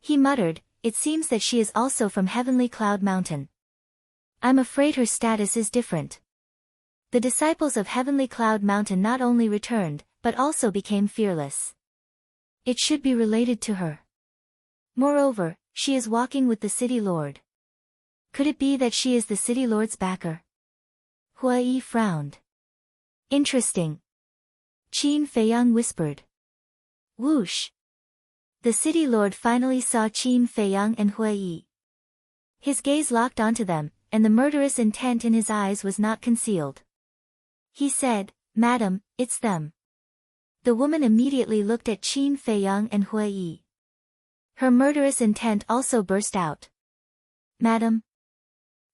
He muttered, "It seems that she is also from Heavenly Cloud Mountain. I'm afraid her status is different." The disciples of Heavenly Cloud Mountain not only returned, but also became fearless. It should be related to her. Moreover, she is walking with the city lord. Could it be that she is the city lord's backer? Hui frowned. "Interesting." Qin Feiyang whispered. Whoosh! The city lord finally saw Qin Feiyang and Hui. His gaze locked onto them, and the murderous intent in his eyes was not concealed. He said, "Madam, it's them." The woman immediately looked at Qin Feiyang and Hui. Her murderous intent also burst out. "Madam."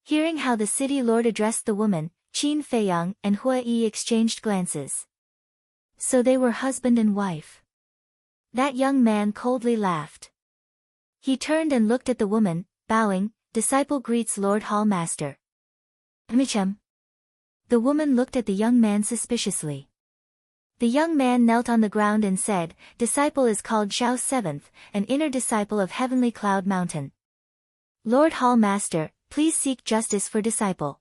Hearing how the city lord addressed the woman, Qin Feiyang and Hui exchanged glances. So they were husband and wife. That young man coldly laughed. He turned and looked at the woman, bowing, "Disciple greets Lord Hall Master." "Michem." The woman looked at the young man suspiciously. The young man knelt on the ground and said, "Disciple is called Zhao Seventh, an inner disciple of Heavenly Cloud Mountain. Lord Hall Master, please seek justice for disciple."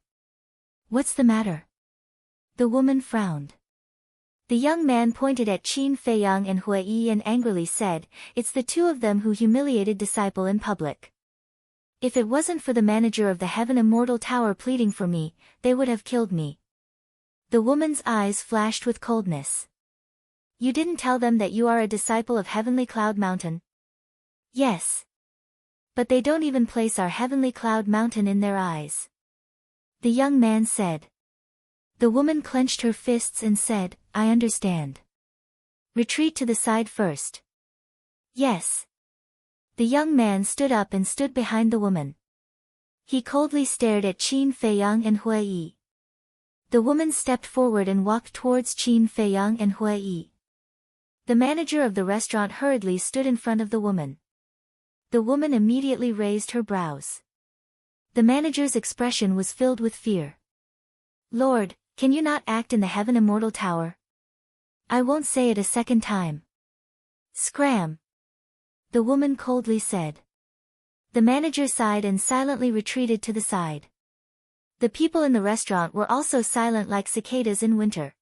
"What's the matter?" The woman frowned. The young man pointed at Qin Feiyang and Hui and angrily said, "It's the two of them who humiliated disciple in public. If it wasn't for the manager of the Heaven Immortal Tower pleading for me, they would have killed me." The woman's eyes flashed with coldness. "You didn't tell them that you are a disciple of Heavenly Cloud Mountain?" "Yes." But they don't even place our heavenly cloud mountain in their eyes. The young man said. The woman clenched her fists and said, I understand. Retreat to the side first. Yes. The young man stood up and stood behind the woman. He coldly stared at Qin Feiyang and Hui Yi. The woman stepped forward and walked towards Qin Feiyang and Hui Yi. The manager of the restaurant hurriedly stood in front of the woman. The woman immediately raised her brows. The manager's expression was filled with fear. Lord, can you not act in the Heaven Immortal Tower? I won't say it a second time. Scram! The woman coldly said. The manager sighed and silently retreated to the side. The people in the restaurant were also silent like cicadas in winter.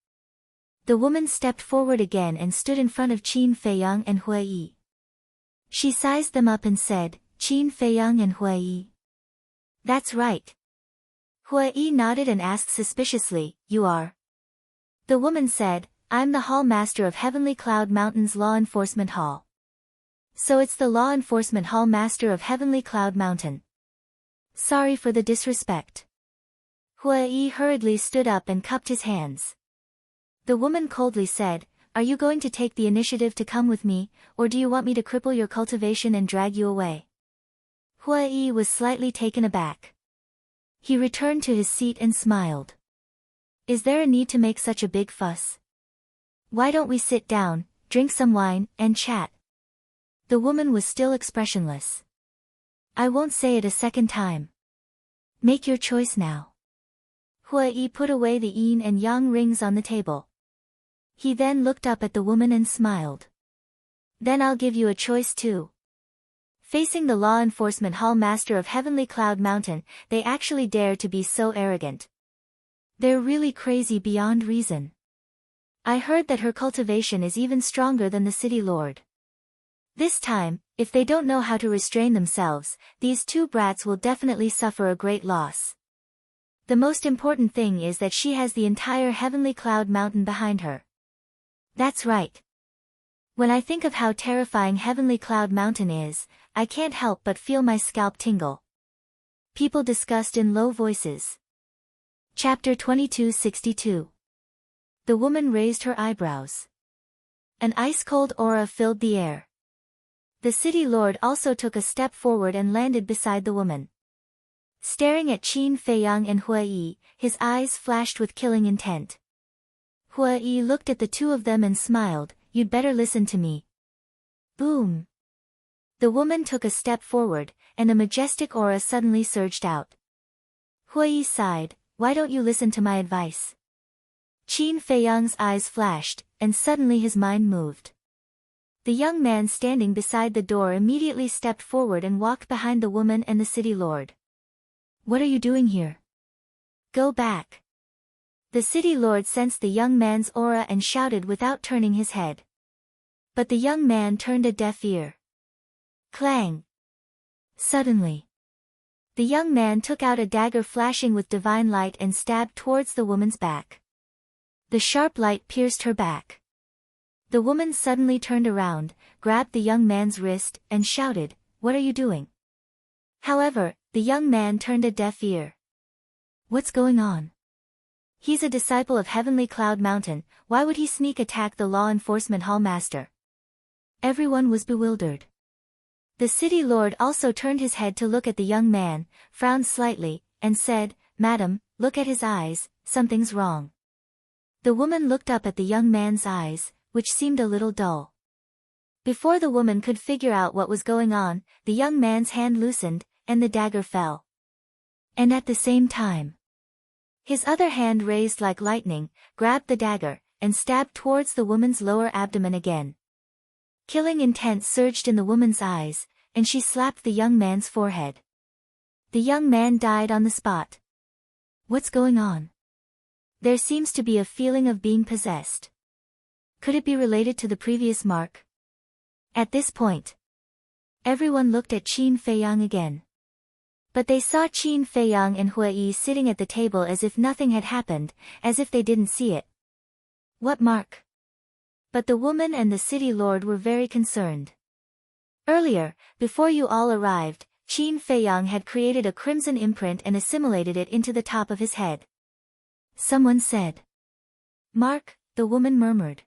The woman stepped forward again and stood in front of Qin Feiyang and Hui Yi. She sized them up and said, Qin Feiyang and Hui Yi. That's right. Hui Yi nodded and asked suspiciously, You are? The woman said, I'm the Hall Master of Heavenly Cloud Mountain's Law Enforcement Hall. So it's the Law Enforcement Hall Master of Heavenly Cloud Mountain. Sorry for the disrespect. Hui Yi hurriedly stood up and cupped his hands. The woman coldly said, Are you going to take the initiative to come with me, or do you want me to cripple your cultivation and drag you away? Hui Yi was slightly taken aback. He returned to his seat and smiled. Is there a need to make such a big fuss? Why don't we sit down, drink some wine, and chat? The woman was still expressionless. I won't say it a second time. Make your choice now. Hui Yi put away the yin and yang rings on the table. He then looked up at the woman and smiled. Then I'll give you a choice too. Facing the Law Enforcement Hall Master of Heavenly Cloud Mountain, they actually dare to be so arrogant. They're really crazy beyond reason. I heard that her cultivation is even stronger than the city lord. This time, if they don't know how to restrain themselves, these two brats will definitely suffer a great loss. The most important thing is that she has the entire Heavenly Cloud Mountain behind her. That's right. When I think of how terrifying Heavenly Cloud Mountain is, I can't help but feel my scalp tingle. People discussed in low voices. Chapter 2262. The woman raised her eyebrows. An ice-cold aura filled the air. The city lord also took a step forward and landed beside the woman. Staring at Qin Feiyang and Hui Yi, his eyes flashed with killing intent. Hui Yi looked at the two of them and smiled, You'd better listen to me. Boom. The woman took a step forward, and a majestic aura suddenly surged out. Hui Yi sighed, Why don't you listen to my advice? Qin Feiyang's eyes flashed, and suddenly his mind moved. The young man standing beside the door immediately stepped forward and walked behind the woman and the city lord. What are you doing here? Go back. The city lord sensed the young man's aura and shouted without turning his head. But the young man turned a deaf ear. Clang. Suddenly, the young man took out a dagger flashing with divine light and stabbed towards the woman's back. The sharp light pierced her back. The woman suddenly turned around, grabbed the young man's wrist, and shouted, What are you doing? However, the young man turned a deaf ear. What's going on? He's a disciple of Heavenly Cloud Mountain, why would he sneak attack the Law Enforcement Hall Master? Everyone was bewildered. The city lord also turned his head to look at the young man, frowned slightly, and said, Madam, look at his eyes, something's wrong. The woman looked up at the young man's eyes, which seemed a little dull. Before the woman could figure out what was going on, the young man's hand loosened, and the dagger fell. And at the same time, his other hand raised like lightning, grabbed the dagger, and stabbed towards the woman's lower abdomen again. Killing intent surged in the woman's eyes, and she slapped the young man's forehead. The young man died on the spot. What's going on? There seems to be a feeling of being possessed. Could it be related to the previous mark? At this point, everyone looked at Qin Feiyang again. But they saw Qin Feiyang and Hui Yi sitting at the table as if nothing had happened, as if they didn't see it. What mark? But the woman and the city lord were very concerned. Earlier, before you all arrived, Qin Feiyang had created a crimson imprint and assimilated it into the top of his head. Someone said. Mark, the woman murmured.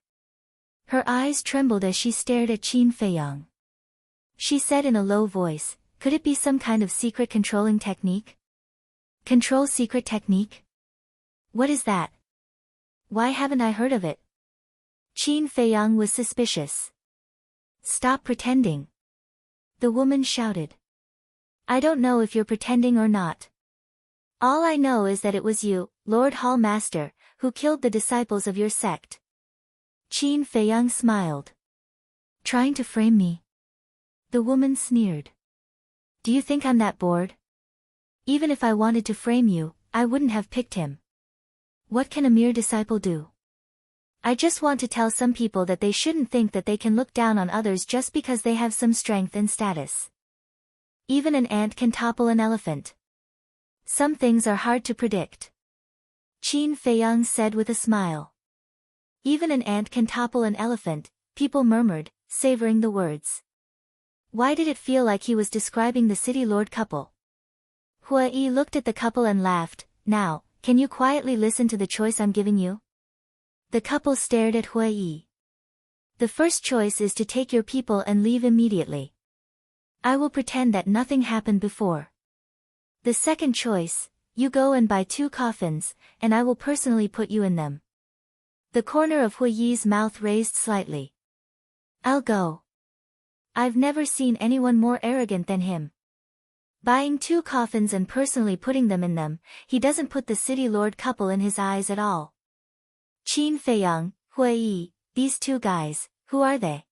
Her eyes trembled as she stared at Qin Feiyang. She said in a low voice, could it be some kind of secret controlling technique? Control secret technique? What is that? Why haven't I heard of it? Qin Feiyang was suspicious. Stop pretending. The woman shouted. I don't know if you're pretending or not. All I know is that it was you, Lord Hall Master, who killed the disciples of your sect. Qin Feiyang smiled. Trying to frame me? The woman sneered. Do you think I'm that bored? Even if I wanted to frame you, I wouldn't have picked him. What can a mere disciple do? I just want to tell some people that they shouldn't think that they can look down on others just because they have some strength and status. Even an ant can topple an elephant. Some things are hard to predict. Qin Feiyang said with a smile. Even an ant can topple an elephant, people murmured, savoring the words. Why did it feel like he was describing the city lord couple? Hua Yi looked at the couple and laughed. Now, can you quietly listen to the choice I'm giving you? The couple stared at Hua Yi. The first choice is to take your people and leave immediately. I will pretend that nothing happened before. The second choice, you go and buy 2 coffins, and I will personally put you in them. The corner of Hua Yi's mouth raised slightly. I'll go. I've never seen anyone more arrogant than him. Buying 2 coffins and personally putting them in them, he doesn't put the city lord couple in his eyes at all. Qin Feiyang, Hua Yi, these 2 guys, who are they?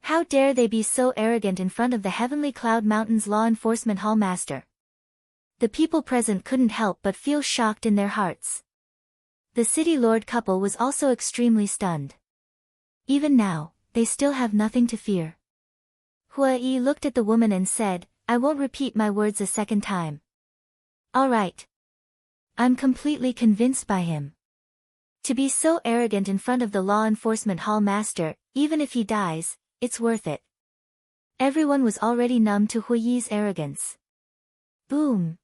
How dare they be so arrogant in front of the Heavenly Cloud Mountain's law enforcement hall master? The people present couldn't help but feel shocked in their hearts. The city lord couple was also extremely stunned. Even now, they still have nothing to fear. Hua Yi looked at the woman and said, I won't repeat my words a second time. All right. I'm completely convinced by him. To be so arrogant in front of the law enforcement hall master, even if he dies, it's worth it. Everyone was already numb to Hua Yi's arrogance. Boom.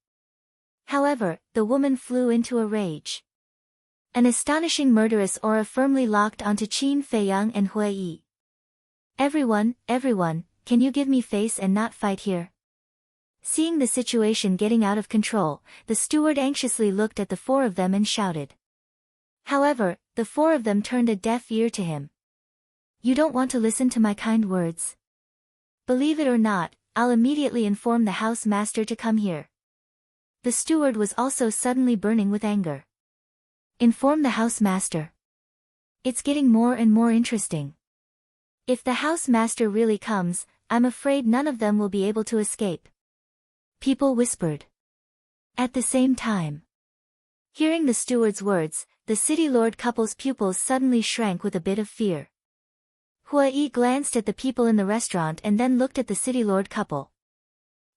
However, the woman flew into a rage. An astonishing murderous aura firmly locked onto Qin Feiyang and Hua Yi. Everyone, can you give me face and not fight here? Seeing the situation getting out of control, the steward anxiously looked at the 4 of them and shouted. However, the 4 of them turned a deaf ear to him. You don't want to listen to my kind words? Believe it or not, I'll immediately inform the house master to come here. The steward was also suddenly burning with anger. Inform the house master. It's getting more and more interesting. If the house master really comes, I'm afraid none of them will be able to escape. People whispered. At the same time. Hearing the steward's words, the city lord couple's pupils suddenly shrank with a bit of fear. Hua Yi glanced at the people in the restaurant and then looked at the city lord couple.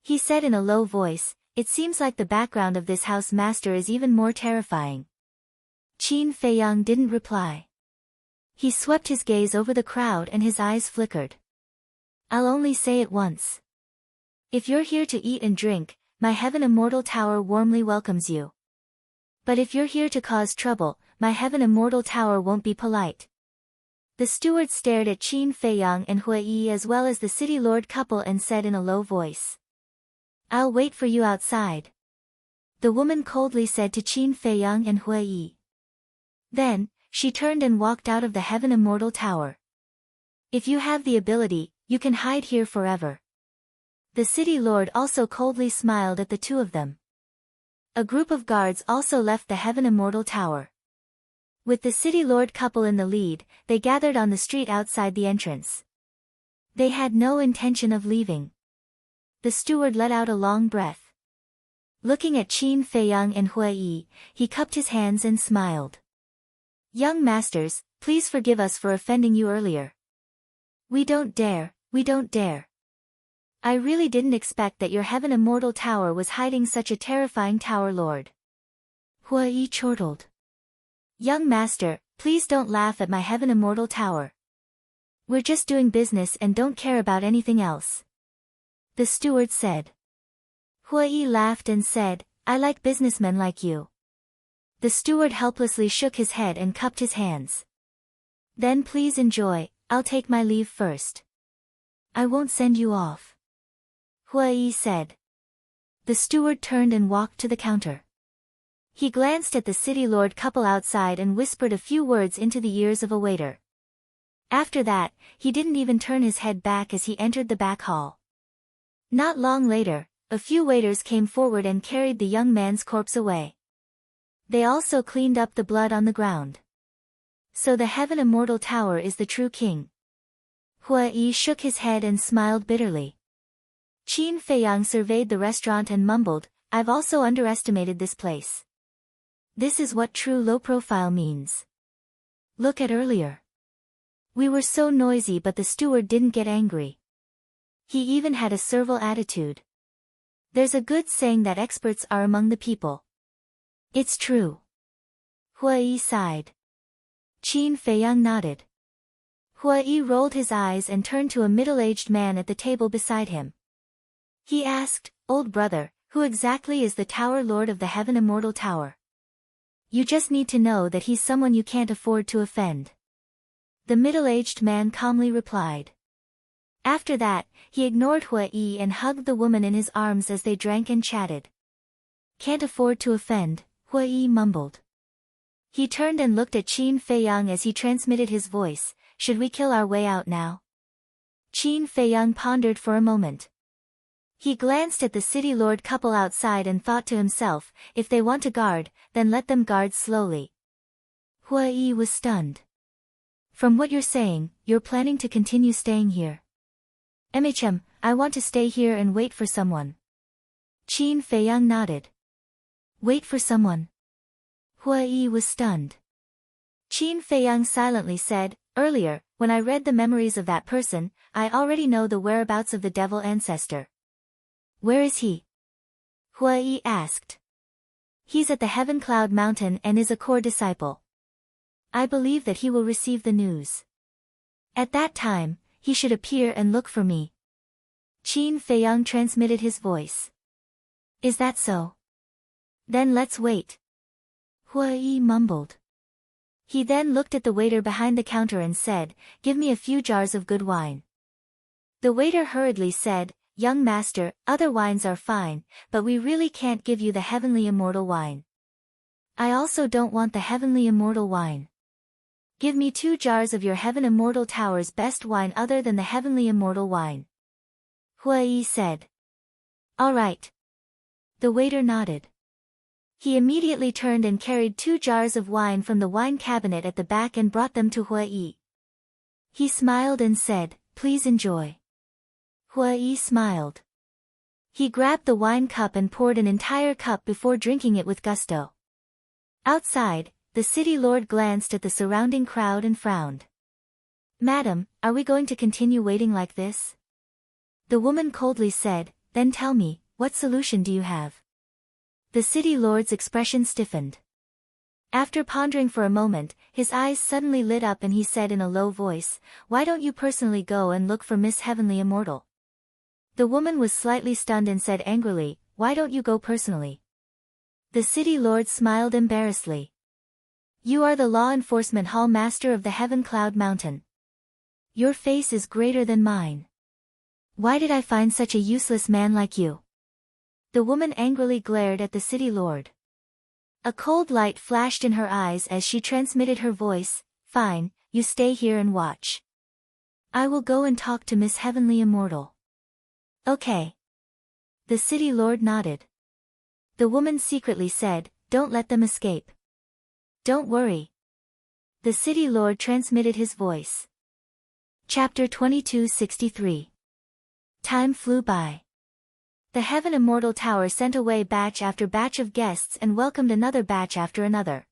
He said in a low voice, it seems like the background of this house master is even more terrifying. Qin Feiyang didn't reply. He swept his gaze over the crowd and his eyes flickered. I'll only say it once. If you're here to eat and drink, my Heaven Immortal Tower warmly welcomes you. But if you're here to cause trouble, my Heaven Immortal Tower won't be polite. The steward stared at Qin Feiyang and Hua Yi as well as the city lord couple and said in a low voice. I'll wait for you outside. The woman coldly said to Qin Feiyang and Hua Yi. Then, she turned and walked out of the Heaven Immortal Tower. If you have the ability, you can hide here forever. The city lord also coldly smiled at the 2 of them. A group of guards also left the Heaven Immortal Tower. With the city lord couple in the lead, they gathered on the street outside the entrance. They had no intention of leaving. The steward let out a long breath. Looking at Qin Feiyang and Hua Yi, he cupped his hands and smiled. Young masters, please forgive us for offending you earlier. We don't dare. I really didn't expect that your Heaven Immortal Tower was hiding such a terrifying tower lord. Hua Yi chortled. Young master, please don't laugh at my Heaven Immortal Tower. We're just doing business and don't care about anything else. The steward said. Hui laughed and said, I like businessmen like you. The steward helplessly shook his head and cupped his hands. Then please enjoy, I'll take my leave first. I won't send you off. Hui said. The steward turned and walked to the counter. He glanced at the city lord couple outside and whispered a few words into the ears of a waiter. After that, he didn't even turn his head back as he entered the back hall. Not long later, a few waiters came forward and carried the young man's corpse away. They also cleaned up the blood on the ground. So the Heaven Immortal Tower is the true king. Hui shook his head and smiled bitterly. Qin Feiyang surveyed the restaurant and mumbled, I've also underestimated this place. This is what true low profile means. Look at earlier. We were so noisy but the steward didn't get angry. He even had a servile attitude. There's a good saying that experts are among the people. It's true. Hui sighed. Qin Feiyang nodded. Hui rolled his eyes and turned to a middle-aged man at the table beside him. He asked, Old brother, who exactly is the Tower Lord of the Heaven Immortal Tower? You just need to know that he's someone you can't afford to offend. The middle-aged man calmly replied. After that, he ignored Hui and hugged the woman in his arms as they drank and chatted. Can't afford to offend, Hui mumbled. He turned and looked at Qin Feiyang as he transmitted his voice, should we kill our way out now? Qin Feiyang pondered for a moment. He glanced at the city lord couple outside and thought to himself, if they want to guard, then let them guard slowly. Hui was stunned. From what you're saying, you're planning to continue staying here. I want to stay here and wait for someone. Qin Feiyang nodded. Wait for someone? Hui was stunned. Qin Feiyang silently said, earlier, when I read the memories of that person, I already know the whereabouts of the devil ancestor. Where is he? Hui asked. He's at the Heaven Cloud Mountain and is a core disciple. I believe that he will receive the news. At that time, he should appear and look for me. Qin Feiyang transmitted his voice. Is that so? Then let's wait. Hui mumbled. He then looked at the waiter behind the counter and said, give me a few jars of good wine. The waiter hurriedly said, young master, other wines are fine, but we really can't give you the heavenly immortal wine. I also don't want the heavenly immortal wine. Give me 2 jars of your Heaven Immortal Tower's best wine other than the heavenly immortal wine. Hui said. All right. The waiter nodded. He immediately turned and carried 2 jars of wine from the wine cabinet at the back and brought them to Hui. He smiled and said, please enjoy. Hui smiled. He grabbed the wine cup and poured an entire cup before drinking it with gusto. Outside, the city lord glanced at the surrounding crowd and frowned. Madam, are we going to continue waiting like this? The woman coldly said, then tell me, what solution do you have? The city lord's expression stiffened. After pondering for a moment, his eyes suddenly lit up and he said in a low voice, why don't you personally go and look for Miss Heavenly Immortal? The woman was slightly stunned and said angrily, why don't you go personally? The city lord smiled embarrassedly. You are the law enforcement hall master of the Heaven Cloud Mountain. Your face is greater than mine. Why did I find such a useless man like you? The woman angrily glared at the city lord. A cold light flashed in her eyes as she transmitted her voice, fine, you stay here and watch. I will go and talk to Miss Heavenly Immortal. Okay. The city lord nodded. The woman secretly said, don't let them escape. Don't worry. The city lord transmitted his voice. Chapter 2263. Time flew by. The Heaven Immortal Tower sent away batch after batch of guests and welcomed another batch after another.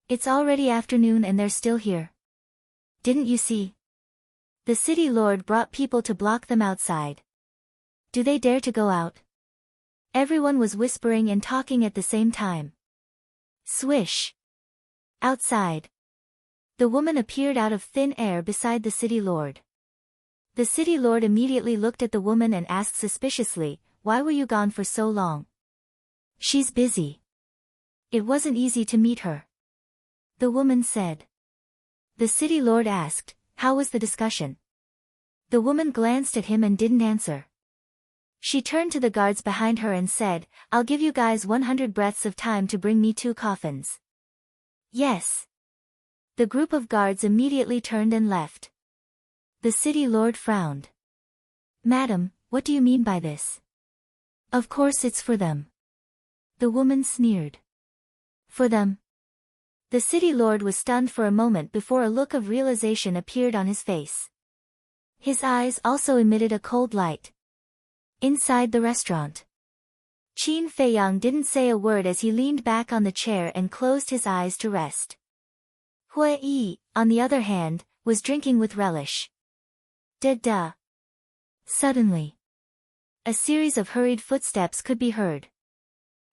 It's already afternoon and they're still here. Didn't you see? The city lord brought people to block them outside. Do they dare to go out? Everyone was whispering and talking at the same time. Swish. Outside. The woman appeared out of thin air beside the city lord. The city lord immediately looked at the woman and asked suspiciously, why were you gone for so long? She's busy. It wasn't easy to meet her. The woman said. The city lord asked, how was the discussion? The woman glanced at him and didn't answer. She turned to the guards behind her and said, I'll give you guys 100 breaths of time to bring me 2 coffins. Yes. The group of guards immediately turned and left. The city lord frowned. Madam, what do you mean by this? Of course it's for them. The woman sneered. For them? The city lord was stunned for a moment before a look of realization appeared on his face. His eyes also emitted a cold light. Inside the restaurant, Qin Feiyang didn't say a word as he leaned back on the chair and closed his eyes to rest. Hui Yi, on the other hand, was drinking with relish. Da-da. Suddenly, a series of hurried footsteps could be heard.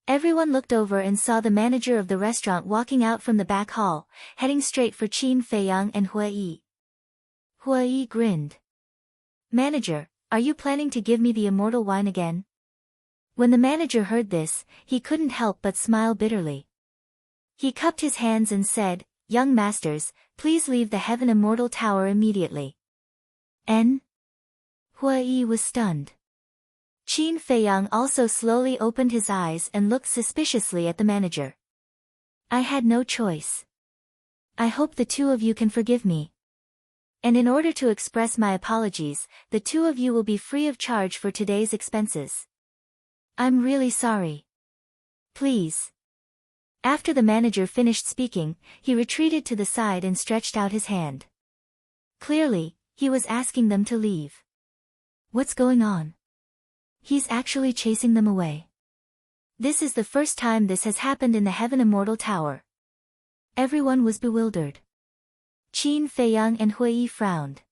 Everyone looked over and saw the manager of the restaurant walking out from the back hall, heading straight for Qin Feiyang and Hui Yi. Hui Yi grinned. Manager, are you planning to give me the immortal wine again? When the manager heard this, he couldn't help but smile bitterly. He cupped his hands and said, Young masters, please leave the Heaven Immortal Tower immediately. N? Hui Yi was stunned. Qin Feiyang also slowly opened his eyes and looked suspiciously at the manager. I had no choice. I hope the 2 of you can forgive me. And in order to express my apologies, the 2 of you will be free of charge for today's expenses. I'm really sorry. Please. After the manager finished speaking, he retreated to the side and stretched out his hand. Clearly, he was asking them to leave. What's going on? He's actually chasing them away. This is the first time this has happened in the Heaven Immortal Tower. Everyone was bewildered. Qin Feiyang and Hui Yi frowned.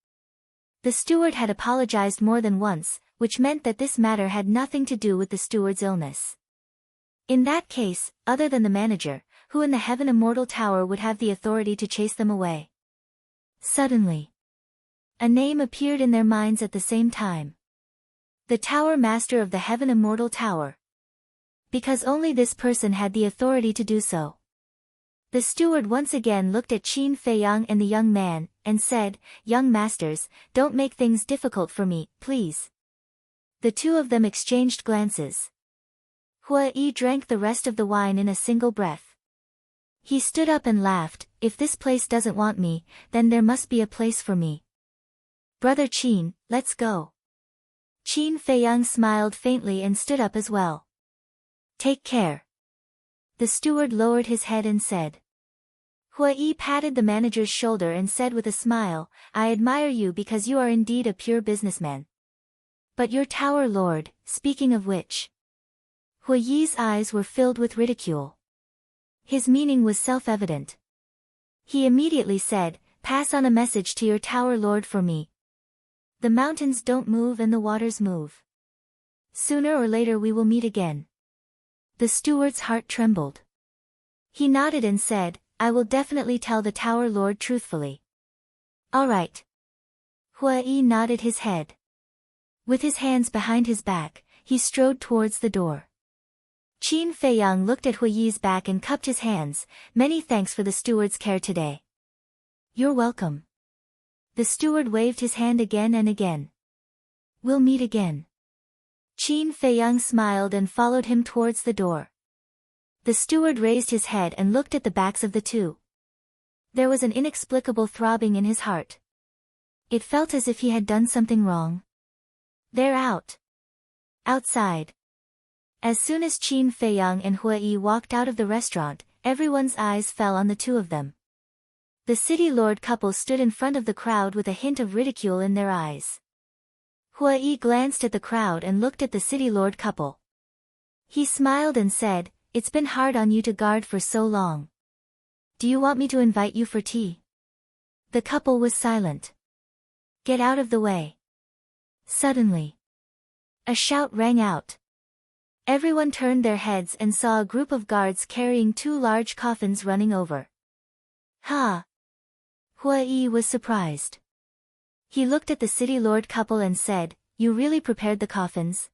The steward had apologized more than once, which meant that this matter had nothing to do with the steward's illness. In that case, other than the manager, who in the Heaven Immortal Tower would have the authority to chase them away? Suddenly, a name appeared in their minds at the same time. The Tower Master of the Heaven Immortal Tower. Because only this person had the authority to do so. The steward once again looked at Qin Feiyang and the young man, and said, Young masters, don't make things difficult for me, please. The 2 of them exchanged glances. Hui Yi drank the rest of the wine in a single breath. He stood up and laughed, if this place doesn't want me, then there must be a place for me. Brother Qin, let's go. Qin Feiyang smiled faintly and stood up as well. Take care. The steward lowered his head and said. Hui Yi patted the manager's shoulder and said with a smile, I admire you because you are indeed a pure businessman. But your tower lord, speaking of which. Hui Yi's eyes were filled with ridicule. His meaning was self-evident. He immediately said, Pass on a message to your tower lord for me. The mountains don't move and the waters move. Sooner or later we will meet again. The steward's heart trembled. He nodded and said, I will definitely tell the Tower Lord truthfully. All right. Hui Yi nodded his head. With his hands behind his back, he strode towards the door. Qin Feiyang looked at Hui Yi's back and cupped his hands, Many thanks for the steward's care today. You're welcome. The steward waved his hand again and again. We'll meet again. Qin Feiyang smiled and followed him towards the door. The steward raised his head and looked at the backs of the 2. There was an inexplicable throbbing in his heart. It felt as if he had done something wrong. They're out. Outside. As soon as Qin Feiyang and Hui Yi walked out of the restaurant, everyone's eyes fell on the 2 of them. The city lord couple stood in front of the crowd with a hint of ridicule in their eyes. Hui Yi glanced at the crowd and looked at the city lord couple. He smiled and said, It's been hard on you to guard for so long. Do you want me to invite you for tea? The couple was silent. Get out of the way. Suddenly, a shout rang out. Everyone turned their heads and saw a group of guards carrying 2 large coffins running over. Ha! Hui Yi was surprised. He looked at the city lord couple and said, You really prepared the coffins?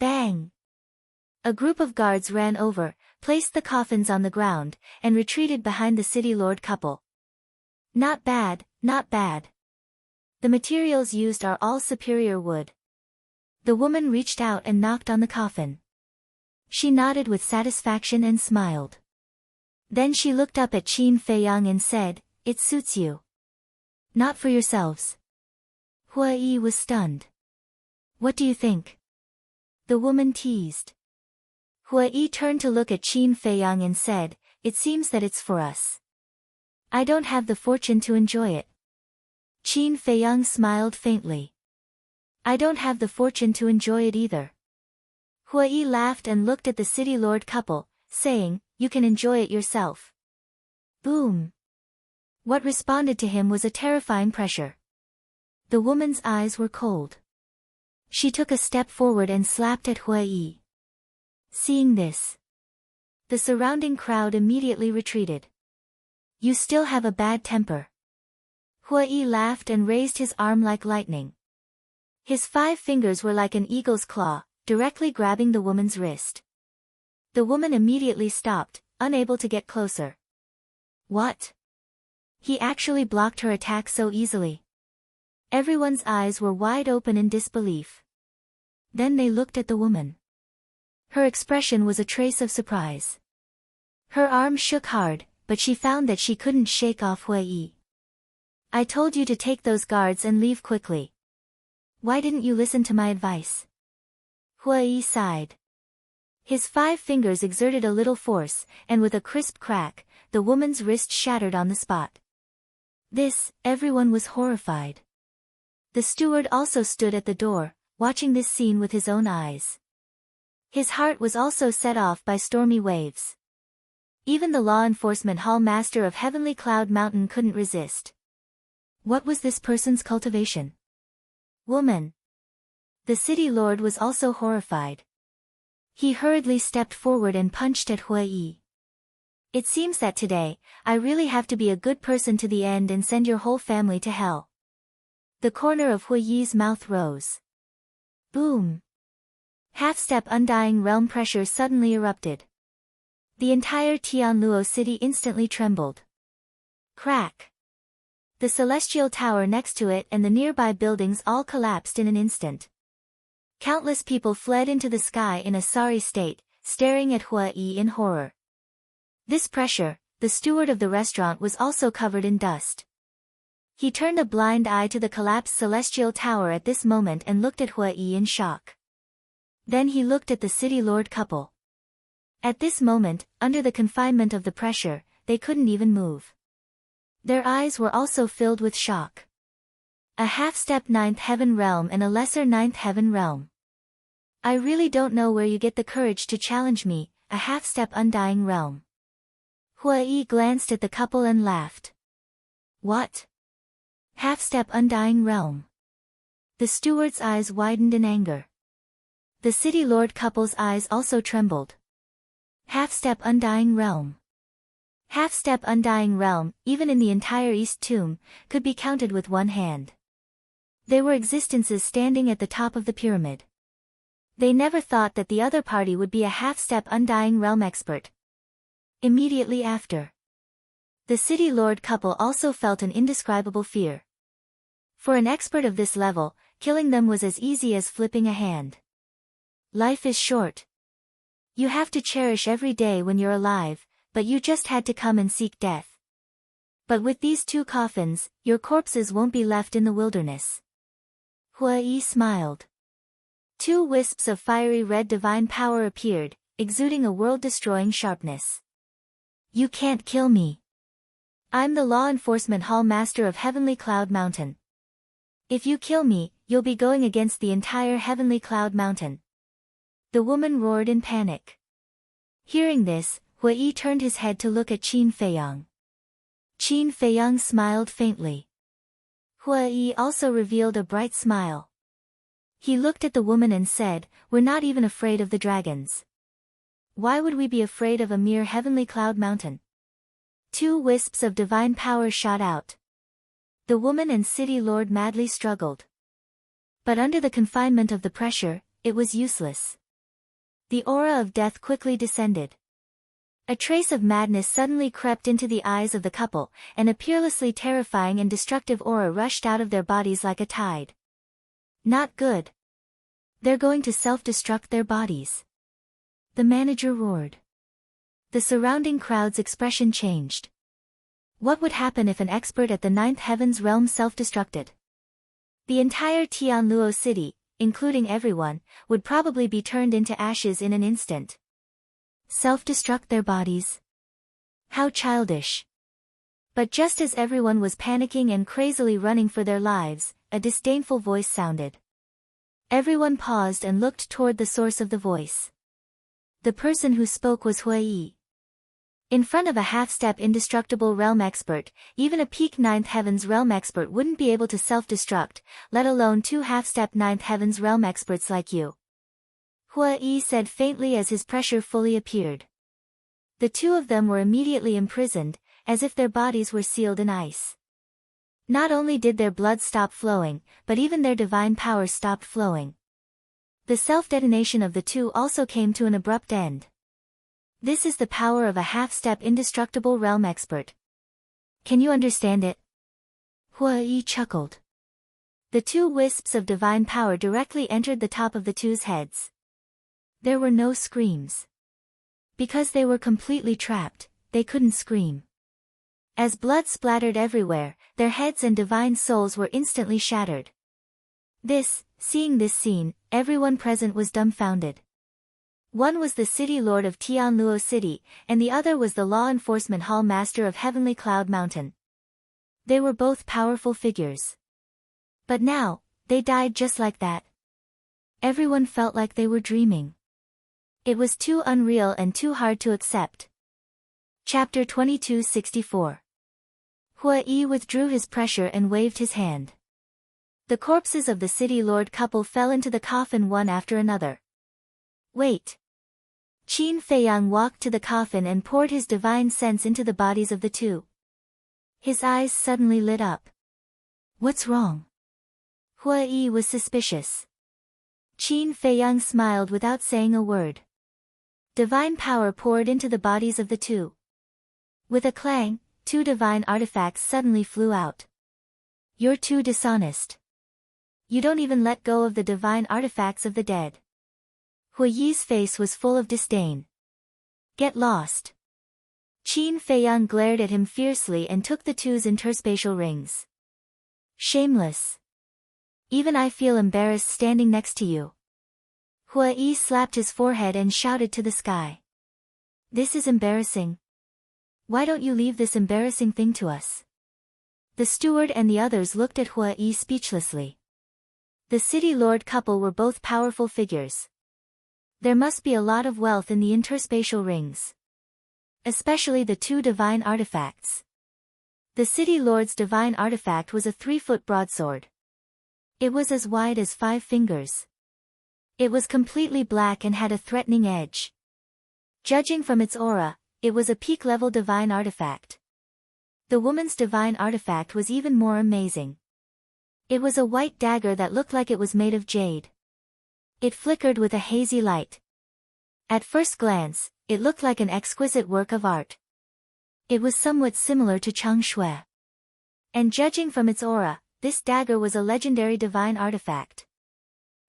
Bang! A group of guards ran over, placed the coffins on the ground, and retreated behind the city lord couple. Not bad, not bad. The materials used are all superior wood. The woman reached out and knocked on the coffin. She nodded with satisfaction and smiled. Then she looked up at Qin Feiyang and said, "It suits you. Not for yourselves." Hua Yi was stunned. "What do you think?" The woman teased. Hua Yi turned to look at Qin Feiyang and said, "It seems that it's for us. I don't have the fortune to enjoy it." Qin Feiyang smiled faintly. "I don't have the fortune to enjoy it either." Hua Yi laughed and looked at the city lord couple, saying, "You can enjoy it yourself." Boom! What responded to him was a terrifying pressure. The woman's eyes were cold. She took a step forward and slapped at Hua Yi. Seeing this, the surrounding crowd immediately retreated. "You still have a bad temper." Hua Yi laughed and raised his arm like lightning. His 5 fingers were like an eagle's claw, directly grabbing the woman's wrist. The woman immediately stopped, unable to get closer. What? He actually blocked her attack so easily. Everyone's eyes were wide open in disbelief. Then they looked at the woman. Her expression was a trace of surprise. Her arm shook hard, but she found that she couldn't shake off Hua Yi. "I told you to take those guards and leave quickly. Why didn't you listen to my advice?" Hua Yi sighed. His 5 fingers exerted a little force, and with a crisp crack, the woman's wrist shattered on the spot. Everyone was horrified. The steward also stood at the door, watching this scene with his own eyes. His heart was also set off by stormy waves. Even the law enforcement hall master of Heavenly Cloud Mountain couldn't resist. What was this person's cultivation? Woman. The city lord was also horrified. He hurriedly stepped forward and punched at Hua Yi. "It seems that today, I really have to be a good person to the end and send your whole family to hell." The corner of Hua Yi's mouth rose. Boom! Half-step undying realm pressure suddenly erupted. The entire Tianluo city instantly trembled. Crack! The celestial tower next to it and the nearby buildings all collapsed in an instant. Countless people fled into the sky in a sorry state, staring at Hua Yi in horror. This pressure, the steward of the restaurant was also covered in dust. He turned a blind eye to the collapsed celestial tower at this moment and looked at Hua Yi in shock. Then he looked at the city lord couple. At this moment, under the confinement of the pressure, they couldn't even move. Their eyes were also filled with shock. A half-step 9th heaven realm and a lesser 9th heaven realm. I really don't know where you get the courage to challenge me, a half-step undying realm. Hua Yi glanced at the couple and laughed. What? Half-step undying realm. The steward's eyes widened in anger. The city lord couple's eyes also trembled. Half-step undying realm. Half-step undying realm, even in the entire East Tomb, could be counted with one hand. They were existences standing at the top of the pyramid. They never thought that the other party would be a half-step undying realm expert. Immediately after, the city lord couple also felt an indescribable fear. For an expert of this level, killing them was as easy as flipping a hand. Life is short. You have to cherish every day when you're alive, but you just had to come and seek death. But with these 2 coffins, your corpses won't be left in the wilderness. Hua Yi smiled. 2 wisps of fiery red divine power appeared, exuding a world-destroying sharpness. You can't kill me. I'm the law enforcement hall master of Heavenly Cloud Mountain. If you kill me, you'll be going against the entire Heavenly Cloud Mountain. The woman roared in panic. Hearing this, Hua Yi turned his head to look at Qin Feiyang. Qin Feiyang smiled faintly. Hua Yi also revealed a bright smile. He looked at the woman and said, "We're not even afraid of the dragons. Why would we be afraid of a mere Heavenly Cloud Mountain?" 2 wisps of divine power shot out. The woman and city lord madly struggled. But under the confinement of the pressure, it was useless. The aura of death quickly descended. A trace of madness suddenly crept into the eyes of the couple, and a peerlessly terrifying and destructive aura rushed out of their bodies like a tide. Not good. They're going to self-destruct their bodies. The manager roared. The surrounding crowd's expression changed. What would happen if an expert at the ninth heaven's realm self-destructed? The entire Tianluo city, including everyone, would probably be turned into ashes in an instant. Self-destruct their bodies? How childish. But just as everyone was panicking and crazily running for their lives, a disdainful voice sounded. Everyone paused and looked toward the source of the voice. The person who spoke was Hui. In front of a half-step indestructible realm expert, even a peak ninth heavens realm expert wouldn't be able to self-destruct, let alone two half-step ninth heavens realm experts like you. Hui said faintly as his pressure fully appeared. The two of them were immediately imprisoned, as if their bodies were sealed in ice. Not only did their blood stop flowing, but even their divine power stopped flowing. The self-detonation of the two also came to an abrupt end. This is the power of a half-step indestructible realm expert. Can you understand it? Hui chuckled. The two wisps of divine power directly entered the top of the two's heads. There were no screams. Because they were completely trapped, they couldn't scream. As blood splattered everywhere, their heads and divine souls were instantly shattered. Seeing this scene, everyone present was dumbfounded. One was the city lord of Tianluo City, and the other was the law enforcement hall master of Heavenly Cloud Mountain. They were both powerful figures. But now, they died just like that. Everyone felt like they were dreaming. It was too unreal and too hard to accept. Chapter 2264. Hui withdrew his pressure and waved his hand. The corpses of the city lord couple fell into the coffin one after another. Wait. Qin Feiyang walked to the coffin and poured his divine sense into the bodies of the two. His eyes suddenly lit up. What's wrong? Hui was suspicious. Qin Feiyang smiled without saying a word. Divine power poured into the bodies of the two. With a clang, two divine artifacts suddenly flew out. You're too dishonest. You don't even let go of the divine artifacts of the dead. Hui's face was full of disdain. Get lost. Qin Feiyang glared at him fiercely and took the two's interspatial rings. Shameless. Even I feel embarrassed standing next to you. Hui slapped his forehead and shouted to the sky. This is embarrassing. Why don't you leave this embarrassing thing to us? The steward and the others looked at Hui speechlessly. The city lord couple were both powerful figures. There must be a lot of wealth in the interspatial rings. Especially the two divine artifacts. The city lord's divine artifact was a 3-foot broadsword. It was as wide as 5 fingers. It was completely black and had a threatening edge. Judging from its aura, it was a peak-level divine artifact. The woman's divine artifact was even more amazing. It was a white dagger that looked like it was made of jade. It flickered with a hazy light. At first glance, it looked like an exquisite work of art. It was somewhat similar to Chang Shui. And judging from its aura, this dagger was a legendary divine artifact.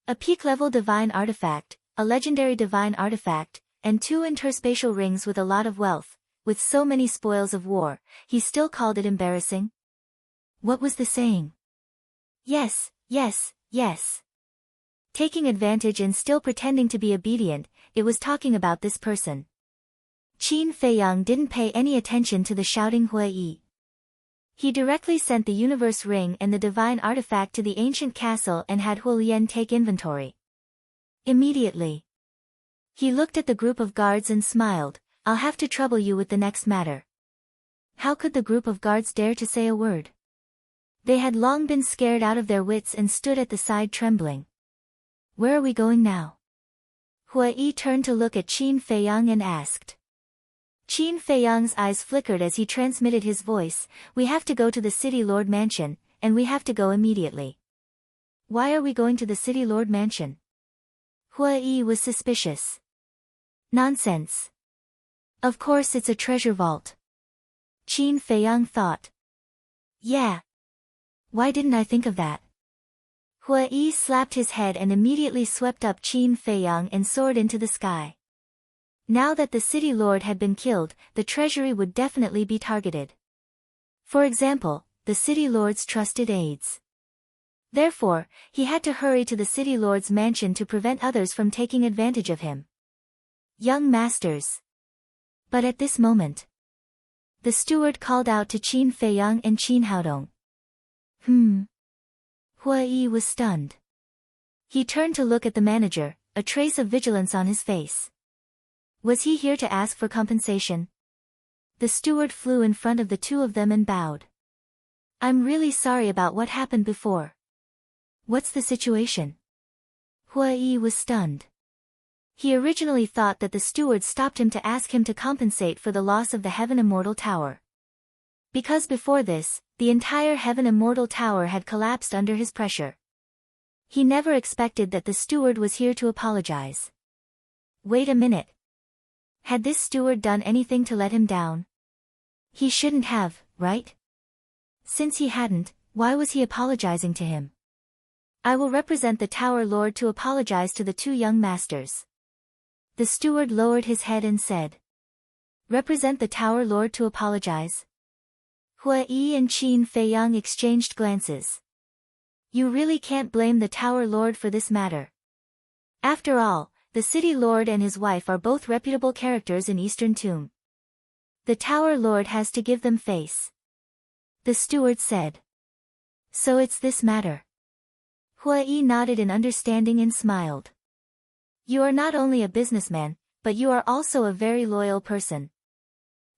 A peak-level divine artifact, a legendary divine artifact, and 2 interspatial rings with a lot of wealth, with so many spoils of war, he still called it embarrassing? What was the saying? Yes, yes, yes. Taking advantage and still pretending to be obedient, it was talking about this person. Qin Feiyang didn't pay any attention to the shouting Hui. He directly sent the universe ring and the divine artifact to the ancient castle and had Hulian take inventory. Immediately. He looked at the group of guards and smiled, I'll have to trouble you with the next matter. How could the group of guards dare to say a word? They had long been scared out of their wits and stood at the side trembling. Where are we going now? Hui turned to look at Qin Feiyang and asked. Qin Feiyang's eyes flickered as he transmitted his voice, we have to go to the City Lord Mansion, and we have to go immediately. Why are we going to the City Lord Mansion? Hui was suspicious. Nonsense. Of course it's a treasure vault. Qin Feiyang thought. Yeah. Why didn't I think of that? Hua Yi slapped his head and immediately swept up Qin Feiyang and soared into the sky. Now that the city lord had been killed, the treasury would definitely be targeted. For example, the city lord's trusted aides. Therefore, he had to hurry to the city lord's mansion to prevent others from taking advantage of him. Young masters. But at this moment, the steward called out to Qin Feiyang and Qin Haodong. Hua Yi was stunned. He turned to look at the manager, a trace of vigilance on his face. Was he here to ask for compensation? The steward flew in front of the two of them and bowed. I'm really sorry about what happened before. What's the situation? Hua Yi was stunned. He originally thought that the steward stopped him to ask him to compensate for the loss of the Heaven Immortal Tower. Because before this, the entire Heaven Immortal Tower had collapsed under his pressure. He never expected that the steward was here to apologize. Wait a minute. Had this steward done anything to let him down? He shouldn't have, right? Since he hadn't, why was he apologizing to him? I will represent the Tower Lord to apologize to the two young masters. The steward lowered his head and said. Represent the Tower Lord to apologize? Hua Yi and Qin Feiyang exchanged glances. You really can't blame the Tower Lord for this matter. After all, the City Lord and his wife are both reputable characters in Eastern Tomb. The Tower Lord has to give them face. The steward said. So it's this matter. Hua Yi nodded in understanding and smiled. You are not only a businessman, but you are also a very loyal person.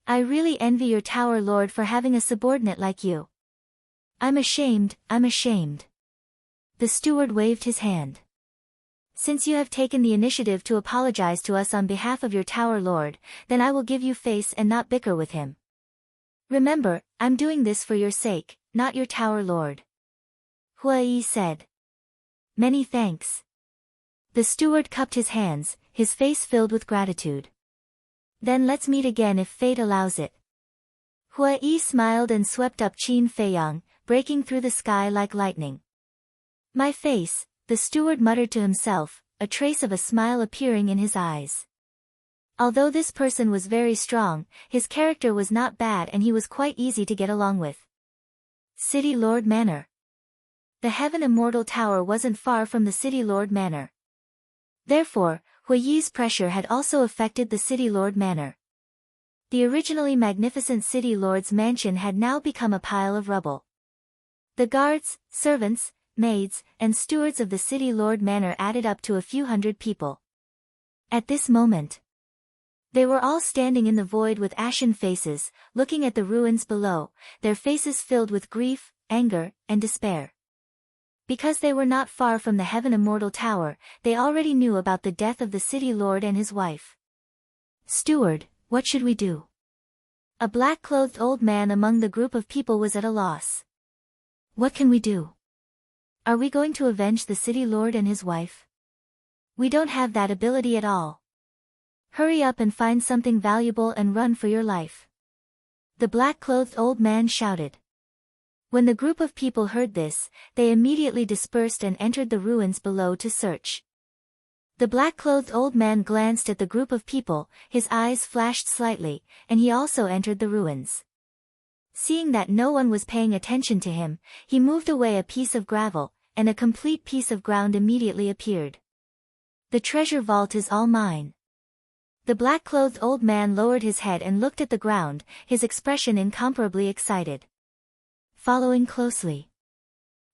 I really envy your Tower Lord for having a subordinate like you. I'm ashamed. The steward waved his hand. Since you have taken the initiative to apologize to us on behalf of your Tower Lord, then I will give you face and not bicker with him. Remember, I'm doing this for your sake, not your Tower Lord. Hua Yi said. Many thanks. The steward cupped his hands, his face filled with gratitude. Then let's meet again if fate allows it. Hua Yi smiled and swept up Qin Feiyang, breaking through the sky like lightning. My face, the steward muttered to himself, a trace of a smile appearing in his eyes. Although this person was very strong, his character was not bad and he was quite easy to get along with. City Lord Manor. The Heaven Immortal Tower wasn't far from the City Lord Manor. Therefore, Hua Yi's pressure had also affected the City Lord Manor. The originally magnificent City Lord's mansion had now become a pile of rubble. The guards, servants, maids, and stewards of the City Lord Manor added up to a few hundred people. At this moment, they were all standing in the void with ashen faces, looking at the ruins below, their faces filled with grief, anger, and despair. Because they were not far from the Heaven Immortal Tower, they already knew about the death of the City Lord and his wife. Steward, what should we do? A black-clothed old man among the group of people was at a loss. What can we do? Are we going to avenge the City Lord and his wife? We don't have that ability at all. Hurry up and find something valuable and run for your life. The black-clothed old man shouted. When the group of people heard this, they immediately dispersed and entered the ruins below to search. The black-clothed old man glanced at the group of people, his eyes flashed slightly, and he also entered the ruins. Seeing that no one was paying attention to him, he moved away a piece of gravel, and a complete piece of ground immediately appeared. The treasure vault is all mine. The black-clothed old man lowered his head and looked at the ground, his expression incomparably excited. Following closely.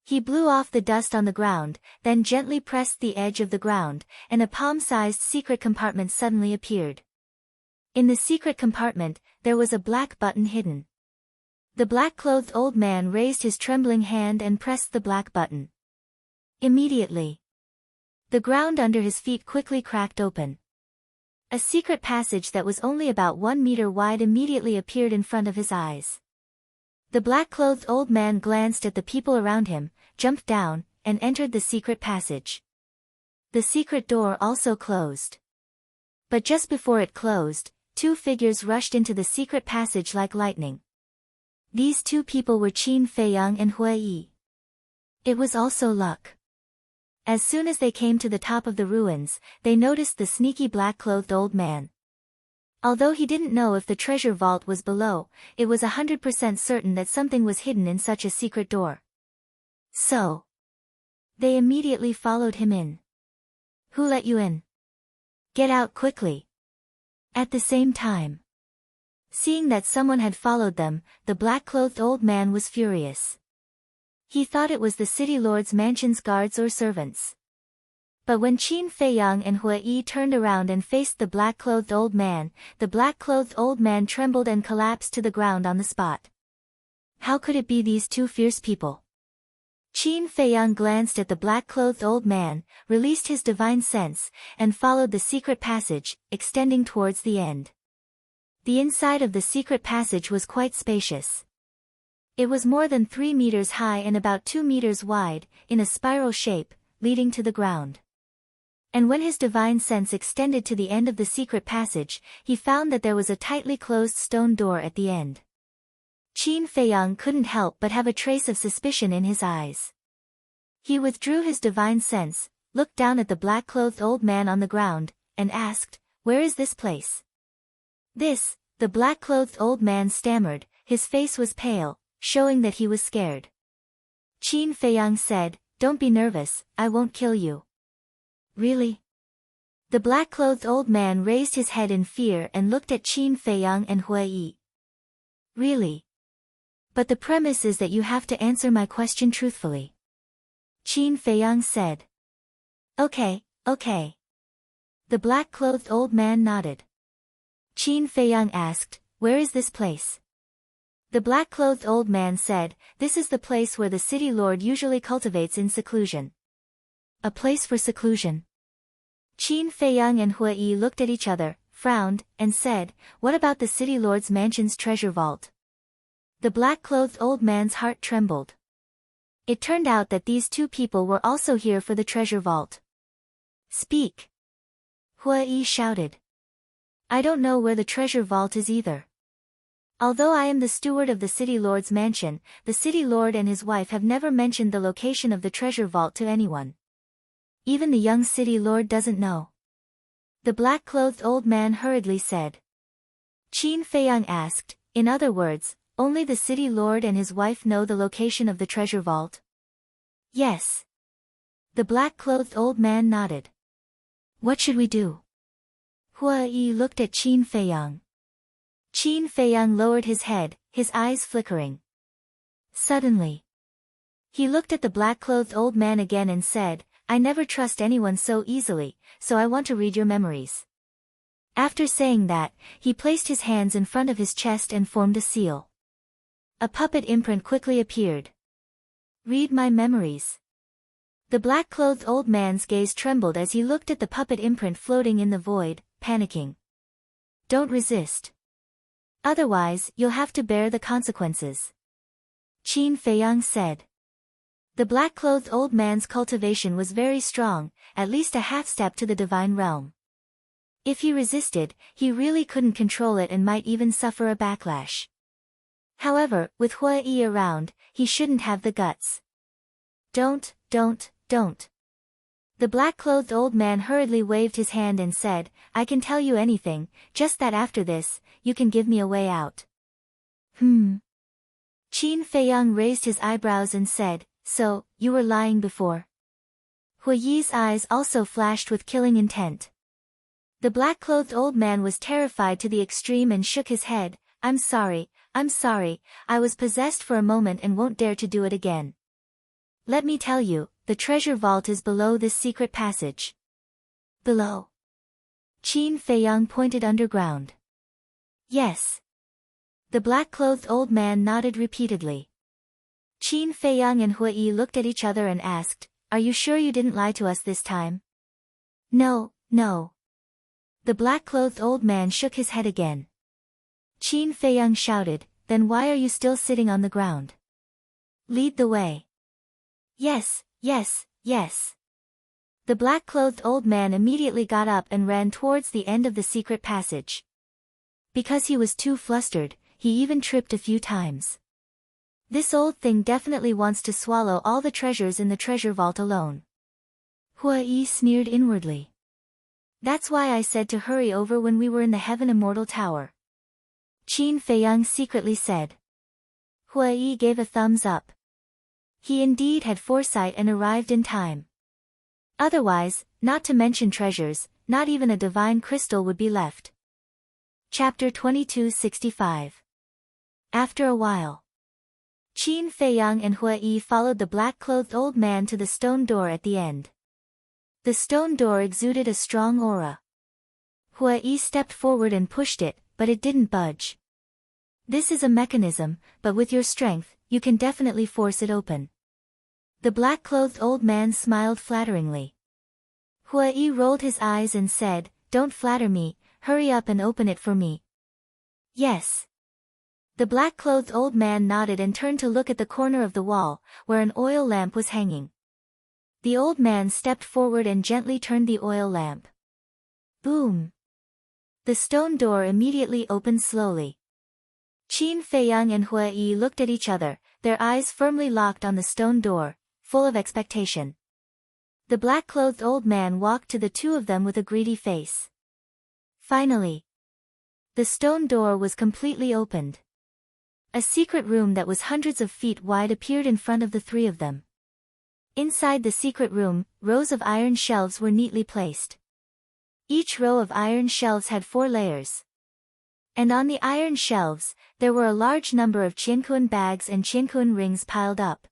He blew off the dust on the ground, then gently pressed the edge of the ground, and a palm-sized secret compartment suddenly appeared. In the secret compartment, there was a black button hidden. The black-clothed old man raised his trembling hand and pressed the black button. Immediately, the ground under his feet quickly cracked open. A secret passage that was only about 1 meter wide immediately appeared in front of his eyes. The black-clothed old man glanced at the people around him, jumped down, and entered the secret passage. The secret door also closed. But just before it closed, two figures rushed into the secret passage like lightning. These two people were Qin Feiyang and Hui Yi. It was also luck. As soon as they came to the top of the ruins, they noticed the sneaky black-clothed old man. Although he didn't know if the treasure vault was below, it was 100% certain that something was hidden in such a secret door. So, they immediately followed him in. Who let you in? Get out quickly. At the same time, seeing that someone had followed them, the black-clothed old man was furious. He thought it was the city lord's mansion's guards or servants. But when Qin Feiyang and Hui Yi turned around and faced the black-clothed old man, the black-clothed old man trembled and collapsed to the ground on the spot. How could it be these two fierce people? Qin Feiyang glanced at the black-clothed old man, released his divine sense, and followed the secret passage, extending towards the end. The inside of the secret passage was quite spacious. It was more than 3 meters high and about 2 meters wide, in a spiral shape, leading to the ground. And when his divine sense extended to the end of the secret passage, he found that there was a tightly closed stone door at the end. Qin Feiyang couldn't help but have a trace of suspicion in his eyes. He withdrew his divine sense, looked down at the black-clothed old man on the ground, and asked, "Where is this place?" "This," the black-clothed old man stammered, his face was pale, showing that he was scared. Qin Feiyang said, "Don't be nervous, I won't kill you." "Really?" The black-clothed old man raised his head in fear and looked at Qin Feiyang and Hui Yi. "Really? But the premise is that you have to answer my question truthfully." Qin Feiyang said. Okay. The black-clothed old man nodded. Qin Feiyang asked, "Where is this place?" The black-clothed old man said, "This is the place where the city lord usually cultivates in seclusion." A place for seclusion? Qin Feiyang and Hui Yi looked at each other, frowned, and said, "What about the city lord's mansion's treasure vault?" The black-clothed old man's heart trembled. It turned out that these two people were also here for the treasure vault. "Speak!" Hui Yi shouted. "I don't know where the treasure vault is either. Although I am the steward of the city lord's mansion, the city lord and his wife have never mentioned the location of the treasure vault to anyone. Even the young city lord doesn't know." The black-clothed old man hurriedly said. Qin Feiyang asked, "In other words, only the city lord and his wife know the location of the treasure vault?" "Yes." The black-clothed old man nodded. "What should we do?" Hui Yi looked at Qin Feiyang. Qin Feiyang lowered his head, his eyes flickering. Suddenly, he looked at the black-clothed old man again and said, "I never trust anyone so easily, so I want to read your memories." After saying that, he placed his hands in front of his chest and formed a seal. A puppet imprint quickly appeared. "Read my memories." The black-clothed old man's gaze trembled as he looked at the puppet imprint floating in the void, panicking. "Don't resist. Otherwise, you'll have to bear the consequences," Qin Feiyang said. The black-clothed old man's cultivation was very strong, at least a half-step to the divine realm. If he resisted, he really couldn't control it and might even suffer a backlash. However, with Hui Yi around, he shouldn't have the guts. Don't. The black-clothed old man hurriedly waved his hand and said, "I can tell you anything, just that after this, you can give me a way out." Qin Feiyang raised his eyebrows and said, "So, you were lying before?" Hui Yi's eyes also flashed with killing intent. The black-clothed old man was terrified to the extreme and shook his head. I'm sorry, I was possessed for a moment and won't dare to do it again. Let me tell you, the treasure vault is below this secret passage." "Below?" Qin Feiyang pointed underground. "Yes." The black-clothed old man nodded repeatedly. Qin Feiyang and Hui Yi looked at each other and asked, "Are you sure you didn't lie to us this time?" No. The black-clothed old man shook his head again. Qin Feiyang shouted, "Then why are you still sitting on the ground? Lead the way." Yes. The black-clothed old man immediately got up and ran towards the end of the secret passage. Because he was too flustered, he even tripped a few times. This old thing definitely wants to swallow all the treasures in the treasure vault alone. Hua Yi sneered inwardly. That's why I said to hurry over when we were in the Heaven Immortal Tower. Qin Feiyang secretly said. Hua Yi gave a thumbs up. He indeed had foresight and arrived in time. Otherwise, not to mention treasures, not even a divine crystal would be left. Chapter 2265. After a while, Qin Feiyang and Hua Yi followed the black-clothed old man to the stone door at the end. The stone door exuded a strong aura. Hua Yi stepped forward and pushed it, but it didn't budge. This is a mechanism, but with your strength, you can definitely force it open. The black-clothed old man smiled flatteringly. Hua Yi rolled his eyes and said, "Don't flatter me, hurry up and open it for me." Yes. The black-clothed old man nodded and turned to look at the corner of the wall, where an oil lamp was hanging. The old man stepped forward and gently turned the oil lamp. Boom! The stone door immediately opened slowly. Qin Feiyang and Hua Yi looked at each other, their eyes firmly locked on the stone door, full of expectation. The black-clothed old man walked to the two of them with a greedy face. Finally, the stone door was completely opened. A secret room that was hundreds of feet wide appeared in front of the three of them. Inside the secret room, rows of iron shelves were neatly placed. Each row of iron shelves had 4 layers. And on the iron shelves, there were a large number of qiankuan bags and qiankuan rings piled up.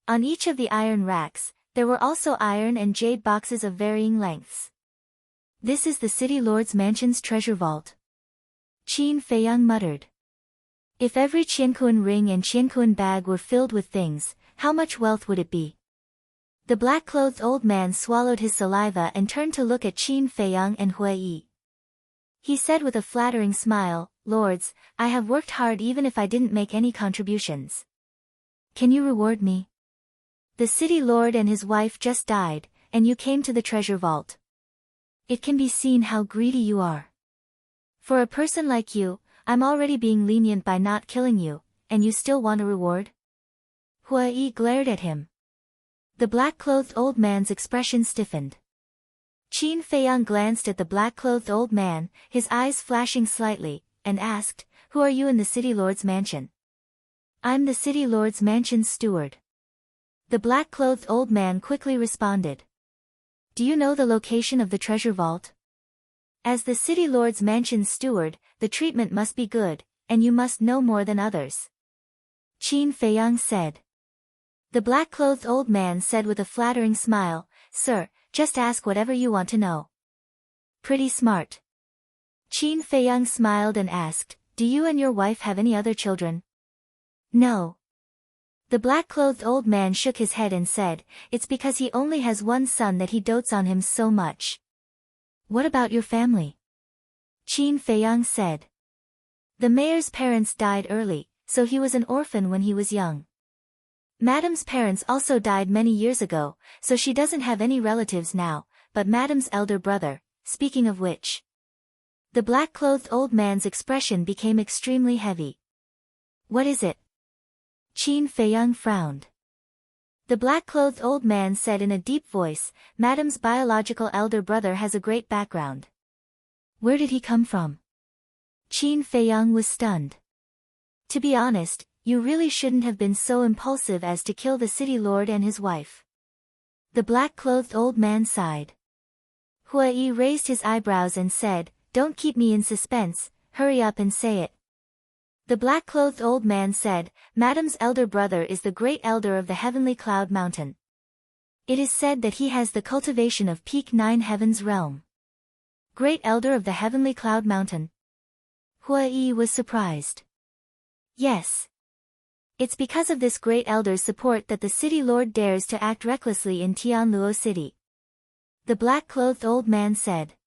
On each of the iron racks, there were also iron and jade boxes of varying lengths. This is the City Lord's Mansion's treasure vault. Qin Feiyang muttered. If every qiankuan ring and qiankuan bag were filled with things, how much wealth would it be? The black-clothed old man swallowed his saliva and turned to look at Qin Feiyang and Hua Yi. He said with a flattering smile, "Lords, I have worked hard even if I didn't make any contributions. Can you reward me? The city lord and his wife just died, and you came to the treasure vault. It can be seen how greedy you are. For a person like you, I'm already being lenient by not killing you, and you still want a reward?" Hua Yi glared at him. The black-clothed old man's expression stiffened. Qin Feiyang glanced at the black-clothed old man, his eyes flashing slightly, and asked, "Who are you in the City Lord's mansion?" "I'm the City Lord's mansion's steward." The black-clothed old man quickly responded. "Do you know the location of the treasure vault? As the City Lord's mansion's steward, the treatment must be good, and you must know more than others." Qin Feiyang said. The black-clothed old man said with a flattering smile, "Sir, just ask whatever you want to know." "Pretty smart." Qin Feiyang smiled and asked, "Do you and your wife have any other children?" "No." The black-clothed old man shook his head and said, "It's because he only has one son that he dotes on him so much." "What about your family?" Qin Feiyang said. "The mayor's parents died early, so he was an orphan when he was young. Madam's parents also died many years ago, so she doesn't have any relatives now, but Madam's elder brother, speaking of which." The black-clothed old man's expression became extremely heavy. "What is it?" Qin Feiyang frowned. The black-clothed old man said in a deep voice, "Madam's biological elder brother has a great background." "Where did he come from?" Qin Feiyang was stunned. "To be honest, you really shouldn't have been so impulsive as to kill the city lord and his wife." The black-clothed old man sighed. Hua Yi raised his eyebrows and said, "Don't keep me in suspense, hurry up and say it." The black-clothed old man said, "Madam's elder brother is the great elder of the heavenly cloud mountain. It is said that he has the cultivation of peak 9 heaven's realm." "Great elder of the heavenly cloud mountain?" Hua Yi was surprised. "Yes. It's because of this great elder's support that the city lord dares to act recklessly in Tianluo City." The black-clothed old man said.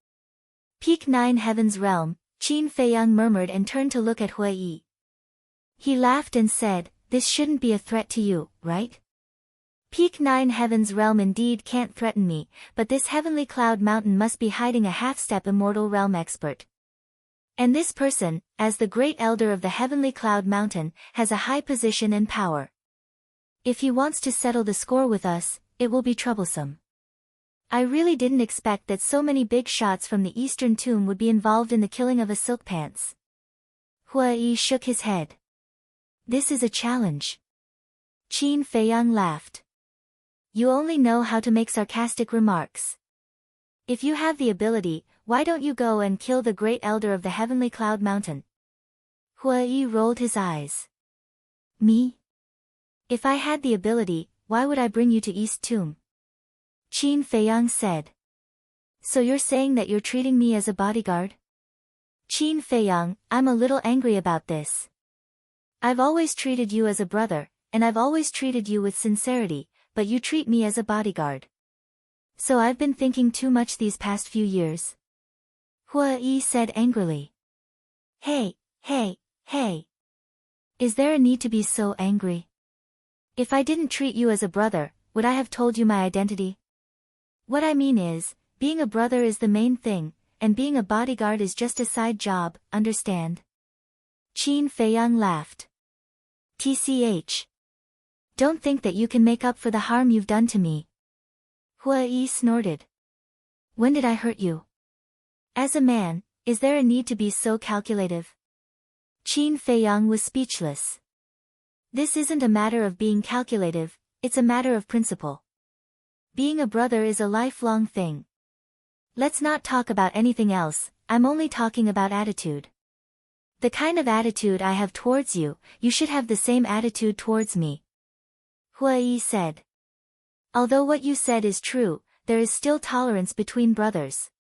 "Peak 9 heaven's realm," Qin Feiyang murmured and turned to look at Hua Yi. He laughed and said, "This shouldn't be a threat to you, right?" Peak 9 Heaven's realm indeed can't threaten me, but this heavenly cloud mountain must be hiding a half-step immortal realm expert. And this person, as the great elder of the heavenly cloud mountain, has a high position and power. If he wants to settle the score with us, it will be troublesome. I really didn't expect that so many big shots from the eastern tomb would be involved in the killing of a silk pants. Hua Yi shook his head. This is a challenge. Qin Feiyang laughed. You only know how to make sarcastic remarks. If you have the ability, why don't you go and kill the great elder of the heavenly cloud mountain? Hua Yi rolled his eyes. Me? If I had the ability, why would I bring you to East Tomb? Qin Feiyang said. So you're saying that you're treating me as a bodyguard? Qin Feiyang, I'm a little angry about this. I've always treated you as a brother, and I've always treated you with sincerity, but you treat me as a bodyguard. So I've been thinking too much these past few years. Hua Yi said angrily. Hey. Is there a need to be so angry? If I didn't treat you as a brother, would I have told you my identity? What I mean is, being a brother is the main thing, and being a bodyguard is just a side job, understand? Qin Feiyang laughed. TCH. Don't think that you can make up for the harm you've done to me. Hua Yi snorted. When did I hurt you? As a man, is there a need to be so calculative? Qin Feiyang was speechless. This isn't a matter of being calculative, it's a matter of principle. Being a brother is a lifelong thing. Let's not talk about anything else, I'm only talking about attitude. The kind of attitude I have towards you, you should have the same attitude towards me. Hua Yi said. Although what you said is true, there is still tolerance between brothers.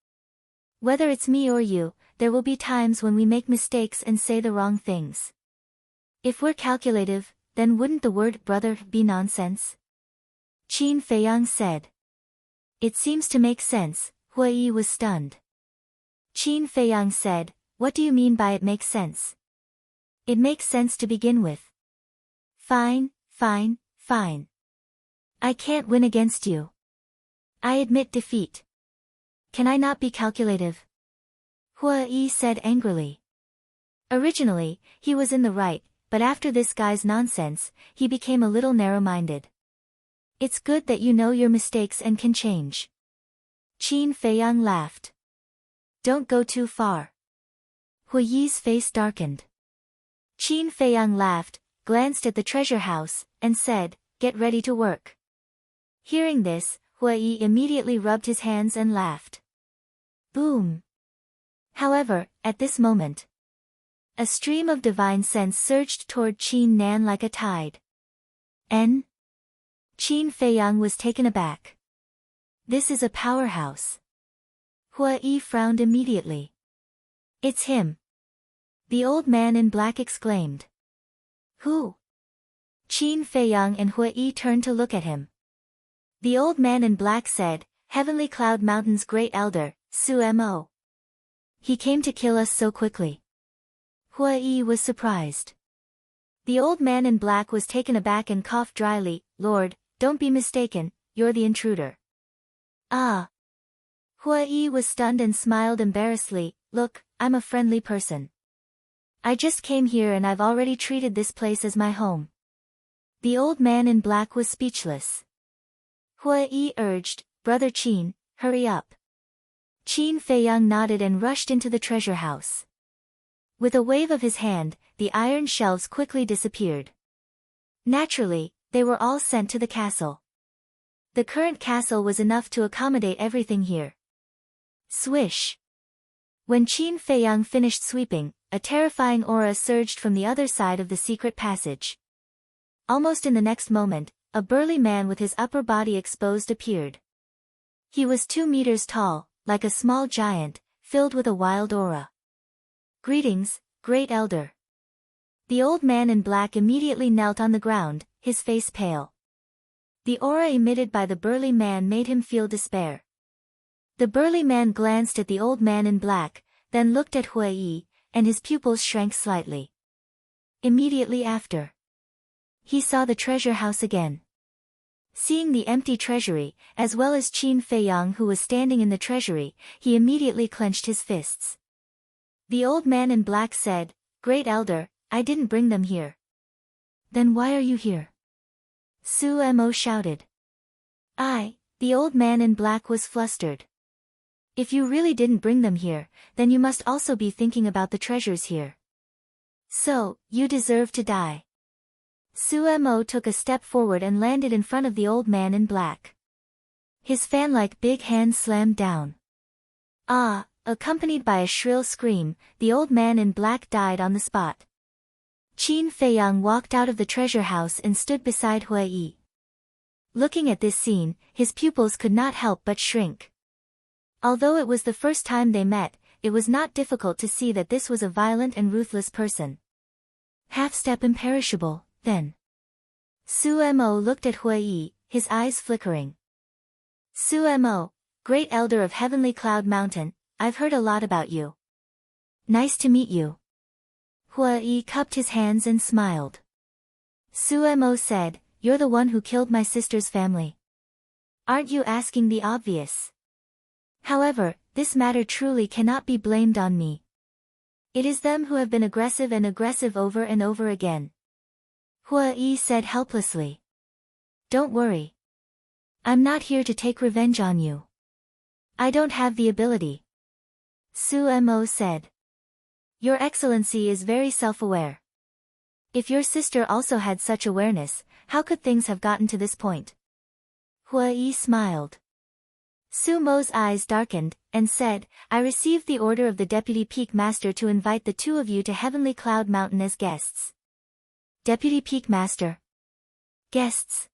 Whether it's me or you, there will be times when we make mistakes and say the wrong things. If we're calculative, then wouldn't the word brother be nonsense? Qin Feiyang said. It seems to make sense. Hua Yi was stunned. Qin Feiyang said, what do you mean by it makes sense? It makes sense to begin with. Fine. I can't win against you. I admit defeat. Can I not be calculative? Hua Yi said angrily. Originally, he was in the right, but after this guy's nonsense, he became a little narrow-minded. It's good that you know your mistakes and can change. Qin Feiyang laughed. Don't go too far. Hua Yi's face darkened. Qin Feiyang laughed, glanced at the treasure house, and said, get ready to work. Hearing this, Hua Yi immediately rubbed his hands and laughed. Boom. However, at this moment, a stream of divine sense surged toward Qin Nan like a tide. Qin Feiyang was taken aback. This is a powerhouse. Hua Yi frowned immediately. It's him. The old man in black exclaimed. Who? Qin Feiyang and Hua Yi turned to look at him. The old man in black said, Heavenly Cloud Mountain's great elder, Su Mo. He came to kill us so quickly. Hua Yi was surprised. The old man in black was taken aback and coughed dryly, Lord, don't be mistaken, you're the intruder. Ah. Hua Yi was stunned and smiled embarrassedly, look, I'm a friendly person. I just came here and I've already treated this place as my home. The old man in black was speechless. Hua Yi urged, Brother Qin, hurry up. Qin Feiyang nodded and rushed into the treasure house. With a wave of his hand, the iron shelves quickly disappeared. Naturally, they were all sent to the castle. The current castle was enough to accommodate everything here. Swish. When Qin Feiyang finished sweeping, a terrifying aura surged from the other side of the secret passage. Almost in the next moment, a burly man with his upper body exposed appeared. He was 2 meters tall, like a small giant, filled with a wild aura. Greetings, great elder. The old man in black immediately knelt on the ground, his face pale. The aura emitted by the burly man made him feel despair. The burly man glanced at the old man in black, then looked at Hua Yi, and his pupils shrank slightly. Immediately after, he saw the treasure house again. Seeing the empty treasury, as well as Qin Feiyang who was standing in the treasury, he immediately clenched his fists. The old man in black said, "Great elder, I didn't bring them here." "Then why are you here?" Su Mo shouted. The old man in black was flustered. "If you really didn't bring them here, then you must also be thinking about the treasures here. So, you deserve to die." Su Mo took a step forward and landed in front of the old man in black. His fan-like big hand slammed down. Accompanied by a shrill scream, the old man in black died on the spot. Qin Feiyang walked out of the treasure house and stood beside Hui Yi. Looking at this scene, his pupils could not help but shrink. Although it was the first time they met, it was not difficult to see that this was a violent and ruthless person. Half-step imperishable, then. Su Mo looked at Hui Yi, his eyes flickering. "Su Mo, great elder of Heavenly Cloud Mountain, I've heard a lot about you. Nice to meet you." Hui Yi cupped his hands and smiled. Su Mo said, "You're the one who killed my sister's family. Aren't you asking the obvious? However, this matter truly cannot be blamed on me. It is them who have been aggressive over and over again." Hui Yi said helplessly. "Don't worry. I'm not here to take revenge on you. I don't have the ability." Su Mo said. "Your Excellency is very self-aware. If your sister also had such awareness, how could things have gotten to this point?" Hui Yi smiled. Su Mo's eyes darkened, and said, "I received the order of the Deputy Peak Master to invite the two of you to Heavenly Cloud Mountain as guests." Deputy Peak Master? Guests?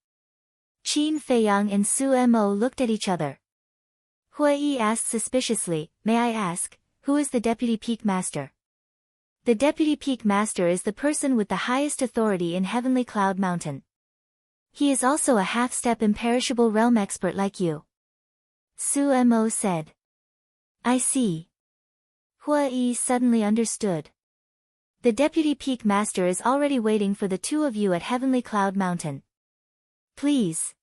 Qin Feiyang and Su Mo looked at each other. Hui Yi asked suspiciously, "May I ask, who is the Deputy Peak Master?" The Deputy Peak Master is the person with the highest authority in Heavenly Cloud Mountain. He is also a half-step imperishable realm expert like you. Su Mo said. "I see." Hui Yi suddenly understood. The Deputy Peak Master is already waiting for the two of you at Heavenly Cloud Mountain. Please.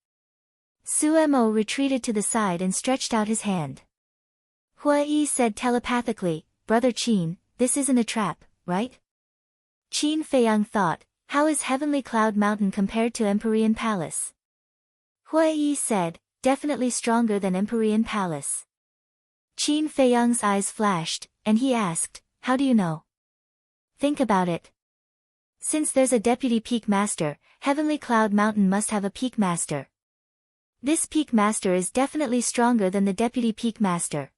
Su Mo retreated to the side and stretched out his hand. Hui Yi said telepathically, "Brother Qin, this isn't a trap, right?" Qin Feiyang thought, "How is Heavenly Cloud Mountain compared to Empyrean Palace?" Hui Yi said, "Definitely stronger than Empyrean Palace." Qin Feiyang's eyes flashed, and he asked, "How do you know?" Think about it. Since there's a Deputy Peak Master, Heavenly Cloud Mountain must have a Peak Master. This Peak Master is definitely stronger than the Deputy Peak Master.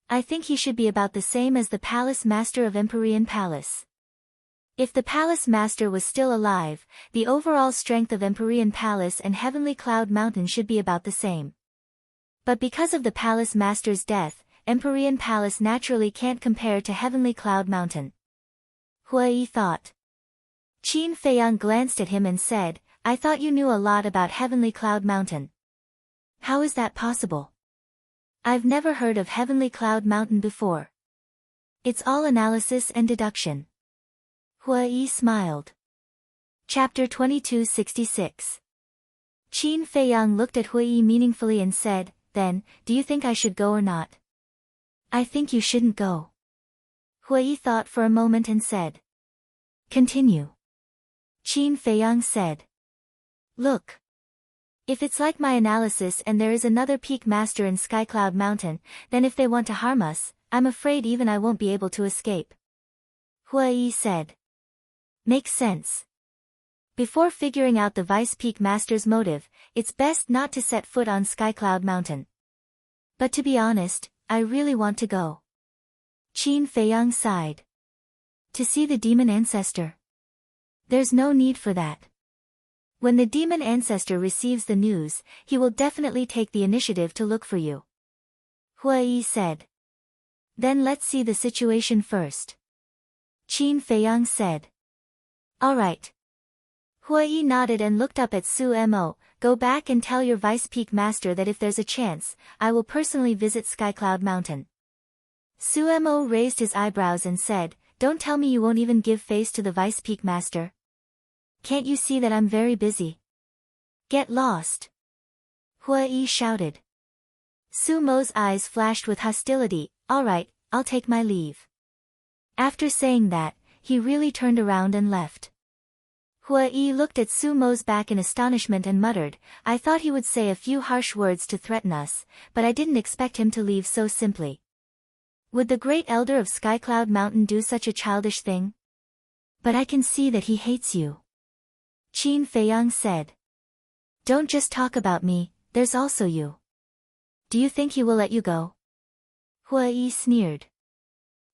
I think he should be about the same as the Palace Master of Empyrean Palace. If the Palace Master was still alive, the overall strength of Empyrean Palace and Heavenly Cloud Mountain should be about the same. But because of the Palace Master's death, Empyrean Palace naturally can't compare to Heavenly Cloud Mountain. Hui Yi thought. Qin Feiyang glanced at him and said, "I thought you knew a lot about Heavenly Cloud Mountain. How is that possible? I've never heard of Heavenly Cloud Mountain before. It's all analysis and deduction." Hui Yi smiled. Chapter 2266. Qin Feiyang looked at Hui Yi meaningfully and said, "Then, do you think I should go or not?" "I think you shouldn't go." Hui Yi thought for a moment and said. "Continue." Qin Feiyang said. "Look. If it's like my analysis and there is another Peak Master in Skycloud Mountain, then if they want to harm us, I'm afraid even I won't be able to escape." Hui Yi said. "Makes sense. Before figuring out the Vice Peak Master's motive, it's best not to set foot on Skycloud Mountain. But to be honest, I really want to go." Qin Feiyang sighed. "To see the Demon Ancestor? There's no need for that. When the Demon Ancestor receives the news, he will definitely take the initiative to look for you." Hui Yi said. "Then let's see the situation first." Qin Feiyang said. "All right." Hui Yi nodded and looked up at Su Mo, "Go back and tell your Vice Peak Master that if there's a chance, I will personally visit Skycloud Mountain." Su Mo raised his eyebrows and said, "Don't tell me you won't even give face to the Vice Peak Master. Can't you see that I'm very busy? Get lost." Hua Yi shouted. Su Mo's eyes flashed with hostility. All right, I'll take my leave. After saying that, he really turned around and left. Hua Yi looked at Su Mo's back in astonishment and muttered, I thought he would say a few harsh words to threaten us, but I didn't expect him to leave so simply. Would the great elder of Skycloud Mountain do such a childish thing? But I can see that he hates you. Qin Feiyang said. Don't just talk about me, there's also you. Do you think he will let you go? Hua Yi sneered.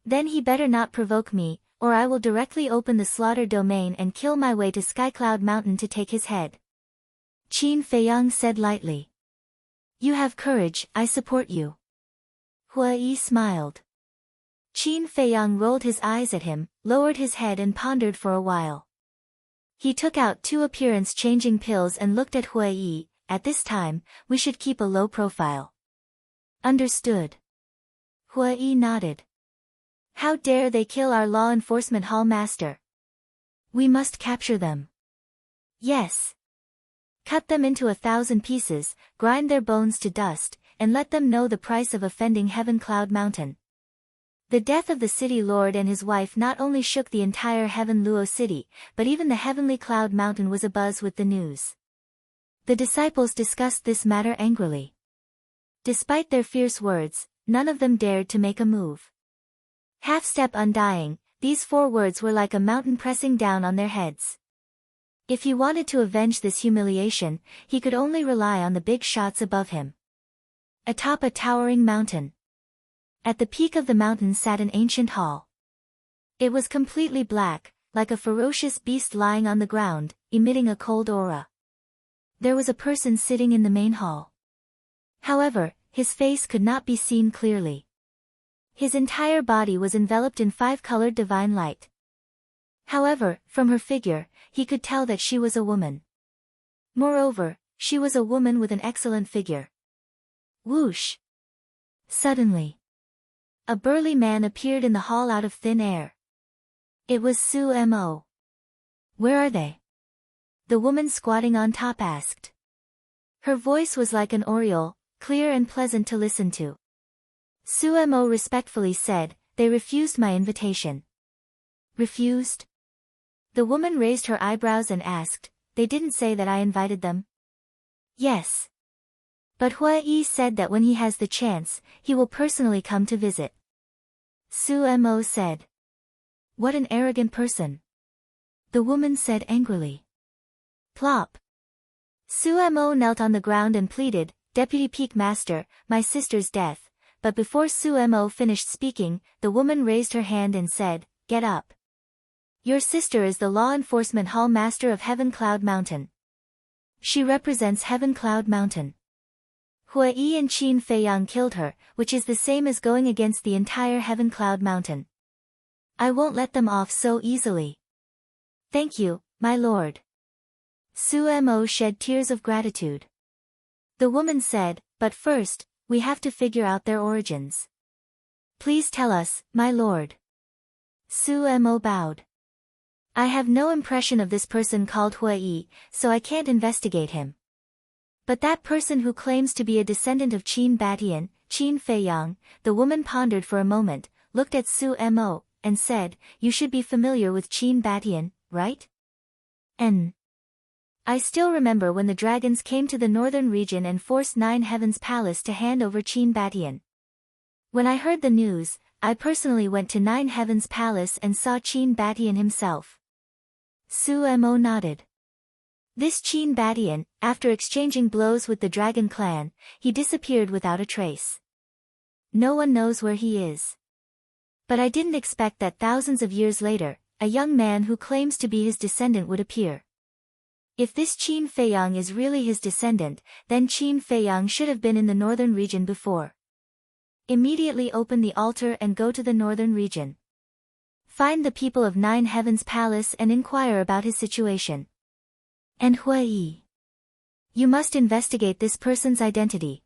Then he better not provoke me, or I will directly open the slaughter domain and kill my way to Skycloud Mountain to take his head. Qin Feiyang said lightly. You have courage, I support you. Hua Yi smiled. Qin Feiyang rolled his eyes at him, lowered his head and pondered for a while. He took out 2 appearance-changing pills and looked at Hua Yi. At this time, we should keep a low profile. Understood. Hua Yi nodded. How dare they kill our law enforcement hall master? We must capture them. Yes. Cut them into 1,000 pieces, grind their bones to dust, and let them know the price of offending Heaven Cloud Mountain. The death of the city lord and his wife not only shook the entire Heaven Luo city, but even the heavenly Cloud Mountain was abuzz with the news. The disciples discussed this matter angrily. Despite their fierce words, none of them dared to make a move. Half-step undying, these 4 words were like a mountain pressing down on their heads. If he wanted to avenge this humiliation, he could only rely on the big shots above him. Atop a towering mountain. At the peak of the mountain sat an ancient hall. It was completely black, like a ferocious beast lying on the ground, emitting a cold aura. There was a person sitting in the main hall. However, his face could not be seen clearly. His entire body was enveloped in 5-colored divine light. However, from her figure, he could tell that she was a woman. Moreover, she was a woman with an excellent figure. Whoosh! Suddenly, a burly man appeared in the hall out of thin air. It was Su Mo. Where are they? The woman squatting on top asked. Her voice was like an aureole, clear and pleasant to listen to. Su Mo respectfully said, they refused my invitation. Refused? The woman raised her eyebrows and asked, they didn't say that I invited them? Yes. But Hua Yi said that when he has the chance, he will personally come to visit. Su Mo said. What an arrogant person. The woman said angrily. Plop. Su Mo knelt on the ground and pleaded, Deputy Peak Master, my sister's death. But before Su Mo finished speaking, the woman raised her hand and said, Get up. Your sister is the law enforcement hall master of Heaven Cloud Mountain. She represents Heaven Cloud Mountain. Hua Yi and Qin Feiyang killed her, which is the same as going against the entire Heaven Cloud Mountain. I won't let them off so easily. Thank you, my lord. Su Mo shed tears of gratitude. The woman said, but first, we have to figure out their origins. Please tell us, my lord. Su Mo bowed. I have no impression of this person called Hua Yi, so I can't investigate him. But that person who claims to be a descendant of Qin Batian, Qin Feiyang, the woman pondered for a moment, looked at Su Mo, and said, you should be familiar with Qin Batian, right? I still remember when the dragons came to the northern region and forced 9 Heavens Palace to hand over Qin Batian. When I heard the news, I personally went to 9 Heavens Palace and saw Qin Batian himself. Su Mo nodded. This Qin Batian, after exchanging blows with the dragon clan, he disappeared without a trace. No one knows where he is. But I didn't expect that thousands of years later, a young man who claims to be his descendant would appear. If this Qin Feiyang is really his descendant, then Qin Feiyang should have been in the northern region before. Immediately open the altar and go to the northern region. Find the people of 9 Heavens Palace and inquire about his situation. And Hua Yi. You must investigate this person's identity.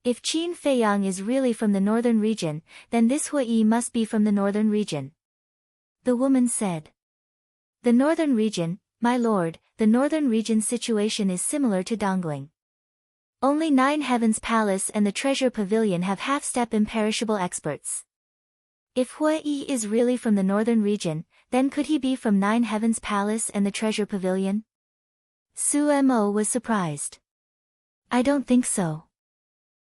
If Qin Feiyang is really from the northern region, then this Hua Yi must be from the northern region. The woman said. The northern region, my lord, the northern region's situation is similar to Dongling. Only 9 Heavens Palace and the Treasure Pavilion have half-step imperishable experts. If Hui is really from the northern region, then could he be from 9 Heavens Palace and the Treasure Pavilion? Su Mo was surprised. I don't think so.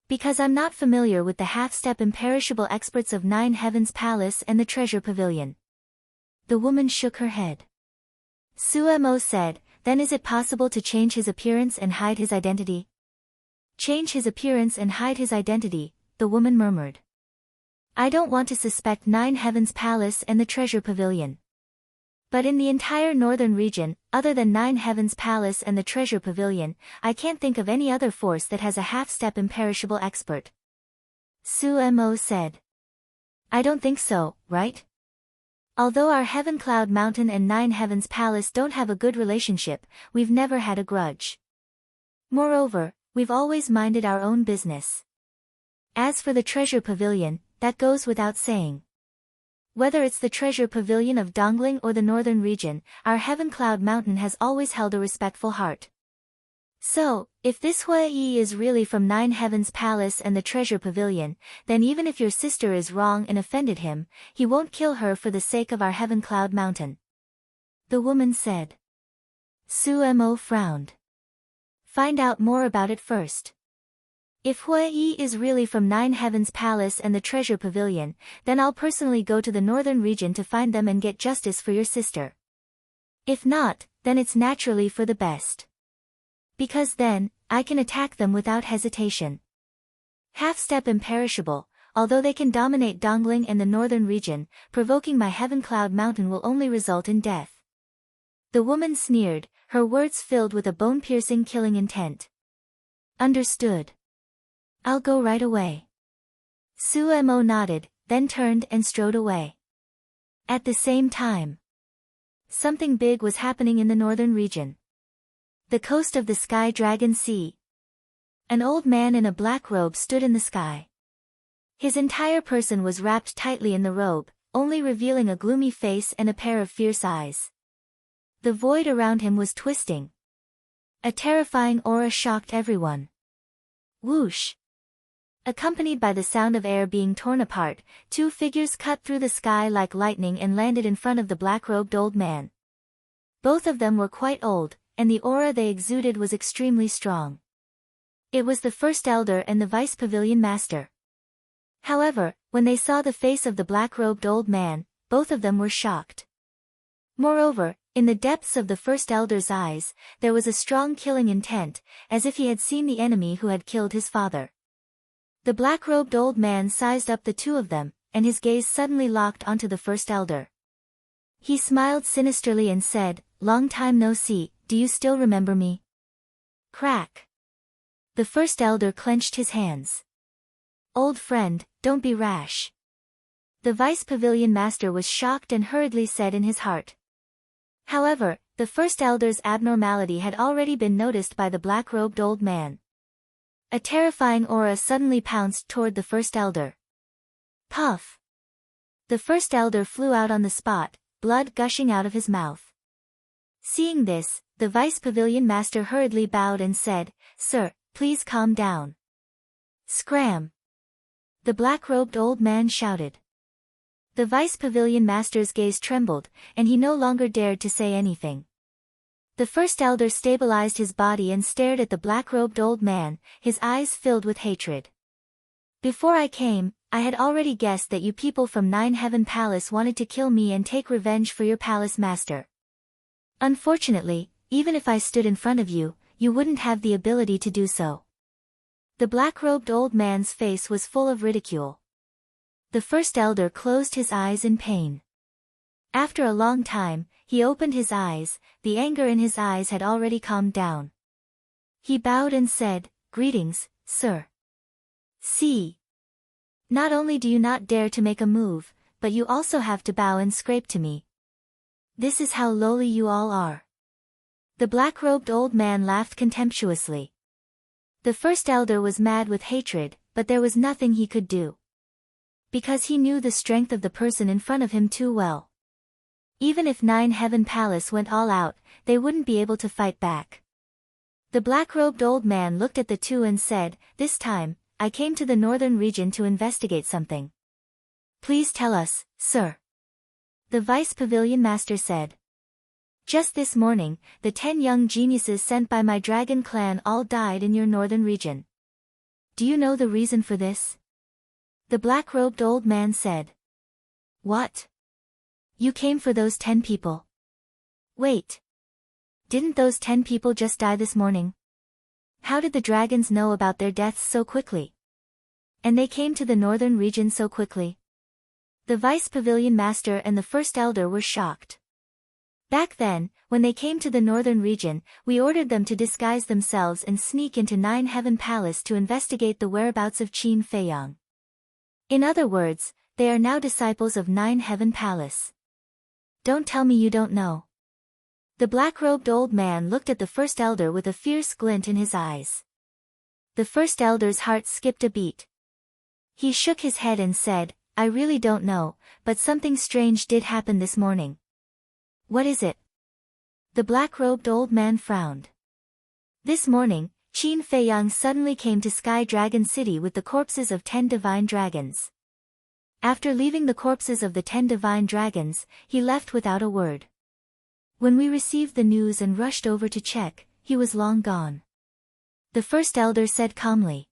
Because I'm not familiar with the half-step imperishable experts of 9 Heavens Palace and the Treasure Pavilion. The woman shook her head. Su Mo said, then is it possible to change his appearance and hide his identity? Change his appearance and hide his identity, the woman murmured. I don't want to suspect 9 Heavens Palace and the Treasure Pavilion. But in the entire northern region, other than 9 Heavens Palace and the Treasure Pavilion, I can't think of any other force that has a half-step imperishable expert. Su Mo said. I don't think so, right? Although our Heaven Cloud Mountain and 9 Heavens Palace don't have a good relationship, we've never had a grudge. Moreover, we've always minded our own business. As for the Treasure Pavilion, that goes without saying. Whether it's the Treasure Pavilion of Dongling or the northern region, our Heaven Cloud Mountain has always held a respectful heart. So, if this Hui is really from 9 Heavens Palace and the Treasure Pavilion, then even if your sister is wrong and offended him, he won't kill her for the sake of our Heaven Cloud Mountain. The woman said. Su Mo frowned. Find out more about it first. If Hui is really from 9 Heavens Palace and the Treasure Pavilion, then I'll personally go to the northern region to find them and get justice for your sister. If not, then it's naturally for the best. Because then, I can attack them without hesitation. Half-step imperishable, although they can dominate Dongling and the northern region, provoking my Heaven Cloud Mountain will only result in death. The woman sneered, her words filled with a bone-piercing killing intent. Understood. I'll go right away. Su Mo nodded, then turned and strode away. At the same time, something big was happening in the northern region. The coast of the Sky Dragon Sea. An old man in a black robe stood in the sky. His entire person was wrapped tightly in the robe, only revealing a gloomy face and a pair of fierce eyes. The void around him was twisting. A terrifying aura shocked everyone. Whoosh! Accompanied by the sound of air being torn apart, 2 figures cut through the sky like lightning and landed in front of the black-robed old man. Both of them were quite old, and the aura they exuded was extremely strong. It was the First Elder and the Vice Pavilion Master. However, when they saw the face of the black-robed old man, both of them were shocked. Moreover, in the depths of the First Elder's eyes, there was a strong killing intent, as if he had seen the enemy who had killed his father. The black-robed old man sized up the 2 of them, and his gaze suddenly locked onto the First Elder. He smiled sinisterly and said, "Long time no see, do you still remember me?" Crack. The First Elder clenched his hands. "Old friend, don't be rash." The Vice Pavilion Master was shocked and hurriedly said in his heart. However, the First Elder's abnormality had already been noticed by the black-robed old man. A terrifying aura suddenly pounced toward the First Elder. Puff! The First Elder flew out on the spot, blood gushing out of his mouth. Seeing this, the Vice Pavilion Master hurriedly bowed and said, "Sir, please calm down." Scram! The black-robed old man shouted. The Vice Pavilion Master's gaze trembled, and he no longer dared to say anything. The First Elder stabilized his body and stared at the black-robed old man, his eyes filled with hatred. "Before I came, I had already guessed that you people from 9 Heaven Palace wanted to kill me and take revenge for your palace master. Unfortunately, even if I stood in front of you, you wouldn't have the ability to do so." The black-robed old man's face was full of ridicule. The First Elder closed his eyes in pain. After a long time, he opened his eyes, the anger in his eyes had already calmed down. He bowed and said, "Greetings, sir." See. Not only do you not dare to make a move, but you also have to bow and scrape to me. This is how lowly you all are. The black-robed old man laughed contemptuously. The First Elder was mad with hatred, but there was nothing he could do. Because he knew the strength of the person in front of him too well. Even if 9 Heaven Palace went all out, they wouldn't be able to fight back. The black-robed old man looked at the two and said, "This time, I came to the northern region to investigate something." "Please tell us, sir," the vice pavilion master said. "Just this morning, the 10 young geniuses sent by my dragon clan all died in your northern region. Do you know the reason for this?" The black-robed old man said. "What? You came for those 10 people? Wait. Didn't those 10 people just die this morning? How did the dragons know about their deaths so quickly? And they came to the northern region so quickly?" The vice pavilion master and the first elder were shocked. "Back then, when they came to the northern region, we ordered them to disguise themselves and sneak into 9 Heaven Palace to investigate the whereabouts of Qin Feiyang. In other words, they are now disciples of 9 Heaven Palace. Don't tell me you don't know." The black-robed old man looked at the first elder with a fierce glint in his eyes. The first elder's heart skipped a beat. He shook his head and said, "I really don't know, but something strange did happen this morning." "What is it?" The black-robed old man frowned. "This morning, Qin Feiyang suddenly came to Sky Dragon City with the corpses of 10 divine dragons. After leaving the corpses of the 10 divine dragons, he left without a word. When we received the news and rushed over to check, he was long gone." The first elder said calmly.